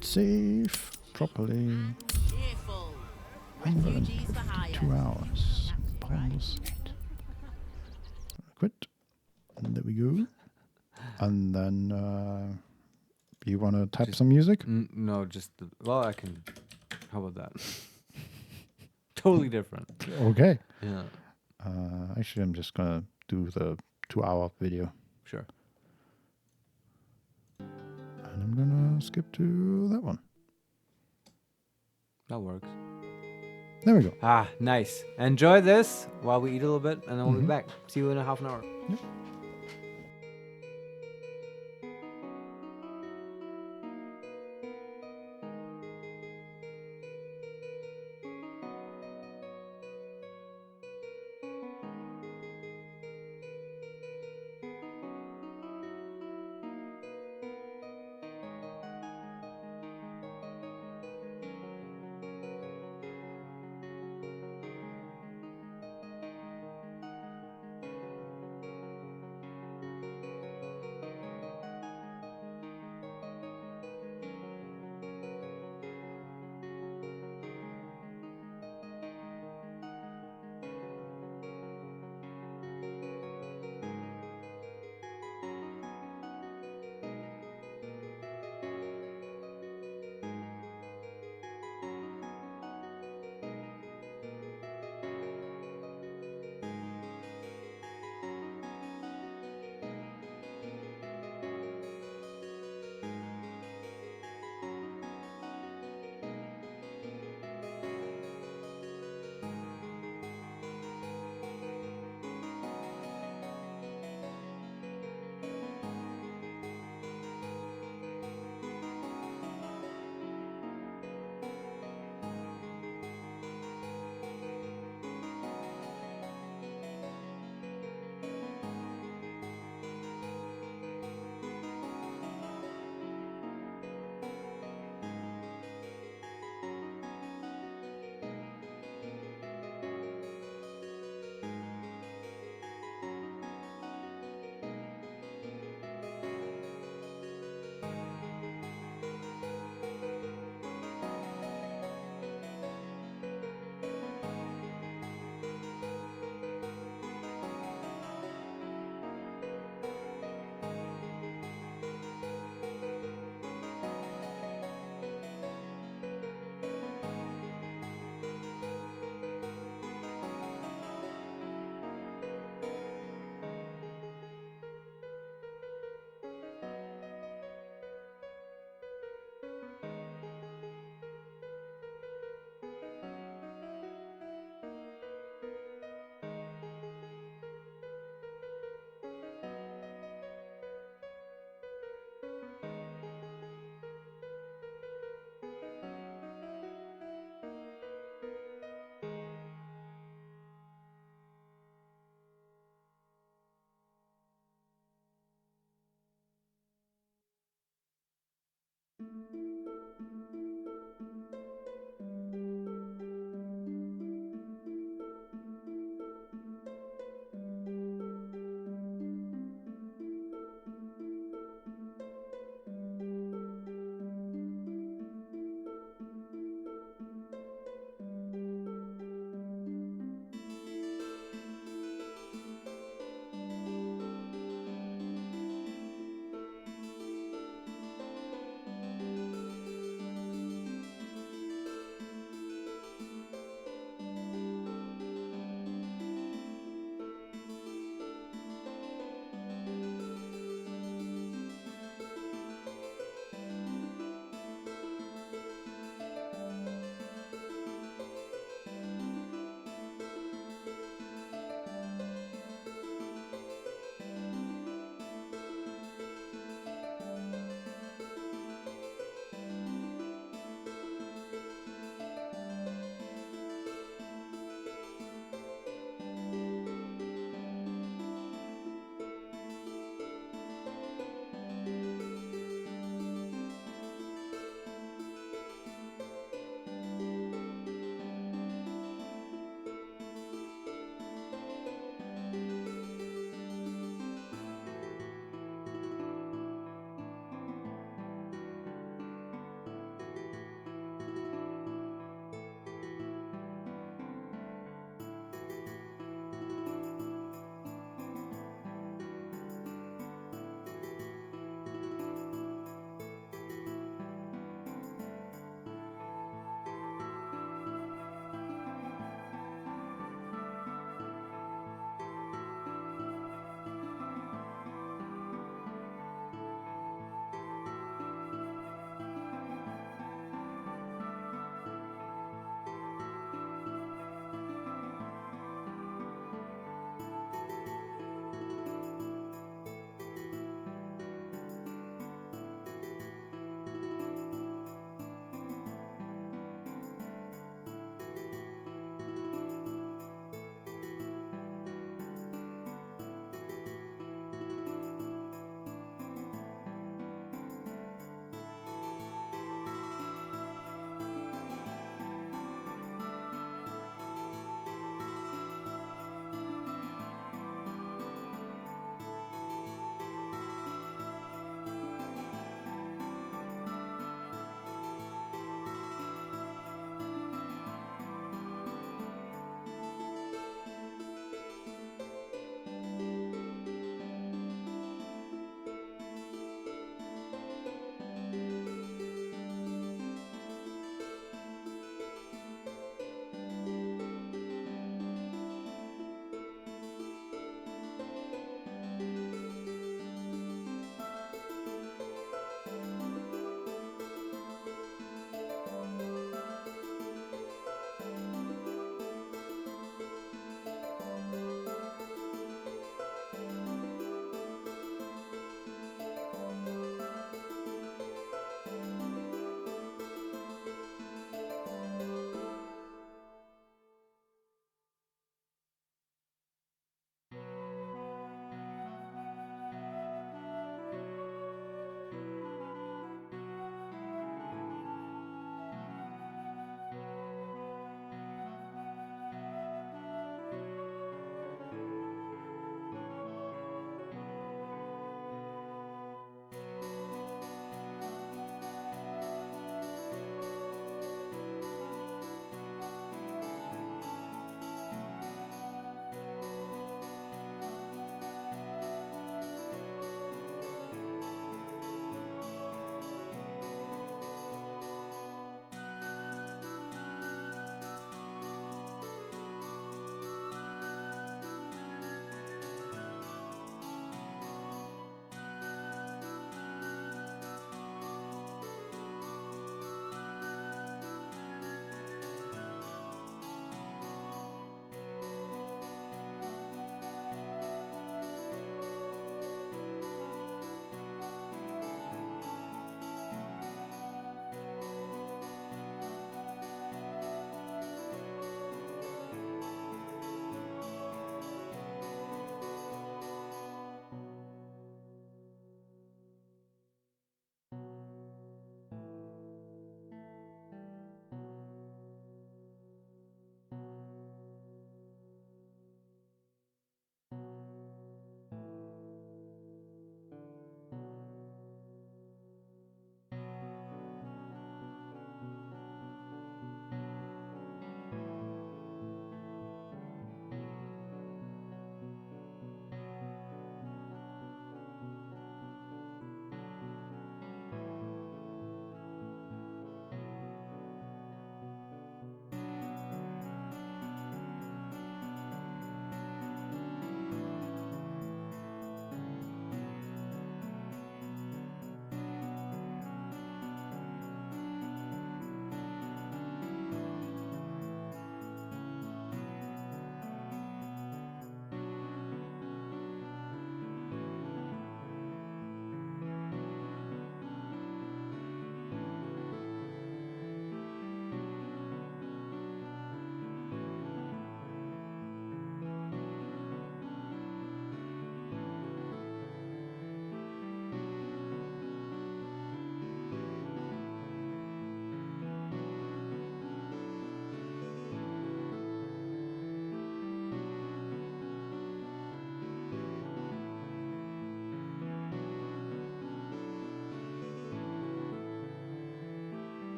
Save properly. 152 hours. Baldur's Gate. Quit. And there we go. And then you want to type some music? No, just well, I can. How about that? Totally different. Okay. Yeah. Actually, I'm just gonna do the 2-hour video. Sure. And I'm gonna skip to that one. That works. There we go. Ah, nice. Enjoy this while we eat a little bit, and then we'll be back. See you in a half an hour. Yep.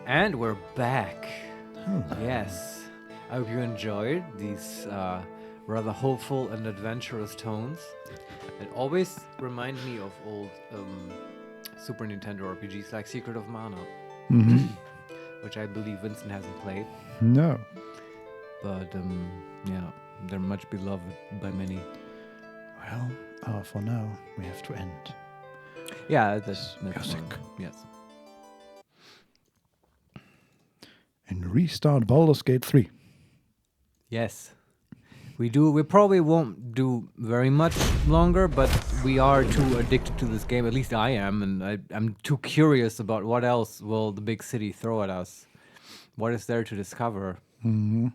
And we're back. Yes. I hope you enjoyed these rather hopeful and adventurous tones. It always remind me of old Super Nintendo RPGs like Secret of Mana, which I believe Vincent hasn't played. No. But yeah, they're much beloved by many. Well, for now, we have to end. Yeah, that's music. Yes. And restart Baldur's Gate 3. Yes. We probably won't do very much longer, but we are too addicted to this game. At least I am, and I'm too curious about what else will the big city throw at us. What is there to discover? Mm-hmm.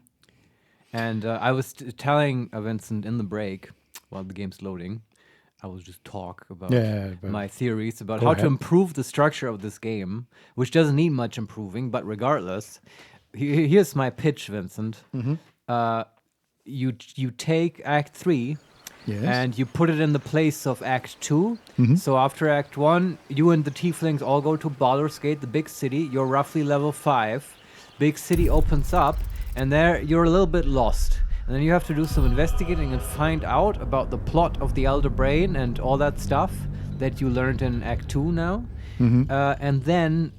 And I was telling Vincent in the break, while the game's loading, I will just talk about my theories about how to improve the structure of this game, which doesn't need much improving, but regardless, here's my pitch, Vincent. You take Act 3 and you put it in the place of Act 2. So after Act 1, you and the tieflings all go to Baldur's Gate, the big city. You're roughly level 5. Big city opens up, and there you're a little bit lost. And then you have to do some investigating and find out about the plot of the Elder Brain and all that stuff that you learned in Act 2 now. And then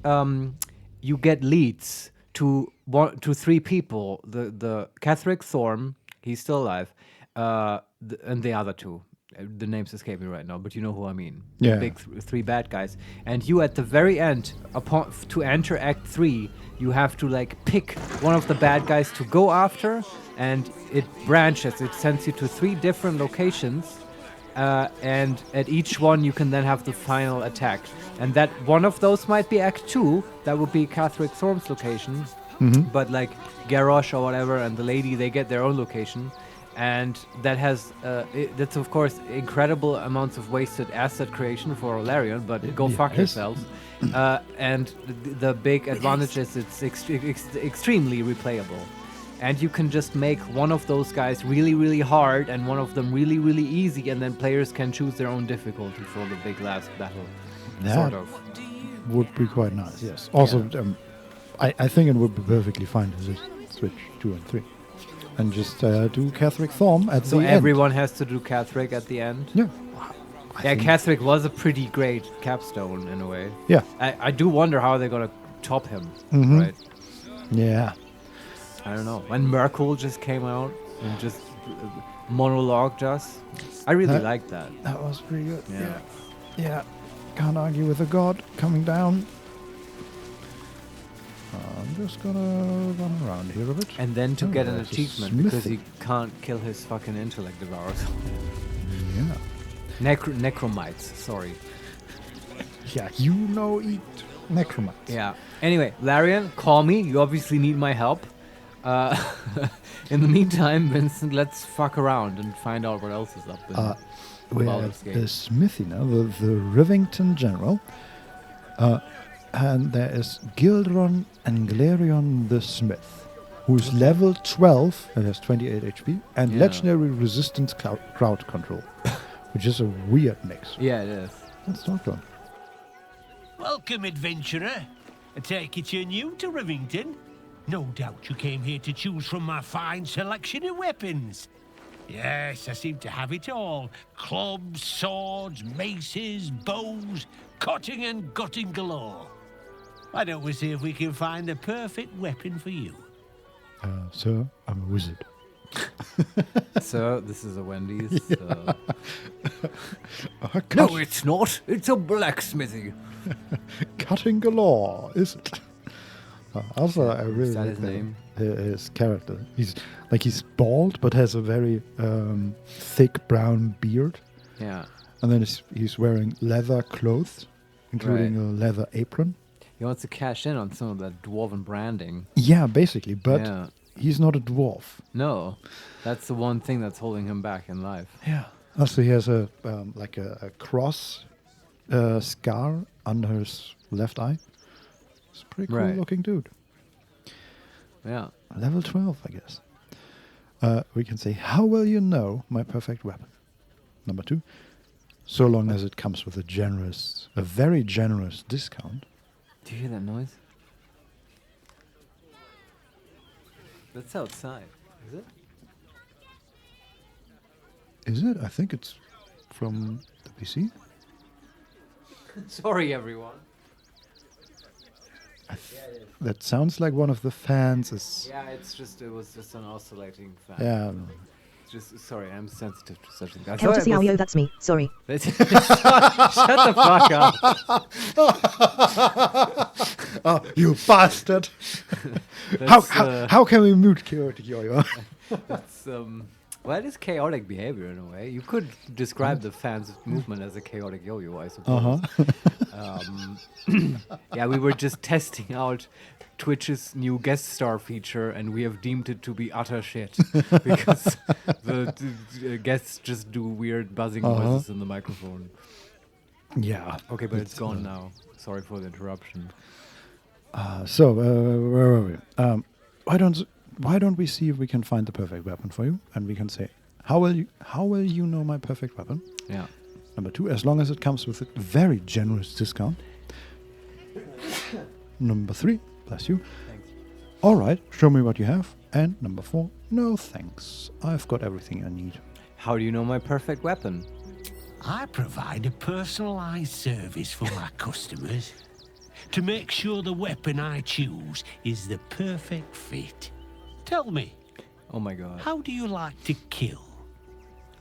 you get leads to 3 people. The Catherick Thorm, he's still alive, and the other 2. The names escape me right now, but you know who I mean. Yeah. The big 3 bad guys. And you, at the very end, to enter Act 3, you have to pick one of the bad guys to go after, and it branches. It sends you to 3 different locations, and at each one you can then have the final attack. And that one of those might be Act 2. That would be Catherick Thorm's location. But Garrosh or whatever and the lady, they get their own location. And that has, that's of course incredible amounts of wasted asset creation for Larian, but go fuck yourselves. And the big advantage is it's extremely replayable. And you can just make one of those guys really, really hard and one of them really, really easy, and then players can choose their own difficulty for the big last battle. That sort of. Would be quite nice, yes. Also, I think it would be perfectly fine to just switch 2 and 3. And just do Catherick Thorm at the end. So everyone has to do Catherick at the end? Yeah. Catherick was a pretty great capstone in a way. Yeah. I do wonder how they're going to top him, right? Yeah. I don't know. When Merkle just came out and just monologued us, I really liked that. That was pretty good. Yeah. Yeah. Can't argue with a god coming down. I'm just gonna run around here a bit. And then to get an achievement because he can't kill his fucking intellect devourers. Yeah. Necromites, sorry. Yeah, eat necromites. Yeah. Anyway, Larian, call me. You obviously need my help. In the meantime, Vincent, let's fuck around and find out what else is up in we're at the smithy now, the Rivington General. And there is Gildron and Galerion the Smith, who's level 12 and has 28 HP, and legendary resistance crowd control, which is a weird mix. Yeah, it is. Let's talk to him. Welcome, adventurer. I take it you're new to Rivington. No doubt you came here to choose from my fine selection of weapons. Yes, I seem to have it all. Clubs, swords, maces, bows, cutting and gutting galore. Why don't we see if we can find the perfect weapon for you? Sir, I'm a wizard. Sir, this is a Wendy's. No, it's not. It's a blacksmithy. Cutting galore, is it? Also, I really like his name? His character. He's bald, but has a very thick brown beard. Yeah. And then he's wearing leather clothes, including a leather apron. He wants to cash in on some of that dwarven branding. Yeah, basically, but he's not a dwarf. No, that's the one thing that's holding him back in life. Yeah. Also, he has a cross scar under his left eye. It's a pretty cool looking dude. Yeah. Level 12, I guess. We can say, how will you know my perfect weapon? Number 2, so long as it comes with a very generous discount. Do you hear that noise? That's outside, is it? Is it? I think it's from the PC. Sorry, everyone. That sounds like one of the fans is. Yeah, it was just an oscillating fan. Yeah. Just sorry, I'm sensitive to such things. Celtic that's me. Sorry. Shut the fuck up. Oh, you bastard! How can we mute chaotic yo-yo? That's well, it is chaotic behavior in a way. You could describe the fans' movement as a chaotic yo-yo, I suppose. Yeah, we were just testing out Twitch's new guest star feature, and we have deemed it to be utter shit because the guests just do weird buzzing noises in the microphone. Yeah. Okay, but it's gone now. Sorry for the interruption. So where were we? Why don't we see if we can find the perfect weapon for you, and we can say, how will you know my perfect weapon? Yeah. Number 2, as long as it comes with a very generous discount. Number 3, bless you. Thanks. All right, show me what you have. And number 4, no thanks. I've got everything I need. How do you know my perfect weapon? I provide a personalized service for my customers to make sure the weapon I choose is the perfect fit. Tell me. Oh my god. How do you like to kill?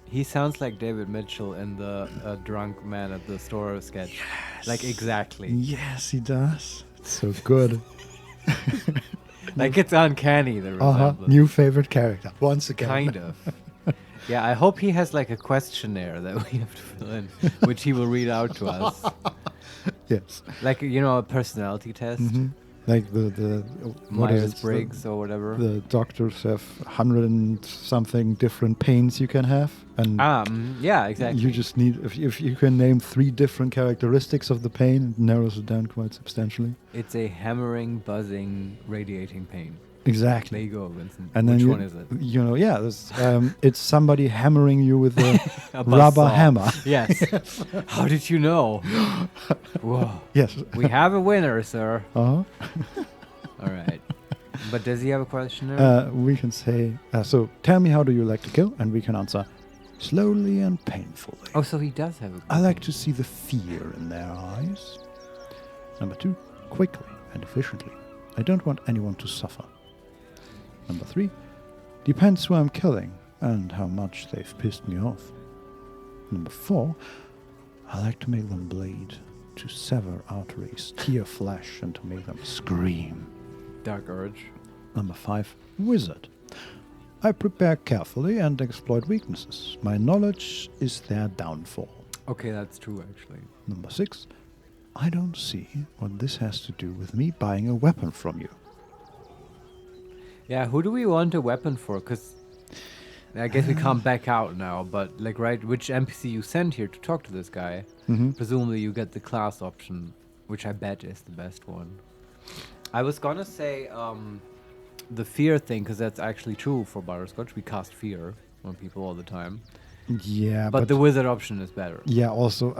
He sounds like David Mitchell in the drunk man at the store sketch. Yes. Like exactly. Yes, he does. It's so good. Like it's uncanny, the resemblance. New favorite character, once again. Kind of. Yeah, I hope he has like a questionnaire that we have to fill in, which he will read out to us. Yes. Like, you know, a personality test. Mm-hmm. Like the Myers-Briggs or whatever. The doctors have 100 and something different pains you can have, and yeah, exactly. You just need if you can name 3 different characteristics of the pain, it narrows it down quite substantially. It's a hammering, buzzing, radiating pain. Exactly. There you go, Vincent. And then Which one is it? You know, yeah, it's somebody hammering you with a rubber hammer. Yes. How did you know? Whoa. Yes. We have a winner, sir. All right. But does he have a question? We can say, so tell me, how do you like to kill? And we can answer, slowly and painfully. Oh, so he does have a... I like to see the fear in their eyes. Number 2, quickly and efficiently. I don't want anyone to suffer. Number 3, depends who I'm killing and how much they've pissed me off. Number 4, I like to make them bleed, to sever arteries, tear flesh, and to make them scream. Dark Urge. Number 5, wizard. I prepare carefully and exploit weaknesses. My knowledge is their downfall. Okay, that's true, actually. Number 6, I don't see what this has to do with me buying a weapon from you. Yeah, who do we want a weapon for? Because I guess we can't back out now, but like, right, which NPC you send here to talk to this guy, presumably you get the class option, which I bet is the best one. I was gonna say the fear thing, because that's actually true for Butterscotch. We cast fear on people all the time. Yeah, but the wizard option is better. Yeah, also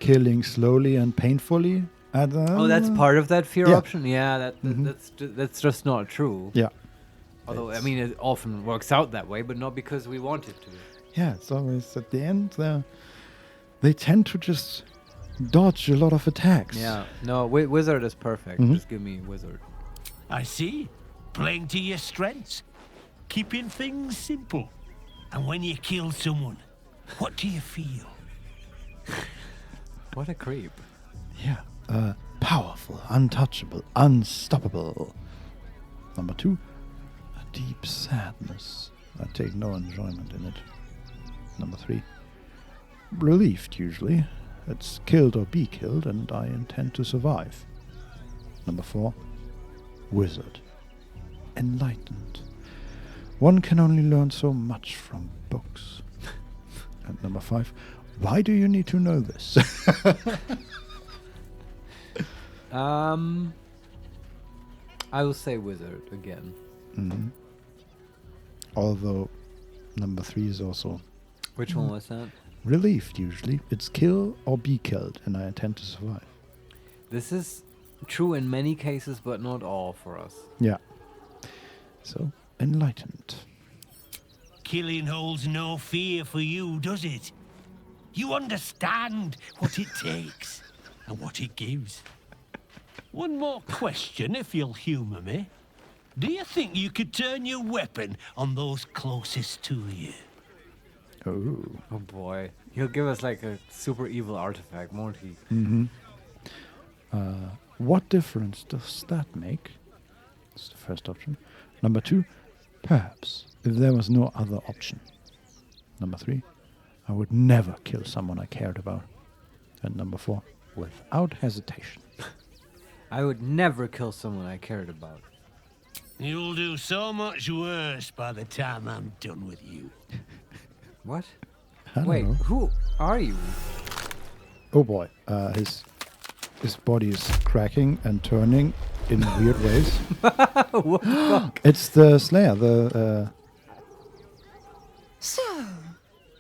killing slowly and painfully. Oh, that's part of that fear option? Yeah, that's just not true. Yeah. Although, I mean, it often works out that way, but not because we want it to. Yeah, it's always at the end, they tend to just dodge a lot of attacks. Yeah, no, wizard is perfect. Just give me wizard. I see. Playing to your strengths. Keeping things simple. And when you kill someone, what do you feel? What a creep. Yeah. Powerful, untouchable, unstoppable. Number 2, a deep sadness. I take no enjoyment in it. Number 3, relieved usually. It's killed or be killed, and I intend to survive. Number 4, wizard. Enlightened. One can only learn so much from books. And number 5, why do you need to know this? I will say wizard again. Mm-hmm. Although number 3 is also... Which one was that? Relieved usually. It's kill or be killed, and I intend to survive. This is true in many cases, but not all for us. Yeah. So, enlightened. Killing holds no fear for you, does it? You understand what it takes and what it gives. One more question, if you'll humour me. Do you think you could turn your weapon on those closest to you? Oh boy. He'll give us like a super evil artifact, won't he? Mm-hmm. What difference does that make? That's the first option. Number 2, perhaps, if there was no other option. Number 3, I would never kill someone I cared about. And number 4, without hesitation. I would never kill someone I cared about. You'll do so much worse by the time I'm done with you. What? I don't Wait, know. who are you? Oh boy, his body is cracking and turning in weird ways. What the fuck? It's the Slayer, the... So,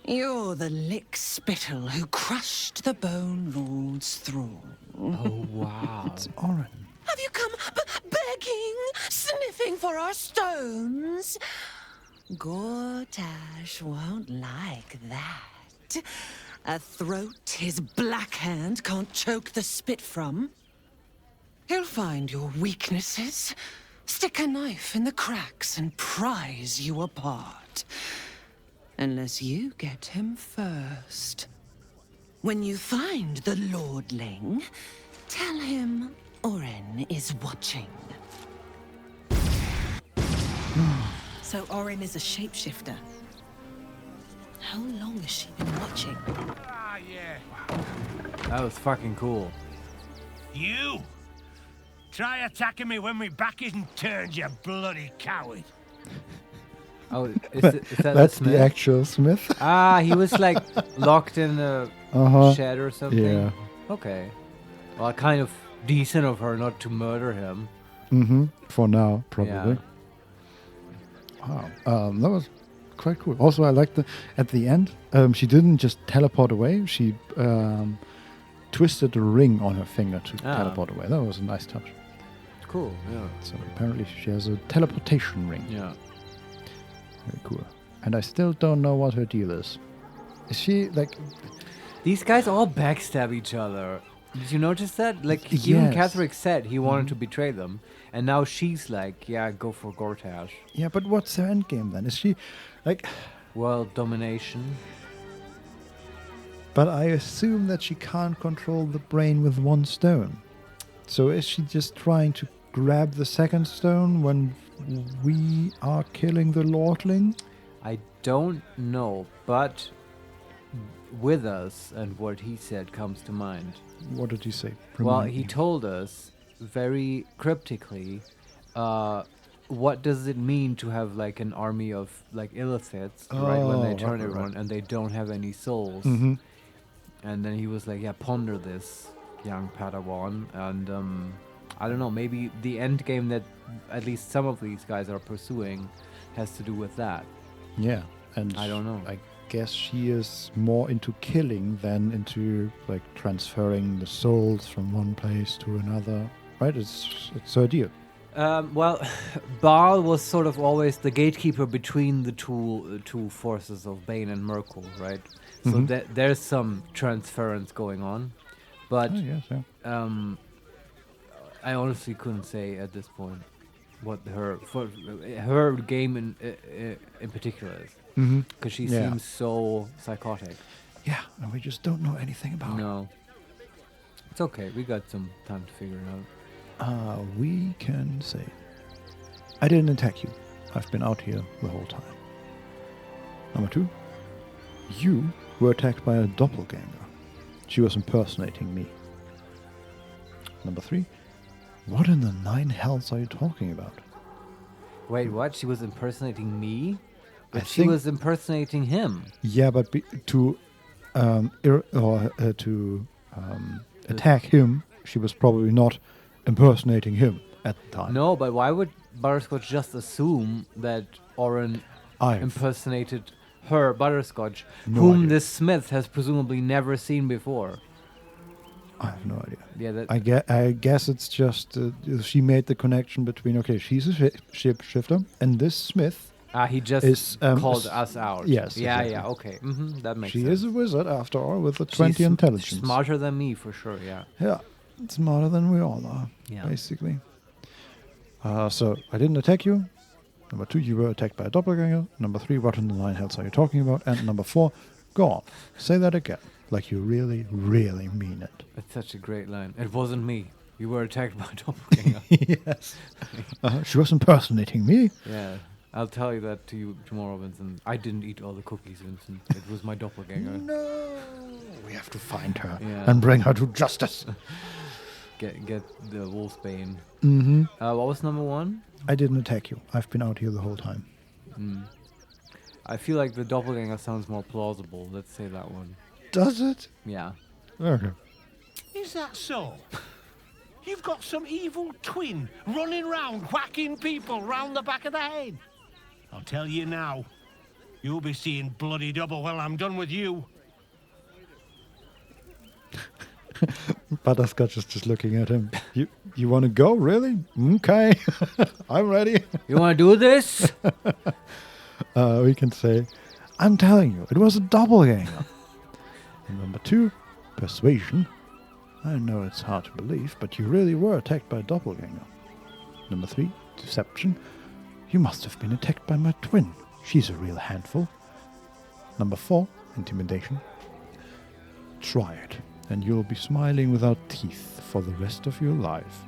you're the lick spittle who crushed the Bone Lord's throne. Oh, wow. It's Oren. Have you come begging, sniffing for our stones? Gortash won't like that. A throat his black hand can't choke the spit from. He'll find your weaknesses, stick a knife in the cracks and prise you apart. Unless you get him first. When you find the Lordling, tell him Oren is watching. So Oren is a shapeshifter. How long has she been watching? Ah, yeah. That was fucking cool. You! Try attacking me when my back isn't turned, you bloody coward. Oh, is that That's Smith? the actual Smith. Ah, he was like locked in a shed or something. Yeah. Okay. Well, kind of decent of her not to murder him. Mm-hmm. For now, probably. Yeah. Wow. That was quite cool. Also, I liked at the end, she didn't just teleport away. She twisted a ring on her finger to teleport away. That was a nice touch. Cool, yeah. So apparently she has a teleportation ring. Yeah. Very cool. And I still don't know what her deal is. Is she like... These guys all backstab each other. Did you notice that? Like, even Yes. Catherick said he wanted to betray them. And now she's like, yeah, go for Gortash. Yeah, but what's her endgame then? Is she like... World domination. But I assume that she can't control the brain with one stone. So is she just trying to grab the second stone when we are killing the Lordling? I don't know, but with us and what he said comes to mind. What did he say? Well, Remind he me. told us very cryptically, what does it mean to have like an army of like illithids, right, when they turn everyone and they don't have any souls. Mhm. And then he was like, yeah, ponder this, young Padawan. And I don't know, maybe the end game that at least some of these guys are pursuing has to do with that. Yeah, and I don't know. I guess she is more into killing than into like transferring the souls from one place to another. Right? It's her deal. Well, Baal was sort of always the gatekeeper between the two forces of Bane and Merkul, right? So Mhm. there's some transference going on, but Oh, yes, yeah. I honestly couldn't say at this point what her game in particular is, because she Yeah. seems so psychotic. Yeah, and we just don't know anything about her. No, it's okay. We got some time to figure it out. We can say, I didn't attack you. I've been out here the whole time. Number 2, you were attacked by a doppelganger. She was impersonating me. Number 3, what in the 9 hells are you talking about? Wait, what? She was impersonating me? I But she think- was impersonating him. Yeah, but to attack him, she was probably not impersonating him at the time. No, but why would Butterscotch just assume that Oren impersonated her, Butterscotch, No whom idea. this Smith has presumably never seen before? I have no idea. Yeah, I guess it's just she made the connection between, okay, she's a shapeshifter, and this smith he just is, called us out. Yes. Yeah, exactly. yeah, okay. That makes She sense. is a wizard, after all, with a 20 intelligence. Smarter than me, for sure, yeah. Yeah, smarter than we all are, basically. So, I didn't attack you. Number 2, you were attacked by a doppelganger. Number 3, what in the nine hells are you talking about? And number 4, go on, say that again. Like you really, really mean it. That's such a great line. It wasn't me. You were attacked by a doppelganger. Yes. She was impersonating me. Yeah. I'll tell you that to you tomorrow, Vincent. I didn't eat all the cookies, Vincent. It was my doppelganger. No. We have to find her Yeah. and bring her to justice. Get the wolfsbane. Mm-hmm. What was number 1? I didn't attack you. I've been out here the whole time. I feel like the doppelganger sounds more plausible. Let's say that one. Does it? Yeah. Okay. Is that so? You've got some evil twin running round whacking people round the back of the head. I'll tell you now, you'll be seeing bloody double when I'm done with you. Butterscotch is just looking at him. You want to go, really? Okay. I'm ready. You want to do this? We can say, I'm telling you, it was a doppelganger. And number 2, persuasion. I know it's hard to believe, but you really were attacked by a doppelganger. Number 3, deception. You must have been attacked by my twin. She's a real handful. Number 4, intimidation. Try it, and you'll be smiling without teeth for the rest of your life.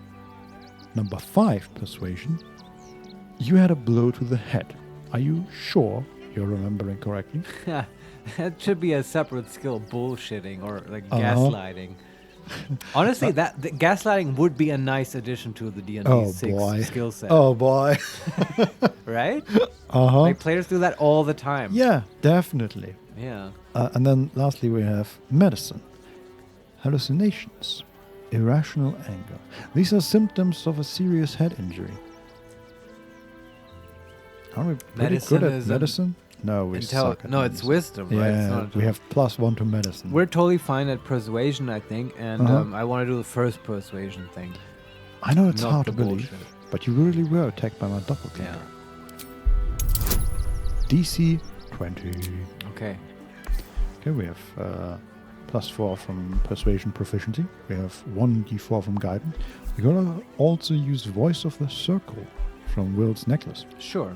Number 5, persuasion. You had a blow to the head. Are you sure you're remembering correctly? That should be a separate skill, bullshitting or like gaslighting. Honestly, the gaslighting would be a nice addition to the D&D 6 skill set. Oh boy. Right? Like players do that all the time. Yeah, definitely. Yeah. And then lastly we have medicine. Hallucinations. Irrational anger. These are symptoms of a serious head injury. Are we pretty good at medicine? No, we suck at No, it's wisdom, right? Yeah, it's not we have +1 to medicine. We're totally fine at persuasion, I think, and I want to do the first persuasion thing. I know it's not hard the to believe, but you really were attacked by my doppelganger. Yeah. DC 20. Okay. Okay, we have +4 from persuasion proficiency. We have 1d4 from guidance. We're gonna also use voice of the circle from Will's necklace. Sure.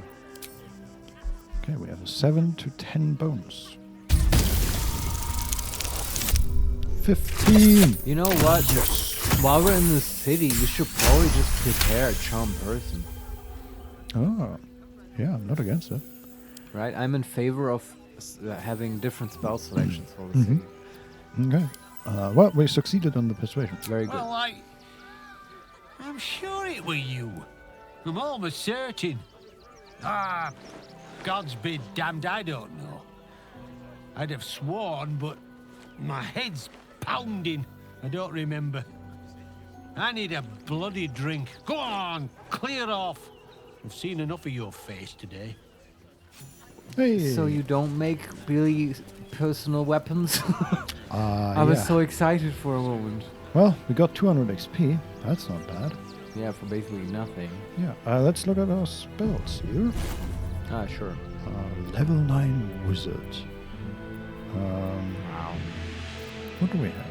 Okay, we have a 7 to 10 bonus. 15. You know what? While we're in the city, you should probably just prepare a charm person. Oh, yeah, I'm not against it. Right? I'm in favor of having different spell selections for the city. Okay. Well, we succeeded on the persuasion. Very good. Well, I'm sure it were you. I'm almost certain. God's be damned, I don't know. I'd have sworn, but my head's pounding. I don't remember. I need a bloody drink. Go on, clear off. I've seen enough of your face today. Hey. So you don't make really personal weapons? I yeah. was so excited for a moment. Well, we got 200 XP. That's not bad. Yeah, for basically nothing. Yeah, let's look at our spells here. Sure. Level 9 wizard. Wow. What do we have?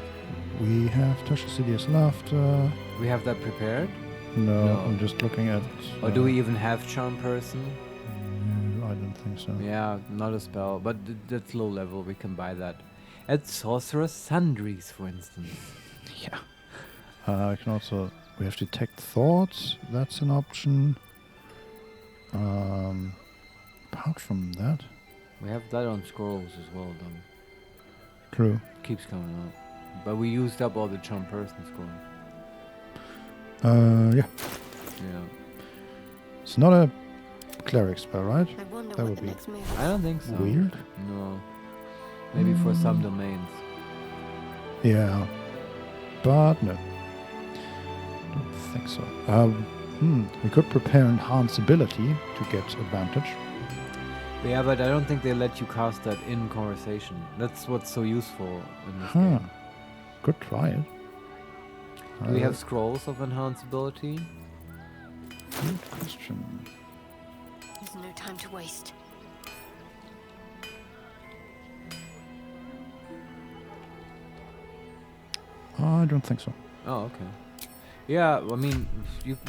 We have Touch the City's Laughter. We have that prepared? No, I'm just looking at... Or do we even have Charm Person? I don't think so. Yeah, not a spell, but that's low level. We can buy that. At Sorcerer's Sundries, for instance. Yeah. I can also... We have Detect Thoughts. That's an option. Apart from that... We have that on scrolls as well, though. True. Keeps coming up. But we used up all the Charm Person scrolls. Yeah. Yeah. It's not a cleric spell, right? I wonder That what would the be next move I don't think so. weird. No. Maybe for some domains. Yeah. But no. Don't think so. We could prepare Enhance Ability to get advantage. Yeah, but I don't think they let you cast that in conversation. That's what's so useful in this game. Could try it. Do we have scrolls of enhanceability? Good question. There's no time to waste. I don't think so. Oh, okay. Yeah, I mean,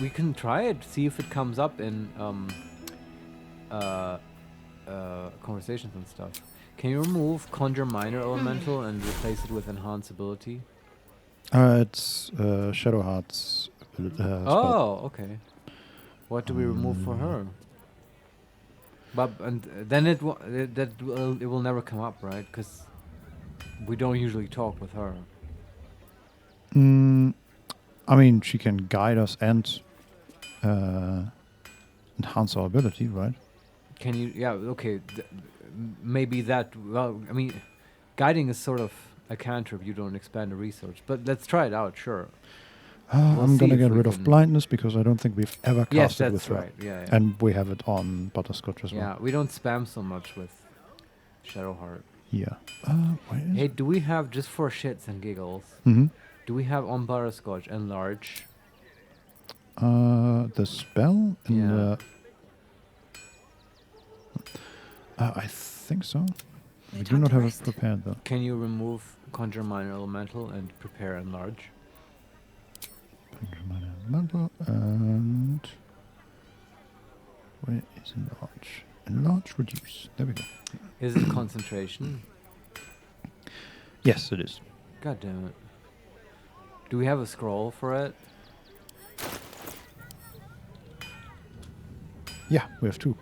we can try it, see if it comes up in conversations and stuff. Can you remove Conjure Minor Elemental and replace it with Enhanceability? It's Shadowheart's spell. Oh, okay. What do we remove for her? But and then it will never come up, right? Because we don't usually talk with her. I mean, she can guide us and enhance our ability, right? Can you? Yeah. Okay. Maybe that. Well, I mean, guiding is sort of a cantrip. You don't expand a resource, but let's try it out. Sure. I'm gonna get rid of blindness because I don't think we've ever cast it with her. Right. Yeah, yeah. And we have it on Butterscotch as well. Yeah, we don't spam so much with Shadowheart. Yeah. Hey, do we have, just for shits and giggles, do we have on Butterscotch enlarge? The spell in the. I think so. We do not have it prepared though. Can you remove Conjure Minor Elemental and prepare enlarge? Conjure Minor Elemental and where is enlarge? Enlarge, reduce. There we go. Is it concentration? Yes, it is. God damn it. Do we have a scroll for it? Yeah, we have 2.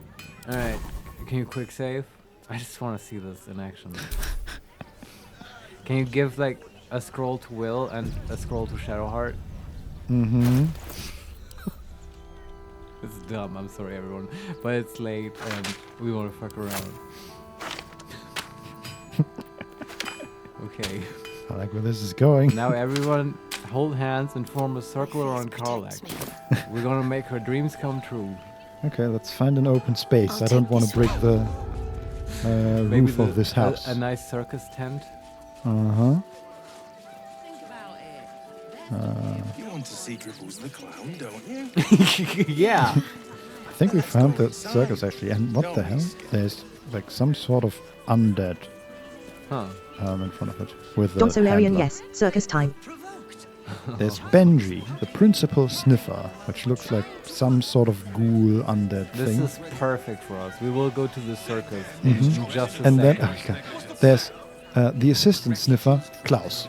Alright. Can you quick save? I just want to see this in action. Can you give like a scroll to Will and a scroll to Shadowheart? It's dumb, I'm sorry everyone. But it's late and we want to fuck around. Okay. I like where this is going. Now everyone hold hands and form a circle around Karlach. We're gonna make her dreams come true. Okay, let's find an open space. I don't want to break the roof of this house. A nice circus tent. You want to see Dribbles the Clown, don't you? Yeah. I think we found the circus actually, and what the hell? There's like some sort of undead in front of it. With Don the Solarian, handler. yes, circus time. There's Benji, the principal sniffer, which looks like some sort of ghoul undead thing. This is perfect for us. We will go to the circus in just a And then second. there's the assistant sniffer, Klaus.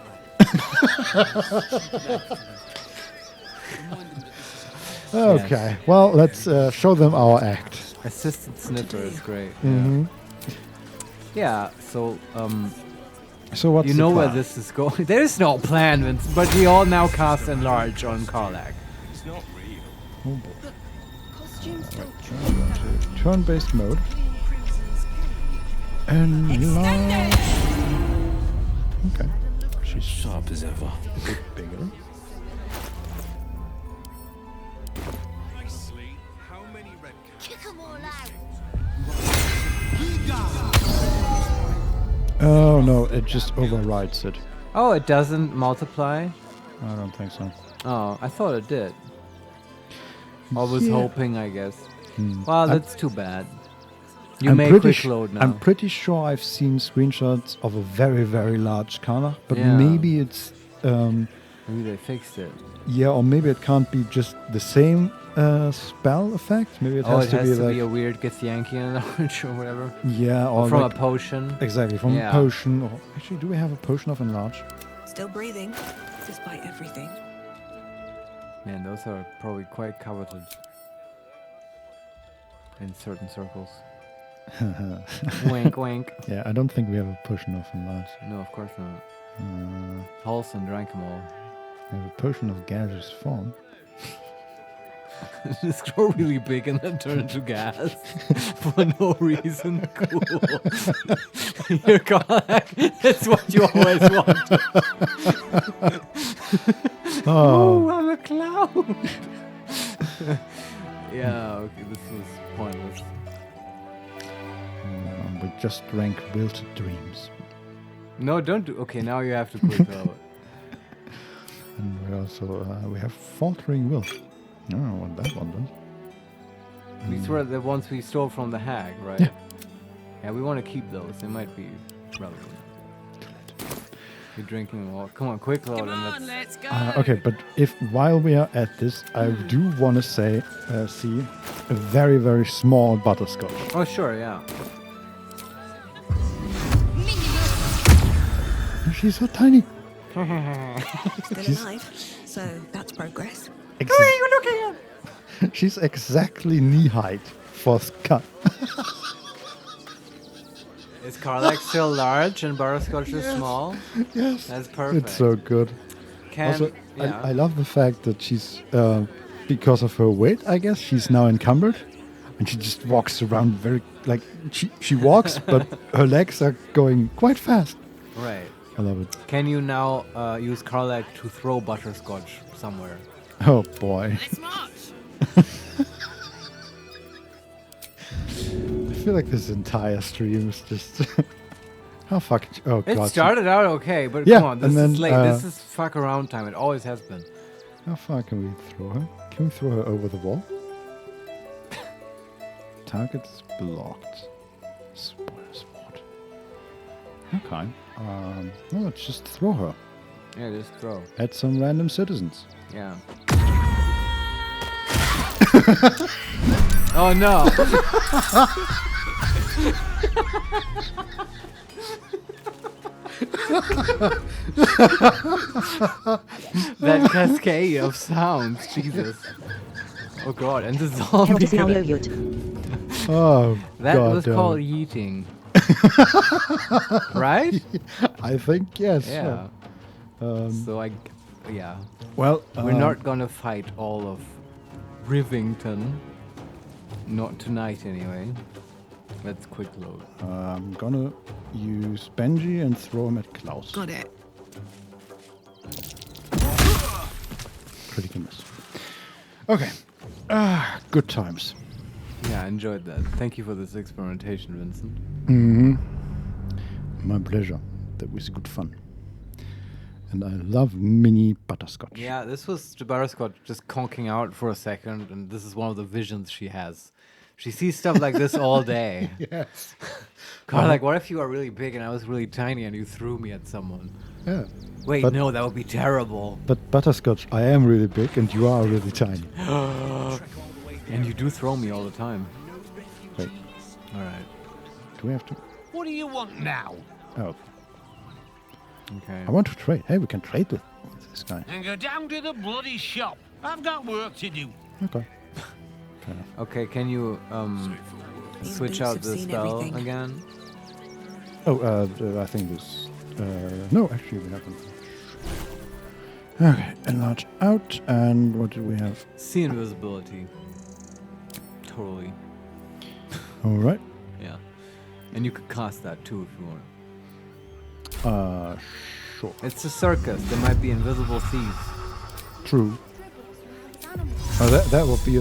Okay, well, let's show them our act. Assistant sniffer is great. Yeah, so so what's you the know where plan? this is going. There is no plan, Vince, but we all now cast enlarge on Karlach. It's not real. Oh boy. Turn-based mode. Enlarge. Okay. She's sharp as ever. A bit bigger. Oh no, it just overrides it. Oh, it doesn't multiply? I don't think so. Oh, I thought it did. I was Yeah. hoping, I guess. Well, that's too bad. You I'm may pretty quick load now. I'm pretty sure I've seen screenshots of a very, very large Karlach, but Yeah. maybe it's maybe they fixed it. yeah, or maybe it can't be just the same spell effect. Maybe it Oh, has it to has be to like be a weird Githyanki enlarge or whatever. yeah, or from like, a potion. Exactly, from Yeah. a potion. Or actually, do we have a potion of enlarge? Still breathing, despite everything. Man, those are probably quite coveted in certain circles. Wink, wink. Yeah, I don't think we have a potion of enlarge. No, of course not. Halson drank them all. We have a potion of gaseous form. Just grow really big and then turn into gas for no reason. Cool. Here, Karlach. That's what you always want. Oh. I'm a clown. Yeah, okay, this was pointless. We just drank wilted dreams. No, don't do. Okay, now you have to quick load. And we also we have faltering will. I don't know what that one does. These were the ones we stole from the hag, right? Yeah. Yeah, we want to keep those. They might be relevant. You're drinking water. Come on, quick load. Let's go. Okay, but if while we are at this, I do want to say, see a very, very small butterscotch. Oh, sure, yeah. She's so tiny. Still alive, so that's progress. Who are you looking at? She's exactly knee height for Scott. Is Karlak still large and Butterscotch is small? Yes. That's perfect. It's so good. Also, I love the fact that she's, because of her weight, I guess, she's now encumbered. And she just walks around very, like, she walks, but her legs are going quite fast. Right. I love it. Can you now use Karlak to throw Butterscotch somewhere? Oh, boy. I feel like this entire stream is just... How fucking... Oh, God. It started out okay, but yeah, come on, this is late. This is fuck around time. It always has been. How far can we throw her? Can we throw her over the wall? Target's blocked. Spoiler spot. Okay. Well, let's just throw her. Yeah, just throw. At some random citizens. Yeah. Oh no! That cascade of sounds, Jesus. Oh god, and the zombie. Oh, that god was damn called it. yeeting. Right? I think yes. Yeah. Yeah. Well, we're not gonna fight all of Rivington. Not tonight, anyway. Let's quick load. I'm gonna use Benji and throw him at Klaus. Got it. Critical miss. Okay. Good times. Yeah, I enjoyed that. Thank you for this experimentation, Vincent. My pleasure. That was good fun. And I love mini Butterscotch. Yeah, this was the Butterscotch just conking out for a second, and this is one of the visions she has. She sees stuff like this all day. Yes. God, like, what if you are really big and I was really tiny and you threw me at someone? Yeah. Wait, But- no, that would be terrible. But Butterscotch, I am really big and you are really tiny. And you do throw me all the time. Wait, Alright. do we have to? What do you want now? Oh, Okay. I want to trade. Hey, we can trade with this guy. And go down to the bloody shop. I've got work to do. Okay. Okay, can you switch out the spell again? Oh, I think this. No, actually, we haven't. Okay, enlarge out, and what do we have? See invisibility. Totally. All right. Yeah. And you could cast that too if you want. Sure. It's a circus. There might be invisible thieves. True. Oh, that would be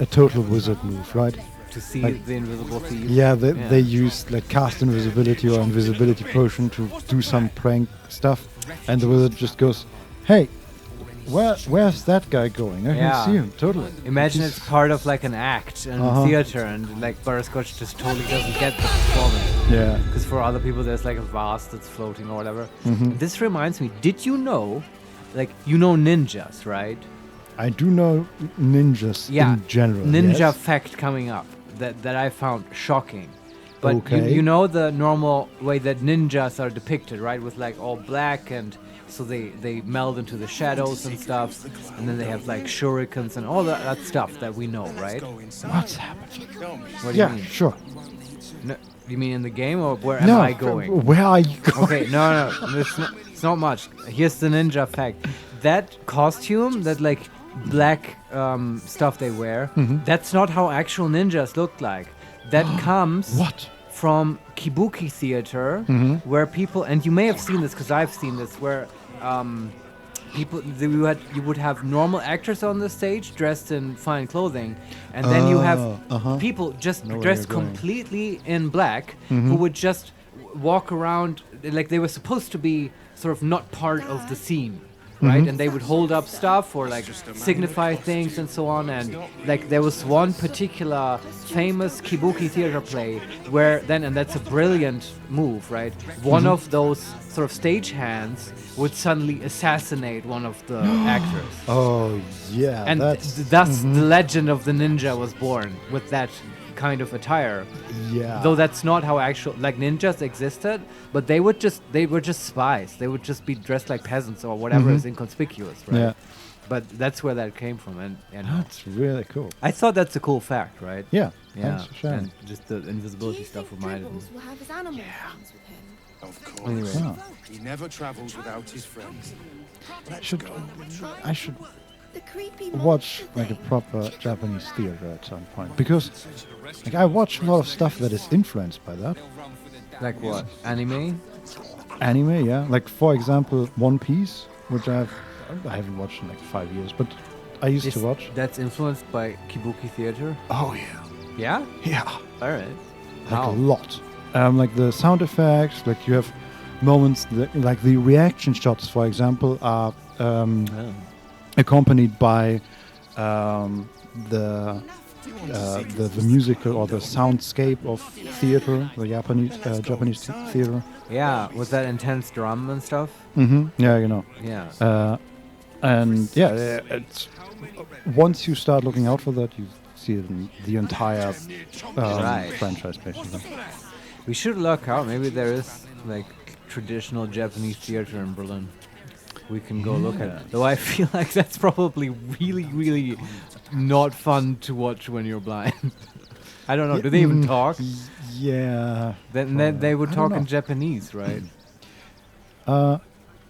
a total wizard move, right? To see Like- the invisible thieves. Yeah, they use like cast invisibility or invisibility potion to do some prank stuff, and the wizard just goes, "Hey, where's that guy going? I can see him totally." Imagine it's part of like an act in theater, and like Butterscotch just totally doesn't get the performance. Yeah. Because for other people, there's like a vase that's floating or whatever. Mhm. This reminds me. Did you know, like you know ninjas, right? I do know ninjas in general. Ninja yes. fact coming up that I found shocking. But Okay. you know the normal way that ninjas are depicted, right? With like all black, and so they meld into the shadows and stuff, and then they have like shurikens and all that stuff that we know, right? What's happening? What do you Yeah, mean? sure. No, you mean in the game, or where am No, I going? where are you going? Okay, no, it's not much. Here's the ninja fact. That costume, that like black stuff they wear, Mhm. that's not how actual ninjas look like. That comes from Kabuki theater, Mhm. where people, and you may have seen this because I've seen this, where people you would have normal actors on the stage dressed in fine clothing, and then you have people just Know where dressed you're going. completely in black who Mhm. would just walk around like they were supposed to be sort of not part of the scene. right? And they would hold up stuff or like signify things and so on. And like there was one particular famous Kabuki theater play where then, and that's a brilliant move, right? One of those sort of stagehands would suddenly assassinate one of the actors. Oh, yeah. And thus the legend of the ninja was born with that kind of attire. Yeah. Though that's not how actual like ninjas existed, but they were just spies. They would just be dressed like peasants or whatever is inconspicuous, right? Yeah. But that's where that came from, and that's really cool. I thought that's a cool fact, right? Yeah. Yeah. Thanks for sharing. And just the invisibility stuff reminded me. Will have his animal friends with him. Of course. Anyway. He never travels without his friends. I should watch like a proper Japanese theater at some point, because like I watch a lot of stuff that is influenced by that. Like what? Anime? Anime, yeah. Like for example, One Piece, which I haven't watched in like 5 years, but I used to watch. That's influenced by Kabuki theater? Oh yeah. Yeah? Yeah. All right. Like a lot. Like the sound effects, like you have moments that, like the reaction shots, for example, are accompanied by the musical or the soundscape of theater, the Japanese theater. Yeah, with that intense drum and stuff. Yeah, you know. Yeah. And yeah, it's once you start looking out for that, you see it in the entire franchise, basically. We should look out. Maybe there is like traditional Japanese theater in Berlin. We can go look at it. Though I feel like that's probably really, really not fun to watch when you're blind. I don't know. Do they even talk? Yeah. Then they would talk in Japanese, right?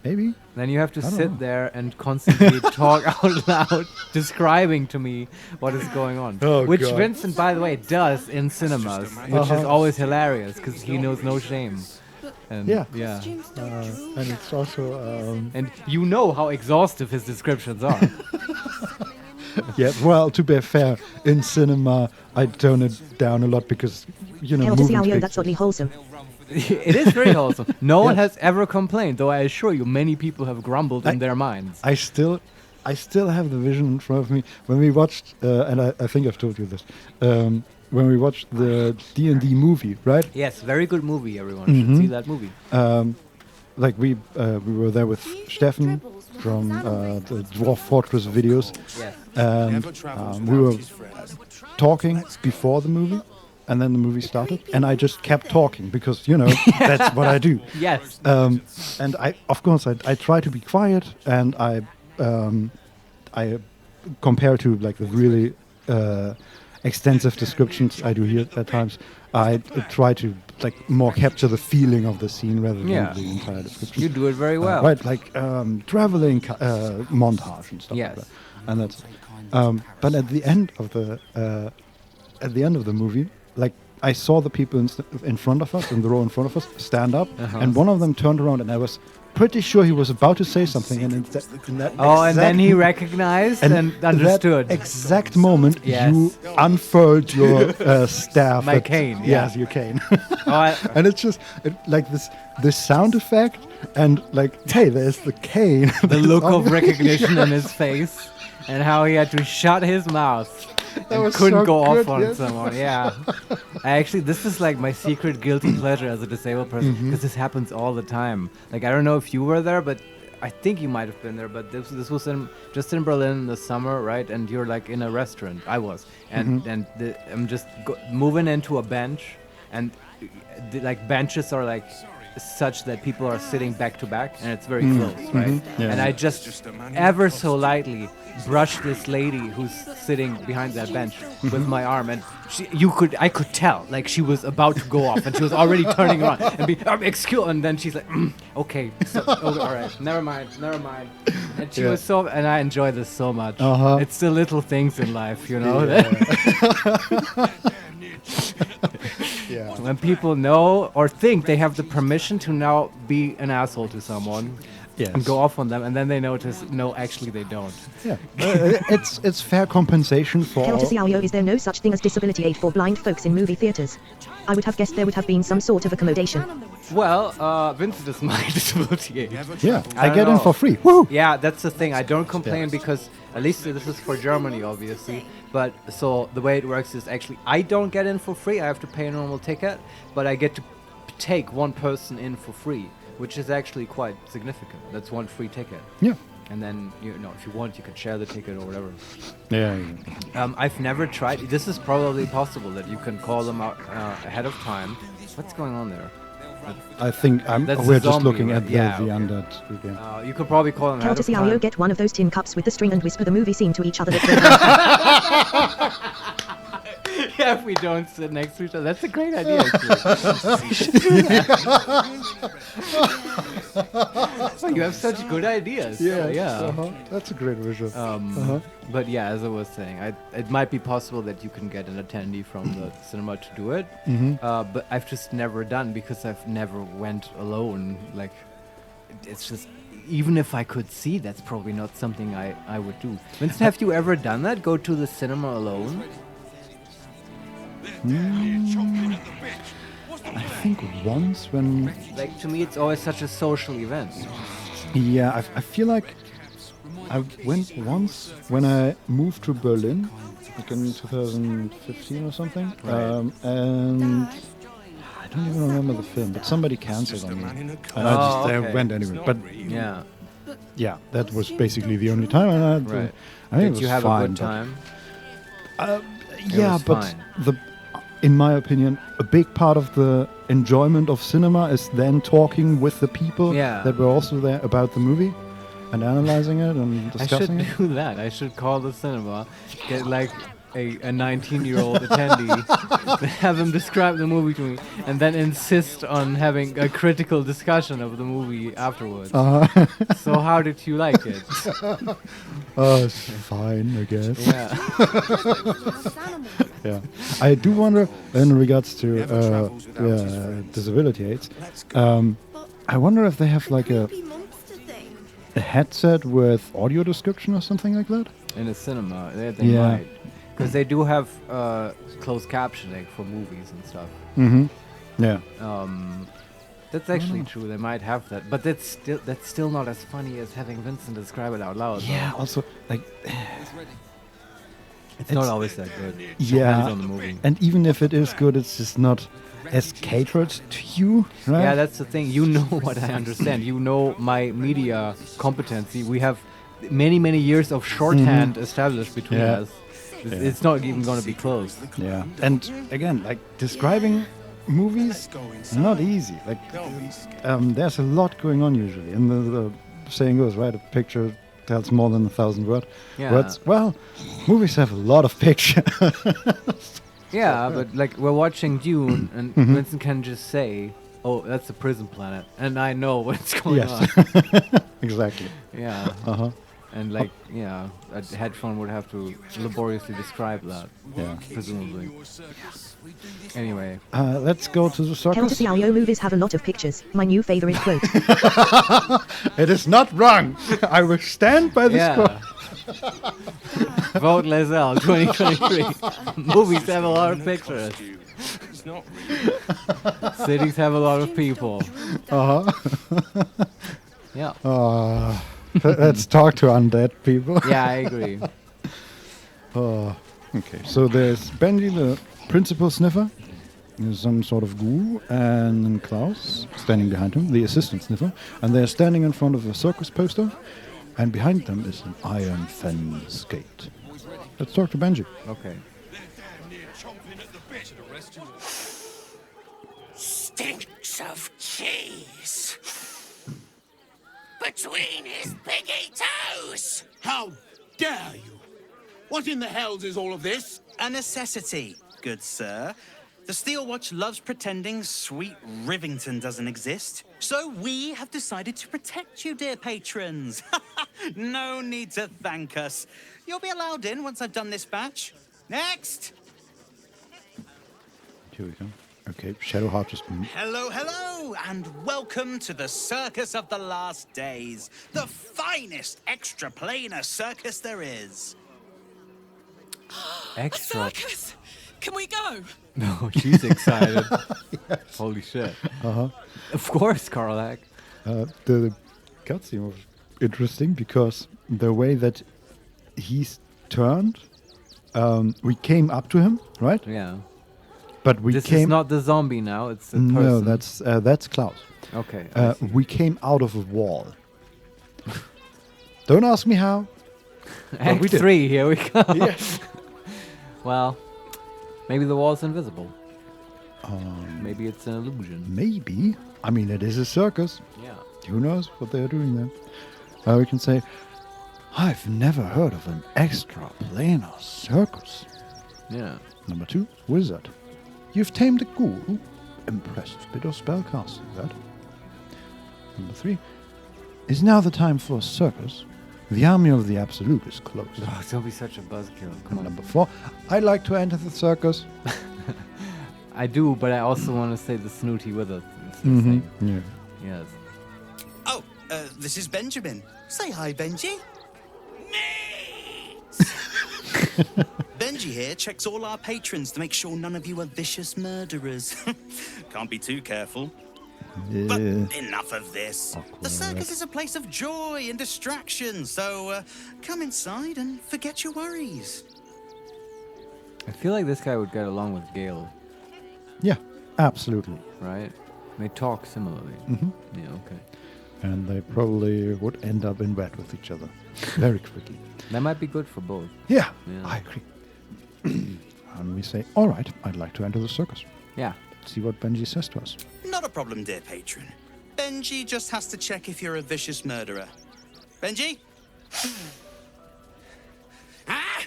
Maybe. Then you have to sit there and constantly talk out loud, describing to me what is going on. Oh, which God. Vincent, by the way, does in cinemas, which is always hilarious because he knows no shame. And yeah. And it's also... and you know how exhaustive his descriptions are. Yeah, well, to be fair, in cinema, I tone it down a lot because, you know, That's oddly wholesome. It is very wholesome. No one has ever complained, though I assure you, many people have grumbled in their minds. I still have the vision in front of me when we watched, and I think I've told you this, when we watched the D&D movie, right? Yes, very good movie. Everyone should see that movie. Like we were there with Steffen from the Dwarf Fortress videos, and we were talking before the movie. And then the movie started, and I just kept talking because, you know, that's what I do. Yes. And of course, I try to be quiet, and I compare to like the really extensive descriptions I do here at times. I try to like more capture the feeling of the scene rather than the entire description. You do it very well. Right, like traveling montage and stuff like that. And that's. But at the end of the movie. Like I saw the people in front of us, in the row in front of us, stand up, and one of them turned around, and I was pretty sure he was about to say something, and and then he recognized and understood. That exact moment, you unfurled your staff. My cane. Yes, your cane. And it's just like this sound effect, and like, hey, there's the cane. The look of recognition on his face, and how he had to shut his mouth. And couldn't go off on someone. Yeah. This is like my secret guilty pleasure as a disabled person, because this happens all the time. Like, I don't know if you were there, but I think you might have been there. But this was just in Berlin in the summer, right? And you're like in a restaurant. I was, and I'm just moving into a bench, and like benches are like such that people are sitting back to back, and it's very close, right? Yeah. And I just ever so lightly brushed this lady who's sitting behind that bench with my arm, and I could tell like she was about to go off, and she was already turning around and be excuse, and then she's like, okay, all right, never mind, and she was so, and I enjoy this so much. It's the little things in life, you know. When people know or think they have the permission to now be an asshole to someone, and go off on them, and then they notice, no, actually they don't. Yeah, it's fair compensation for... Keltasiayo, is there no such thing as disability aid for blind folks in movie theaters? I would have guessed there would have been some sort of accommodation. Well, Vincent is my disability aid. Yeah, I get in for free. Woo! Yeah, that's the thing. I don't complain because, at least this is for Germany, obviously. But so the way it works is actually I don't get in for free. I have to pay a normal ticket, but I get to take one person in for free, which is actually quite significant. That's one free ticket. Yeah. And then, you know, if you want, you can share the ticket or whatever. Yeah. I've never tried. This is probably possible that you can call them out ahead of time. What's going on there? I think we're just looking at the undead again. You could probably call them ahead of time. Keltasiayo, get one of those tin cups with the string and whisper the movie scene to each other. Yeah, if we don't sit next to each other. That's a great idea, actually. You have such good ideas. Yeah. That's a great visual. But yeah, as I was saying, it might be possible that you can get an attendee from the cinema to do it. But I've just never done because I've never went alone. Like, it's just, even if I could see, that's probably not something I would do. Vincent, have you ever done that? Go to the cinema alone? I think once when... Like, to me, it's always such a social event. Yeah, I feel like I went once when I moved to Berlin, like in 2015 or something. Right. And I don't even remember the film, but somebody cancelled on me. And I went anyway. But yeah, that was basically the only time. And I think Did it you was have fine, a good time? Yeah, but in my opinion, a big part of the enjoyment of cinema is then talking with the people that were also there about the movie and analyzing it and discussing it. I should do that. I should call the cinema, get like a 19-year-old attendee, have him describe the movie to me, and then insist on having a critical discussion of the movie afterwards. So how did you like it? It's fine, I guess. Yeah. Yeah. I do wonder, in regards to disability aids, I wonder if they have like a headset with audio description or something like that? In a cinema, they might. Because they do have closed captioning for movies and stuff. Yeah. That's actually true. They might have that, but that's still not as funny as having Vincent describe it out loud. Yeah. Also, like, it's not always that good. Yeah. On the movie. And even if it is good, it's just not as catered to you, right? Yeah, that's the thing. You know what I understand. You know my media competency. We have many years of shorthand established between us. It's not even going to be close. Yeah. And again, like, describing movies, not easy. Like, there's a lot going on usually. And the saying goes, right, a picture tells more than 1,000 words. Well, movies have a lot of pictures. Yeah, but like, we're watching Dune, and Vincent can just say, "Oh, that's a prison planet," and I know what's going on. Exactly. Yeah. And like, a headphone would have to laboriously describe that. Yeah. Presumably. Anyway. Let's go to the circus. Keltasiayo, movies have a lot of pictures. My new favorite quote. It is not wrong. I will stand by this quote. Vote Lazelle 2023. Movies have a lot of pictures. Cities have a lot of people. Yeah. Let's talk to undead people. Yeah, I agree. Okay, so there's Benji, the principal sniffer. There's some sort of ghoul, and then Klaus standing behind him, the assistant sniffer. And they're standing in front of a circus poster, and behind them is an iron fence gate. Let's talk to Benji. Okay. Stinks of cheese between his piggy toes! How dare you! What in the hells is all of this? A necessity, good sir. The Steel Watch loves pretending sweet Rivington doesn't exist. So we have decided to protect you, dear patrons. No need to thank us. You'll be allowed in once I've done this batch. Next! Here we go. Okay, Shadowheart just... Hello, hello, and welcome to the Circus of the Last Days, the finest extraplanar circus there is. Extra. Circus! Can we go? No, she's excited. Yes. Holy shit. Of course, Karlak. The cutscene was interesting because the way that he's turned, we came up to him, right? Yeah. But we this came... is not the zombie now, it's a person. No, that's Klaus. Okay. We came out of a wall. Don't ask me how. Act we did. 3, here we go. Yes. Well, maybe the wall's invisible. Maybe it's an illusion. Maybe. I mean, it is a circus. Yeah. Who knows what they're doing there? We can say, I've never heard of an extraplanar circus. Yeah. Number 2, wizard. You've tamed a ghoul. Impressive bit of spellcasting, that. Number 3, is now the time for a circus. The army of the Absolute is close. Oh, don't be such a buzzkill. Come on. Number 4, I'd like to enter the circus. I do, but I also want to say the snooty with us. Yeah. Yes. Oh, this is Benjamin. Say hi, Benji. Benji here checks all our patrons to make sure none of you are vicious murderers. Can't be too careful. Yeah. But enough of this. Awkward. The circus is a place of joy and distraction, so come inside and forget your worries. I feel like this guy would get along with Gale. Yeah, absolutely. Right? They talk similarly. Yeah, okay. And they probably would end up in bed with each other very quickly. That might be good for both. Yeah. I agree. And we say, all right, I'd like to enter the circus. Yeah. See what Benji says to us. Not a problem, dear patron. Benji just has to check if you're a vicious murderer. Benji? Ah!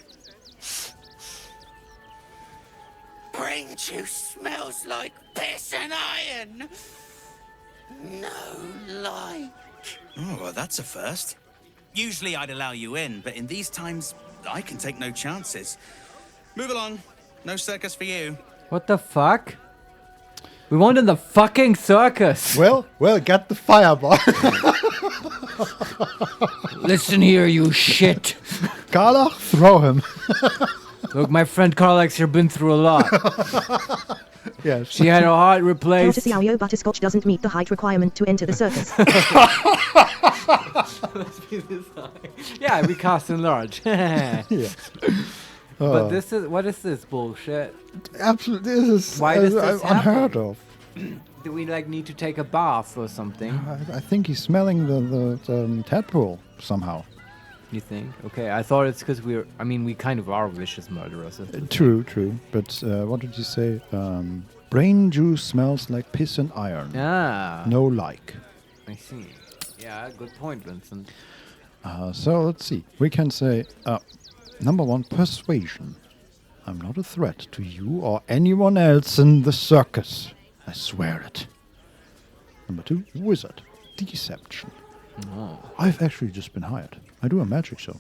Brain juice smells like piss and iron. No light. Oh, well, that's a first. Usually I'd allow you in, but in these times, I can take no chances. Move along. No circus for you. What the fuck? We wanted the fucking circus. Well, get the fireball. Listen here, you shit. Carla, throw him. Look, my friend Karlak's here been through a lot. Yes. She had her heart replaced. Courtesy Aoyo Butterscotch doesn't meet the height requirement to enter the circus. Let's be this high. Yeah, we cast in large. Yeah. But what is this bullshit? Absolutely, this is Why does this unheard happen? of. Do we need to take a bath or something? I think he's smelling the tadpole somehow. You think? Okay, I thought it's because we kind of are vicious murderers. True. But what did you say? Brain juice smells like piss and iron. Ah. No like. I see. Yeah, good point, Vincent. So let's see. We can say, number 1, persuasion. I'm not a threat to you or anyone else in the circus. I swear it. Number 2, wizard. Deception. Oh. I've actually just been hired. I do a magic show.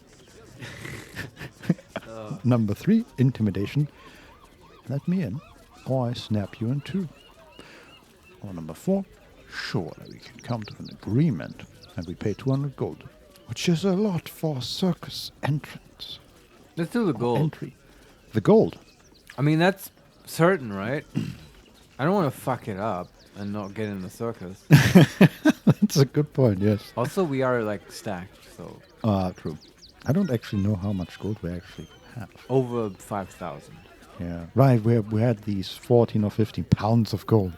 Number 3, intimidation. Let me in, or I snap you in two. Or number 4, surely we can come to an agreement, and we pay 200 gold, which is a lot for a circus entrance. Let's do the gold. Entry. The gold. I mean, that's certain, right? I don't want to fuck it up and not get in the circus. That's a good point, yes. Also, we are stacked, so. True. I don't actually know how much gold we actually have. Over 5,000. Yeah, right. We had these 14 or 15 pounds of gold.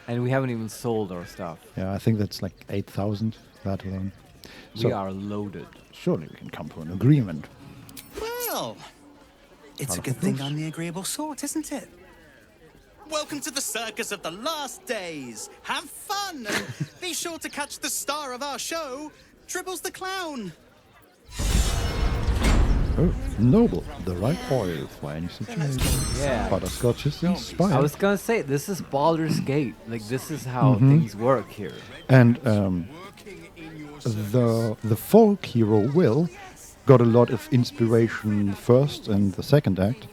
And we haven't even sold our stuff. Yeah, I think that's like 8,000, that alone. We are loaded. Surely we can come to an agreement. Well, it's a good thing I'm the agreeable sort, isn't it? Welcome to the Circus of the Last Days. Have fun, and be sure to catch the star of our show, Dribbles the Clown. Oh, noble. The right oil for any situation. Yeah. Butterscotch is inspired. I was gonna say, this is Baldur's Gate. This is how things work here. And the folk hero Will got a lot of inspiration first and the second act.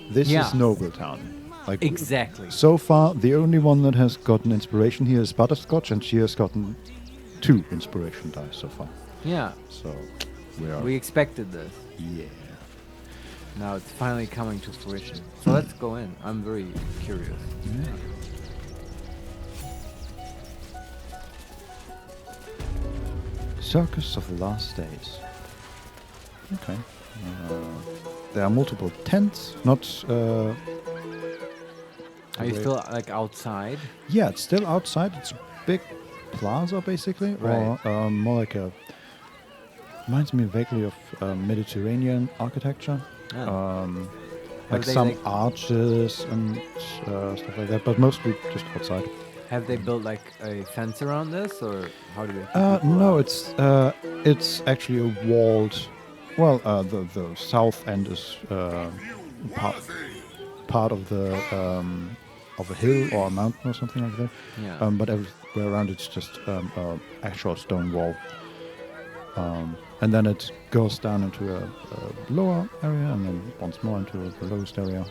This is Nobletown. Like Exactly. So far, the only one that has gotten inspiration here is Butterscotch, and she has gotten 2 inspiration dice so far. Yeah. So we expected this. Yeah. Now it's finally coming to fruition. So let's go in. I'm very curious. Yeah. Circus of the Last Days. Okay. There are multiple tents, not... Are you still like outside? Yeah, it's still outside. It's a big plaza, basically. Right. Or more like a... Reminds me vaguely of Mediterranean architecture. Oh. Like some arches and stuff like that, but mostly just outside. Have they built like a fence around this, or how do they? No, it's actually a walled. Well, the south end is part of a hill or a mountain or something like that. Yeah. But everywhere around it's just a actual stone wall. And then it goes down into a lower area, and then once more into the lowest area.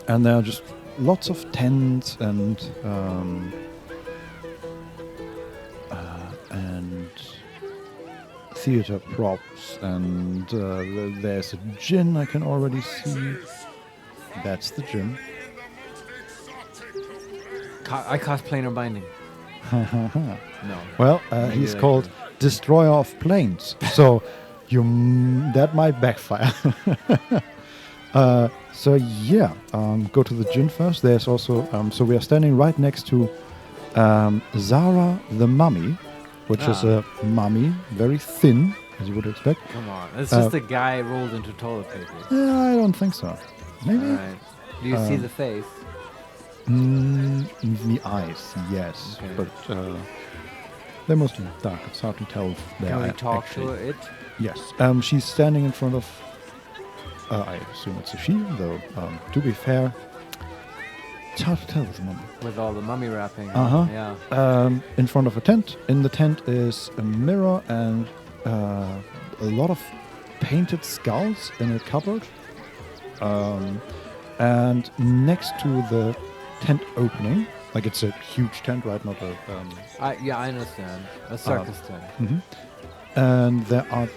And there are just lots of tents and theater props, and there's a gin I can already see. That's the gin. I cast Planar Binding. No. Well, he's called Destroyer of Planes, so that might backfire. So yeah, go to the gin first. There's also so we are standing right next to Zara the mummy, which is a mummy, very thin, as you would expect. Come on, it's just a guy rolled into toilet paper. Yeah, I don't think so. Maybe. All right. Do you see the face? The eyes, yes, Okay. but they're mostly dark. It's hard to tell. If they Can are we talk actually. to it? Yes. She's standing in front of. I assume it's a she, though. To be fair, it's hard to tell with the mummy. With all the mummy wrapping. Yeah. In front of a tent. In the tent is a mirror and a lot of painted skulls in a cupboard. And next to the tent opening, like it's a huge tent, right? Not a. I understand. A circus tent. Mm-hmm. And there are,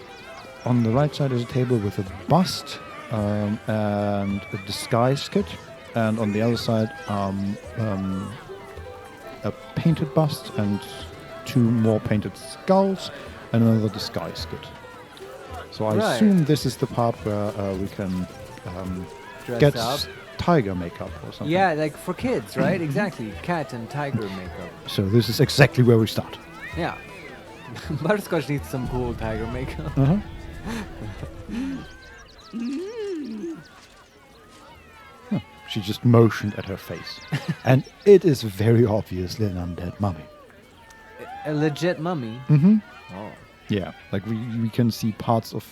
on the right side is a table with a bust and a disguise kit, and on the other side a painted bust and 2 more painted skulls and another disguise kit. So I assume this is the part where we can Dress get up. tiger makeup or something. Yeah, like for kids, right? Exactly. Cat and tiger makeup. So this is exactly where we start. Yeah. Butterscotch needs some cool tiger makeup. Uh-huh. She just motioned at her face. And it is very obviously an undead mummy. A legit mummy? Mm-hmm. Oh. Yeah, like we can see parts of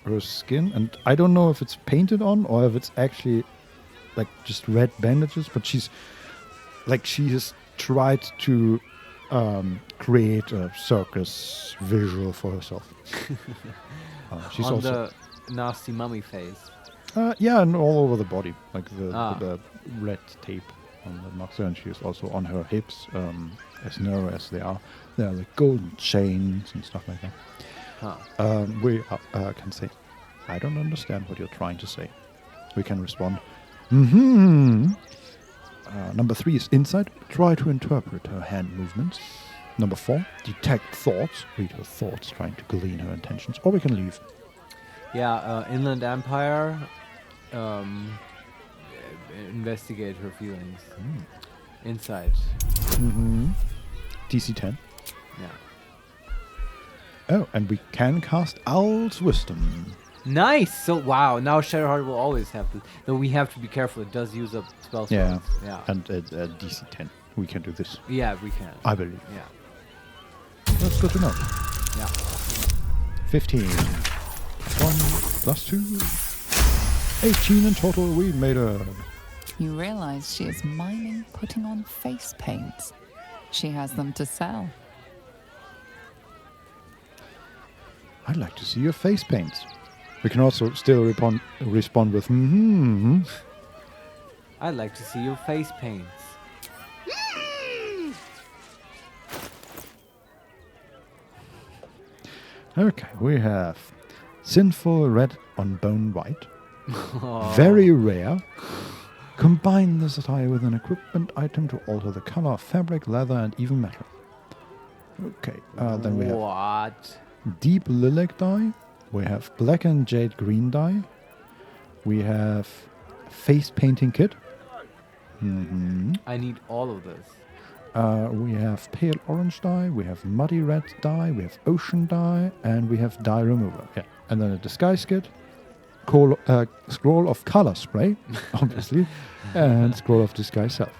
her skin, and I don't know if it's painted on or if it's actually like just red bandages, but she has tried to create a circus visual for herself. She's on also the nasty mummy face. yeah, and all over the body, like the red tape on the muscle, and she is also on her hips, as narrow as they are. There are like golden chains and stuff like that. Huh. We can say, I don't understand what you're trying to say. We can respond, mm-hmm. Number 3 is insight. Try to interpret her hand movements. Number 4, detect thoughts. Read her thoughts, trying to glean her intentions. Or we can leave. Yeah, Inland Empire. Investigate her feelings. Insight. Mm-hmm. DC 10. Yeah. Oh, and we can cast Owl's Wisdom. Nice! So, wow, now Shadowheart will always have to... Though we have to be careful, it does use up spell slots. Yeah. And DC 10. We can do this. Yeah, we can. I believe. Yeah. That's good to know. Yeah. 15. 1 plus 2. 18 in total. We made her. You realize she is mining putting on face paints. She has them to sell. I'd like to see your face paints. We can also still respond with mm-hmm. I'd like to see your face paints. Okay, we have Sinful Red on Bone White. Very rare. Combine this dye with an equipment item to alter the color of fabric, leather, and even metal. Okay, then we have Deep Lilac dye. We have Black and Jade Green dye. We have Face Painting Kit. I need all of this. We have Pale Orange dye. We have Muddy Red dye. We have Ocean dye. And we have Dye Remover. Yeah. And then a Disguise Kit. Scroll of Color Spray, obviously. And Scroll of Disguise Self.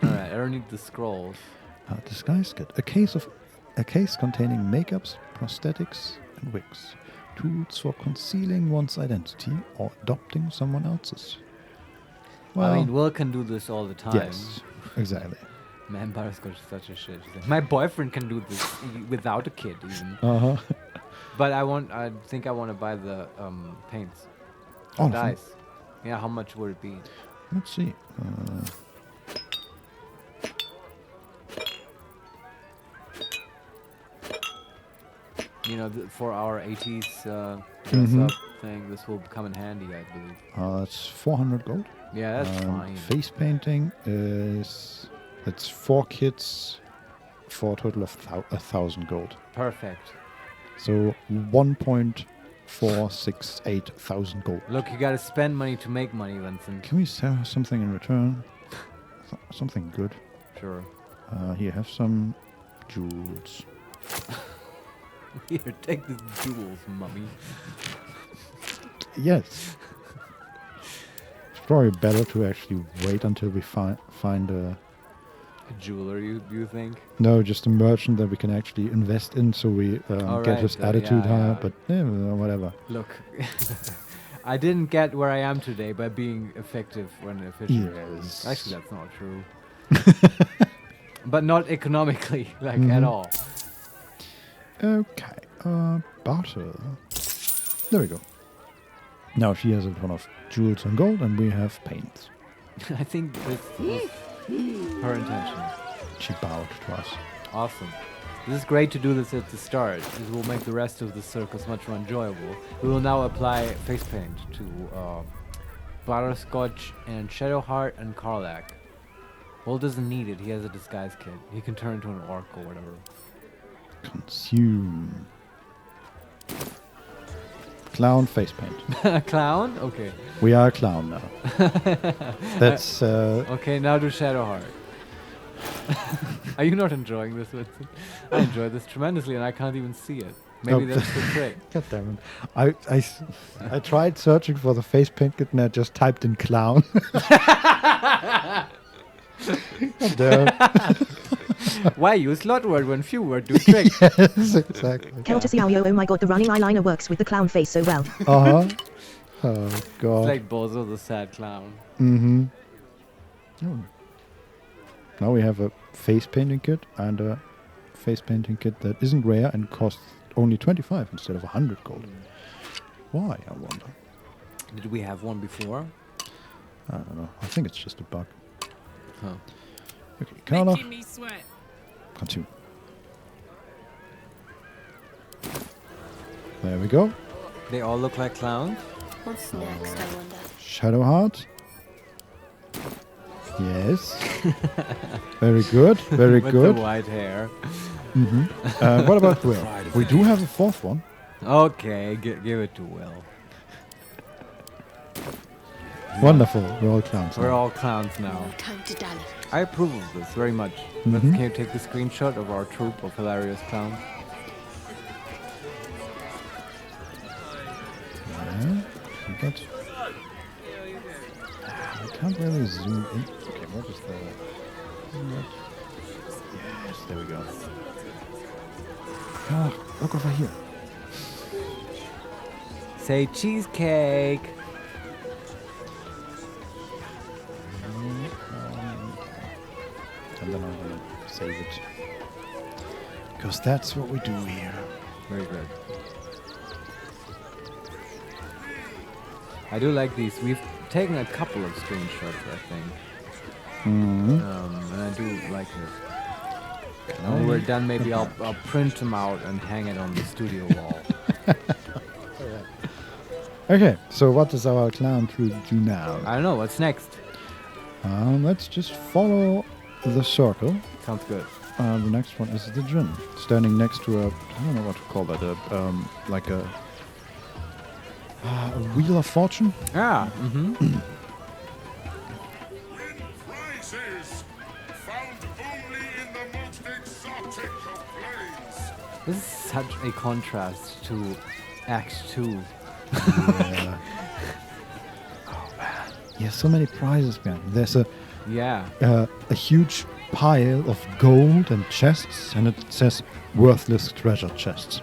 Alright, I don't need the scrolls. Disguise Kit. A case containing makeups, prosthetics, and wigs. Tools for concealing one's identity or adopting someone else's. Well, I mean, Will can do this all the time. Yes, exactly. Man, Butterscotch is such a shit. She's like, my boyfriend can do this without a kid, even. But I think I want to buy the paints. Awesome. Dice. Yeah, how much would it be? Let's see. You know, for our 80s dress-up thing, this will come in handy, I believe. That's 400 gold. Yeah, that's fine. Face painting it's 4 kits for a total of 1,000 gold. Perfect. So 1.468 thousand gold. Look, you gotta spend money to make money, Vincent. Can we sell her something in return? Something good. Sure. Here, have some jewels. Here, take the jewels, mummy. Yes. It's probably better to actually wait until we find a jeweler, you think? No, just a merchant that we can actually invest in, so we get his attitude higher. But whatever. Look, I didn't get where I am today by being effective when efficient. Yes. Actually, that's not true. But not economically, like at all. Okay, barter. There we go. Now she has a ton of jewels and gold, and we have paints. I think this was her intention. She bowed to us. Awesome. This is great to do this at the start. This will make the rest of the circus much more enjoyable. We will now apply face paint to Butterscotch and Shadowheart and Karlak. Will doesn't need it. He has a disguise kit. He can turn into an orc or whatever. Consume. Clown face paint. A clown? Okay. We are a clown now. That's okay, now do Shadowheart. Are you not enjoying this, Vincent? I enjoy this tremendously and I can't even see it. Maybe that's the trick. God damn it. I tried searching for the face paint kit and I just typed in clown. God damn it. Why use lot word when few word do trick? Yes, exactly. Counter Xiaoyo, oh my god, the running eyeliner works with the clown face so well. Oh god. It's like Bozo the sad clown. Oh. Now we have a face painting kit and a face painting kit that isn't rare and costs only 25 instead of 100 gold. Why, I wonder? Did we have one before? I don't know. I think it's just a bug. Huh. Okay, Carla. Making me sweat. Consume. There we go. They all look like clowns? What's next, I wonder? Shadowheart. Yes. Very good. Very With good. the white hair. What about Will? We do have a fourth one. Okay, give it to Will. Wonderful. We're all clowns. We're all clowns now. Time to dally. I approve of this very much. But can you take the screenshot of our troupe of hilarious clowns? Yeah. We got. I can't really zoom in. Okay, what is the? Yes, there we go. Ah, look over here. Say cheesecake. And then I'm gonna save it. Because that's what we do here. Very good. I do like these. We've I've taken a couple of screenshots, I think. Mhm. And I do like it. When we're done, maybe I'll print them out and hang it on the studio wall. Okay, so what does our clown crew do now? I don't know. What's next? Let's just follow the circle. Sounds good. The next one is the djinn, standing next to a, I don't know what to call that, like a wheel of fortune? Ah, mm-hmm. Prizes found only in the most exotic of planes. This is such a contrast to Act 2. Yeah. Oh man. Yeah, so many prizes, man. There's a huge pile of gold and chests, and it says worthless treasure chests.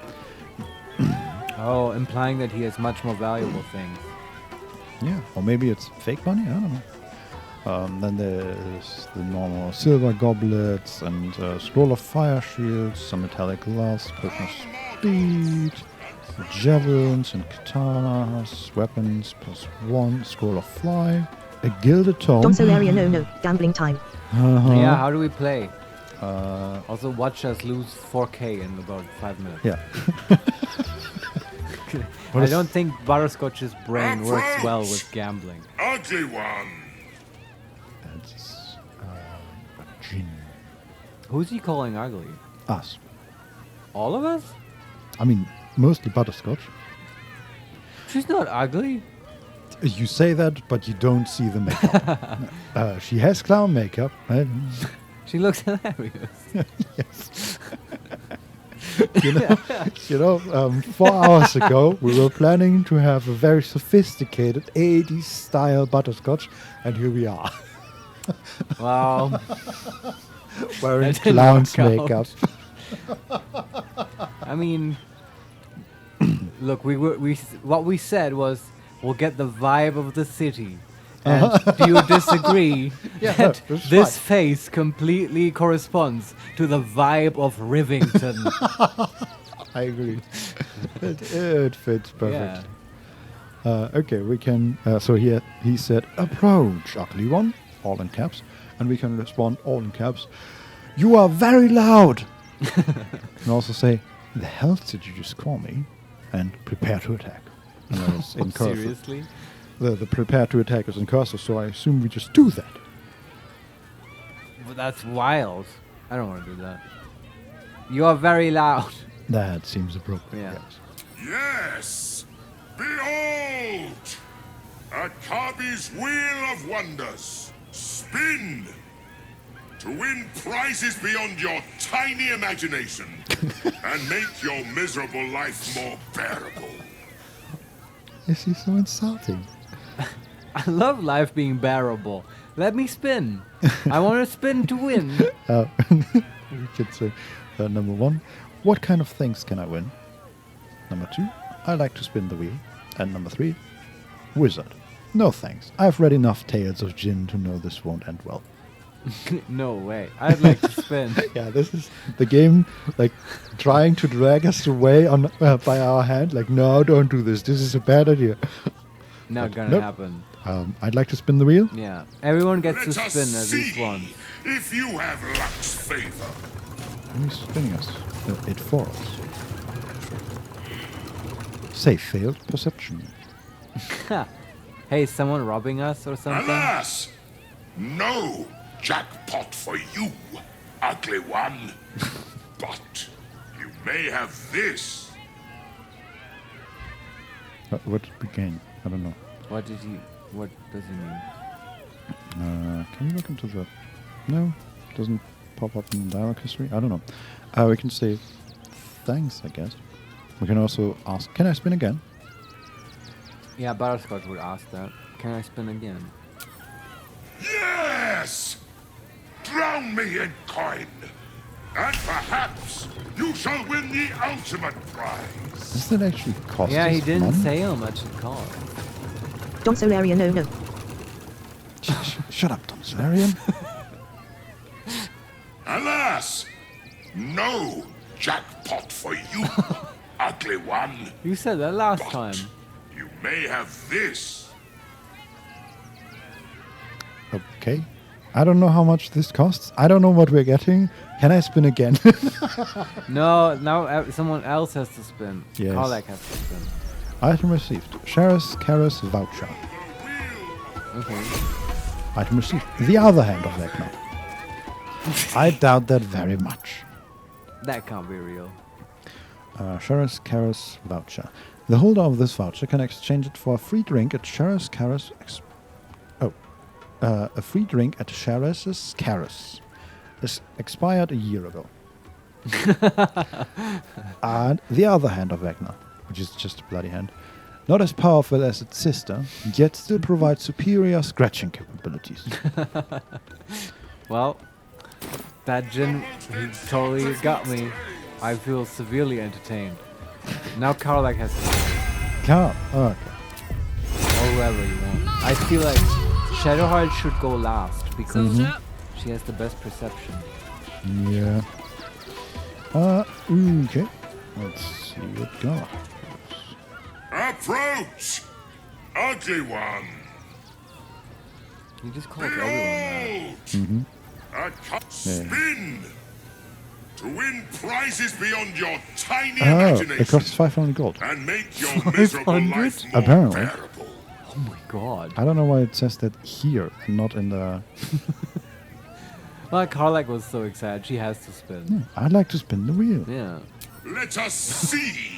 Oh, implying that he has much more valuable things. Yeah, or maybe it's fake money, I don't know. Then there's the normal silver goblets and scroll of fire shields, some metallic gloves, potion of speed, javelins and katanas, weapons +1, scroll of fly, a gilded tome. Dom Solaria, no, gambling time. Yeah, how do we play? Also, watch us lose 4K in about 5 minutes. Yeah. I don't think Butterscotch's brain works well with gambling. Ugly one. That's a djinn. Who's he calling ugly? Us. All of us? I mean, mostly Butterscotch. She's not ugly. You say that, but you don't see the makeup. She has clown makeup. She looks hilarious. Yes. you know, 4 hours ago, we were planning to have a very sophisticated 80s style Butterscotch, and here we are. Wow. Wearing clown's makeup. I mean, look, what we said was we'll get the vibe of the city. And do you disagree that this face completely corresponds to the vibe of Rivington? I agree. It fits perfect. Yeah. Okay, we can. So here he said, "Approach, ugly one," all in caps, and we can respond all in caps. "You are very loud." And also say, "The hell did you just call me?" And prepare to attack. And then it's in cursive. Seriously? The prepare to attack is in cursive, so I assume we just do that. But that's wild. I don't want to do that. You are very loud. That seems appropriate. Yeah. Yes! Behold! Akabi's Wheel of Wonders. Spin! To win prizes beyond your tiny imagination and make your miserable life more bearable. Is he so insulting? I love life being bearable. Let me spin. I want to spin to win. We could say, number 1, what kind of things can I win? Number 2, I like to spin the wheel. And number 3, wizard. No thanks. I've read enough tales of Jinn to know this won't end well. No way. I'd like to spin. Yeah, this is the game, like, trying to drag us away on by our hand. Like, no, don't do this. This is a bad idea. Not gonna happen. I'd like to spin the wheel. Yeah, everyone gets to Let us spin at least see once. if you have luck's favor. Who's spinning us? It for us. Say failed perception. Hey, is someone robbing us or something? Alas! No jackpot for you, ugly one. But you may have this. What did we gain? I don't know. What does he mean? Can you look into the... No, doesn't pop up in dialogue history. I don't know. We can say thanks, I guess. We can also ask, can I spin again? Yeah, Butterscotch would ask that. Can I spin again? Yes! Drown me in coin, and perhaps you shall win the ultimate prize. Does that actually cost Yeah, us he didn't money? say how much it cost. Dom Solaria, no. Shut up, Dom Solarian. Alas! No jackpot for you, ugly one. You said that last time. You may have this. Okay. I don't know how much this costs. I don't know what we're getting. Can I spin again? No, now someone else has to spin. Yes. Karlak has to spin. Item received. Sheriff's Karas voucher. Okay. Item received. The other hand of Vecna. I doubt that very much. That can't be real. Sheriff's Karas voucher. The holder of this voucher can exchange it for a free drink at Sheriff's Karas. A free drink at Sheriff's Karas. This expired a year ago. And the other hand of Vecna, which is just a bloody hand, not as powerful as its sister, yet still provides superior scratching capabilities. Well, that gin he totally got me. I feel severely entertained. Now Karlak has to Okay. or whoever you want. I feel like Shadowheart should go last because she has the best perception. Yeah. Okay. Let's see what goes. Approach! Ugly one! You just called everyone that. Spin! To win prizes beyond your tiny It imagination. costs 500 gold. And make your miserable life more Apparently. bearable. Oh my god. I don't know why it says that here and not in the... Well, Karlak was so excited. She has to spin. I'd like to spin the wheel. Yeah. Let us see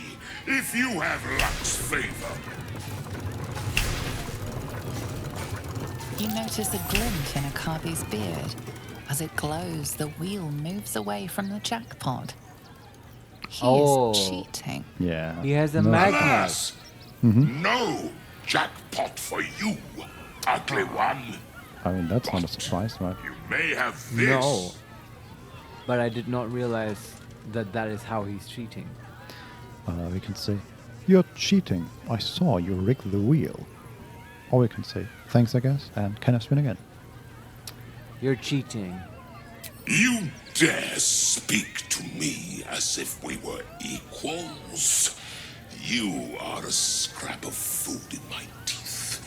if you have luck's favor. You notice a glint in Akabi's beard. As it glows, the wheel moves away from the jackpot. He is cheating. Yeah. He has a No. magnet. Alas, no jackpot for you, ugly one. I mean, that's not a surprise, right? You may have this. No. But I did not realize that that is how he's cheating. We can say, you're cheating. I saw you rig the wheel. Or we can say, thanks, I guess, and can I spin again? You're cheating. You dare speak to me as if we were equals? You are a scrap of food in my teeth.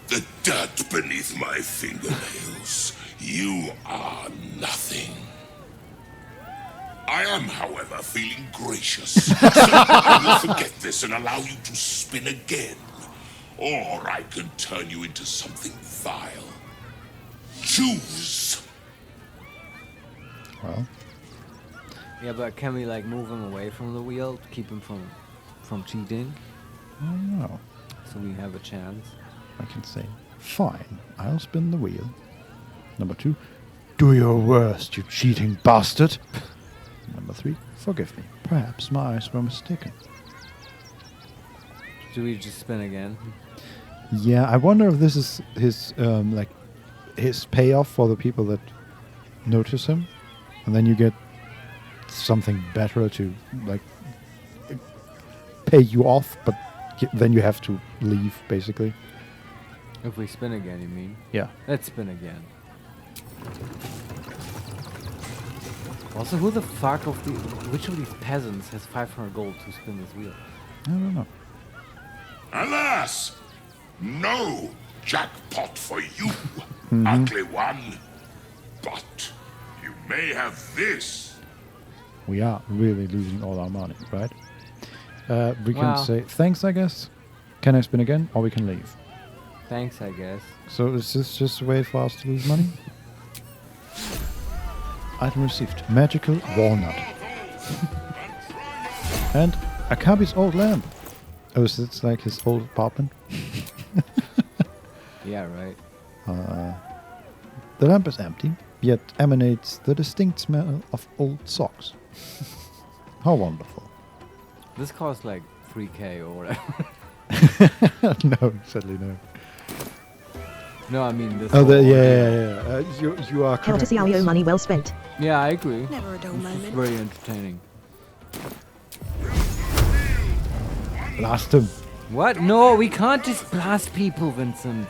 The dirt beneath my fingernails. You are nothing. I am, however, feeling gracious. So I will forget this and allow you to spin again. Or I can turn you into something vile. Choose. Well. Yeah, but can we like move him away from the wheel to keep him from cheating? I don't know. So we have a chance. I can say, fine, I'll spin the wheel. Number 2, do your worst, you cheating bastard. Number 3, forgive me. Perhaps my eyes were mistaken. Do we just spin again? Yeah, I wonder if this is his his payoff for the people that notice him, and then you get something better to like pay you off, but then you have to leave basically. If we spin again, you mean? Yeah. Let's spin again. Also, who the fuck which of these peasants has 500 gold to spin this wheel? I don't know. Alas, no jackpot for you, ugly one. But you may have this. We are really losing all our money, right? We can Well. say thanks, I guess. Can I spin again, or we can leave? Thanks, I guess. So is this just a way for us to lose money? Item received. Magical walnut. And Akabi's old lamp. Oh, so it's like his old apartment? Yeah, right. The lamp is empty, yet emanates the distinct smell of old socks. How wonderful. This costs like 3k or whatever. No, sadly no. No, I mean this. Oh, whole yeah. You are correct. Courtesy Ayo, money well spent. Yeah, I agree. Never a dull This is moment. very entertaining. Blast him. What? No, we can't just blast people, Vincent.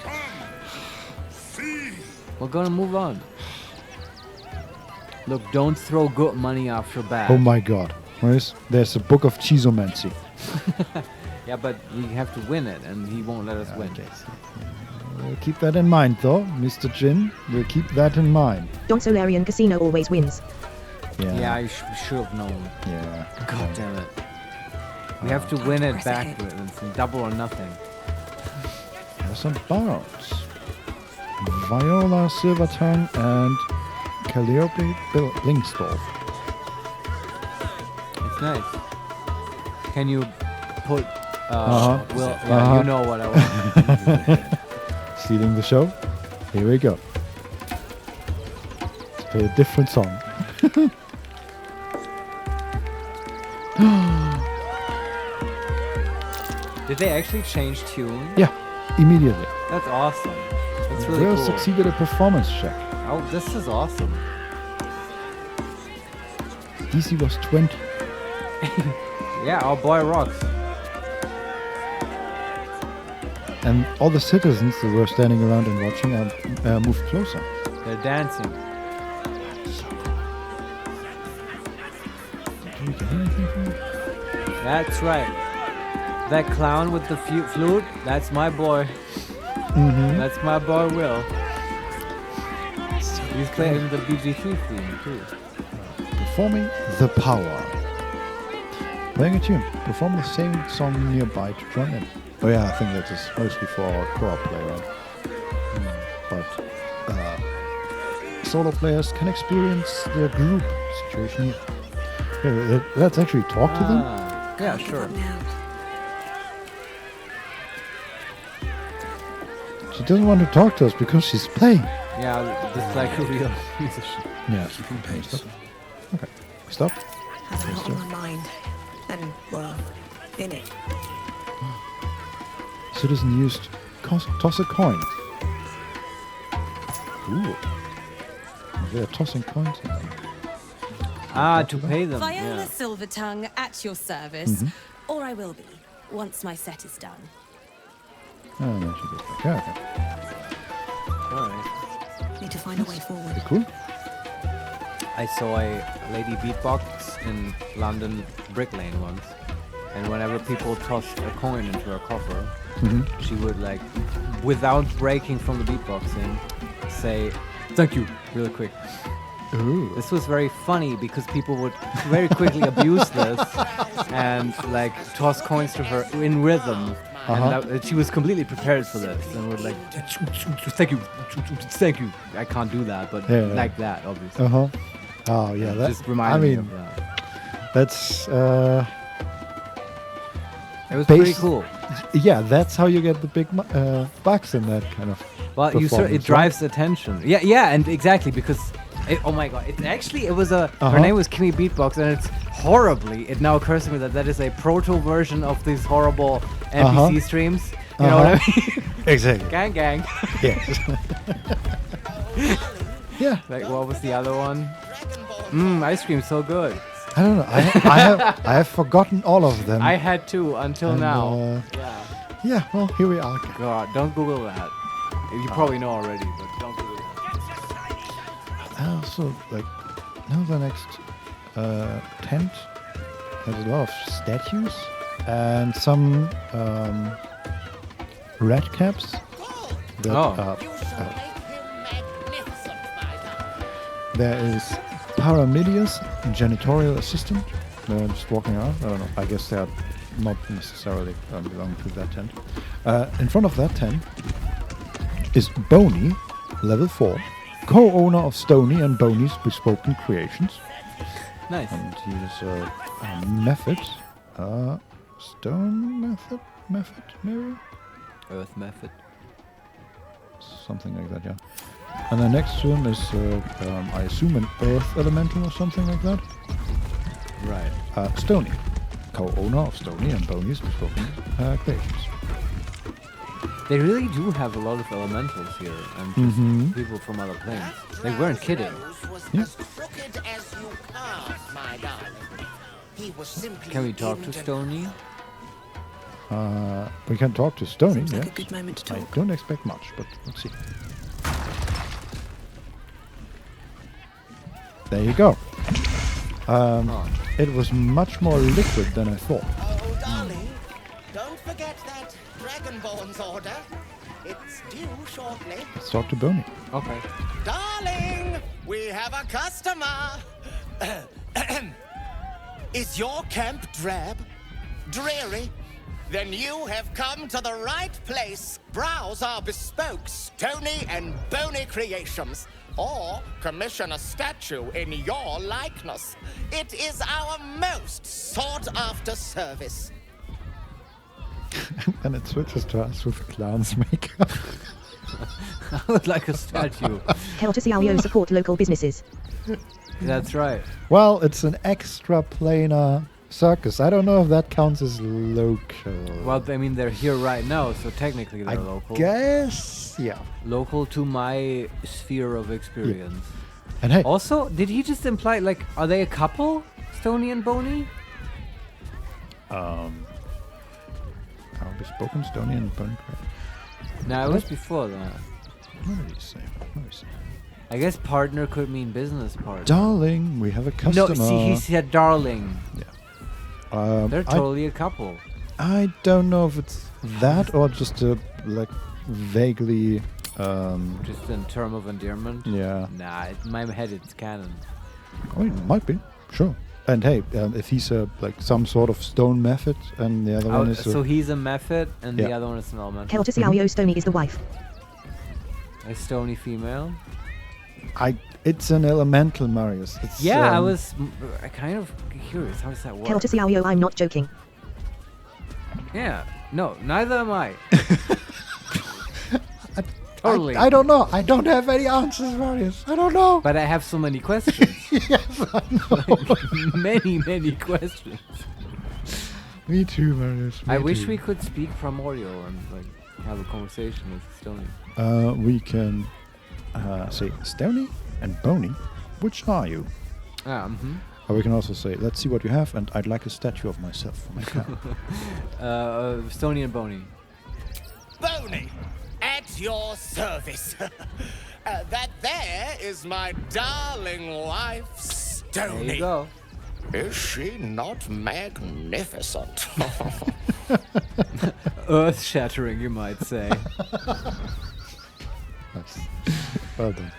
We're gonna move on. Look, don't throw good money after bad. Oh my god. There's a book of Chizomancy. Yeah, but we have to win it, and he won't let us win. Okay. We'll keep that in mind, though, Mr. Jin. We'll keep that in mind. Don Solarian Casino always wins. Yeah, I should have known. Yeah. God damn it. We have to win it back, Vincent. Double or nothing. There's some bards. Viola, Silvertongue, and Calliope Linksdorf. It's nice. Can you put... Will, you know what I want. Stealing the show? Here we go. Let's play a different song. Did they actually change tune? Yeah, immediately. That's awesome. That's really Will cool. succeeded a performance check. Oh, this is awesome. DC was 20. Yeah, our boy rocks. And all the citizens that were standing around and watching moved closer. They're dancing. Do we get anything from it? That's right. That clown with the flute, that's my boy. That's my boy Will. He's playing the BG3 theme too. Performing The Power. Playing a tune. Perform the same song nearby to join in. Oh yeah, I think that is mostly for our co-op play, right? But solo players can experience the group situation here. Yeah, let's actually talk to them. Yeah, sure. She doesn't want to talk to us because she's playing. Yeah, just like a real musician. Yeah. Stop. Okay. Stop. Has a lot on my mind. And, well, in it. Citizen used toss a coin. Ooh. They're tossing coins at them. To pay them. Viola Silvertongue at your service. Or I will be, once my set is done. Oh, no, she goes back. Yeah, okay. Alright. Need to find a way forward. Pretty cool. I saw a lady beatbox in London Brick Lane once. And whenever people tossed a coin into her coffer, she would, like, without breaking from the beatboxing, say, "Thank you," really quick. Ooh. This was very funny because people would very quickly abuse this and, like, toss coins to her in rhythm. And she was completely prepared for this and would, like, "Thank you, thank you." I can't do that, but like that, obviously. Oh, yeah. That just reminded me of that. That's... It was pretty cool. Yeah, that's how you get the big bucks in that kind of. Well, it drives attention. Yeah, and exactly because, oh my god, it was a. Her name was Kimmy Beatbox, and it's horribly. It now occurs to me that is a proto version of these horrible NPC streams. You know what I mean? Exactly. Gang. Yes. Yeah. Like, what was the other one? Ice cream, so good. I don't know. I have forgotten all of them. I had to until now. Yeah. Well, here we are. God, don't Google that. You probably know already, but don't Google that. Also, like, now the next tent has a lot of statues and some red caps. There is Paramidius, janitorial assistant. They're just walking around. I don't know. I guess they are not necessarily belong to that tent. In front of that tent is Boney, level 4, co-owner of Stony and Boney's Bespoken Creations. Nice. And he's a method. Stone method, maybe? Earth method. Something like that, yeah. And then next to him is, I assume, an earth elemental or something like that. Right. Stony, co-owner of Stony and Boney's Bespoken Creations. They really do have a lot of elementals here, and just people from other planes. They weren't kidding. Yeah. Can we talk to Stony? We can talk to Stony, Seems like yeah. a good moment to talk. I don't expect much, but let's see. There you go. It was much more liquid than I thought. Oh, darling, don't forget that Dragonborn's order. It's due shortly. Let's talk to Boney. Okay. Darling, we have a customer. Is your camp drab? Dreary? Then you have come to the right place. Browse our bespoke stony and bony creations. Or commission a statue in your likeness. It is our most sought-after service. And it switches to us with Clans makeup. I would like a statue. Helter Xiaoyo support local businesses. That's right. Well, it's an extra planar circus. I don't know if that counts as local. Well, I mean, they're here right now, so technically they're local. Guess, yeah. Local to my sphere of experience. Yeah. And hey. Also, did he just imply, like, are they a couple? Stony and Boney? How bespoken Stony and Bone Crab. No, it was before that. What did he say? I guess partner could mean business partner. Darling, we have a customer. No, see, he said darling. Yeah. They're totally a couple. I don't know if it's that or just a, like, vaguely... just in term of endearment? Yeah. Nah, in my head it's canon. I mean, it might be. Sure. And hey, if he's like some sort of stone method and the other one is... So he's a method and the other one is an elemental. Helter Xiaoyo Stony is the wife. A stony female? It's an elemental, Marius. It's, yeah, I was kind of curious. How does that work? Helter Xiaoyo, I'm not joking. Yeah. No, neither am I. Totally. I don't know. I don't have any answers, Marius. I don't know. But I have so many questions. Yes, I know. many questions. Me too, Marius. I wish we could speak primordial and like have a conversation with Stony. We can say Stony and Boney. Which are you? Or we can also say, let's see what you have, and I'd like a statue of myself for my camp. Stony and Boney. Boney, at your service. That there is my darling wife, Stony. There you go. Is she not magnificent? Earth-shattering, you might say. Nice. Well done.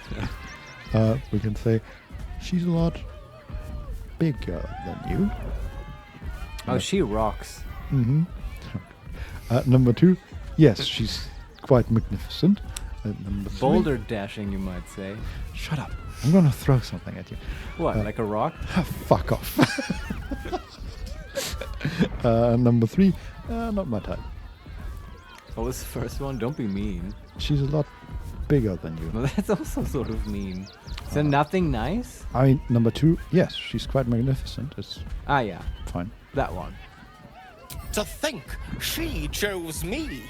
We can say, she's a lot bigger than you. Oh, she rocks. Mm-hmm. Number 2, yes, she's quite magnificent. Number 3, Boulder dashing, you might say. Shut up. I'm going to throw something at you. What, like a rock? Fuck off. Number 3, not my type. What was the first one? Don't be mean. She's a lot bigger than you. Well, that's also sort of mean. Is there nothing nice? I mean, number 2, yes, she's quite magnificent. It's yeah. Fine. That one. To think she chose me.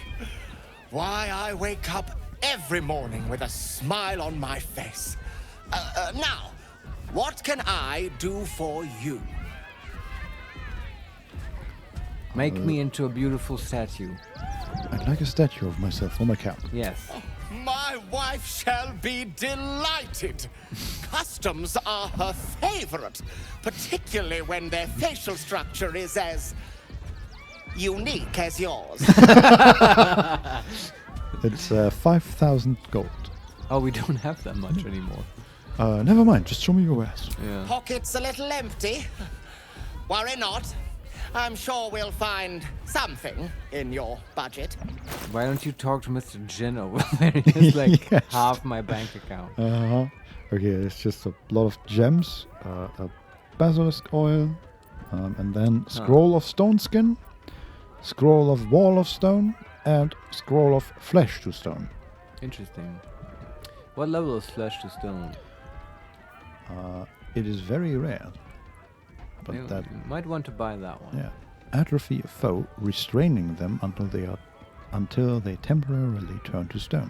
Why, I wake up every morning with a smile on my face. Now, what can I do for you? Make me into a beautiful statue. I'd like a statue of myself for my camp. Yes. My wife shall be delighted. Customs are her favorite, particularly when their facial structure is as unique as yours. It's 5,000 gold. Oh, we don't have that much anymore. Never mind, just show me your wares. Yeah. Pockets a little empty. Worry not. I'm sure we'll find something in your budget. Why don't you talk to Mr. Jin over there? He's like Yes. half my bank account. Okay, it's just a lot of gems, a basilisk oil, and then scroll of stone skin, scroll of wall of stone, and scroll of flesh to stone. Interesting. What level is flesh to stone? It is very rare. But you that might want to buy that one. Yeah. Atrophy a foe, restraining them until they temporarily turn to stone.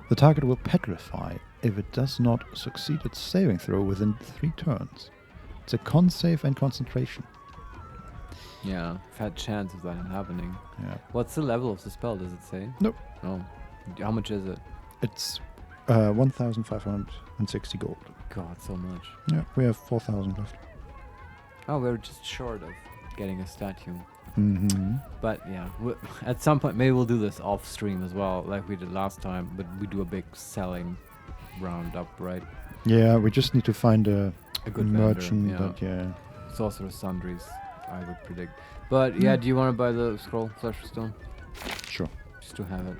The target will petrify if it does not succeed its saving throw within 3 turns. It's a con save and concentration. Yeah, I've had chance of that happening. Yeah. What's the level of the spell, does it say? Nope. Oh. How much is it? It's 1,560 gold. God, so much. Yeah, we have 4,000 left. Oh, we're just short of getting a statue. But yeah, at some point maybe we'll do this off stream as well, like we did last time. But we do a big selling roundup, right? Yeah, we just need to find a good merchant. vendor, Yeah. Sorcerer Sundries, I would predict. But yeah, do you want to buy the scroll, Flesh of Stone? Sure. Just to have it.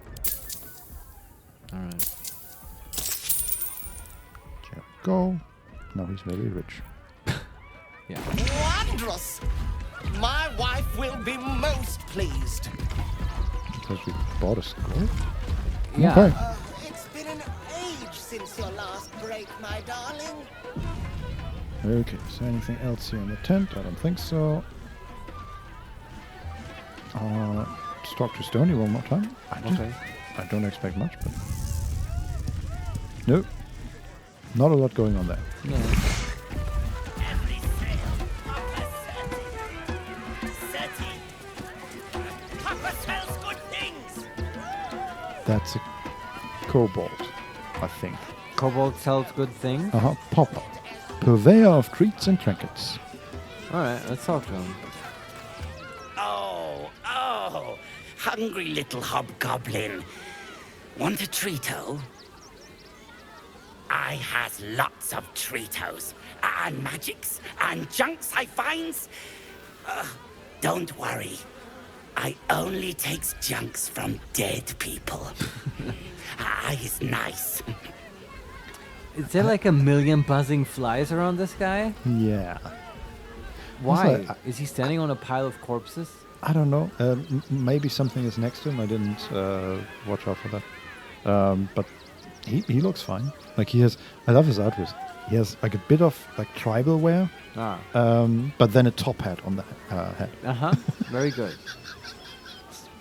All right. Yeah. Go. Now he's very rich. Yeah. Wondrous! My wife will be most pleased. Because we bought a scroll? Yeah. Okay. It's been an age since your last break, my darling. Okay, is there anything else here in the tent? I don't think so. Let's talk to Stony one more time. I don't expect much, but... Nope. Not a lot going on there. No. That's a kobold, I think. Kobold sells good things? Popper. Purveyor of treats and trinkets. Alright, let's talk to him. Oh, hungry little hobgoblin. Want a treato? I has lots of treatos, and magics, and junks I finds. Don't worry. I only takes junks from dead people. I is nice. Is there like a million buzzing flies around this guy? Yeah. Why? Is he standing on a pile of corpses? I don't know. Maybe something is next to him. I didn't watch out for that. But he looks fine. Like he has... I love his artwork. He has like a bit of like tribal wear. But then a top hat on the head. Very good.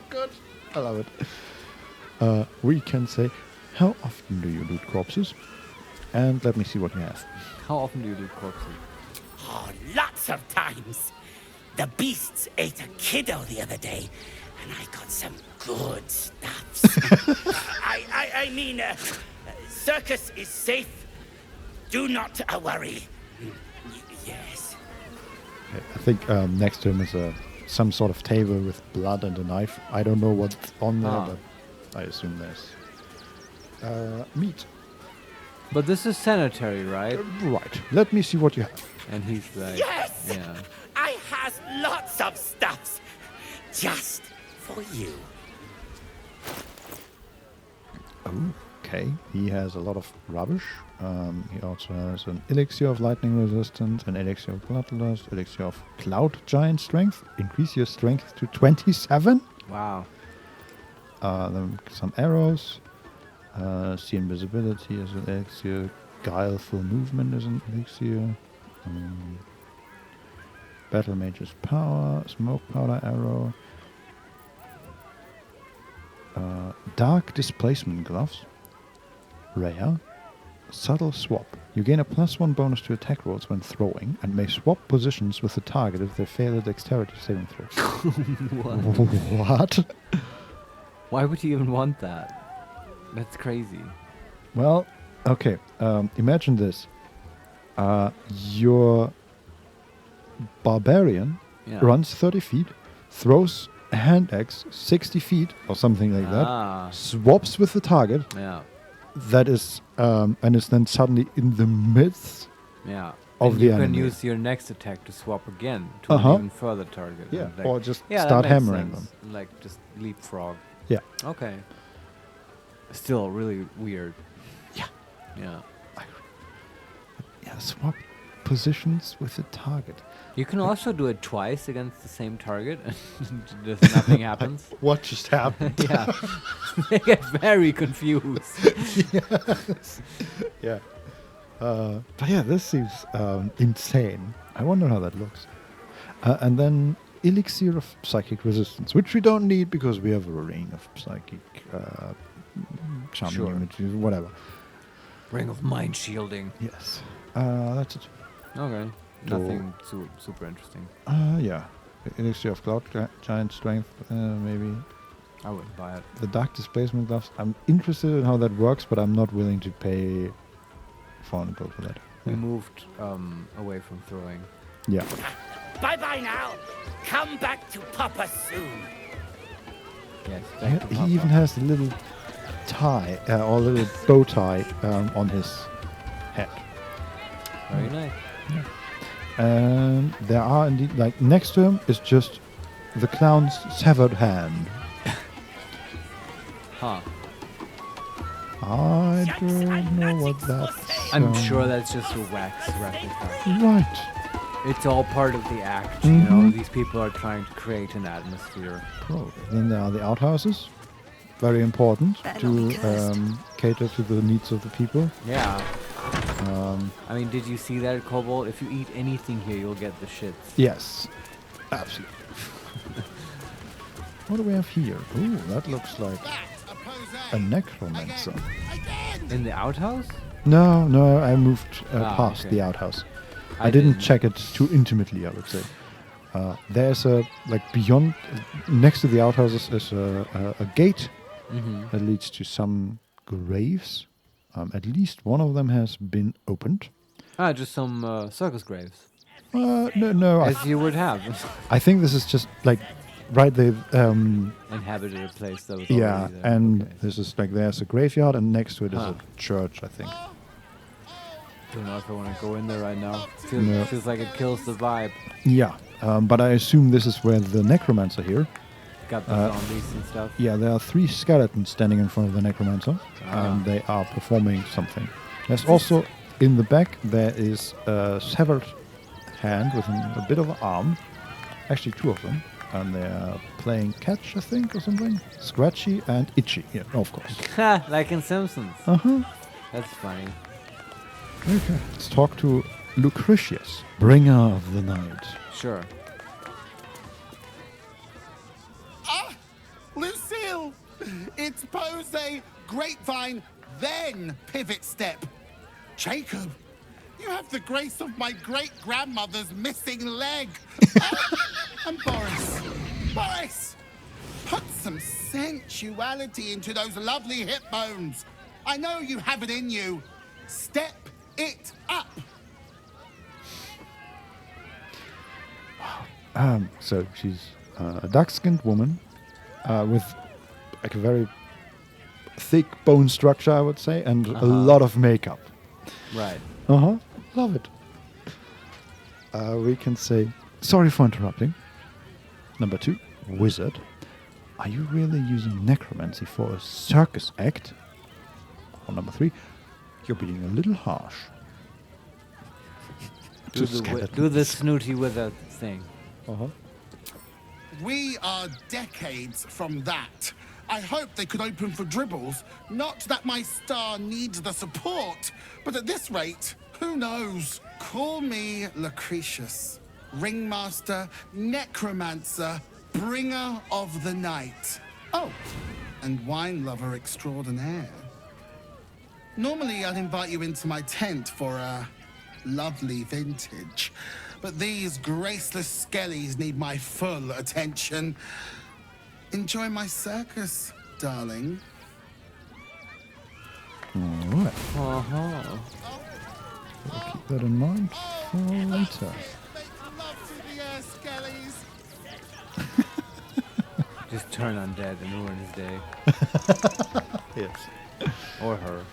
Good. I love it. We can say, how often do you loot corpses? And let me see what you have. How often do you loot corpses? Oh, lots of times. The beasts ate a kiddo the other day, and I got some good stuffs. I mean, circus is safe. Do not worry. Yes. I think next to him is some sort of table with blood and a knife. I don't know what's on there, but I assume there's meat. But this is sanitary, right? Right. Let me see what you have. And he's like... Yes! Yeah. I has lots of stuffs. Just for you. Okay. He has a lot of rubbish. He also has an elixir of lightning resistance, an elixir of bloodlust, elixir of cloud giant strength. Increase your strength to 27. Wow. Then some arrows. See invisibility as an elixir. Guileful movement as an elixir. Battle Mage's power. Smoke powder arrow. Dark displacement gloves. Rare. Subtle swap. You gain a +1 bonus to attack rolls when throwing, and may swap positions with the target if they fail a dexterity saving throw. What? Why would you even want that? That's crazy. Well, okay. Imagine this. Your barbarian runs 30 feet, throws a hand axe 60 feet or something like that, swaps with the target. Yeah. That is, and is then suddenly in the midst of the enemy. You can use your next attack to swap again to an even further target. Yeah, like, or just that start makes hammering sense. Like just leapfrog. Yeah. Okay. Still really weird. Yeah. Yeah. Yeah, swap positions with the target. You can also do it twice against the same target and just nothing happens. What just happened? Yeah. They get very confused. Yes. Yeah. But yeah, this seems insane. I wonder how that looks. And then Elixir of Psychic Resistance, which we don't need because we have a ring of Psychic Charming Images, whatever. Ring of Mind Shielding. Yes. That's it. Okay. Nothing super interesting. Yeah. Elixir of Cloud Giant Strength, maybe. I wouldn't buy it. The Dark Displacement Gloves. I'm interested in how that works, but I'm not willing to pay 400 gold for that. We moved away from throwing. Yeah. Bye-bye now. Come back to Papa soon. Yes, back to He Papa. even has a little tie, or a little bow tie on his head. Very nice. And there are indeed, like, next to him is just the clown's severed hand. Huh. I don't know what that's. I'm sure that's just a wax replica. Right. It's all part of the act, you know. These people are trying to create an atmosphere. Probably. Then there are the outhouses. Very important to cater to the needs of the people. Yeah. I mean, did you see that, Kobold? If you eat anything here, you'll get the shits. Yes. Absolutely. What do we have here? Ooh, that looks like a necromancer. In the outhouse? No, I moved past okay. the outhouse. I I didn't didn't. check it too intimately, I would say. There's a, like, beyond, next to the outhouses is a gate that leads to some graves. At least one of them has been opened. Ah, just some circus graves. No. As you would have. I think this is just, like, right there. Inhabited a place that was Yeah, already there. and Okay. this is, like, there's a graveyard, and next to it is Huh. a church, I think. Don't know if I want to go in there right now. No. Feels like it kills the vibe. Yeah, but I assume this is where the necromancer here. Got the zombies and stuff. Yeah, there are 3 skeletons standing in front of the necromancer, and they are performing something. There's also, in the back, there is a severed hand with a bit of an arm. Actually, 2 of them. And they're playing catch, I think, or something. Scratchy and Itchy, yeah, of course. Like in Simpsons. Uh-huh. That's funny. Okay, let's talk to Lucretius, bringer of the night. Sure. Lucille! It's Pose, Grapevine, then Pivot Step. Jacob, you have the grace of my great-grandmother's missing leg. And Boris, put some sensuality into those lovely hip bones. I know you have it in you. Step it up. So she's a dark-skinned woman with, like, a very thick bone structure, I would say, and a lot of makeup. Right. Love it. We can say, sorry for interrupting. Number 2, wizard. Are you really using necromancy for a circus act? Or number 3, you're being a little harsh. Do the snooty wizard thing. We are decades from that. I hope they could open for dribbles. Not that my star needs the support, but at this rate, who knows? Call me Lucretius, ringmaster, necromancer, bringer of the night. Oh, and wine lover extraordinaire. Normally, I'd invite you into my tent for a lovely vintage, but these graceless skellies need my full attention. Enjoy my circus, darling. Alright. We'll keep that in mind for later. Just turn undead and ruin his day. Yes. Or her.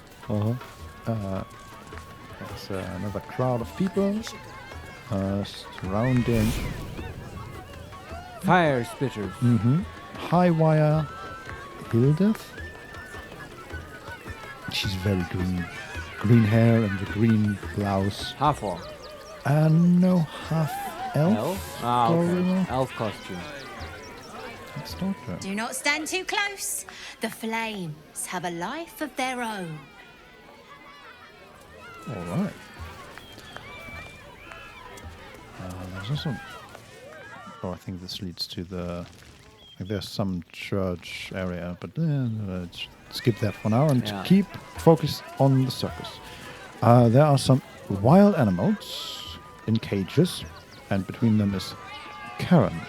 There's another crowd of people surrounding. Fire spitters. High wire Hildeth. She's very green. Green hair and the green blouse. Half-orc. No, half elf. Elf? Ah, okay. Glorilla. Elf costume. Let's talk to her. Do not stand too close. The flames have a life of their own. Alright. There's also... Oh, I think this leads to the... Like, there's some church area, but let's skip that for now and keep focus on the circus. There are some wild animals in cages, and between them is Karen,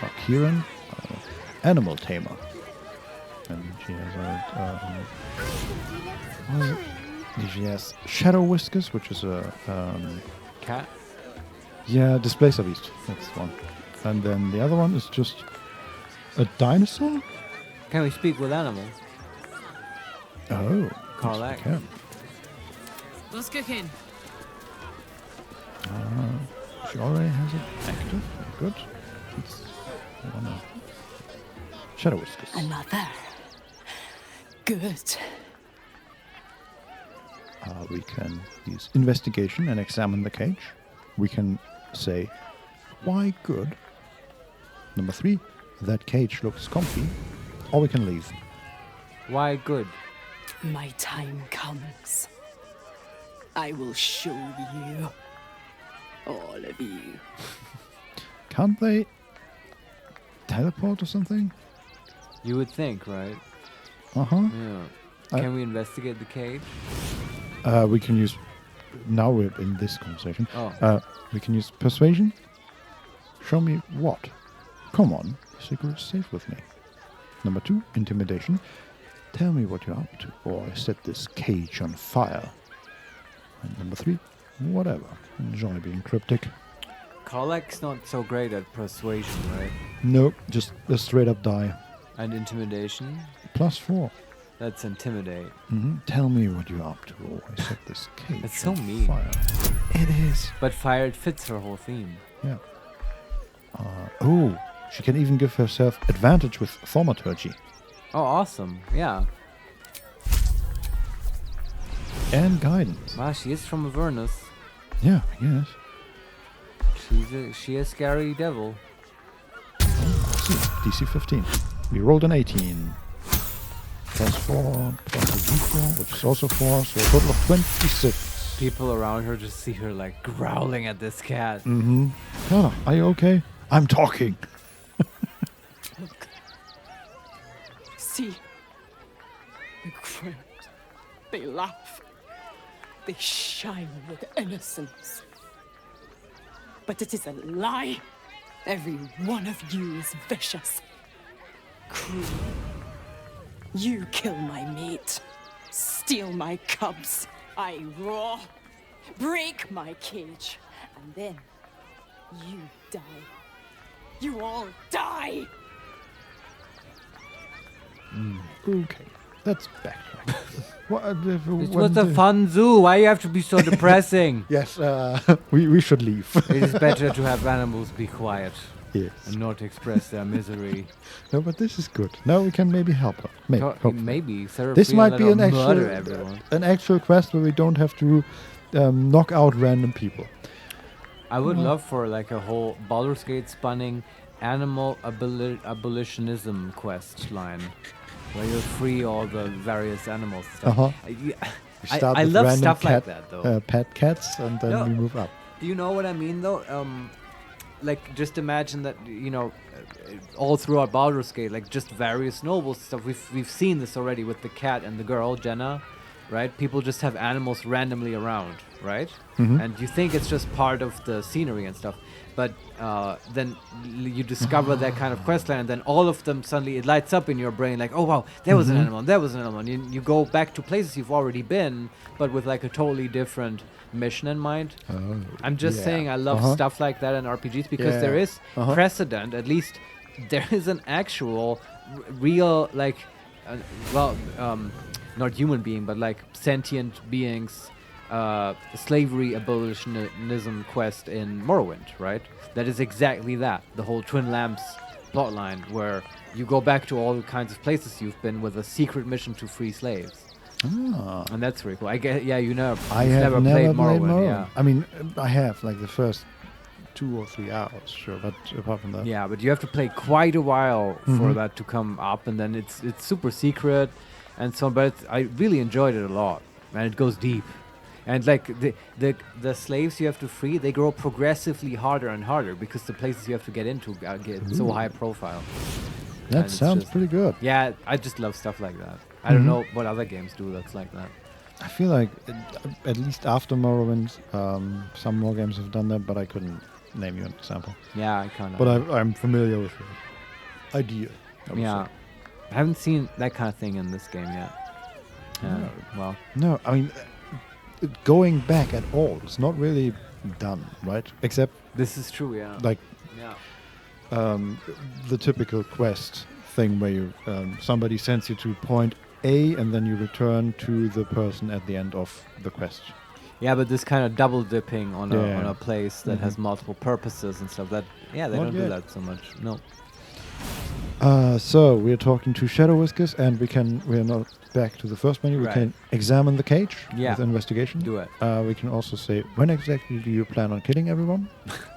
or Kieran, animal tamer. And she has she has shadow whiskers, which is a cat. Yeah, Displacer Beast. That's one. And then the other one is just a dinosaur? Can we speak with animals? Oh. Carlac. Yes, we can. What's cooking? She already has it active. Good. It's Shadow Whiskers. Another. Good. We can use investigation and examine the cage. We can say, why good? Number 3, that cage looks comfy. Or we can leave. Why good? My time comes. I will show you. All of you. Can't they teleport or something? You would think, right? Uh-huh. Yeah. Can we investigate the cage? We can use... Now we're in this conversation. Oh. We can use persuasion. Show me what? Come on. The secret is safe with me. Number 2, intimidation. Tell me what you're up to, or I set this cage on fire. And number 3, whatever. Enjoy being cryptic. Carlac's not so great at persuasion, right? No, just a straight up die. And intimidation? +4. That's intimidate. Tell me what you're up to, or I set this cage It's so on mean. fire. It is. But fire, it fits her whole theme. Yeah. Oh, she can even give herself advantage with thaumaturgy. Oh, awesome. Yeah. And guidance. Wow, she is from Avernus. Yeah, I guess. She a scary devil. Let's see. DC 15. We rolled an 18. +4, plus a D4, which is also 4, so a total of 26. People around her just see her like growling at this cat. Carla, are you okay? I'm talking. Look. See. They grin. They laugh. They shine with innocence. But it is a lie. Every one of you is vicious. Cruel. You kill my mate. Steal my cubs. I roar. Break my cage. And then you die. You all die. Okay, that's backtrack. This was a fun zoo. Why you have to be so depressing? Yes, we should leave. It is better to have animals be quiet. Yes. And not express their misery. No, but this is good. Now we can maybe help her. Maybe. This might be an an actual quest where we don't have to knock out random people. I would love for like a whole Baldur's Gate spanning animal abolitionism quest line, where you free all the various animals. And stuff. We start I with love random stuff like that though. Pet cats, and then we move up. Do you know what I mean though? Like just imagine that all throughout Baldur's Gate, like just various nobles stuff. We've seen this already with the cat and the girl Jenna, right? People just have animals randomly around, right? And you think it's just part of the scenery and stuff, but then you discover that kind of questline, and then all of them suddenly it lights up in your brain, like, oh wow, there was an animal, there was an animal. And you go back to places you've already been, but with like a totally different mission in mind. I'm just saying I love stuff like that in RPGs because there is precedent. At least there is an actual real like not human being, but like sentient beings slavery abolitionism quest in Morrowind, right? That is exactly that. The whole Twin Lamps plotline where you go back to all kinds of places you've been with a secret mission to free slaves. And that's really cool. I guess, yeah, I have never played Morrowind. Yeah. I mean, I have like the first 2 or 3 hours, sure, but apart from that. Yeah, but you have to play quite a while for that to come up, and then it's super secret and so on. But I really enjoyed it a lot, and it goes deep. And like the slaves you have to free, they grow progressively harder and harder because the places you have to get into get so high profile. That sounds pretty good. Yeah, I just love stuff like that. I don't know what other games do that's like that. I feel like at least after Morrowind, some more games have done that, but I couldn't name you an example. Yeah, I can't. But I'm familiar with the idea. Yeah, I haven't seen that kind of thing in this game yet. No, I mean, going back at all, it's not really done, right? Except this is true, yeah. Like, yeah. The typical quest thing where you somebody sends you to point A and then you return to the person at the end of the quest. Yeah, but this kind of double dipping on a place that Mm-hmm. has multiple purposes and stuff. That they Not don't do yet. that so much. No. So we're talking to Shadow Whiskers, and we're not back to the first menu. We Right. can examine the cage Yeah. with investigation. Do it. We can also say, when exactly do you plan on killing everyone?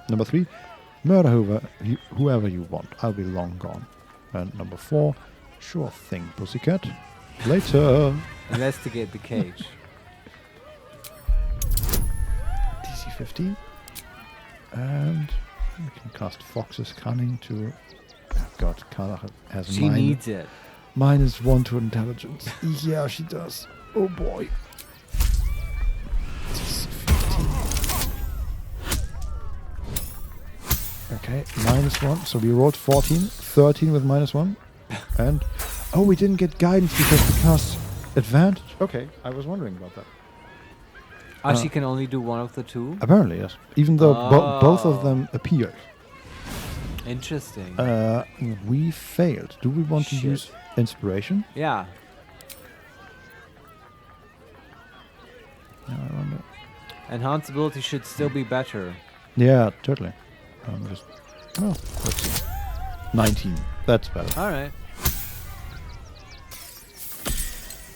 Number 3, murder whoever you want. I'll be long gone. And number 4, sure thing, pussycat. Later. Investigate the cage. DC 15. And we can cast Fox's Cunning to... Oh God, Carla has She needs it. -1 to intelligence. Yeah, she does. Oh boy. DC 15. Okay, -1. So we rolled 14. 13 with -1. And... Oh, we didn't get guidance because we cast advantage. Okay, I was wondering about that. She can only do one of the two? Apparently, yes. Even though both of them appeared. Interesting. We failed. Do we want to use inspiration? Yeah. I wonder. Enhanced ability should still be better. Yeah, totally. Let's see. 19. That's better. All right.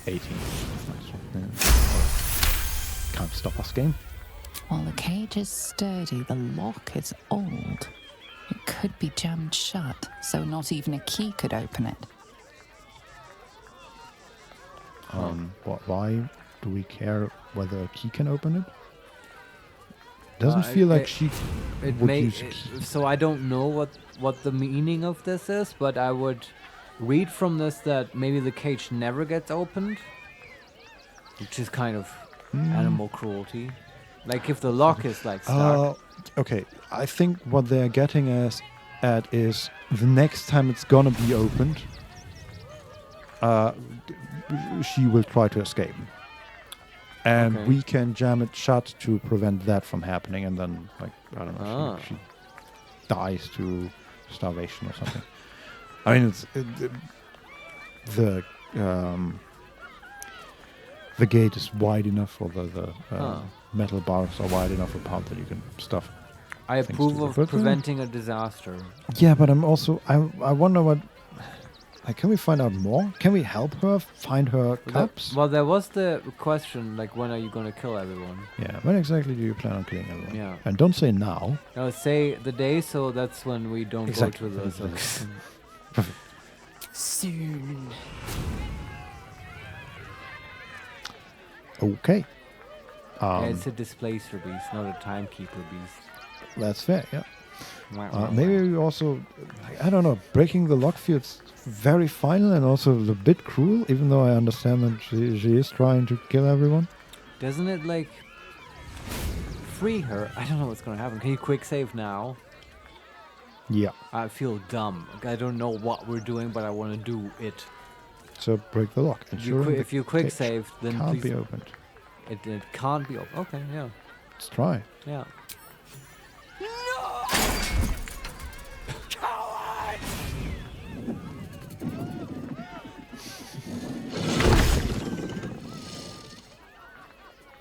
18. Nice. Can't stop us, game. While the cage is sturdy, the lock is old. It could be jammed shut, so not even a key could open it. Why do we care whether a key can open it? Doesn't feel like she would use a key. So I don't know what the meaning of this is, but I would read from this that maybe the cage never gets opened, which is kind of animal cruelty. Like if the lock is like stuck. Okay, I think what they're getting at is the next time it's gonna be opened, she will try to escape. And Okay. we can jam it shut to prevent that from happening, and then, like, I don't know, she dies to starvation or something. I mean, the gate is wide enough, or the metal bars are wide enough apart that you can stuff. I things approve to of the preventing a disaster. Yeah, but I'm also I wonder what. Like, can we find out more? Can we help her find her cups? Well, there was the question, like, when are you going to kill everyone? Yeah, when exactly do you plan on killing everyone? Yeah. And don't say now. No, say the day, so that's when we don't Exactly. go to those. Perfect. Soon. Okay. Yeah, it's a displacer beast, not a timekeeper beast. That's fair, yeah. Wow. Maybe we also, I don't know, breaking the lock feels very final and also a bit cruel, even though I understand that she is trying to kill everyone. Doesn't it, like, free her? I don't know what's going to happen. Can you quick save now? Yeah. I feel dumb. I don't know what we're doing, but I want to do it. So break the lock. If you quick save, then can't please be opened. It can't be open. Okay, yeah. Let's try. Yeah.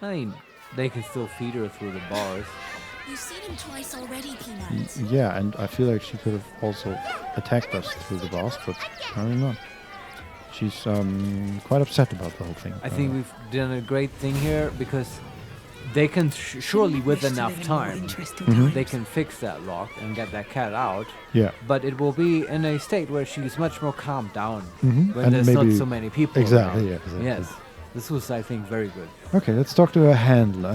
I mean, they can still feed her through the bars. You've seen him twice already, Peanut. Yeah, and I feel like she could have also attacked us through the bars, but apparently not. She's quite upset about the whole thing. I think we've done a great thing here because they can surely, with enough time, they can fix that lock and get that cat out. Yeah. But it will be in a state where she's much more calmed down when And there's not maybe- so many people Exactly, around. yeah, exactly. Yes. This was, I think, very good. Okay, let's talk to her handler.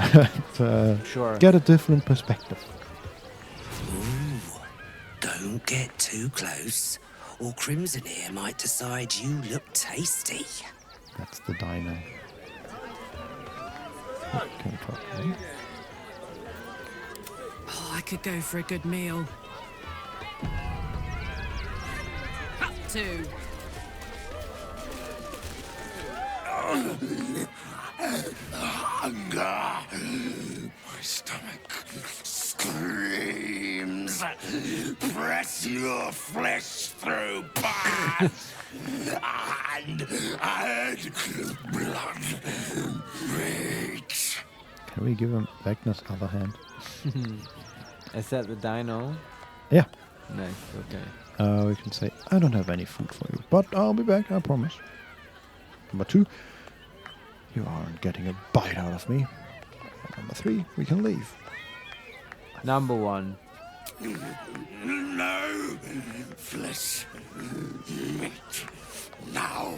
Sure. Get a different perspective. Ooh, don't get too close, or Crimson here might decide you look tasty. That's the diner. Can we talk to them? Oh, I could go for a good meal. Up to. Hunger. My stomach screams. Press your flesh through parts. And add blood. Rage. Can we give him Magnus' other hand? Is that the dino? Yeah. Nice, okay. We can say, I don't have any food for you, but I'll be back, I promise. Number 2, you aren't getting a bite out of me. And number 3, we can leave. Number 1. No flesh. Meat. Now.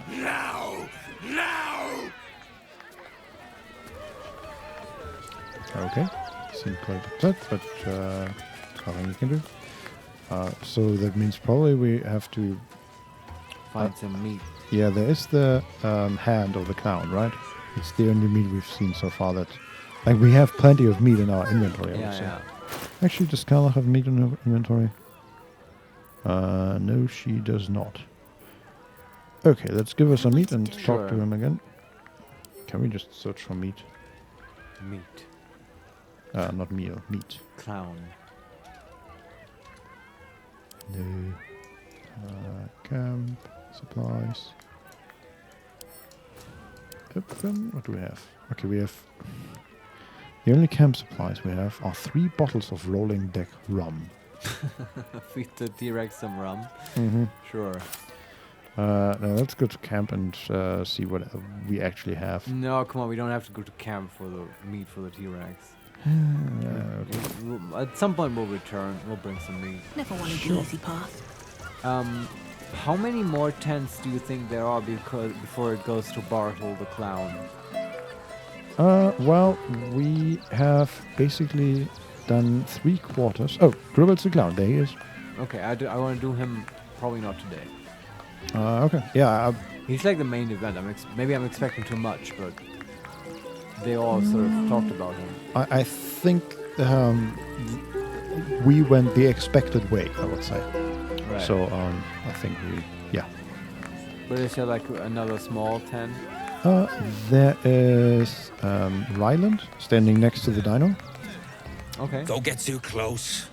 Now. Now. Okay. Seems quite upset, but nothing you can do. So that means probably we have to find some meat. Yeah, there is the hand of the clown, right? It's the only meat we've seen so far that... Like, we have plenty of meat in our inventory, I would say. Actually, does Carla have meat in her inventory? No, she does not. Okay, let's give her some meat and talk to him again. Can we just search for meat? Meat. Not meal, meat. Clown. No. Camp. Supplies. What do we have? Okay, we have... The only camp supplies we have are 3 bottles of rolling deck rum. Feed the T-Rex some rum. Mm-hmm. Sure. Now let's go to camp and see what we actually have. No, come on, we don't have to go to camp for the meat for the T-Rex. Okay. At some point we'll return. We'll bring some meat. Never wanted the easy path. How many more tents do you think there are before it goes to Bartle the Clown? Well, we have basically done 3/4. Oh, Gribbles the Clown, there he is. Okay, I want to do him probably not today. Okay, yeah. He's like the main event. Maybe I'm expecting too much, but they all sort of talked about him. I think we went the expected way, I would say. Right. So I think yeah. But is there like another small tent? There is Ryland standing next to the dino. Okay. Don't get too close.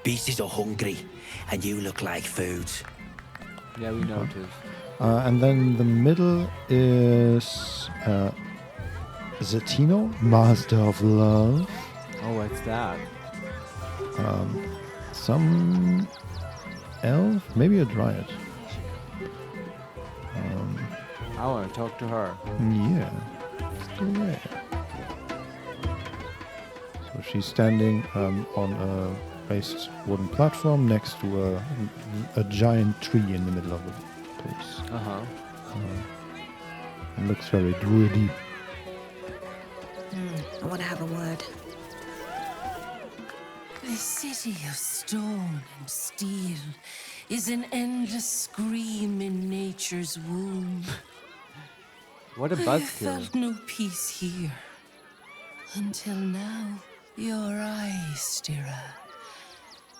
Beasties are hungry, and you look like food. Yeah, we noticed. And then the middle is Zetino, Master of Love. Oh, what's that? Some elf, maybe a dryad. I want to talk to her. Yeah. Still there. So she's standing on a raised wooden platform next to a giant tree in the middle of the place. It looks very druidy. I want to have a word. The city of stone and steel is an endless scream in nature's womb. What a I buzzkill. felt no peace here until now. Your eyes, Stira.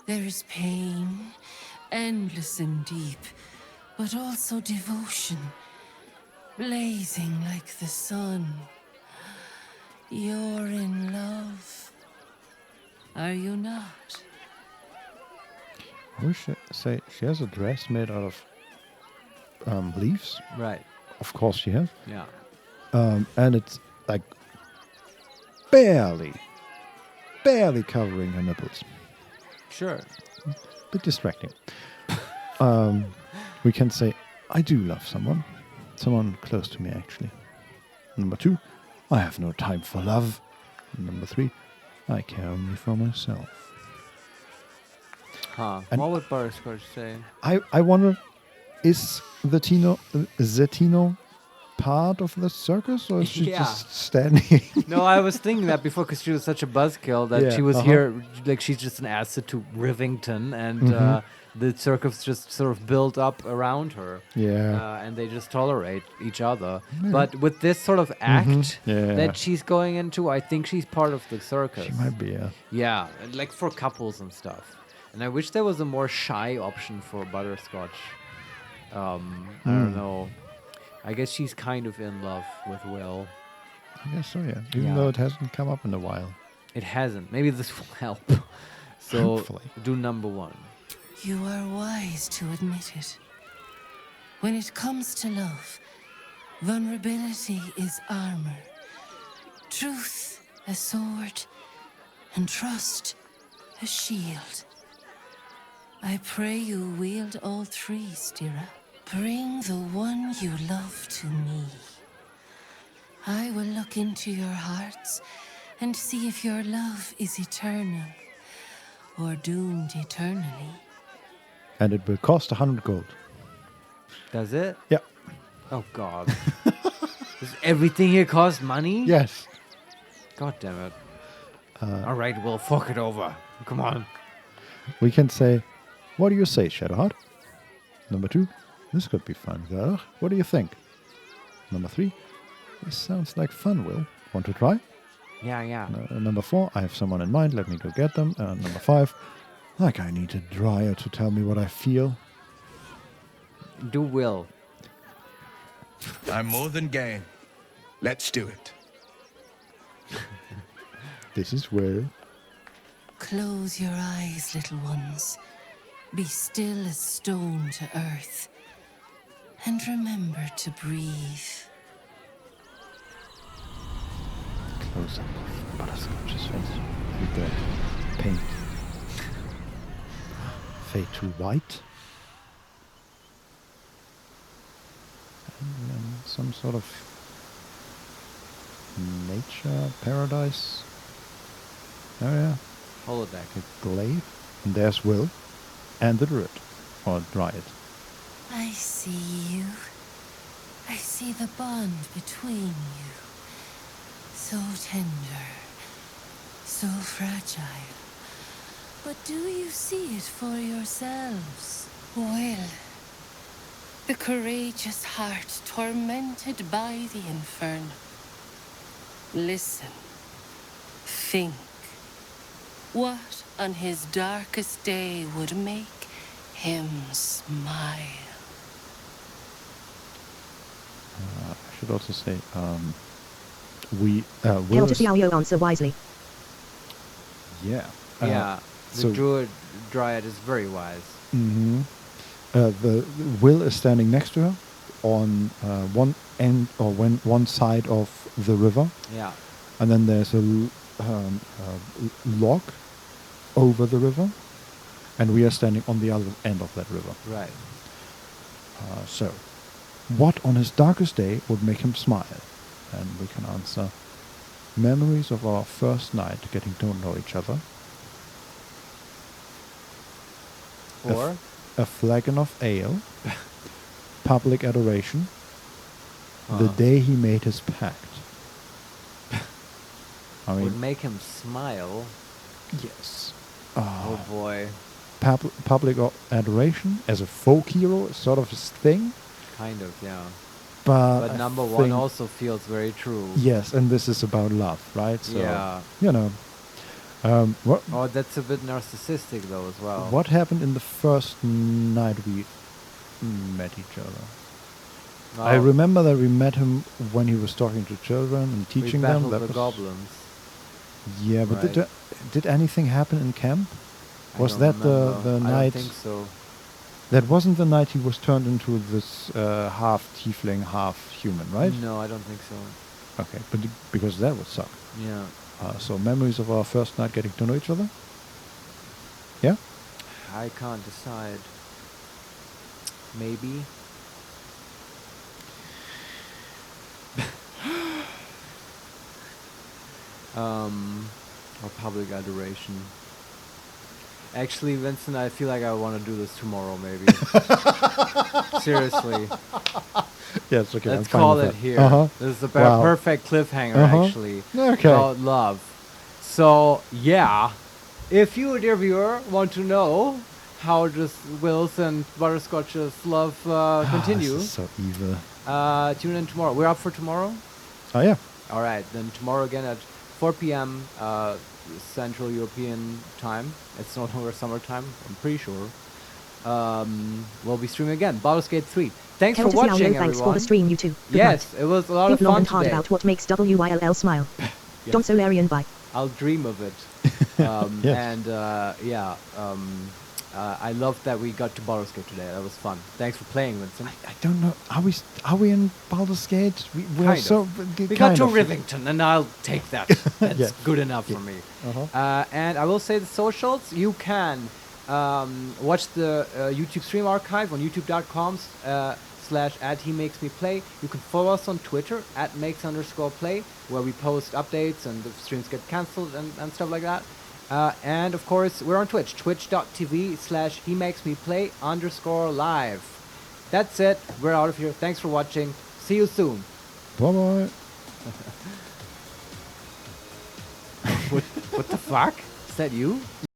There is pain, endless and deep, but also devotion, blazing like the sun. You're in love, are you not? I wish to say she has a dress made out of leaves. Right. Of course she has. Yeah. And it's like barely covering her nipples. Sure. Bit distracting. We can say, I do love someone. Someone close to me, actually. Number 2, I have no time for love. And number 3, I care only for myself. And what would Butterscotch say? I wonder, is Zetino part of the circus, or is she just standing? No, I was thinking that before because she was such a buzzkill that she was here, like she's just an asset to Rivington, and the circus just sort of built up around her. Yeah. And they just tolerate each other. Yeah. But with this sort of act that she's going into, I think she's part of the circus. She might be, yeah. Yeah, like for couples and stuff. And I wish there was a more shy option for Butterscotch. I don't know. I guess she's kind of in love with Will. I guess so, yeah. Even though it hasn't come up in a while. It hasn't. Maybe this will help. So Hopefully. do number 1. You are wise to admit it. When it comes to love, vulnerability is armor, truth a sword, and trust a shield. I pray you wield all 3, Stira. Bring the one you love to me. I will look into your hearts and see if your love is eternal or doomed eternally. And it will cost 100 gold. Does it? Yeah. Oh God. Does everything here cost money? Yes. God damn it. All right, we'll fork it over. Come on. We can say, what do you say, Shadowheart? Number 2, this could be fun. Well, what do you think? Number 3, this sounds like fun, Will. Want to try? Yeah. Number 4, I have someone in mind. Let me go get them. Number 5, like I need a dryer to tell me what I feel. Do Will. I'm more than game. Let's do it. This is Will. Close your eyes, little ones. Be still as stone to earth. And remember to breathe. Close up of Butterscotch's face with the paint. Fade to white. And then some sort of nature paradise area. Holodeck. A glade. And there's Will. And the druid. Or dryad. I see you. I see the bond between you. So tender. So fragile. But do you see it for yourselves? Will. The courageous heart tormented by the inferno. Listen. Think. What on his darkest day would make him smile? I should also say, Will Countess Yao answer wisely. Yeah. Yeah. The druid dryad is very wise. Mm-hmm. The Will is standing next to her on one end or one side of the river. Yeah. And then there's a log over the river, and we are standing on the other end of that river. Right. So, what on his darkest day would make him smile? And we can answer memories of our first night getting to know each other. Or? A flagon of ale. Public adoration. The day he made his pact. I mean, would make him smile. Yes. Oh boy. Public adoration as a folk hero is sort of his thing. Kind of, yeah. But number 1 also feels very true. Yes, and this is about love, right? So, yeah. you know. That's a bit narcissistic though as well. What happened in the first night we met each other? Oh. I remember that we met him when he was talking to children and teaching them. That the goblins. Yeah, but right. did anything happen in camp? Was that the night? I don't think so. That wasn't the night he was turned into this half tiefling, half human, right? No, I don't think so. Okay, but because that would suck. Yeah. So memories of our first night getting to know each other? Yeah? I can't decide. Maybe. Or public adoration. Actually, Vincent, I feel like I want to do this tomorrow, maybe. Seriously. Yes, okay. Let's call it here. This is a perfect cliffhanger, actually. Okay. About love. So, yeah. If you, dear viewer, want to know how does Will's and Butterscotch's love continue, This is so evil. tune in tomorrow. We're up for tomorrow? Oh, yeah. All right. Then tomorrow again at 4 p.m. Central European time. It's no longer summertime, I'm pretty sure. We'll be streaming again. Baldur's Gate 3. Thanks for watching, everyone. Thanks for the stream, you too. Yes, it was a lot of fun Think long and hard today. about what makes WILL smile. Yes. Don Solarian, bye. I'll dream of it. Yes. And I love that we got to Butterscotch today. That was fun. Thanks for playing, Vincent. I don't know. Are we in Baldur's Gate? We are Kind so. of. We got to Rivington, and I'll take that. That's Yeah. good enough for me. And I will say the socials. You can watch the YouTube stream archive on youtube.com/@HeMakesMePlay. You can follow us on Twitter @makes_play, where we post updates and the streams get cancelled and stuff like that. And of course, we're on Twitch, twitch.tv/HeMakesMePlay_live. That's it. We're out of here. Thanks for watching. See you soon. Bye bye. What the fuck? Is that you?